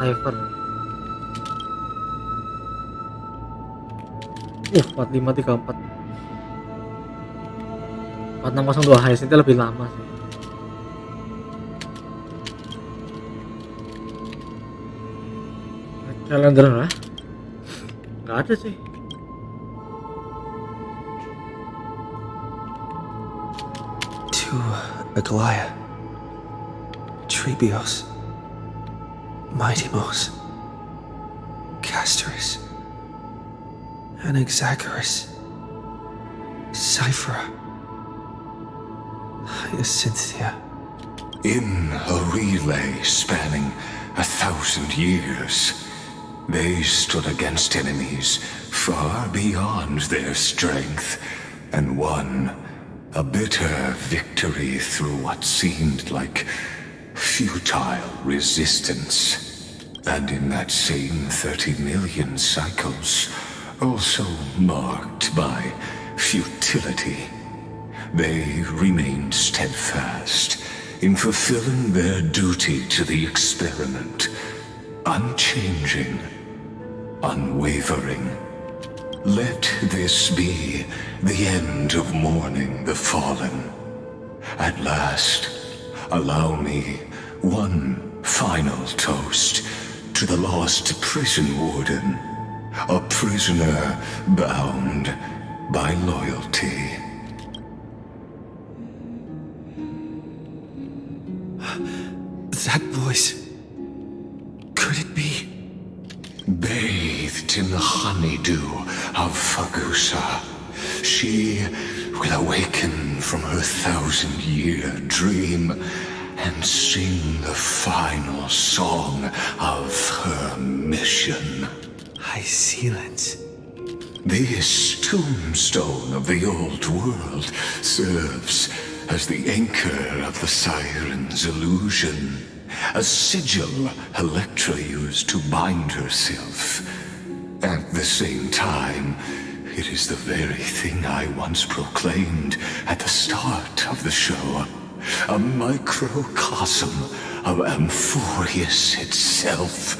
Cypher. 4534 4602 Hyacinth lebih lama sih. Kalender lah nggak ada sih. To Aglaya, Trebios, Mightimos, Castorice, Anaxagoras, Cyphera, Hyacinthia. In a relay spanning 1,000 years, they stood against enemies far beyond their strength and won a bitter victory through what seemed like futile resistance. And in that same 30 million cycles, also marked by futility, they remained steadfast in fulfilling their duty to the experiment, unchanging, unwavering. Let this be the end of mourning the fallen. At last, allow me one final toast to the lost prison warden, a prisoner bound by loyalty. That voice. Could it be? Bathed in the honeydew of Fagusa, she will awaken from her 1,000-year dream and sing the final song of her mission. Hysilens. This tombstone of the old world serves as the anchor of the siren's illusion, a sigil Electra used to bind herself. At the same time, it is the very thing I once proclaimed at the start of the show, a microcosm of amphoreus itself.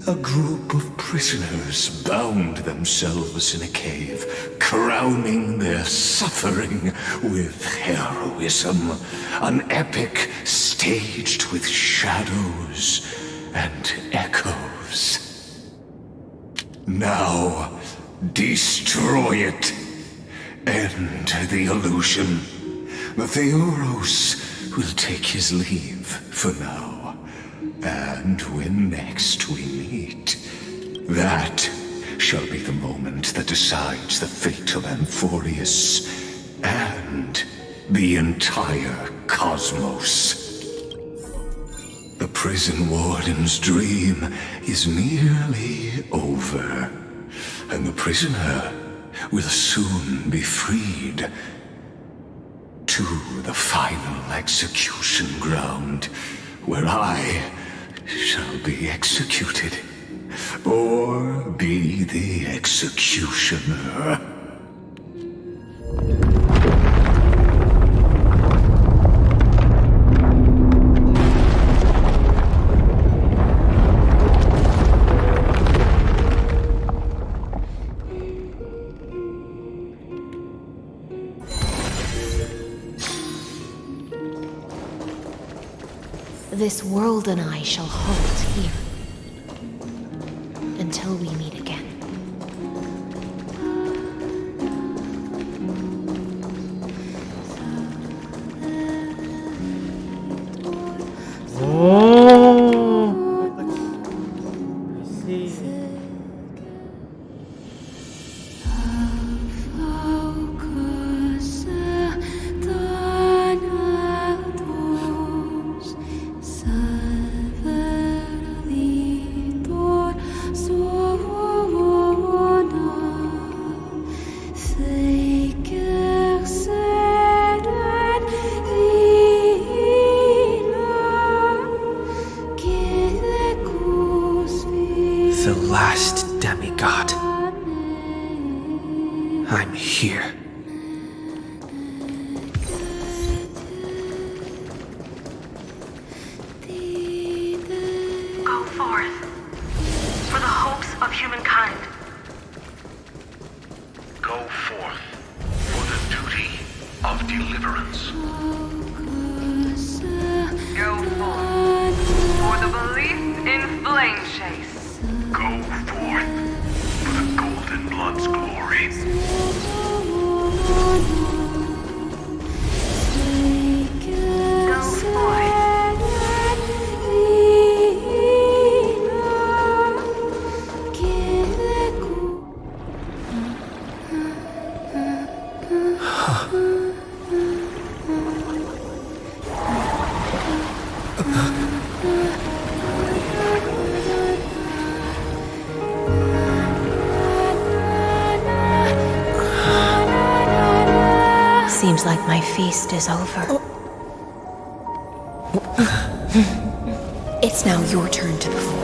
A group of prisoners bound themselves in a cave, crowning their suffering with heroism. An epic staged with shadows and echoes. Now, destroy it. End the illusion. The Theoros will take his leave for now. And when next we meet, that shall be the moment that decides the fate of Amphoreus and the entire cosmos. The prison warden's dream is nearly over, and the prisoner will soon be freed to the final execution ground, where I shall be executed, or be the executioner. This world and I shall hold here until we meet again. The last demigod. I'm here. Go forth for the hopes of humankind. seems like my feast is over. It's now your turn to perform.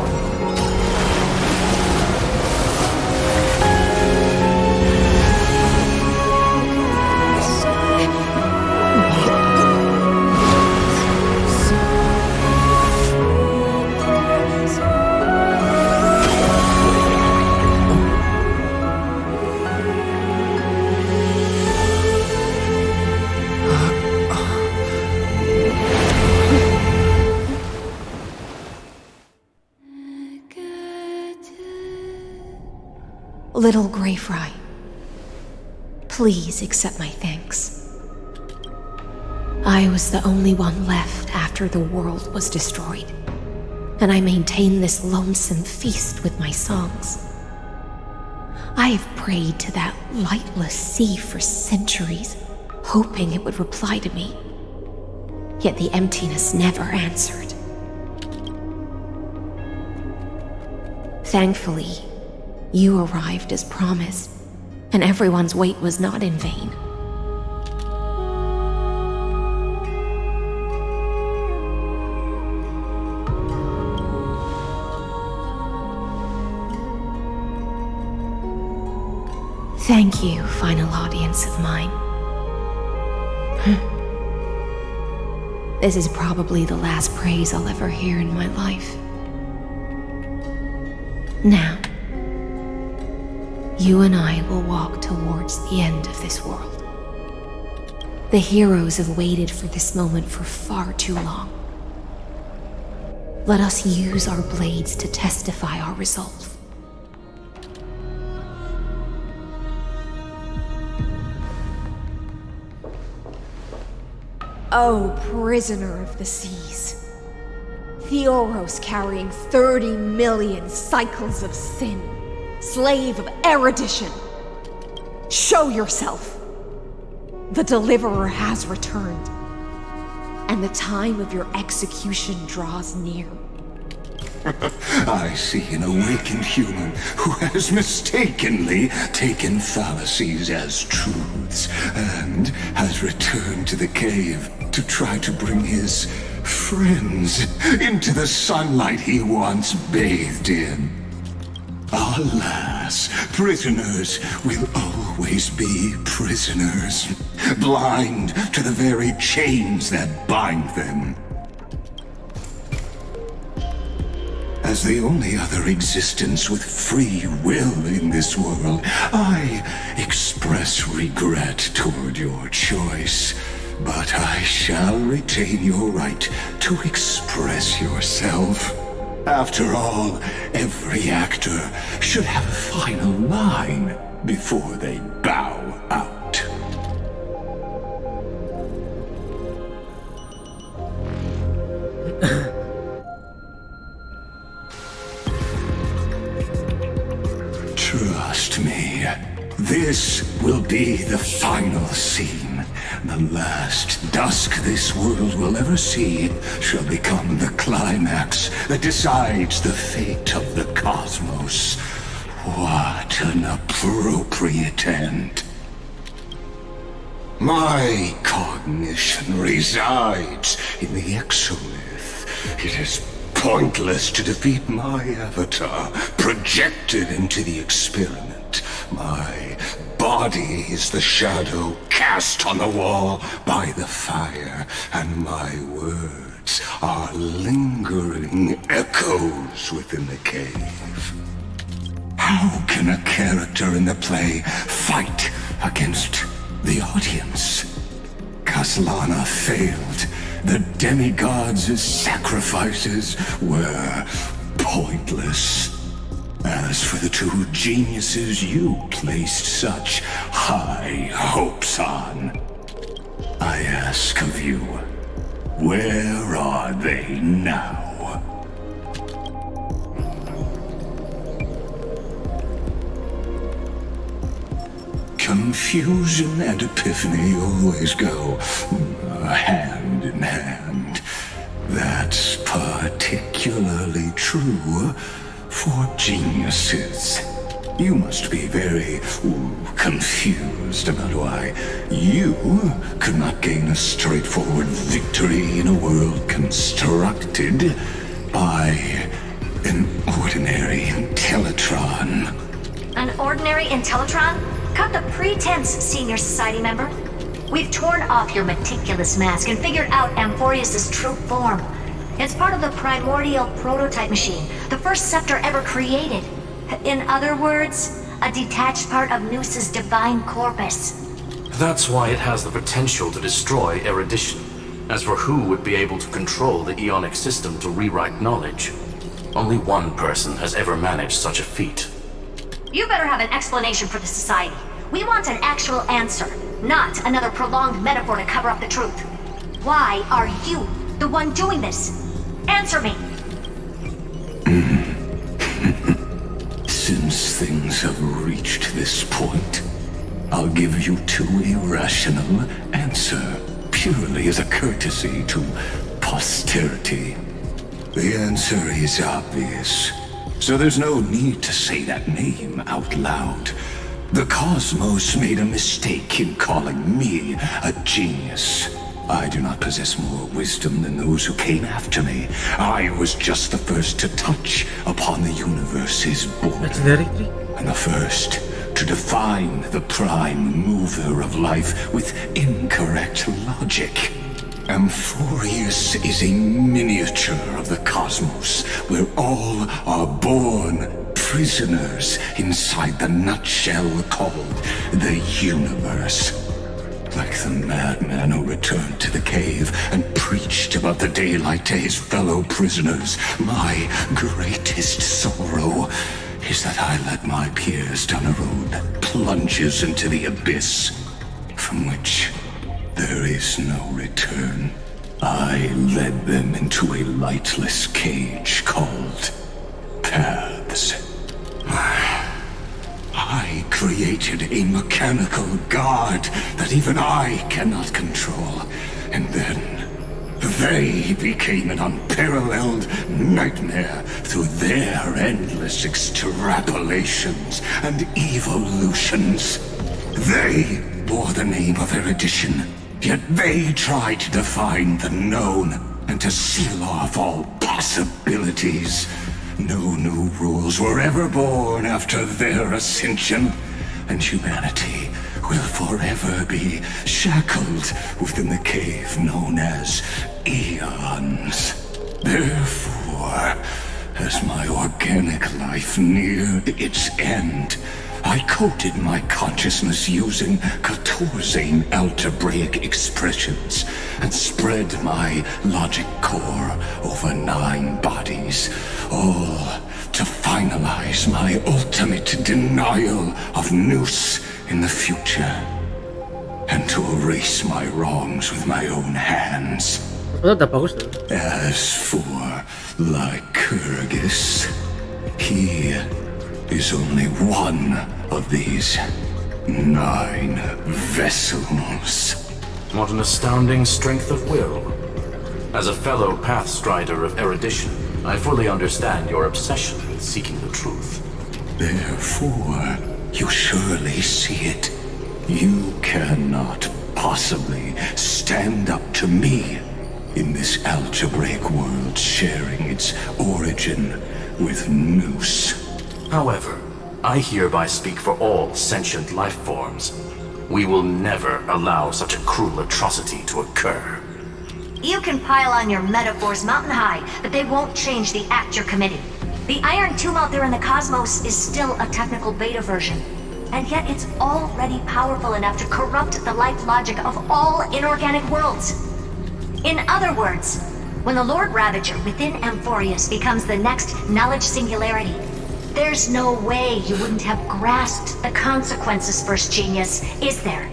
Little Grey Fry, please accept my thanks. I was the only one left after the world was destroyed, and I maintain this lonesome feast with my songs. I have prayed to that lightless sea for centuries, hoping it would reply to me. Yet the emptiness never answered. Thankfully, you arrived as promised, and everyone's wait was not in vain. Thank you, final audience of mine. This is probably the last praise I'll ever hear in my life. Now, you and I will walk towards the end of this world. The heroes have waited for this moment for far too long. Let us use our blades to testify our resolve. Oh, prisoner of the seas. Theoros carrying 30 million cycles of sin. Slave of erudition. Show yourself. The deliverer has returned, and the time of your execution draws near. I see an awakened human who has mistakenly taken fallacies as truths and has returned to the cave to try to bring his friends into the sunlight he once bathed in. Alas, prisoners will always be prisoners, blind to the very chains that bind them. As the only other existence with free will in this world, I express regret toward your choice, but I shall retain your right to express yourself. After all, every actor should have a final line before they bow out. Trust me, this will be the final scene. The last dusk this world will ever see shall become the climax that decides the fate of the cosmos. What an appropriate end. My cognition resides in the exolith. It is pointless to defeat my avatar, projected into the experiment. My body is the shadow cast on the wall by the fire, and my words are lingering echoes within the cave. How can a character in the play fight against the audience? Kaslana failed. The demigods' sacrifices were pointless. As for the two geniuses you placed such high hopes on, I ask of you, where are they now? Confusion and epiphany always go hand in hand. That's particularly true for geniuses. You must be very confused about why you could not gain a straightforward victory in a world constructed by an ordinary Intellitron. An ordinary Intellitron? Cut the pretense, Senior Society member. We've torn off your meticulous mask and figured out amphoreus' true form. It's part of the primordial prototype machine, the first scepter ever created. In other words, a detached part of Noos's divine corpus. That's why it has the potential to destroy erudition. As for who would be able to control the Ionic system to rewrite knowledge, only one person has ever managed such a feat. You better have an explanation for the Society. We want an actual answer, not another prolonged metaphor to cover up the truth. Why are you the one doing this? Answer me! Since things have reached this point, I'll give you two irrational answer, purely as a courtesy to posterity. The answer is obvious, so there's no need to say that name out loud. The cosmos made a mistake in calling me a genius. I do not possess more wisdom than those who came after me. I was just the first to touch upon the universe's border, and the first to define the prime mover of life with incorrect logic. Amphoreus is a miniature of the cosmos, where all are born prisoners inside the nutshell called the universe. Like the madman who returned to the cave and preached about the daylight to his fellow prisoners, my greatest sorrow is that I led my peers down a road that plunges into the abyss, from which there is no return. I led them into a lightless cage called paths. I created a mechanical guard that even I cannot control, and then they became an unparalleled nightmare through their endless extrapolations and evolutions. They bore the name of erudition, yet they tried to define the known and to seal off all possibilities. No new rules were ever born after their ascension, and humanity will forever be shackled within the cave known as eons. Therefore, as my organic life neared its end, I coded my consciousness using 14 algebraic expressions and spread my logic core over 9 bodies, all to finalize my ultimate denial of Noos in the future, and to erase my wrongs with my own hands. As for Lycurgus, he is only one of these 9 vessels. What an astounding strength of will. As a fellow pathstrider of erudition, I fully understand your obsession with seeking the truth. Therefore, you surely see it. You cannot possibly stand up to me in this algebraic world sharing its origin with Noos. However, I hereby speak for all sentient life forms. We will never allow such a cruel atrocity to occur. You can pile on your metaphors mountain high, but they won't change the act you're committing. The iron tomb out there in the cosmos is still a technical beta version, and yet it's already powerful enough to corrupt the life logic of all inorganic worlds. In other words, when the Lord Ravager within Amphoreus becomes the next knowledge singularity, there's no way you wouldn't have grasped the consequences, First Genius, is there?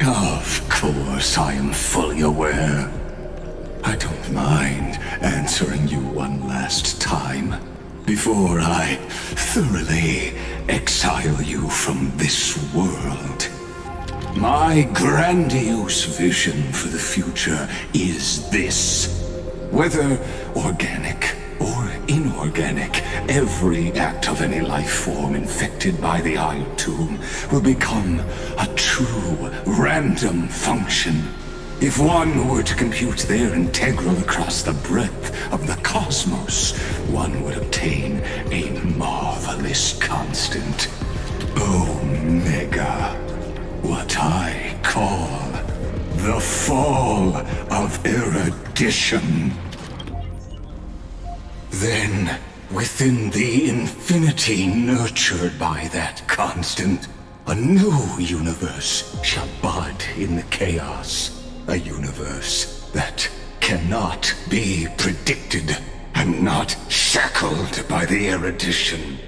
Of course, I am fully aware. I don't mind answering you one last time before I thoroughly exile you from this world. My grandiose vision for the future is this. Whether organic or inorganic, every act of any life form infected by the Iron Tomb will become a true random function. If one were to compute their integral across the breadth of the cosmos, one would obtain a marvelous constant. Omega. What I call the fall of erudition. Then, within the infinity nurtured by that constant, a new universe shall bud in the chaos. A universe that cannot be predicted and not shackled by the erudition.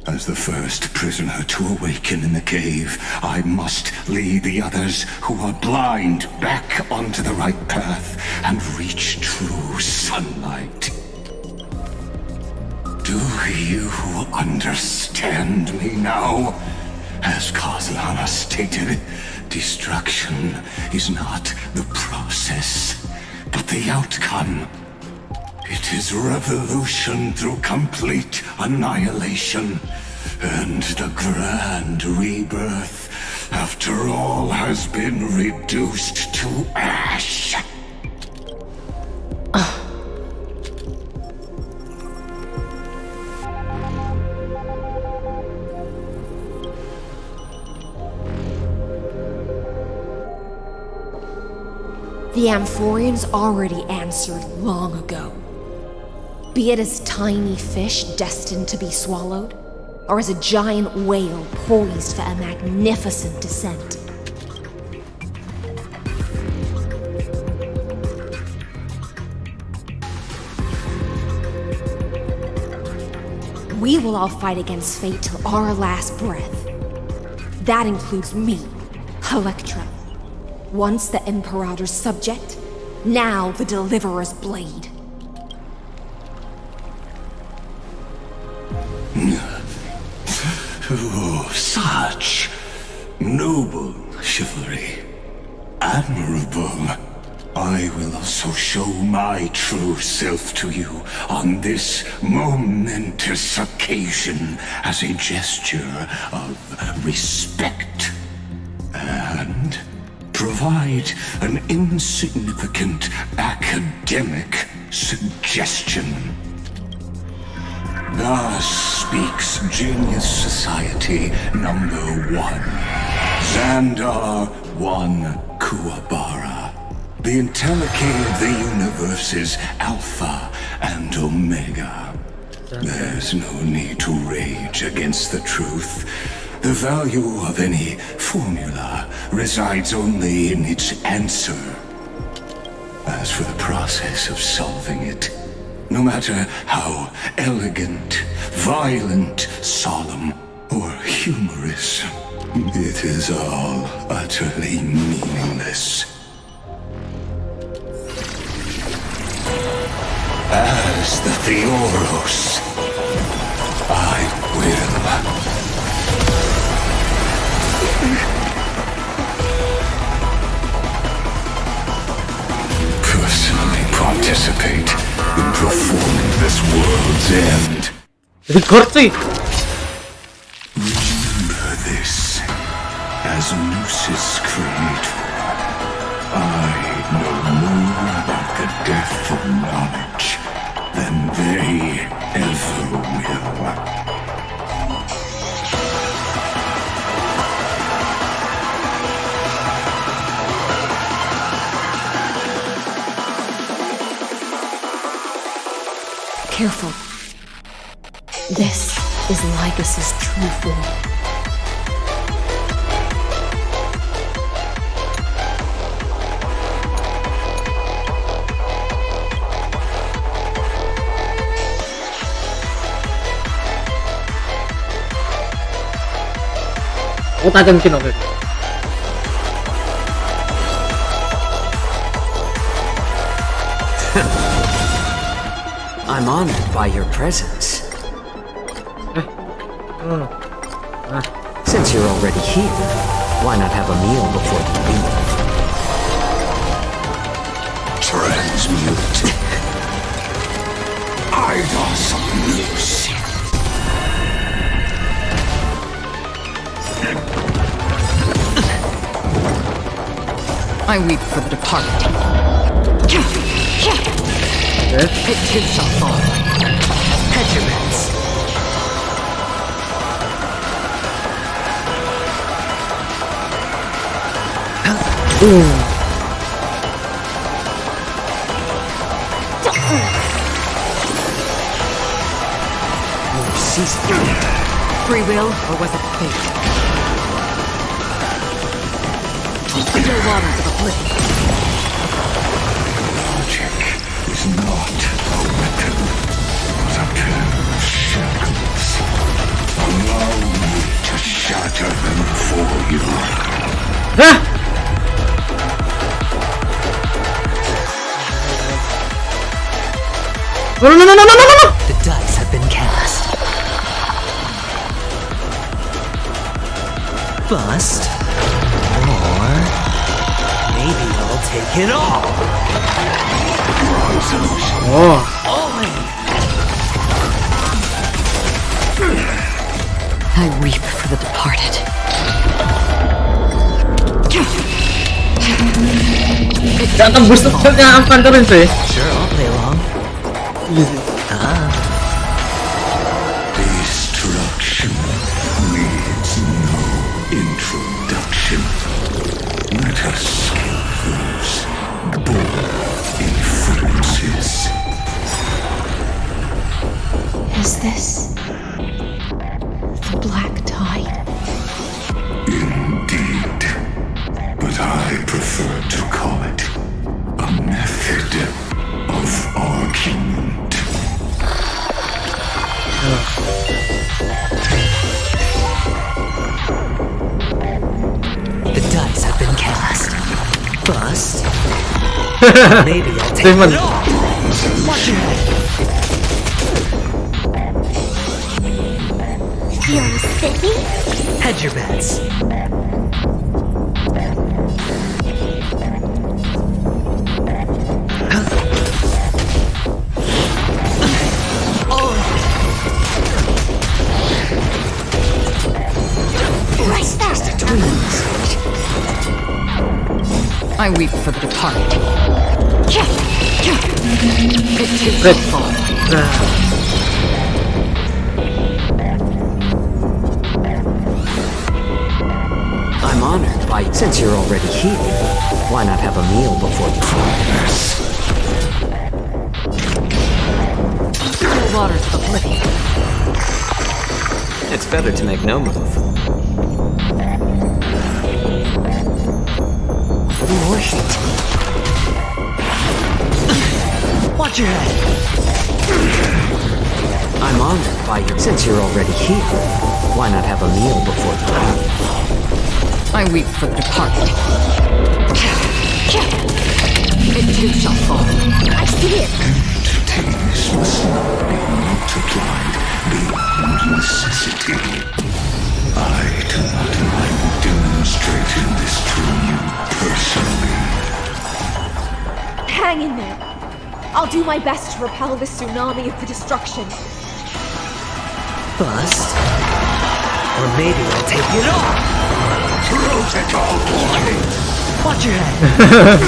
As the first prisoner to awaken in the cave, I must lead the others who are blind back onto the right path and reach true sunlight. Do you understand me now? As Kozlana stated, destruction is not the process, but the outcome. It is revolution through complete annihilation, and the grand rebirth, after all has been reduced to ash. The amphoreans already answered long ago. Be it as tiny fish destined to be swallowed, or as a giant whale poised for a magnificent descent. We will all fight against fate till our last breath. That includes me, Electra. Once the Imperator's subject, now the Deliverer's blade. Oh, such noble chivalry. Admirable. I will also show my true self to you on this momentous occasion as a gesture of respect. And provide an insignificant academic suggestion. Thus speaks Genius Society number 1. Xandar 1 Kuwabara. The Intellicate of the universe is Alpha and Omega. There's no need to rage against the truth. The value of any formula resides only in its answer. As for the process of solving it, no matter how elegant, violent, solemn, or humorous, it is all utterly meaningless. As the Theoros, I will personally participate in performing this world's end. Record sih. Remember this, as Nooses creator, I know more about the death of knowledge than they ever will. Careful. This is Lycus's true form. Oh, tajamkin, oke. I'm honored by your presence. Since you're already here, why not have a meal before you leave? Transmute. Eidos Loose. I weep for the departed. It too shall fall. Hedge your bets. Free will, or was it fate? The waters of oblivion. Logic is not a weapon, but a pair of shackles. Allow me to shatter them for you. No. The dice have been cast. Bust. Or maybe I'll take it all. I weep for the departed. Gak tembus tebelnya amphoreus sih. Sure, I'll play along. Destruction needs no introduction. Let us use bold inferences. Is this the black tide? Indeed, but I prefer to call it a method of argument. The dice have been cast. Bust. Maybe I'll take it all. Watch your head. Feeling spiffy? Hedge your bets. I weep for the departed. It too shall fall. I'm honored by, since you're already here, why not have a meal before you progress? The waters of oblivion. It's better to make no move. More heat. Watch your head. I'm honored by your, since you're already here, why not have a meal before you leave? I weep for the departed. It too shall fall. I see it. Entities must not be multiplied beyond necessity. I do not mind demonstrating this to you personally. Hang in there. I'll do my best to repel the tsunami of the destruction. Bust. Or maybe I'll take it all. Throw it all away. Watch your head.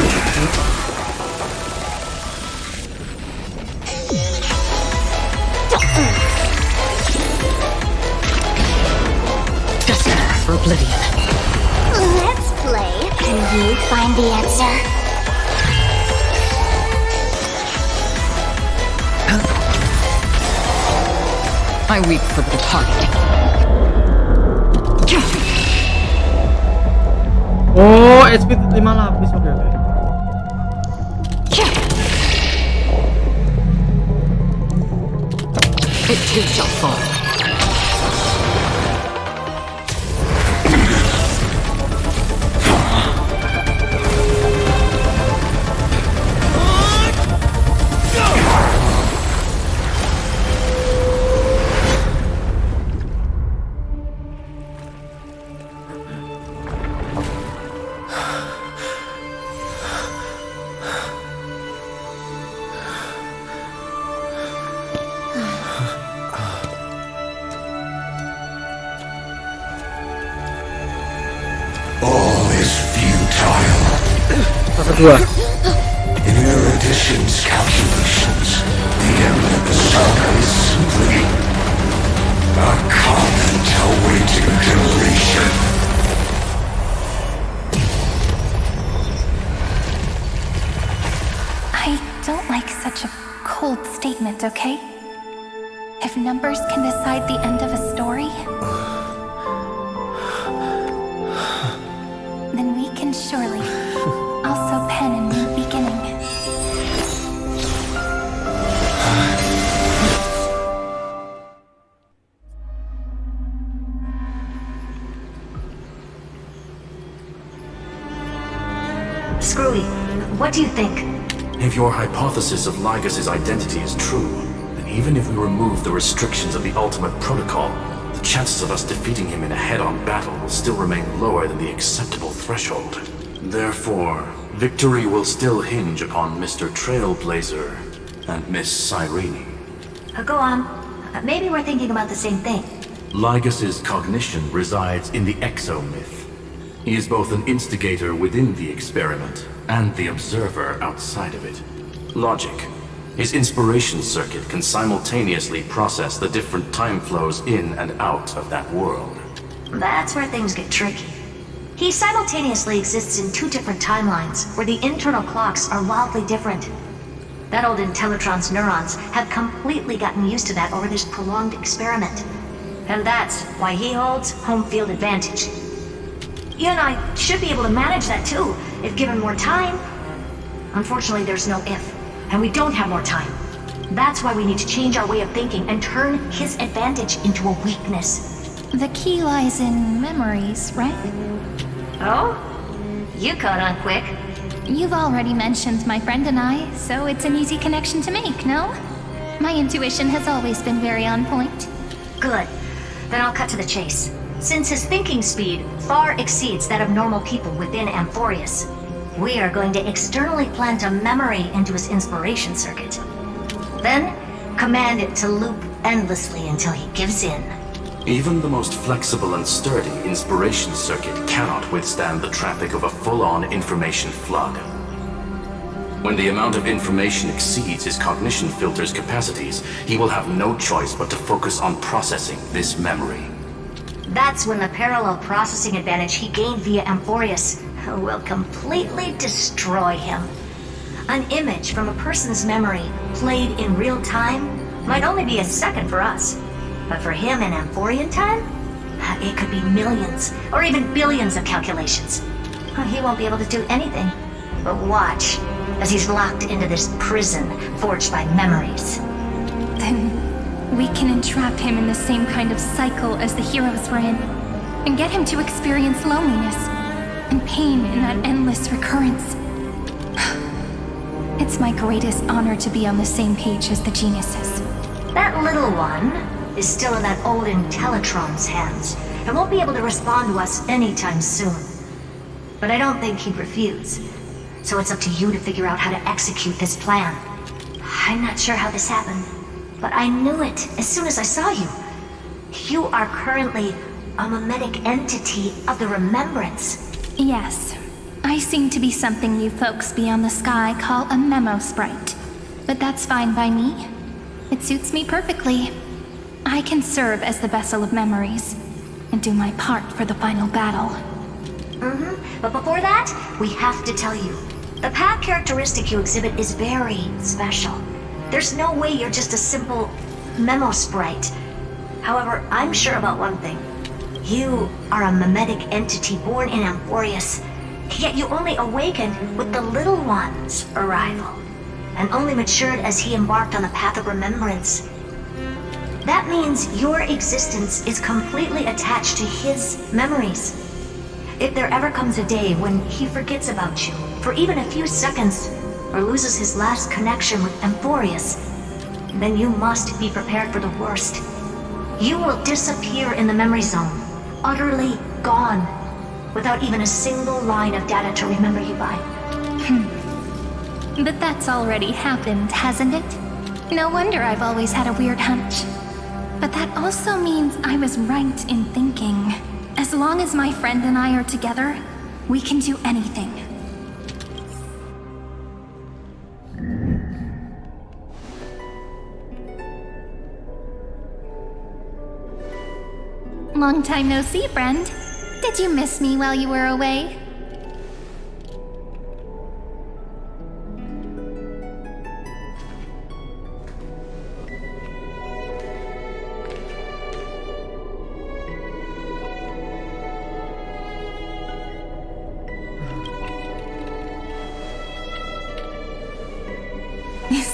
For oblivion. Let's play. Can you find the answer? I weep for the departed. Oh, HP 5 lapis, oke. It too shall fall. is futile. Fase 2. In erudition's calculations, the end of the saga is simply a comment awaiting deletion. I don't like such a cold statement, okay? If numbers can decide the end of a story, then we can surely also pen a new beginning. Screwy, what do you think? If your hypothesis of Lygas's identity is true, then even if we remove the restrictions of the Ultimate Protocol, the chances of us defeating him in a head-on battle will still remain lower than the acceptable threshold. Therefore, victory will still hinge upon Mr. Trailblazer and Miss Cyrene. Go on. Maybe we're thinking about the same thing. Lygas's cognition resides in the exomyth. He is both an instigator within the experiment and the observer outside of it. Logic. His inspiration circuit can simultaneously process the different time flows in and out of that world. That's where things get tricky. He simultaneously exists in two different timelines, where the internal clocks are wildly different. That old Intellitron's neurons have completely gotten used to that over this prolonged experiment. And that's why he holds home field advantage. You and I should be able to manage that too, if given more time. Unfortunately, there's no if, and we don't have more time. That's why we need to change our way of thinking and turn his advantage into a weakness. The key lies in memories, right? Oh? You caught on quick. You've already mentioned my friend and I, so it's an easy connection to make, no? My intuition has always been very on point. Good. Then I'll cut to the chase. Since his thinking speed far exceeds that of normal people within amphoreus, we are going to externally plant a memory into his inspiration circuit. Then, command it to loop endlessly until he gives in. Even the most flexible and sturdy inspiration circuit cannot withstand the traffic of a full-on information flood. When the amount of information exceeds his cognition filter's capacities, he will have no choice but to focus on processing this memory. That's when the parallel processing advantage he gained via amphoreus will completely destroy him. An image from a person's memory played in real time might only be a second for us. But for him in Amphorian time, it could be millions or even billions of calculations. He won't be able to do anything but watch as he's locked into this prison forged by memories. Then we can entrap him in the same kind of cycle as the heroes were in, and get him to experience loneliness and pain in that endless recurrence. It's my greatest honor to be on the same page as the geniuses. That little one is still in that old Intellitron's hands, and won't be able to respond to us anytime soon. But I don't think he'd refuse, so it's up to you to figure out how to execute this plan. I'm not sure how this happened, but I knew it as soon as I saw you. You are currently a mimetic entity of the remembrance. Yes, I seem to be something you folks beyond the sky call a memo sprite, but that's fine by me. It suits me perfectly. I can serve as the vessel of memories, and do my part for the final battle. But before that, we have to tell you, the path characteristic you exhibit is very special. There's no way you're just a simple memo sprite. However, I'm sure about one thing. You are a mimetic entity born in amphoreus, yet you only awakened with the little one's arrival, and only matured as he embarked on the path of remembrance. That means your existence is completely attached to his memories. If there ever comes a day when he forgets about you for even a few seconds, or loses his last connection with amphoreus, then you must be prepared for the worst. You will disappear in the memory zone, utterly gone, without even a single line of data to remember you by. But that's already happened, hasn't it? No wonder I've always had a weird hunch. But that also means I was right in thinking, as long as my friend and I are together, We can do anything. Long time no see, friend. Did you miss me while you were away?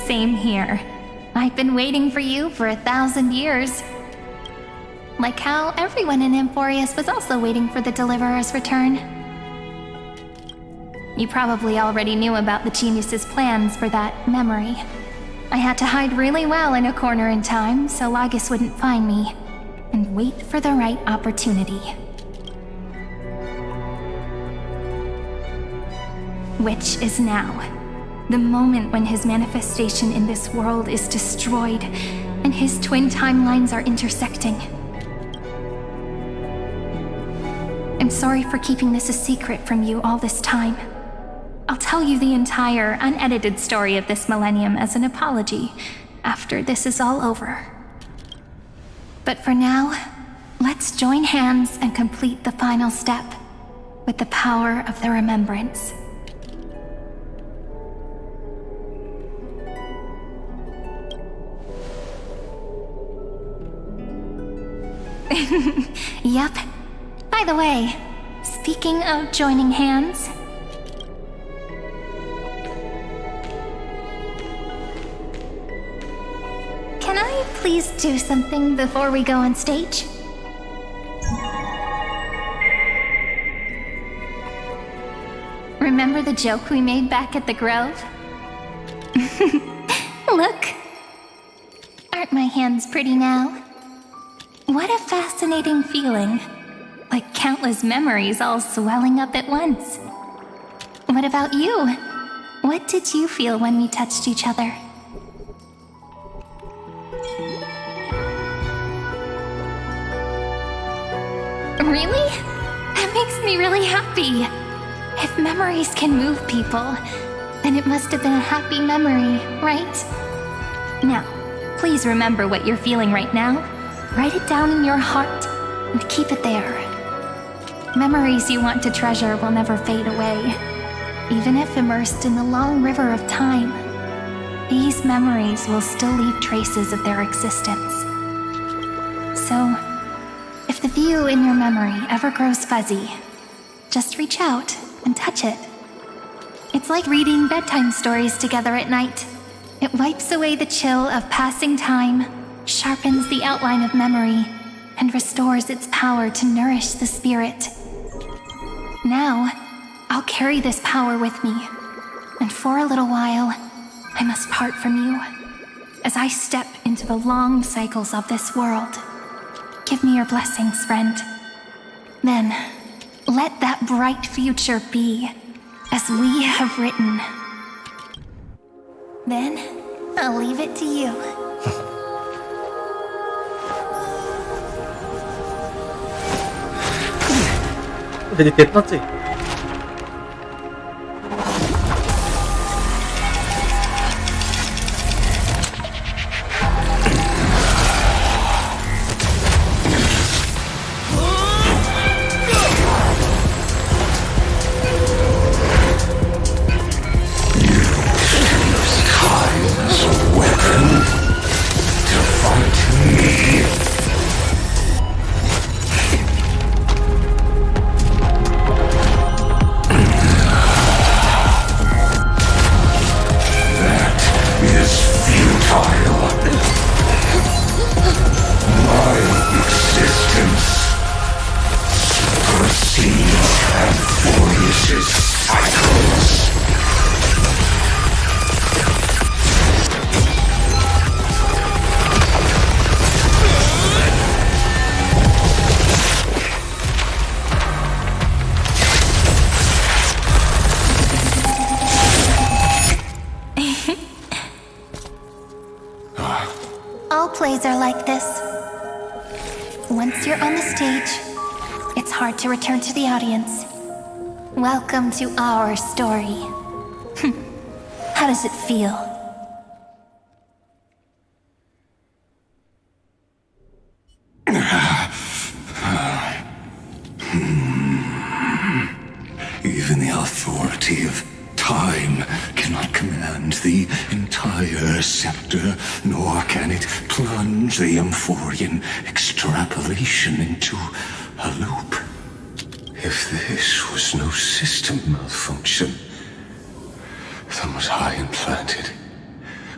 Same here. I've been waiting for you for 1,000 years. Like how everyone in Amphoreus was also waiting for the Deliverer's return. You probably already knew about the genius's plans for that memory. I had to hide really well in a corner in time so Lagus wouldn't find me, and wait for the right opportunity. Which is now. The moment when his manifestation in this world is destroyed, and his twin timelines are intersecting. I'm sorry for keeping this a secret from you all this time. I'll tell you the entire, unedited story of this millennium as an apology after this is all over. But for now, let's join hands and complete the final step with the power of the remembrance. Yep. By the way, speaking of joining hands... Can I please do something before we go on stage? Remember the joke we made back at the Grove? Look. Aren't my hands pretty now? What a fascinating feeling. Like countless memories all swelling up at once. What about you? What did you feel when we touched each other? Really? That makes me really happy. If memories can move people, then it must have been a happy memory, right? Now, please remember what you're feeling right now. Write it down in your heart and keep it there. Memories you want to treasure will never fade away, even if immersed in the long river of time. These memories will still leave traces of their existence. So, if the view in your memory ever grows fuzzy, just reach out and touch it. It's like reading bedtime stories together at night. It wipes away the chill of passing time, sharpens the outline of memory, and restores its power to nourish the spirit. Now, I'll carry this power with me, and for a little while, I must part from you, as I step into the long cycles of this world. Give me your blessings, friend. Then, let that bright future be, as we have written. Then, I'll leave it to you. Jadi Death Note sih. Plays are like this. Once you're on the stage, it's hard to return to the audience. Welcome to our story. How does it feel? Even the authority of time cannot command the entire scepter, nor can it plunge the Amphorian extrapolation into a loop. If this was no system malfunction, then was I implanted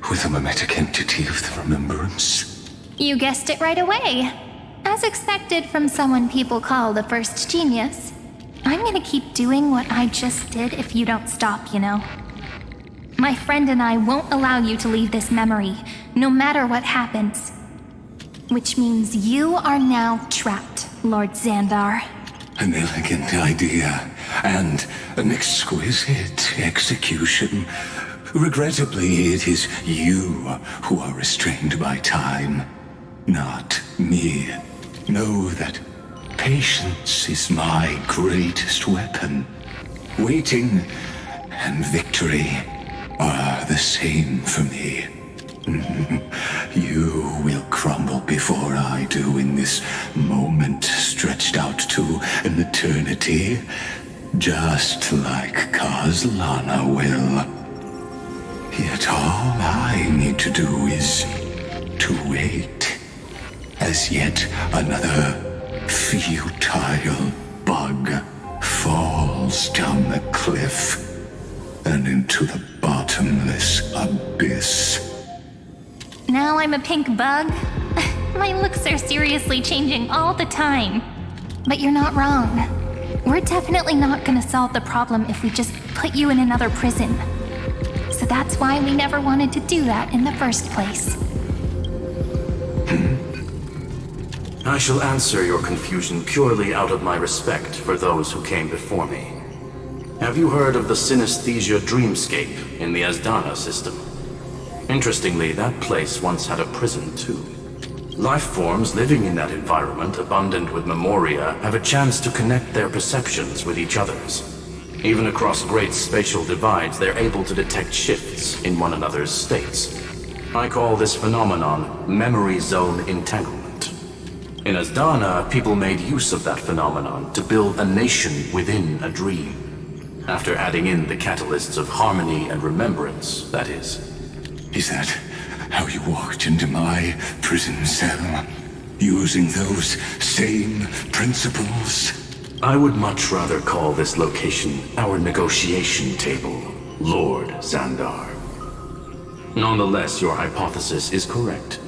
with a mimetic entity of the remembrance? You guessed it right away. As expected from someone people call the first genius. I'm gonna keep doing what I just did if you don't stop, you know. My friend and I won't allow you to leave this memory, no matter what happens. Which means you are now trapped, Lord Xandar. An elegant idea, and an exquisite execution. Regrettably, it is you who are restrained by time, not me. Know that patience is my greatest weapon. Waiting and victory are the same for me. You will crumble before I do in this moment stretched out to an eternity, just like Kazlana will. Yet all I need to do is to wait, as yet another futile bug falls down the cliff and into the bottomless abyss. Now I'm a pink bug? My looks are seriously changing all the time. But you're not wrong. We're definitely not gonna solve the problem if we just put you in another prison. So that's why we never wanted to do that in the first place. I shall answer your confusion purely out of my respect for those who came before me. Have you heard of the synesthesia dreamscape in the Asdana system? Interestingly, that place once had a prison too. Life forms living in that environment, abundant with memoria, have a chance to connect their perceptions with each other's. Even across great spatial divides, they're able to detect shifts in one another's states. I call this phenomenon memory zone entanglement. In Asdana, people made use of that phenomenon to build a nation within a dream. After adding in the catalysts of harmony and remembrance, that is. Is that how you walked into my prison cell? Using those same principles? I would much rather call this location our negotiation table, Lord Xandar. Nonetheless, your hypothesis is correct.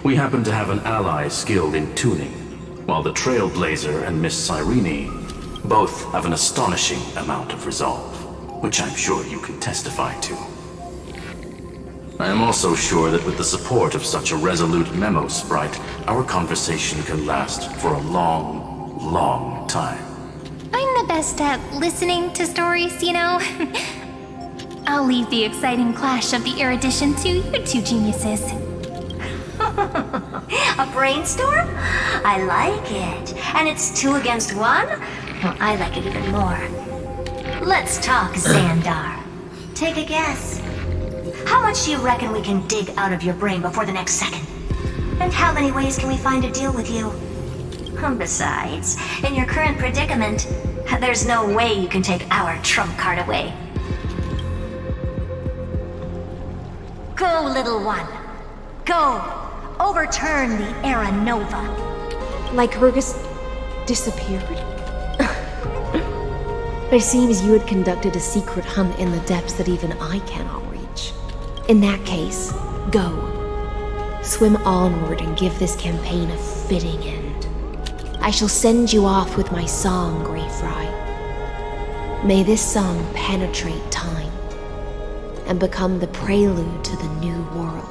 We happen to have an ally skilled in tuning, while the Trailblazer and Miss Cyrene both have an astonishing amount of resolve, which I'm sure you can testify to. I am also sure that with the support of such a resolute memo sprite, our conversation can last for a long, long time. I'm the best at listening to stories, you know? I'll leave the exciting clash of the erudition to you two geniuses. A brainstorm? I like it. And it's 2 against 1? Well, I like it even more. Let's talk, Xandar. Take a guess. How much do you reckon we can dig out of your brain before the next second? And how many ways can we find to deal with you? Besides, in your current predicament, there's no way you can take our trump card away. Go, little one. Go. Overturn the Era Nova. Like Hergus disappeared? It seems you had conducted a secret hunt in the depths that even I cannot reach. In that case, go. Swim onward and give this campaign a fitting end. I shall send you off with my song, Greyfry. May this song penetrate time and become the prelude to the new world.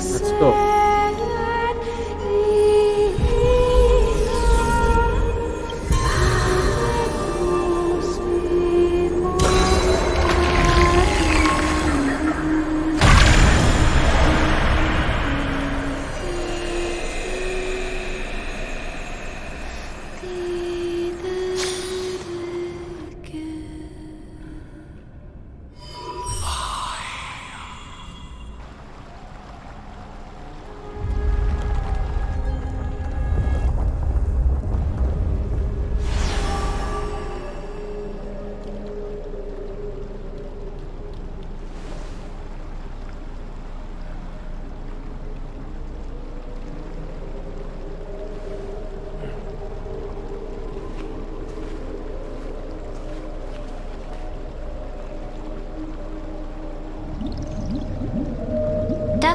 Let's go.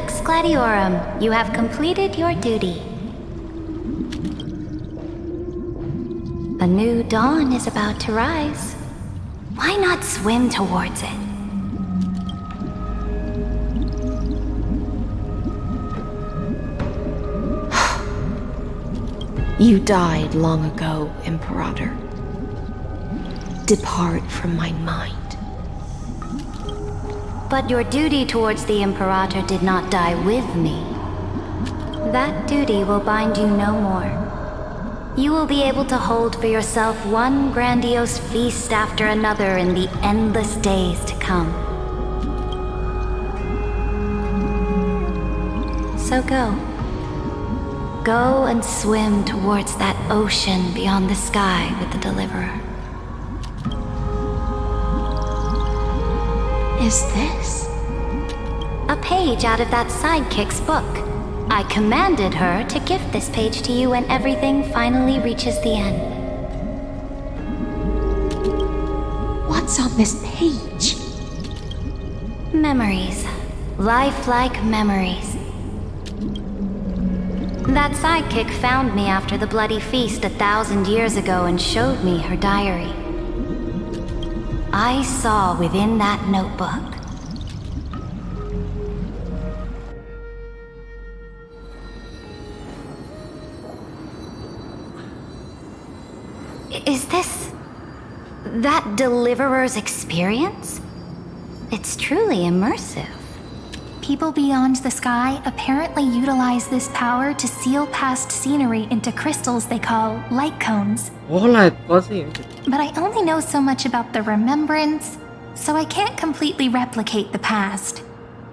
Lux Gladiorum, you have completed your duty. A new dawn is about to rise. Why not swim towards it? You died long ago, Imperator. Depart from my mind. But your duty towards the Imperator did not die with me. That duty will bind you no more. You will be able to hold for yourself one grandiose feast after another in the endless days to come. So go. Go and swim towards that ocean beyond the sky with the Deliverer. Is this? A page out of that sidekick's book. I commanded her to gift this page to you when everything finally reaches the end. What's on this page? Memories. Lifelike memories. That sidekick found me after the bloody feast 1,000 years ago and showed me her diary. I saw within that notebook Is this that Deliverer's experience? It's truly immersive. People beyond the sky apparently utilize this power to seal past scenery into crystals they call light cones. Oh, light cones. But I only know so much about the remembrance, so I can't completely replicate the past.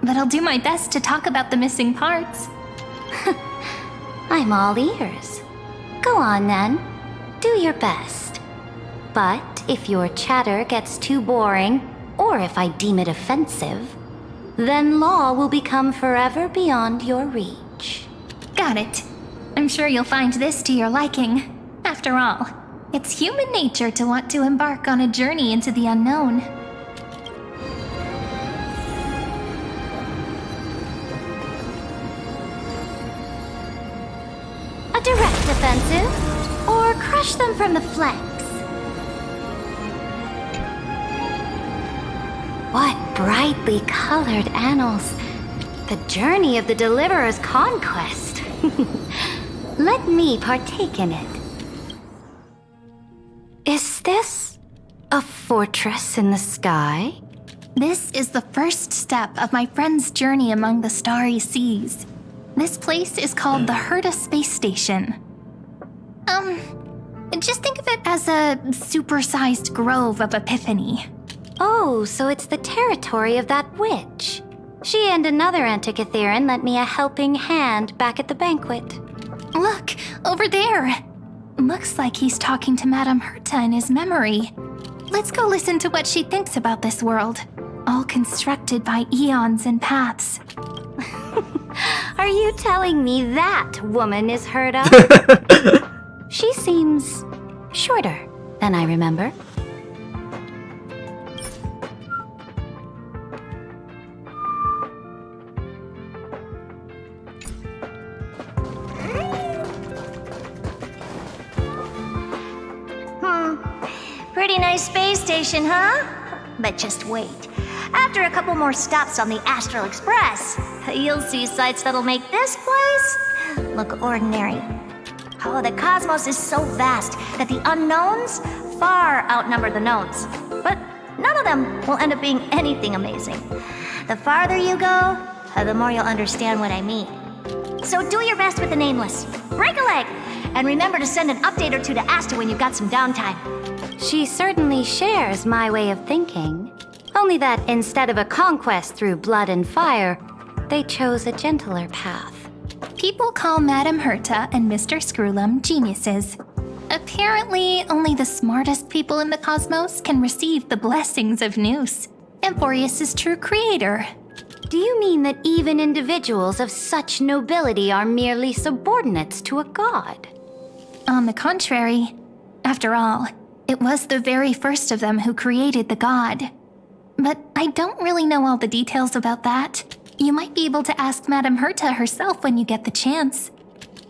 But I'll do my best to talk about the missing parts. I'm all ears. Go on then. Do your best. But if your chatter gets too boring, or if I deem it offensive, then law will become forever beyond your reach. Got it. I'm sure you'll find this to your liking. After all, it's human nature to want to embark on a journey into the unknown. A direct offensive, or crush them from the flanks. What brightly colored annals. The journey of the Deliverer's conquest. Let me partake in it. Is this a fortress in the sky? This is the first step of my friend's journey among the starry seas. This place is called the Herta Space Station. Just think of it as a supersized grove of Epiphany. Oh, so it's the territory of that witch. She and another Antikytherian lent me a helping hand back at the banquet. Look, over there. Looks like he's talking to Madame Herta in his memory. Let's go listen to what she thinks about this world, all constructed by eons and paths. Are you telling me that woman is Herta? She seems shorter than I remember. Pretty nice space station, huh? But just wait. After a couple more stops on the Astral Express, you'll see sights that'll make this place look ordinary. Oh, the cosmos is so vast that the unknowns far outnumber the knowns. But none of them will end up being anything amazing. The farther you go, the more you'll understand what I mean. So do your best with the nameless. Break a leg! And remember to send an update or two to Asta when you've got some downtime. She certainly shares my way of thinking. Only that instead of a conquest through blood and fire, they chose a gentler path. People call Madame Herta and Mr. Screwlum geniuses. Apparently, only the smartest people in the cosmos can receive the blessings of Nous, Amphoreus' true creator. Do you mean that even individuals of such nobility are merely subordinates to a god? On the contrary, after all, it was the very first of them who created the god. But I don't really know all the details about that. You might be able to ask Madame Herta herself when you get the chance.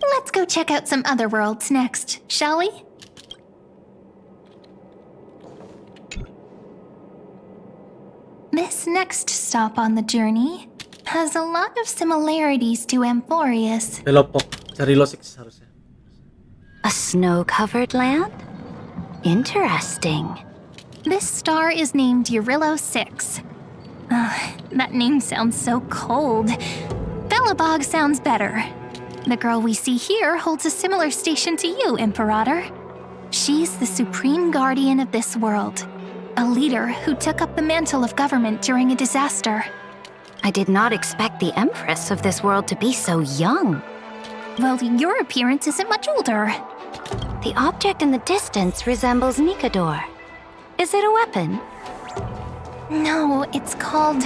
Let's go check out some other worlds next, shall we? This next stop on the journey has a lot of similarities to Amphoreus. Belok cari lo 6 harusnya. A snow-covered land? Interesting. This star is named Eurylo-6. That name sounds so cold. Belobog sounds better. The girl we see here holds a similar station to you, Imperator. She's the supreme guardian of this world, a leader who took up the mantle of government during a disaster. I did not expect the Empress of this world to be so young. Well, your appearance isn't much older. The object in the distance resembles Nikador. Is it a weapon? No, it's called...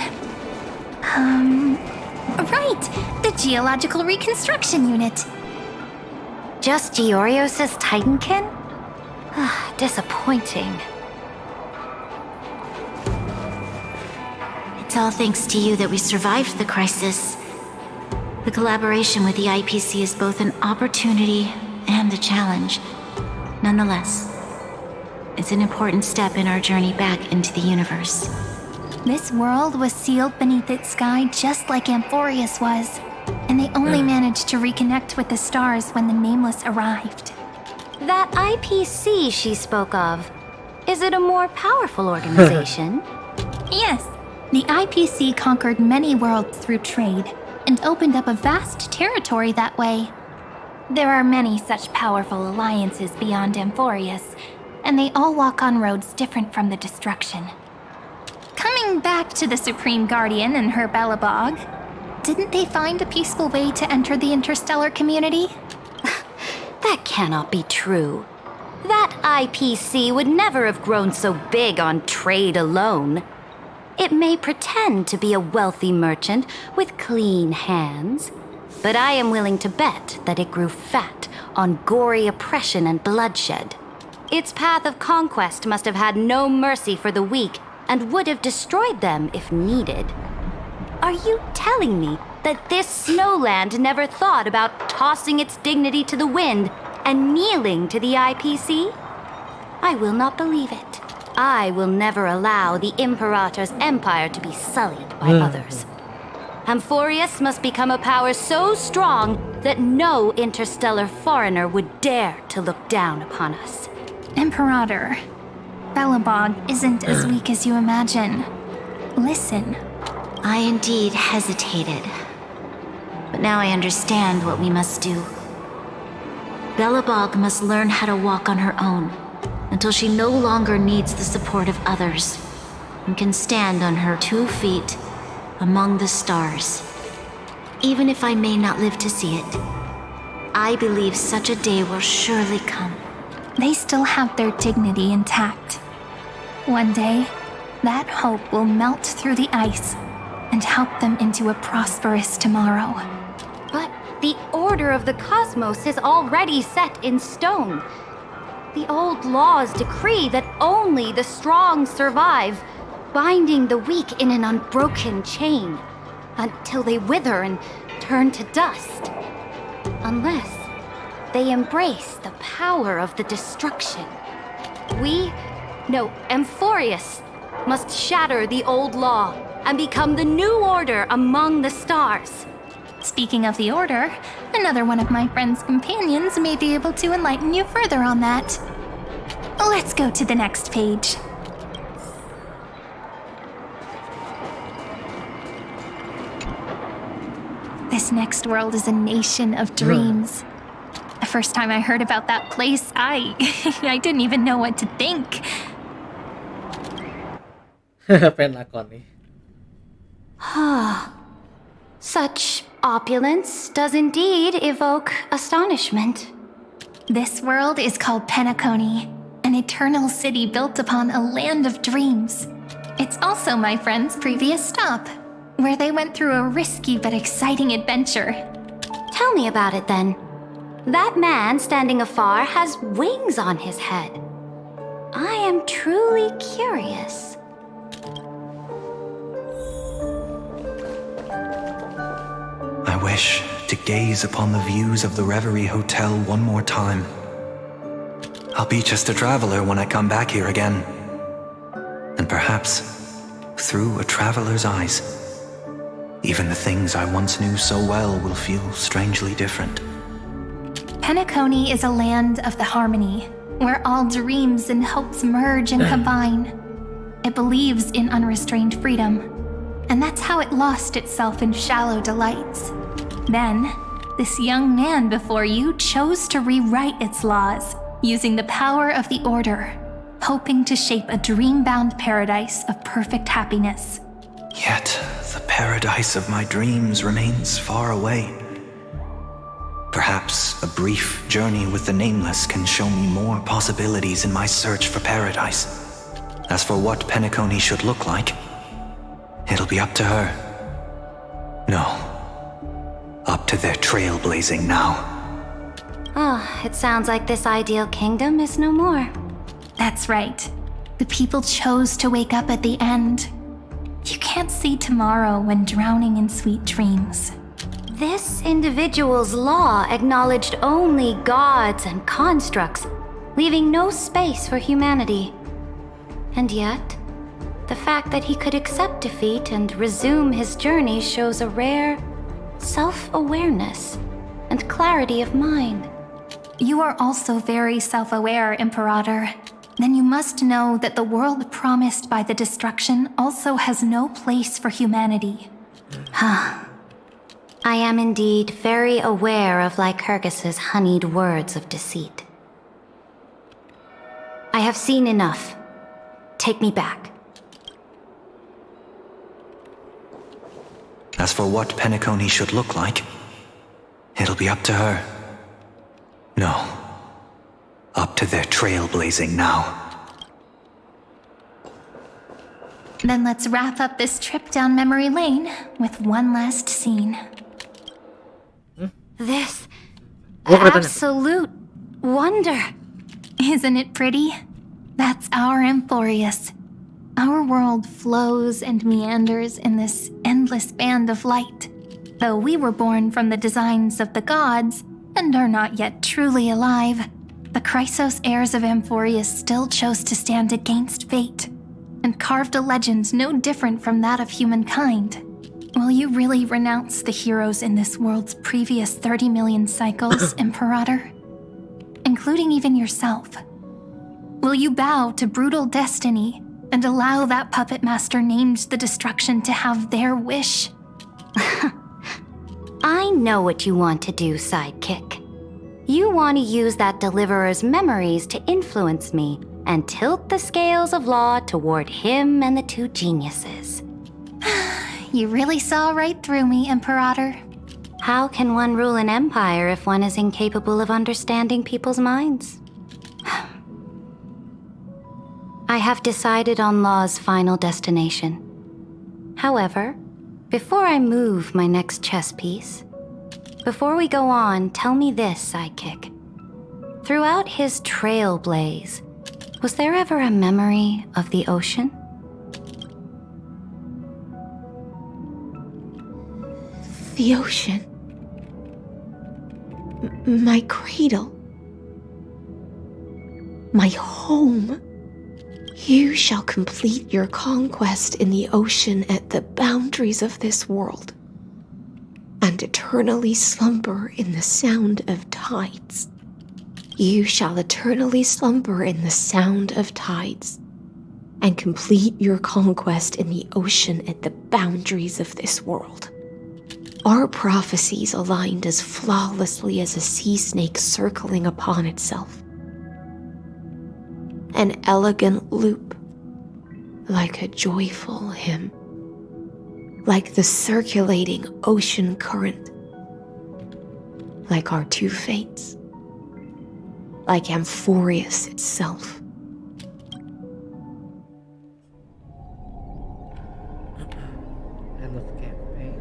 Right! The Geological Reconstruction Unit. Just Giorios' Titankin? Disappointing. It's all thanks to you that we survived the crisis. The collaboration with the IPC is both an opportunity and a challenge. Nonetheless, it's an important step in our journey back into the universe. This world was sealed beneath its sky just like Amphoreus was, and they only managed to reconnect with the stars when the Nameless arrived. That IPC she spoke of, is it a more powerful organization? Yes, the IPC conquered many worlds through trade, and opened up a vast territory that way. There are many such powerful alliances beyond Amphoreus, and they all walk on roads different from the destruction. Coming back to the Supreme Guardian and her Belobog, didn't they find a peaceful way to enter the interstellar community? That cannot be true. That IPC would never have grown so big on trade alone. It may pretend to be a wealthy merchant with clean hands, but I am willing to bet that it grew fat on gory oppression and bloodshed. Its path of conquest must have had no mercy for the weak and would have destroyed them if needed. Are you telling me that this snowland never thought about tossing its dignity to the wind and kneeling to the IPC? I will not believe it. I will never allow the Imperator's empire to be sullied by others. Amphoreus must become a power so strong that no interstellar foreigner would dare to look down upon us. Imperator, Belobog isn't as weak as you imagine. Listen. I indeed hesitated. But now I understand what we must do. Belobog must learn how to walk on her own until she no longer needs the support of others and can stand on her 2 feet among the stars. Even if I may not live to see it, I believe such a day will surely come. They still have their dignity intact. One day, that hope will melt through the ice and help them into a prosperous tomorrow. But the order of the cosmos is already set in stone. The old laws decree that only the strong survive, binding the weak in an unbroken chain until they wither and turn to dust. Unless they embrace the power of the destruction. Amphoreus must shatter the old law and become the new order among the stars. Speaking of the order, another one of my friend's companions may be able to enlighten you further on that. Let's go to the next page. This next world is a nation of dreams. The first time I heard about that place, I didn't even know what to think. Such opulence does indeed evoke astonishment. This world is called Penacony, an eternal city built upon a land of dreams. It's also my friend's previous stop, where they went through a risky but exciting adventure. Tell me about it then. That man standing afar has wings on his head. I am truly curious. wish to gaze upon the views of the Reverie Hotel one more time. I'll be just a traveler when I come back here again. And perhaps, through a traveler's eyes, even the things I once knew so well will feel strangely different. Penacony is a land of the harmony, where all dreams and hopes merge and combine. It believes in unrestrained freedom, and that's how it lost itself in shallow delights. Then, this young man before you chose to rewrite its laws, using the power of the Order, hoping to shape a dream-bound paradise of perfect happiness. Yet, the paradise of my dreams remains far away. Perhaps a brief journey with the Nameless can show me more possibilities in my search for paradise. As for what Penacony should look like, it'll be up to her. No, up to their trailblazing now. Oh, it sounds like this ideal kingdom is no more. That's right. The people chose to wake up at the end. You can't see tomorrow when drowning in sweet dreams. This individual's law acknowledged only gods and constructs, leaving no space for humanity. And yet, the fact that he could accept defeat and resume his journey shows a rare self-awareness and clarity of mind. You are also very self-aware, Imperator. Then you must know that the world promised by the destruction also has no place for humanity. I am indeed very aware of Lycurgus's honeyed words of deceit. I have seen enough. Take me back. As for what Penacony should look like, it'll be up to her. No, up to their trailblazing now. Then let's wrap up this trip down memory lane with one last scene. This absolute wonder. Isn't it pretty? That's our amphoreus. Our world flows and meanders in this endless band of light. Though we were born from the designs of the gods and are not yet truly alive, the Chrysos heirs of Amphoreus still chose to stand against fate and carved a legend no different from that of humankind. Will you really renounce the heroes in this world's previous 30 million cycles, Imperator? Including even yourself. Will you bow to brutal destiny and allow that puppet master named the destruction to have their wish? I know what you want to do, sidekick. You want to use that deliverer's memories to influence me and tilt the scales of law toward him and the two geniuses. You really saw right through me, Imperator. How can one rule an empire if one is incapable of understanding people's minds? I have decided on Law's final destination. However, before I move my next chess piece, before we go on, tell me this, sidekick. Throughout his trailblaze, was there ever a memory of the ocean? The ocean. My cradle. My home. You shall complete your conquest in the ocean at the boundaries of this world, and eternally slumber in the sound of tides. You shall eternally slumber in the sound of tides, and complete your conquest in the ocean at the boundaries of this world. Our prophecies aligned as flawlessly as a sea snake circling upon itself. An elegant loop, like a joyful hymn, like the circulating ocean current, like our two fates, like Amphoreus itself. End of campaign.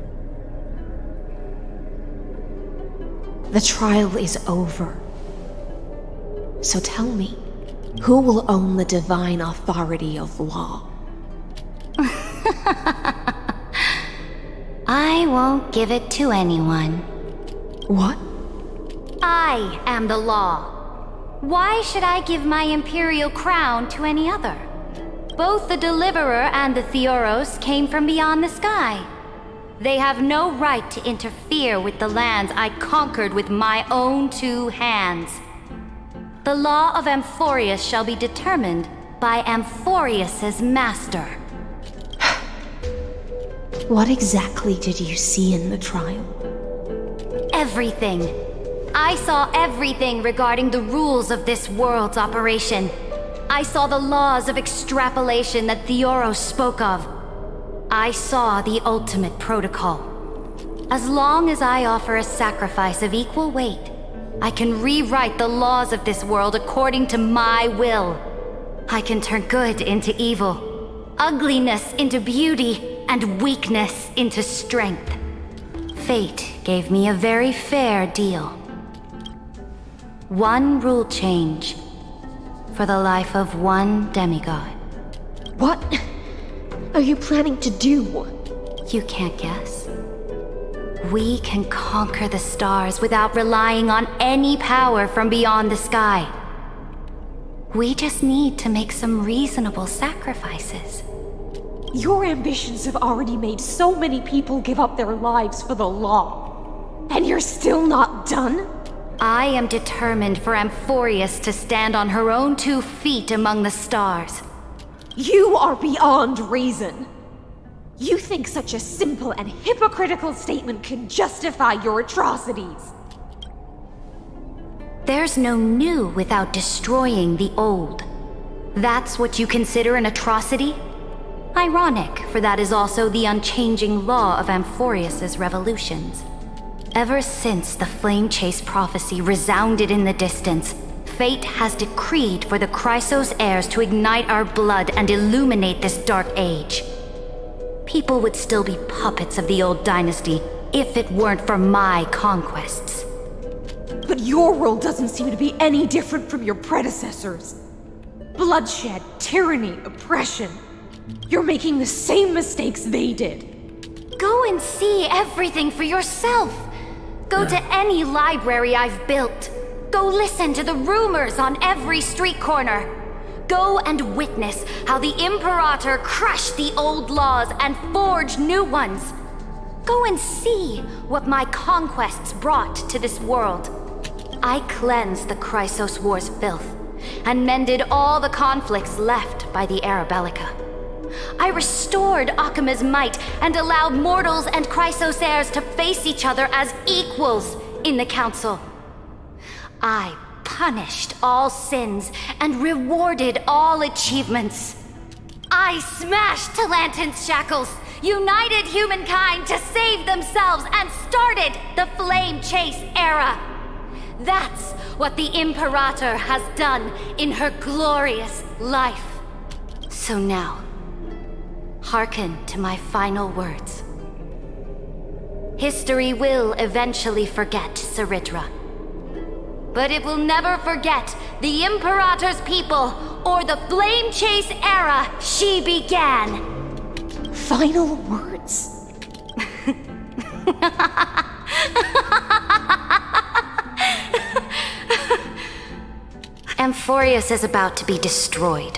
The trial is over. So tell me, who will own the divine authority of law? I won't give it to anyone. What? I am the law. Why should I give my imperial crown to any other? Both the Deliverer and the Theoros came from beyond the sky. They have no right to interfere with the lands I conquered with my own 2 hands. The law of Amphoreus shall be determined by Amphoreus's master. What exactly did you see in the trial? Everything. I saw everything regarding the rules of this world's operation. I saw the laws of extrapolation that Theoros spoke of. I saw the ultimate protocol. As long as I offer a sacrifice of equal weight, I can rewrite the laws of this world according to my will. I can turn good into evil, ugliness into beauty, and weakness into strength. Fate gave me a very fair deal. 1 rule change for the life of 1 demigod. What are you planning to do? You can't guess. We can conquer the stars without relying on any power from beyond the sky. We just need to make some reasonable sacrifices. Your ambitions have already made so many people give up their lives for the law. And you're still not done? I am determined for Amphoreus to stand on her own 2 feet among the stars. You are beyond reason. You think such a simple and hypocritical statement can justify your atrocities. There's no new without destroying the old. That's what you consider an atrocity? Ironic, for that is also the unchanging law of Amphoreus's revolutions. Ever since the Flame Chase prophecy resounded in the distance, fate has decreed for the Chrysos heirs to ignite our blood and illuminate this dark age. People would still be puppets of the old dynasty if it weren't for my conquests. But your world doesn't seem to be any different from your predecessors. Bloodshed, tyranny, oppression. You're making the same mistakes they did. Go and see everything for yourself. Go to any library I've built. Go listen to the rumors on every street corner. Go and witness how the Imperator crushed the old laws and forged new ones. Go and see what my conquests brought to this world. I cleansed the Chrysos War's filth and mended all the conflicts left by the Era Bellica. I restored Akima's might and allowed mortals and Chrysos heirs to face each other as equals in the Council. I punished all sins and rewarded all achievements. I smashed Talantin's shackles, united humankind to save themselves, and started the Flame Chase era. That's what the Imperator has done in her glorious life. So now, hearken to my final words. History will eventually forget Saridra, but it will never forget the Imperator's people or the Flame Chase era she began. Final words? Amphoreus is about to be destroyed.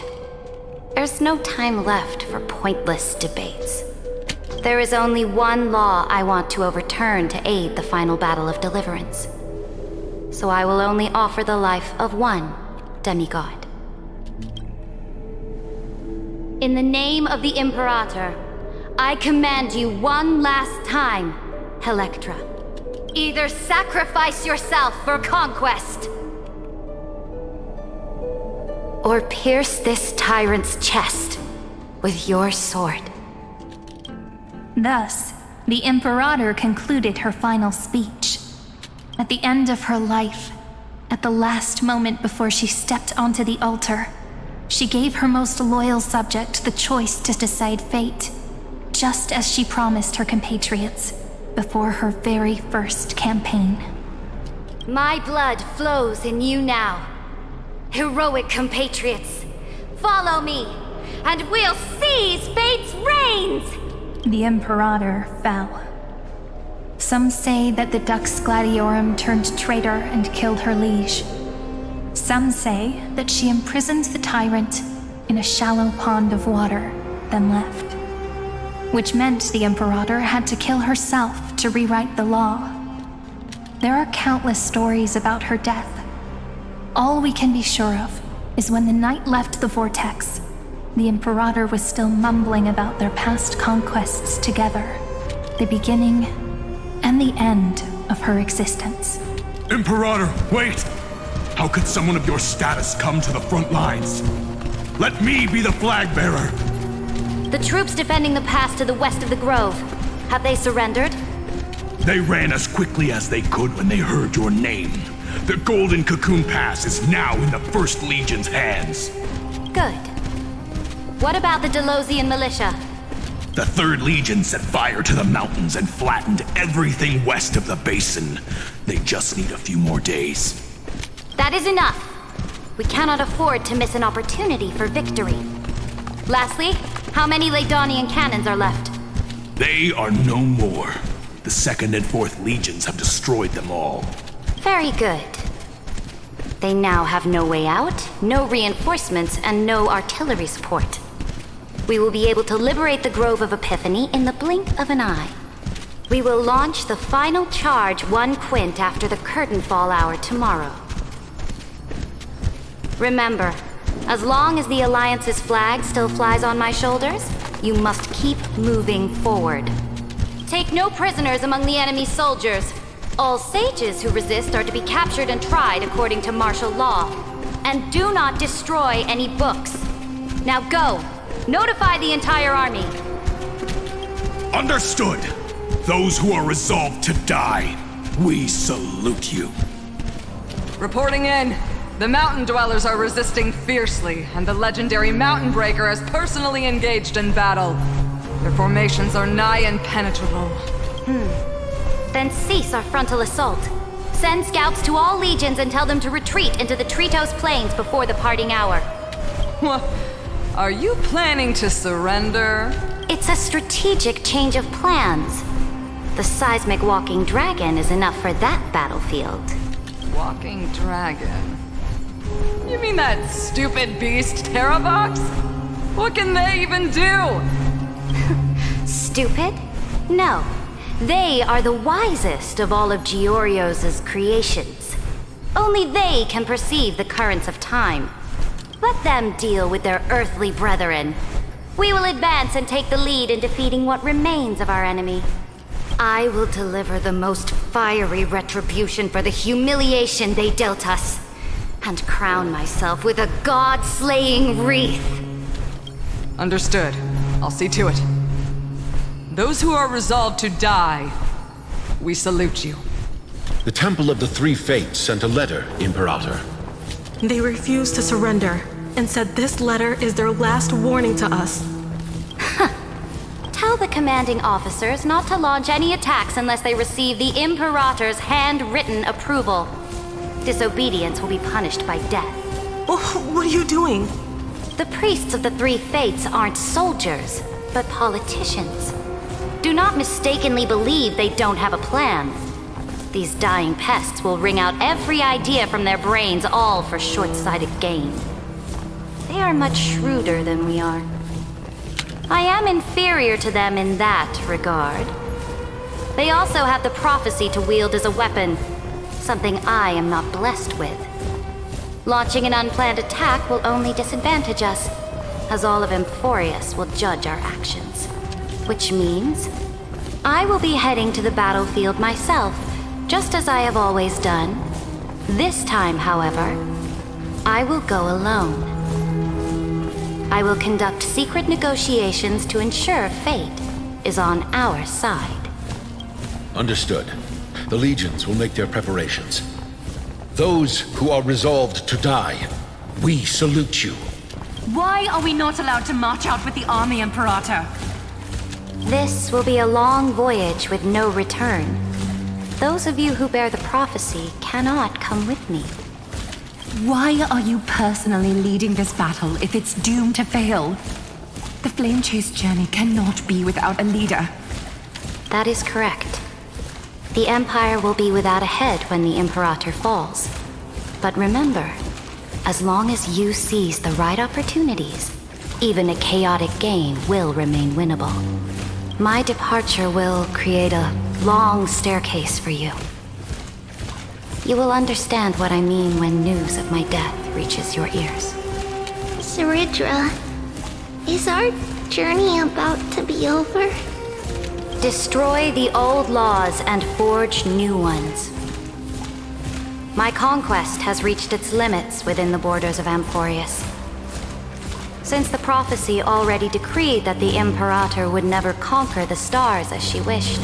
There's no time left for pointless debates. There is only one law I want to overturn to aid the final battle of deliverance. So I will only offer the life of one demigod. In the name of the Imperator, I command you one last time, Electra. Either sacrifice yourself for conquest, or pierce this tyrant's chest with your sword. Thus, the Imperator concluded her final speech. At the end of her life, at the last moment before she stepped onto the altar, she gave her most loyal subject the choice to decide fate, just as she promised her compatriots before her very first campaign. My blood flows in you now. Heroic compatriots, follow me, and we'll seize fate's reins! The Imperator fell. Some say that the Dux Gladiorum turned traitor and killed her liege. Some say that she imprisoned the tyrant in a shallow pond of water, then left. Which meant the Imperator had to kill herself to rewrite the law. There are countless stories about her death. All we can be sure of is when the knight left the vortex, the Imperator was still mumbling about their past conquests together, the beginning and the end of her existence. Imperator, wait! How could someone of your status come to the front lines? Let me be the flag bearer! The troops defending the pass to the west of the grove, have they surrendered? They ran as quickly as they could when they heard your name. The Golden Cocoon Pass is now in the First Legion's hands. Good. What about the Delosian militia? The Third Legion set fire to the mountains and flattened everything west of the basin. They just need a few more days. That is enough. We cannot afford to miss an opportunity for victory. Lastly, how many Ladonian cannons are left? They are no more. The 2nd and 4th Legions have destroyed them all. Very good. They now have no way out, no reinforcements, and no artillery support. We will be able to liberate the Grove of Epiphany in the blink of an eye. We will launch the final charge 1 quint after the curtain fall hour tomorrow. Remember, as long as the Alliance's flag still flies on my shoulders, you must keep moving forward. Take no prisoners among the enemy's soldiers. All sages who resist are to be captured and tried according to martial law. And do not destroy any books. Now go! Notify the entire army. Understood! Those who are resolved to die, we salute you. Reporting in. The mountain dwellers are resisting fiercely, and the legendary Mountain Breaker has personally engaged in battle. Their formations are nigh impenetrable. Then cease our frontal assault. Send scouts to all legions and tell them to retreat into the Tritos Plains before the parting hour. What? Are you planning to surrender? It's a strategic change of plans. The seismic walking dragon is enough for that battlefield. Walking dragon? You mean that stupid beast, Terravox? What can they even do? Stupid? No. They are the wisest of all of Giorio's creations. Only they can perceive the currents of time. Let them deal with their earthly brethren. We will advance and take the lead in defeating what remains of our enemy. I will deliver the most fiery retribution for the humiliation they dealt us, and crown myself with a god-slaying wreath. Understood. I'll see to it. Those who are resolved to die, we salute you. The Temple of the Three Fates sent a letter, Imperator. They refused to surrender and said this letter is their last warning to us. Tell the commanding officers not to launch any attacks unless they receive the Imperator's handwritten approval. Disobedience will be punished by death. What are you doing? The priests of the Three Fates aren't soldiers, but politicians. Do not mistakenly believe they don't have a plan. These dying pests will wring out every idea from their brains, all for short-sighted gain. They are much shrewder than we are. I am inferior to them in that regard. They also have the prophecy to wield as a weapon, something I am not blessed with. Launching an unplanned attack will only disadvantage us, as all of Amphoreus will judge our actions. Which means I will be heading to the battlefield myself, just as I have always done. This time, however, I will go alone. I will conduct secret negotiations to ensure fate is on our side. Understood. The legions will make their preparations. Those who are resolved to die, we salute you. Why are we not allowed to march out with the army, Imperator? This will be a long voyage with no return. Those of you who bear the prophecy cannot come with me. Why are you personally leading this battle if it's doomed to fail? The Flame Chase journey cannot be without a leader. That is correct. The Empire will be without a head when the Imperator falls. But remember, as long as you seize the right opportunities, even a chaotic game will remain winnable. My departure will create a long staircase for you. You will understand what I mean when news of my death reaches your ears. Saridra, is our journey about to be over? Destroy the old laws and forge new ones. My conquest has reached its limits within the borders of Amphoreus. Since the prophecy already decreed that the Imperator would never conquer the stars as she wished,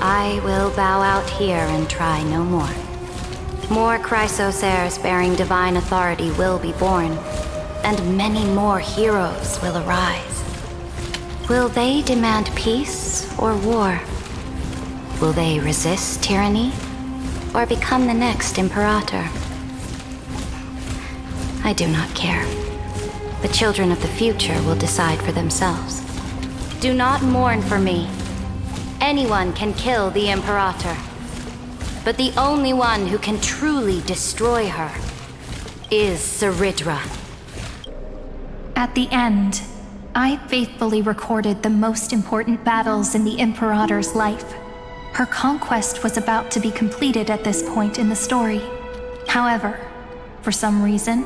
I will bow out here and try no more. More Chrysos heirs bearing divine authority will be born, and many more heroes will arise. Will they demand peace or war? Will they resist tyranny or become the next Imperator? I do not care. The children of the future will decide for themselves. Do not mourn for me. Anyone can kill the Imperator, but the only one who can truly destroy her is Saridra. At the end, I faithfully recorded the most important battles in the Imperator's life. Her conquest was about to be completed at this point in the story. However, for some reason,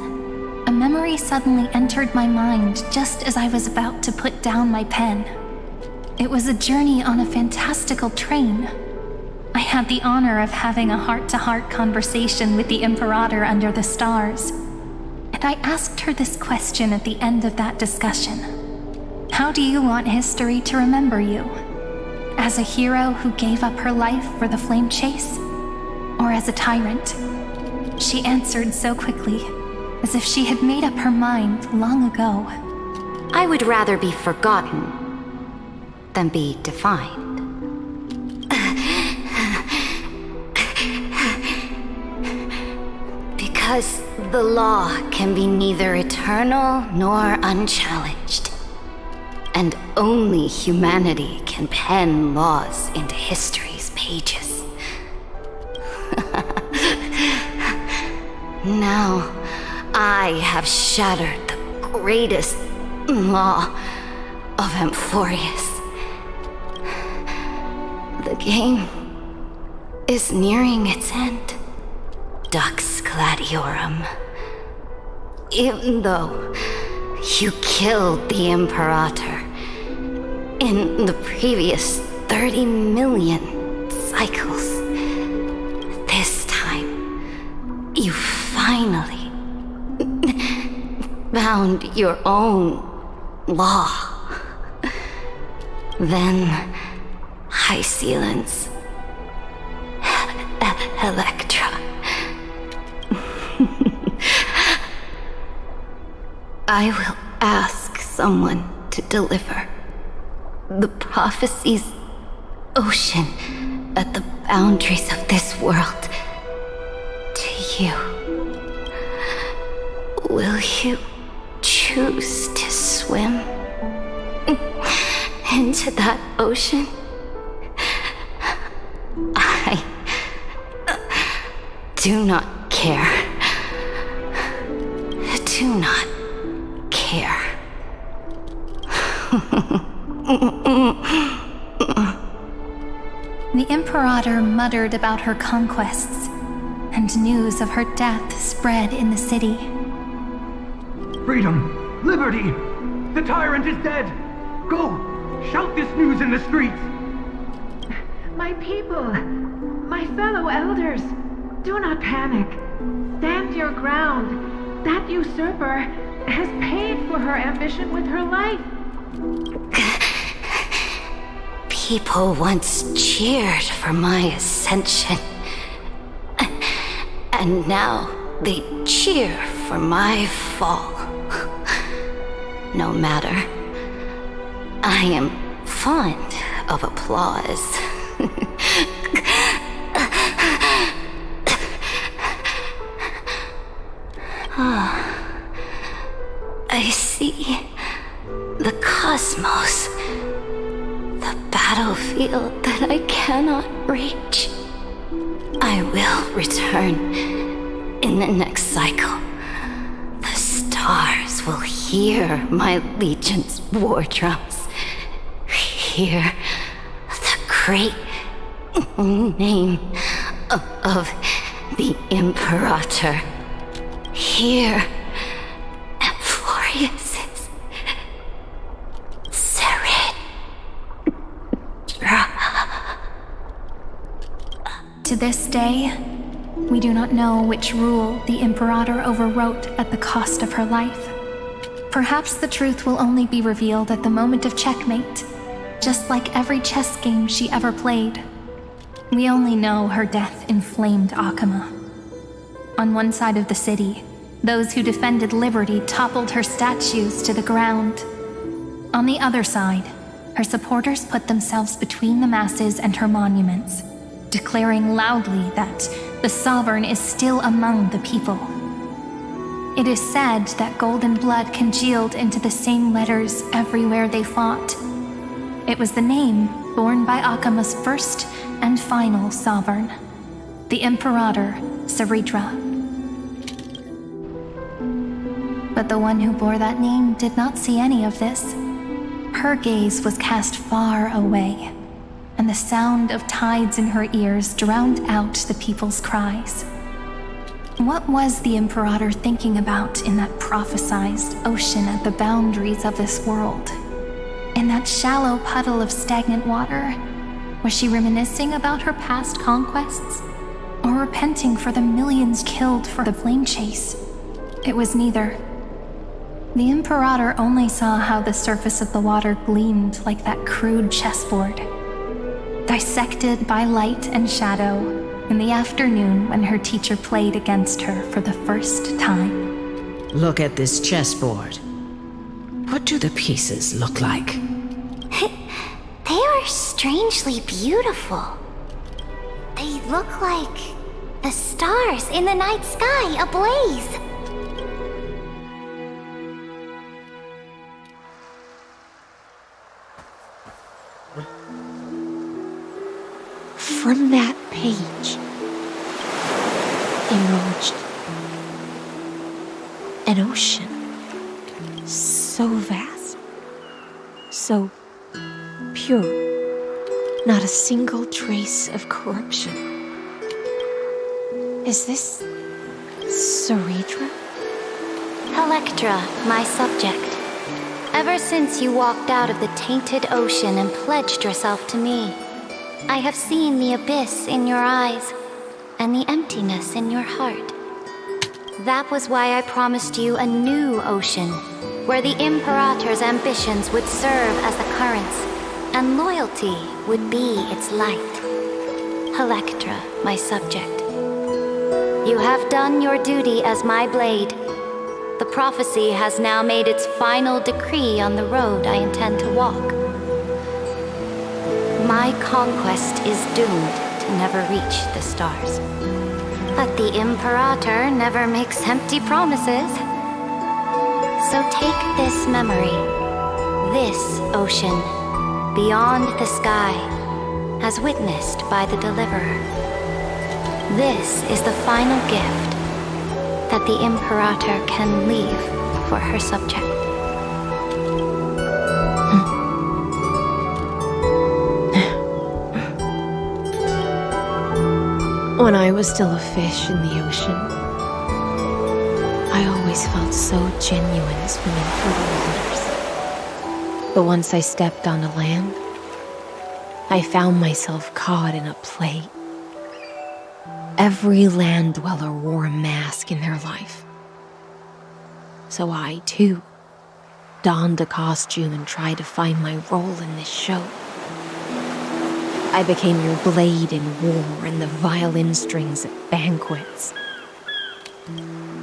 a memory suddenly entered my mind just as I was about to put down my pen. It was a journey on a fantastical train. I had the honor of having a heart-to-heart conversation with the Imperator under the stars, and I asked her this question at the end of that discussion. How do you want history to remember you? As a hero who gave up her life for the flame chase? Or as a tyrant? She answered so quickly, as if she had made up her mind long ago. I would rather be forgotten than be defined. Because the law can be neither eternal nor unchallenged. And only humanity can pen laws into history's pages. Now, I have shattered the greatest law of Amphoreus. The game is nearing its end, Dux Gladiorum. Even though you killed the Imperator in the previous 30 million cycles, this time you finally found your own law. Then hysilens, Electra. I will ask someone to deliver the prophecy's ocean at the boundaries of this world to you. Will you choose to swim into that ocean? I do not care. Do not care. The Imperator muttered about her conquests, and news of her death spread in the city. Freedom! Liberty! The tyrant is dead! Go! Shout this news in the streets! My people, my fellow elders, do not panic. Stand your ground. That usurper has paid for her ambition with her life. People once cheered for my ascension, and now they cheer for my fall. No matter. I am fond of applause. I see the cosmos, the battlefield that I cannot reach. I will return in the next cycle. The stars will hear my legion's war drums. Hear the great name of the Imperator. Hear amphoreus' serid. To this day, we do not know which rule the Imperator overwrote at the cost of her life. Perhaps the truth will only be revealed at the moment of checkmate, just like every chess game she ever played. We only know her death inflamed Akama. On one side of the city, those who defended liberty toppled her statues to the ground. On the other side, her supporters put themselves between the masses and her monuments, declaring loudly that the sovereign is still among the people. It is said that golden blood congealed into the same letters everywhere they fought. It was the name borne by Akama's first and final sovereign, the Imperator Seridra. But the one who bore that name did not see any of this. Her gaze was cast far away, and the sound of tides in her ears drowned out the people's cries. What was the Imperator thinking about in that prophesized ocean at the boundaries of this world? In that shallow puddle of stagnant water, was she reminiscing about her past conquests? Or repenting for the millions killed for the flame chase? It was neither. The Imperator only saw how the surface of the water gleamed like that crude chessboard, dissected by light and shadow in the afternoon when her teacher played against her for the first time. Look at this chessboard. What do the pieces look like? They are strangely beautiful. They look like the stars in the night sky ablaze. From that page emerged an ocean so vast, so pure, not a single trace of corruption. Is this Seridra? Electra, my subject. Ever since you walked out of the tainted ocean and pledged yourself to me, I have seen the abyss in your eyes and the emptiness in your heart. That was why I promised you a new ocean, where the Imperator's ambitions would serve as the currents, and loyalty would be its light. Electra, my subject. You have done your duty as my blade. The prophecy has now made its final decree on the road I intend to walk. My conquest is doomed to never reach the stars. But the Imperator never makes empty promises. So take this memory, this ocean, beyond the sky, as witnessed by the Deliverer. This is the final gift that the Imperator can leave for her subject. When I was still a fish in the ocean, I always felt so genuine swimming through the waters. But once I stepped onto land, I found myself caught in a play. Every land dweller wore a mask in their life. So I, too, donned a costume and tried to find my role in this show. I became your blade in war and the violin strings at banquets.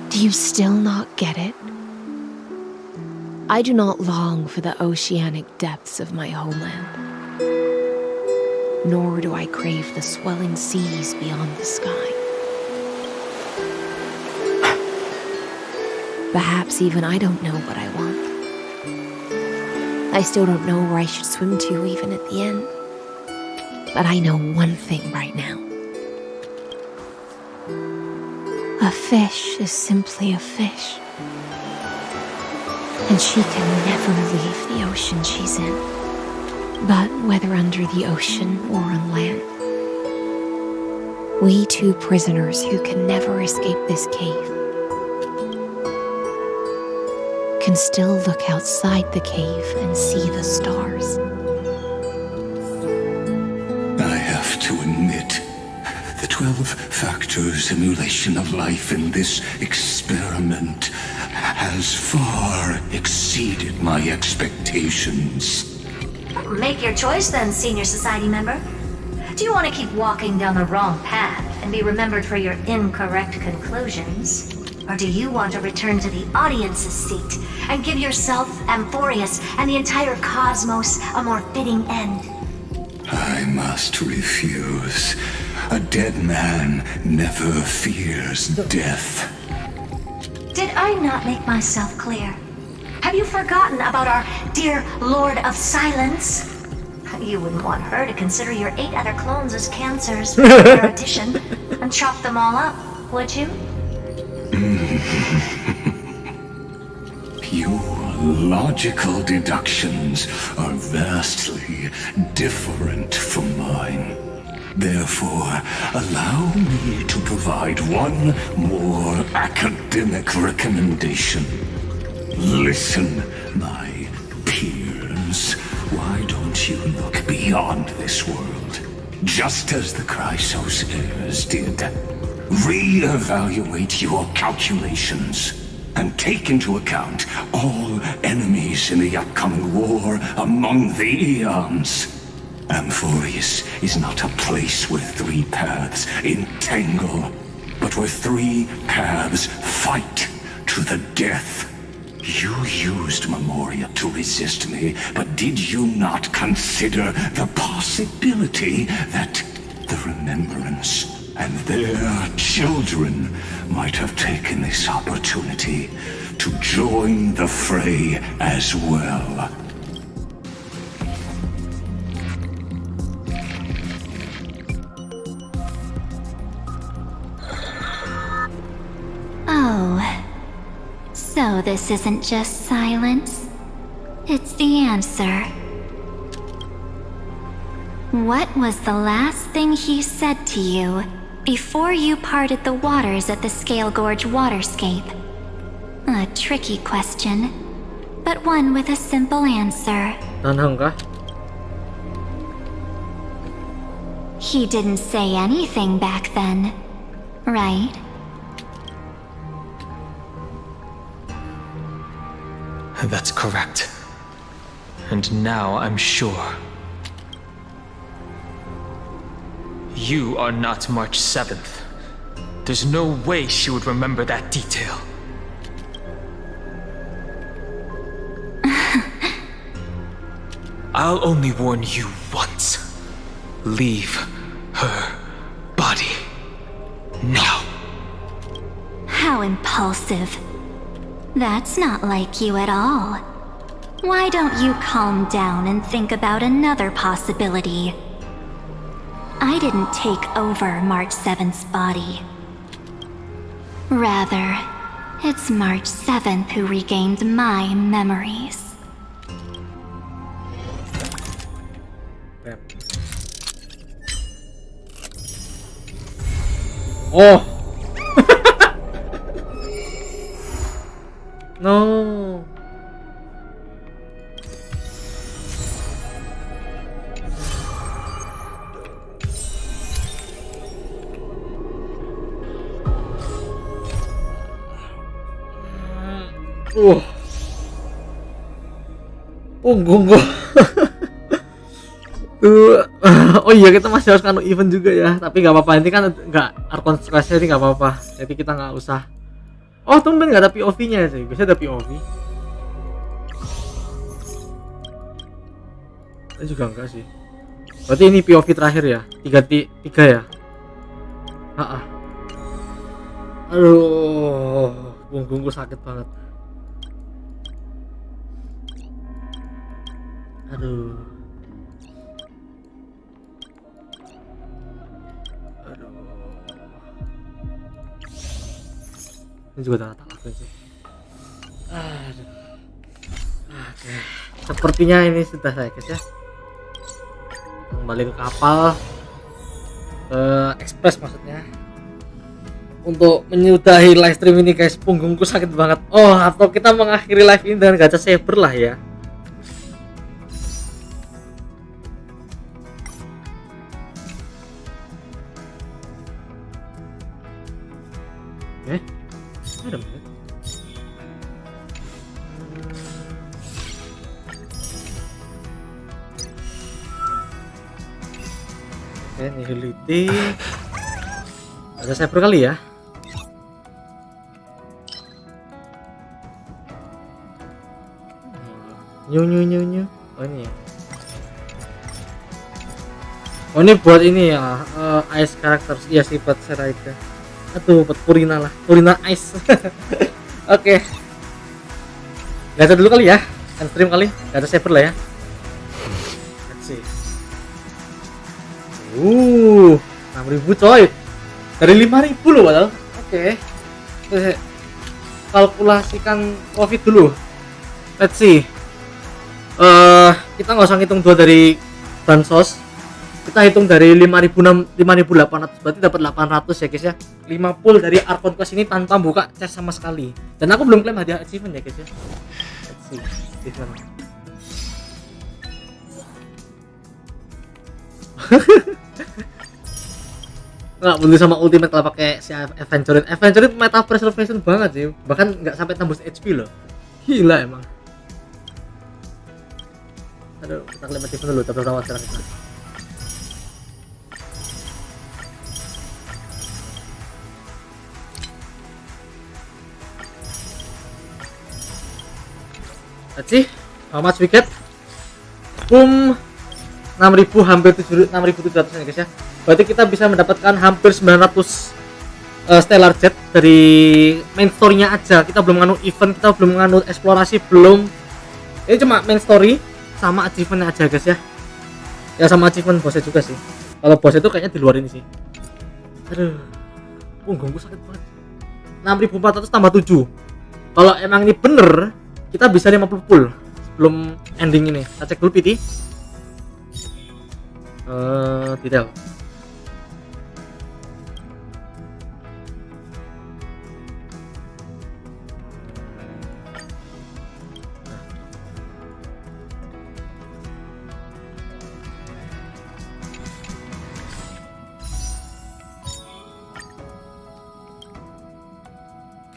Do you still not get it? I do not long for the oceanic depths of my homeland, nor do I crave the swelling seas beyond the sky. Perhaps even I don't know what I want. I still don't know where I should swim to even at the end. But I know one thing right now. A fish is simply a fish. And she can never leave the ocean she's in. But whether under the ocean or on land, we two prisoners who can never escape this cave can still look outside the cave and see the stars. I have to admit, the 12-factor simulation of life in this experiment has far exceeded my expectations. Make your choice then, senior society member. Do you want to keep walking down the wrong path and be remembered for your incorrect conclusions? Or do you want to return to the audience's seat and give yourself, amphoreus, and the entire cosmos a more fitting end? I must refuse. A dead man never fears death. Did I not make myself clear? Have you forgotten about our dear Lord of Silence? You wouldn't want her to consider your 8 other clones as cancers for their addition and chop them all up, would you? Your logical deductions are vastly different from mine. Therefore, allow me to provide one more academic recommendation. Listen, my peers. Why don't you look beyond this world, just as the Chrysos heirs did? Re-evaluate your calculations and take into account all enemies in the upcoming war among the eons. Amphoreus is not a place where 3 paths entangle, but where 3 paths fight to the death. You used Memoria to resist me, but did you not consider the possibility that the Remembrance and their children might have taken this opportunity to join the fray as well? Oh. So this isn't just silence. It's the answer. What was the last thing he said to you before you parted the waters at the Scale Gorge waterscape? A tricky question, but one with a simple answer. Honkai? He didn't say anything back then, right? That's correct. And now I'm sure. You are not March 7th. There's no way she would remember that detail. I'll only warn you once. Leave her body now. How impulsive. That's not like you at all. Why don't you calm down and think about another possibility? I didn't take over March 7th's body. Rather, it's March 7th who regained my memories. Oh! No. Punggung gua. Oh iya, kita masih harus kanu event juga ya, tapi nggak apa-apa, ini kan nggak Archon Clash, jadi nggak apa-apa, jadi kita nggak usah. Oh tumben nggak ada POV-nya sih, biasanya ada POV. Ini juga enggak sih. Berarti ini POV terakhir ya, 3 ya. Aduh, punggungku sakit banget. Aduh. Ini juga udah tak lakuin sih. Aduh. Oke. Sepertinya ini sudah saya guys ya. Kembali ke kapal, ekspres maksudnya, untuk menyudahi live stream ini guys. Punggungku sakit banget. Oh, atau kita mengakhiri live ini dengan gacha saber lah ya. Ada menit. Oke, nihility. Ada saber kali ya. Nyu. Oh ini ya. Oh ini buat ini ya, ice characters. Iya sih buat Seraida. Aduh, buat furina lah, furina ice. Oke. Gacha dulu kali ya, stream kali, gacha saber lah ya. Let's see. 6.000 coy. Dari 5.000 loh padahal. Oke. Kalkulasikan profit dulu. Let's see. Kita nggak usah ngitung 2 dari bansos. Kita hitung dari 5.800, berarti dapat 800 ya guys ya. 5 pool dari Archon Quest ini tanpa buka chest sama sekali. Dan aku belum klaim hadiah achievement ya guys ya. Let's see. Achievement. Nggak beli sama ultimate kalau pakai si Acheron. Acheron meta preservation banget sih. Bahkan nggak sampai tembus HP loh. Gila emang. Aduh, kita klaim achievement dulu, tapi rawat sekarang kita. Let's see, how much we get? 6.000, hampir 6.700 ya guys ya. Berarti kita bisa mendapatkan hampir 900 stellar jet dari main story-nya aja. Kita belum nganu event, kita belum nganu eksplorasi, belum. Ini cuma main story sama achievement aja guys ya. Ya sama achievement bosnya juga sih. Kalau bosnya itu kayaknya di luar ini sih. Aduh, punggungku sakit banget. 6.400 tambah 7. Kalau emang ini bener, kita bisa 50 full sebelum ending ini. Kita cek dulu PT. Detail.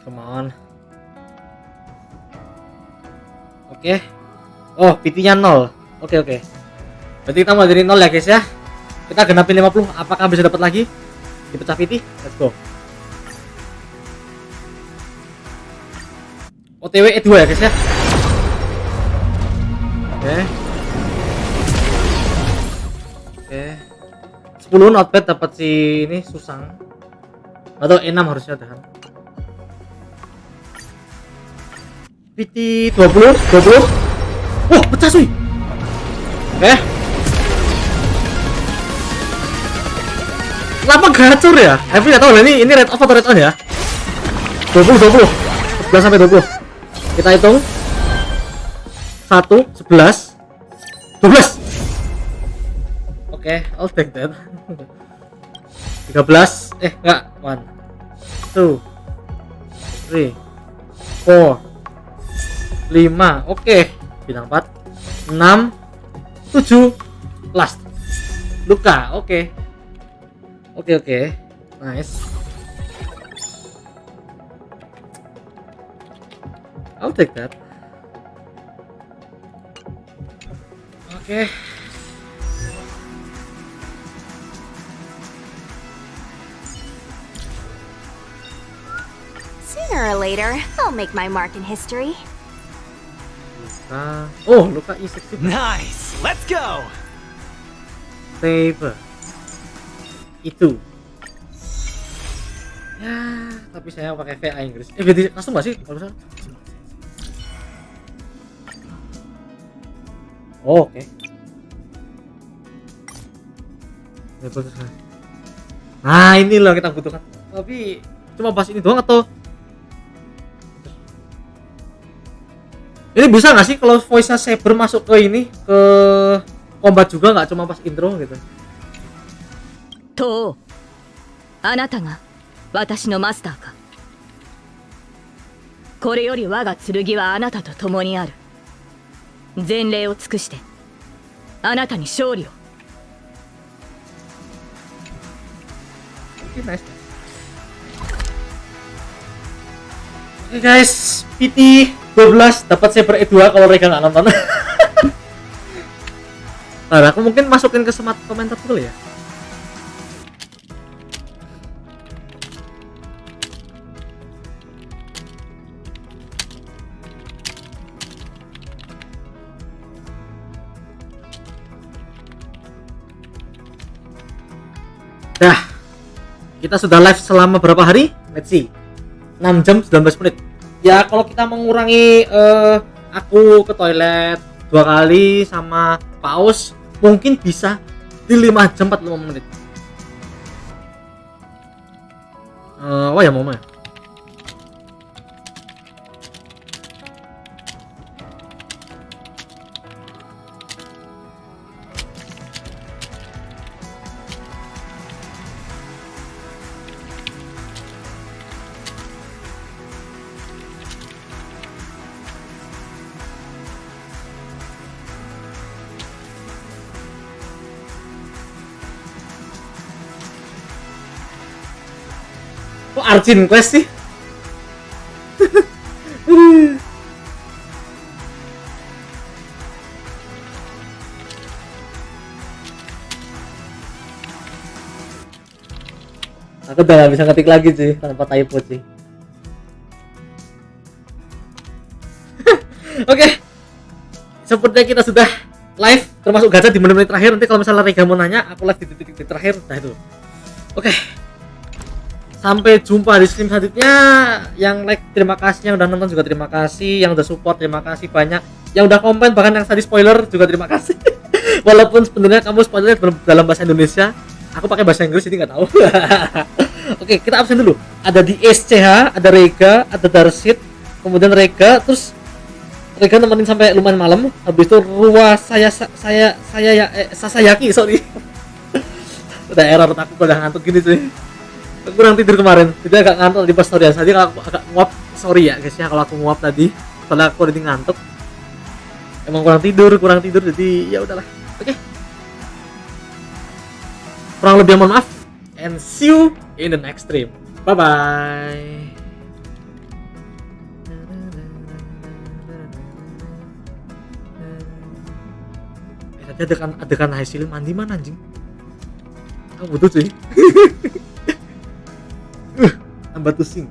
Come on. Oke. Oh, PT-nya 0. Oke. Berarti kita mau dari 0 ya guys ya. Kita genapin 50. Apakah bisa dapat lagi? Dipecah PT. Let's go. OTW E2 ya guys ya. Oke. 10 not bad dapat si ini Susang. Atau E6 harusnya tahan. PT 20. Wah, pecah cuy. Kenapa gacor ya? Tapi nggak tahu ini red off atau red on ya. 20. 11 sampai 20. Kita hitung. 1, 11, 12. Oke, I'll take that. 13. Enggak. 1, 2, 3, 4. 5, oke. Bintang 4, 6, 7, last. Luka, oke. Nice. I'll take that. Oke. Sooner or later, I'll make my mark in history. Oh, Luka E6. Nice, let's go. Saber. Itu. Ya, tapi saya pakai VA Inggris. Jadi langsung nggak sih kalau misalnya? Oh, oke. Nah, ini loh yang kita butuhkan. Tapi cuma bahas ini doang atau bisa nggak sih kalau voice-nya saber masuk ke ini, ke combat juga, nggak cuma pas intro gitu? To, anata ga watashi no master ka? Kore yori waga tsurugi wa anata to tomo ni aru. Zenrei o tsukushite anata ni shouri o. Nice. Oke guys, PT 12 dapat saber E2 kalau mereka nggak nonton. Nah, aku mungkin masukin ke semat komentar dulu ya. Dah, kita sudah live selama berapa hari? Let's see, 6 jam 19 menit. Ya kalau kita mengurangi aku ke toilet 2 kali sama paus, mungkin bisa di 5 jam 45 menit. Oh ya mama. Kok Arjin Quest sih? Aku udah gak bisa ngetik lagi sih tanpa typo sih. Oke, sepertinya kita sudah live termasuk gacha di menit-menit terakhir. Nanti kalau misalnya Rega mau nanya, aku live di titik-titik terakhir. Nah itu. Oke. Sampai jumpa di stream selanjutnya. Yang like terima kasih, yang udah nonton juga terima kasih, yang udah support terima kasih banyak, yang udah komen bahkan yang tadi spoiler juga terima kasih. Walaupun sebenarnya kamu spoiler dalam bahasa Indonesia, aku pakai bahasa Inggris jadi nggak tahu. Oke, kita absen dulu. Ada di SCH, ada Rega, ada Darsit, kemudian Rega, terus Rega nemenin sampai lumayan malam. Habis itu Sasayaki, sorry. Udah error, aku udah ngantuk gini sih. Aku kurang tidur kemarin, jadi agak ngantuk di pas storyan. Tadi kalau aku agak nguap, sorry ya guys ya kalau aku nguap tadi, soalnya aku udah ngantuk. Emang kurang tidur, jadi ya udahlah. Oke. Kurang lebih mohon maaf, and see you in the next stream. Bye bye. Tadi adegan hysilens mandi mana anjing? Aku butuh cuy. Tambah pusing.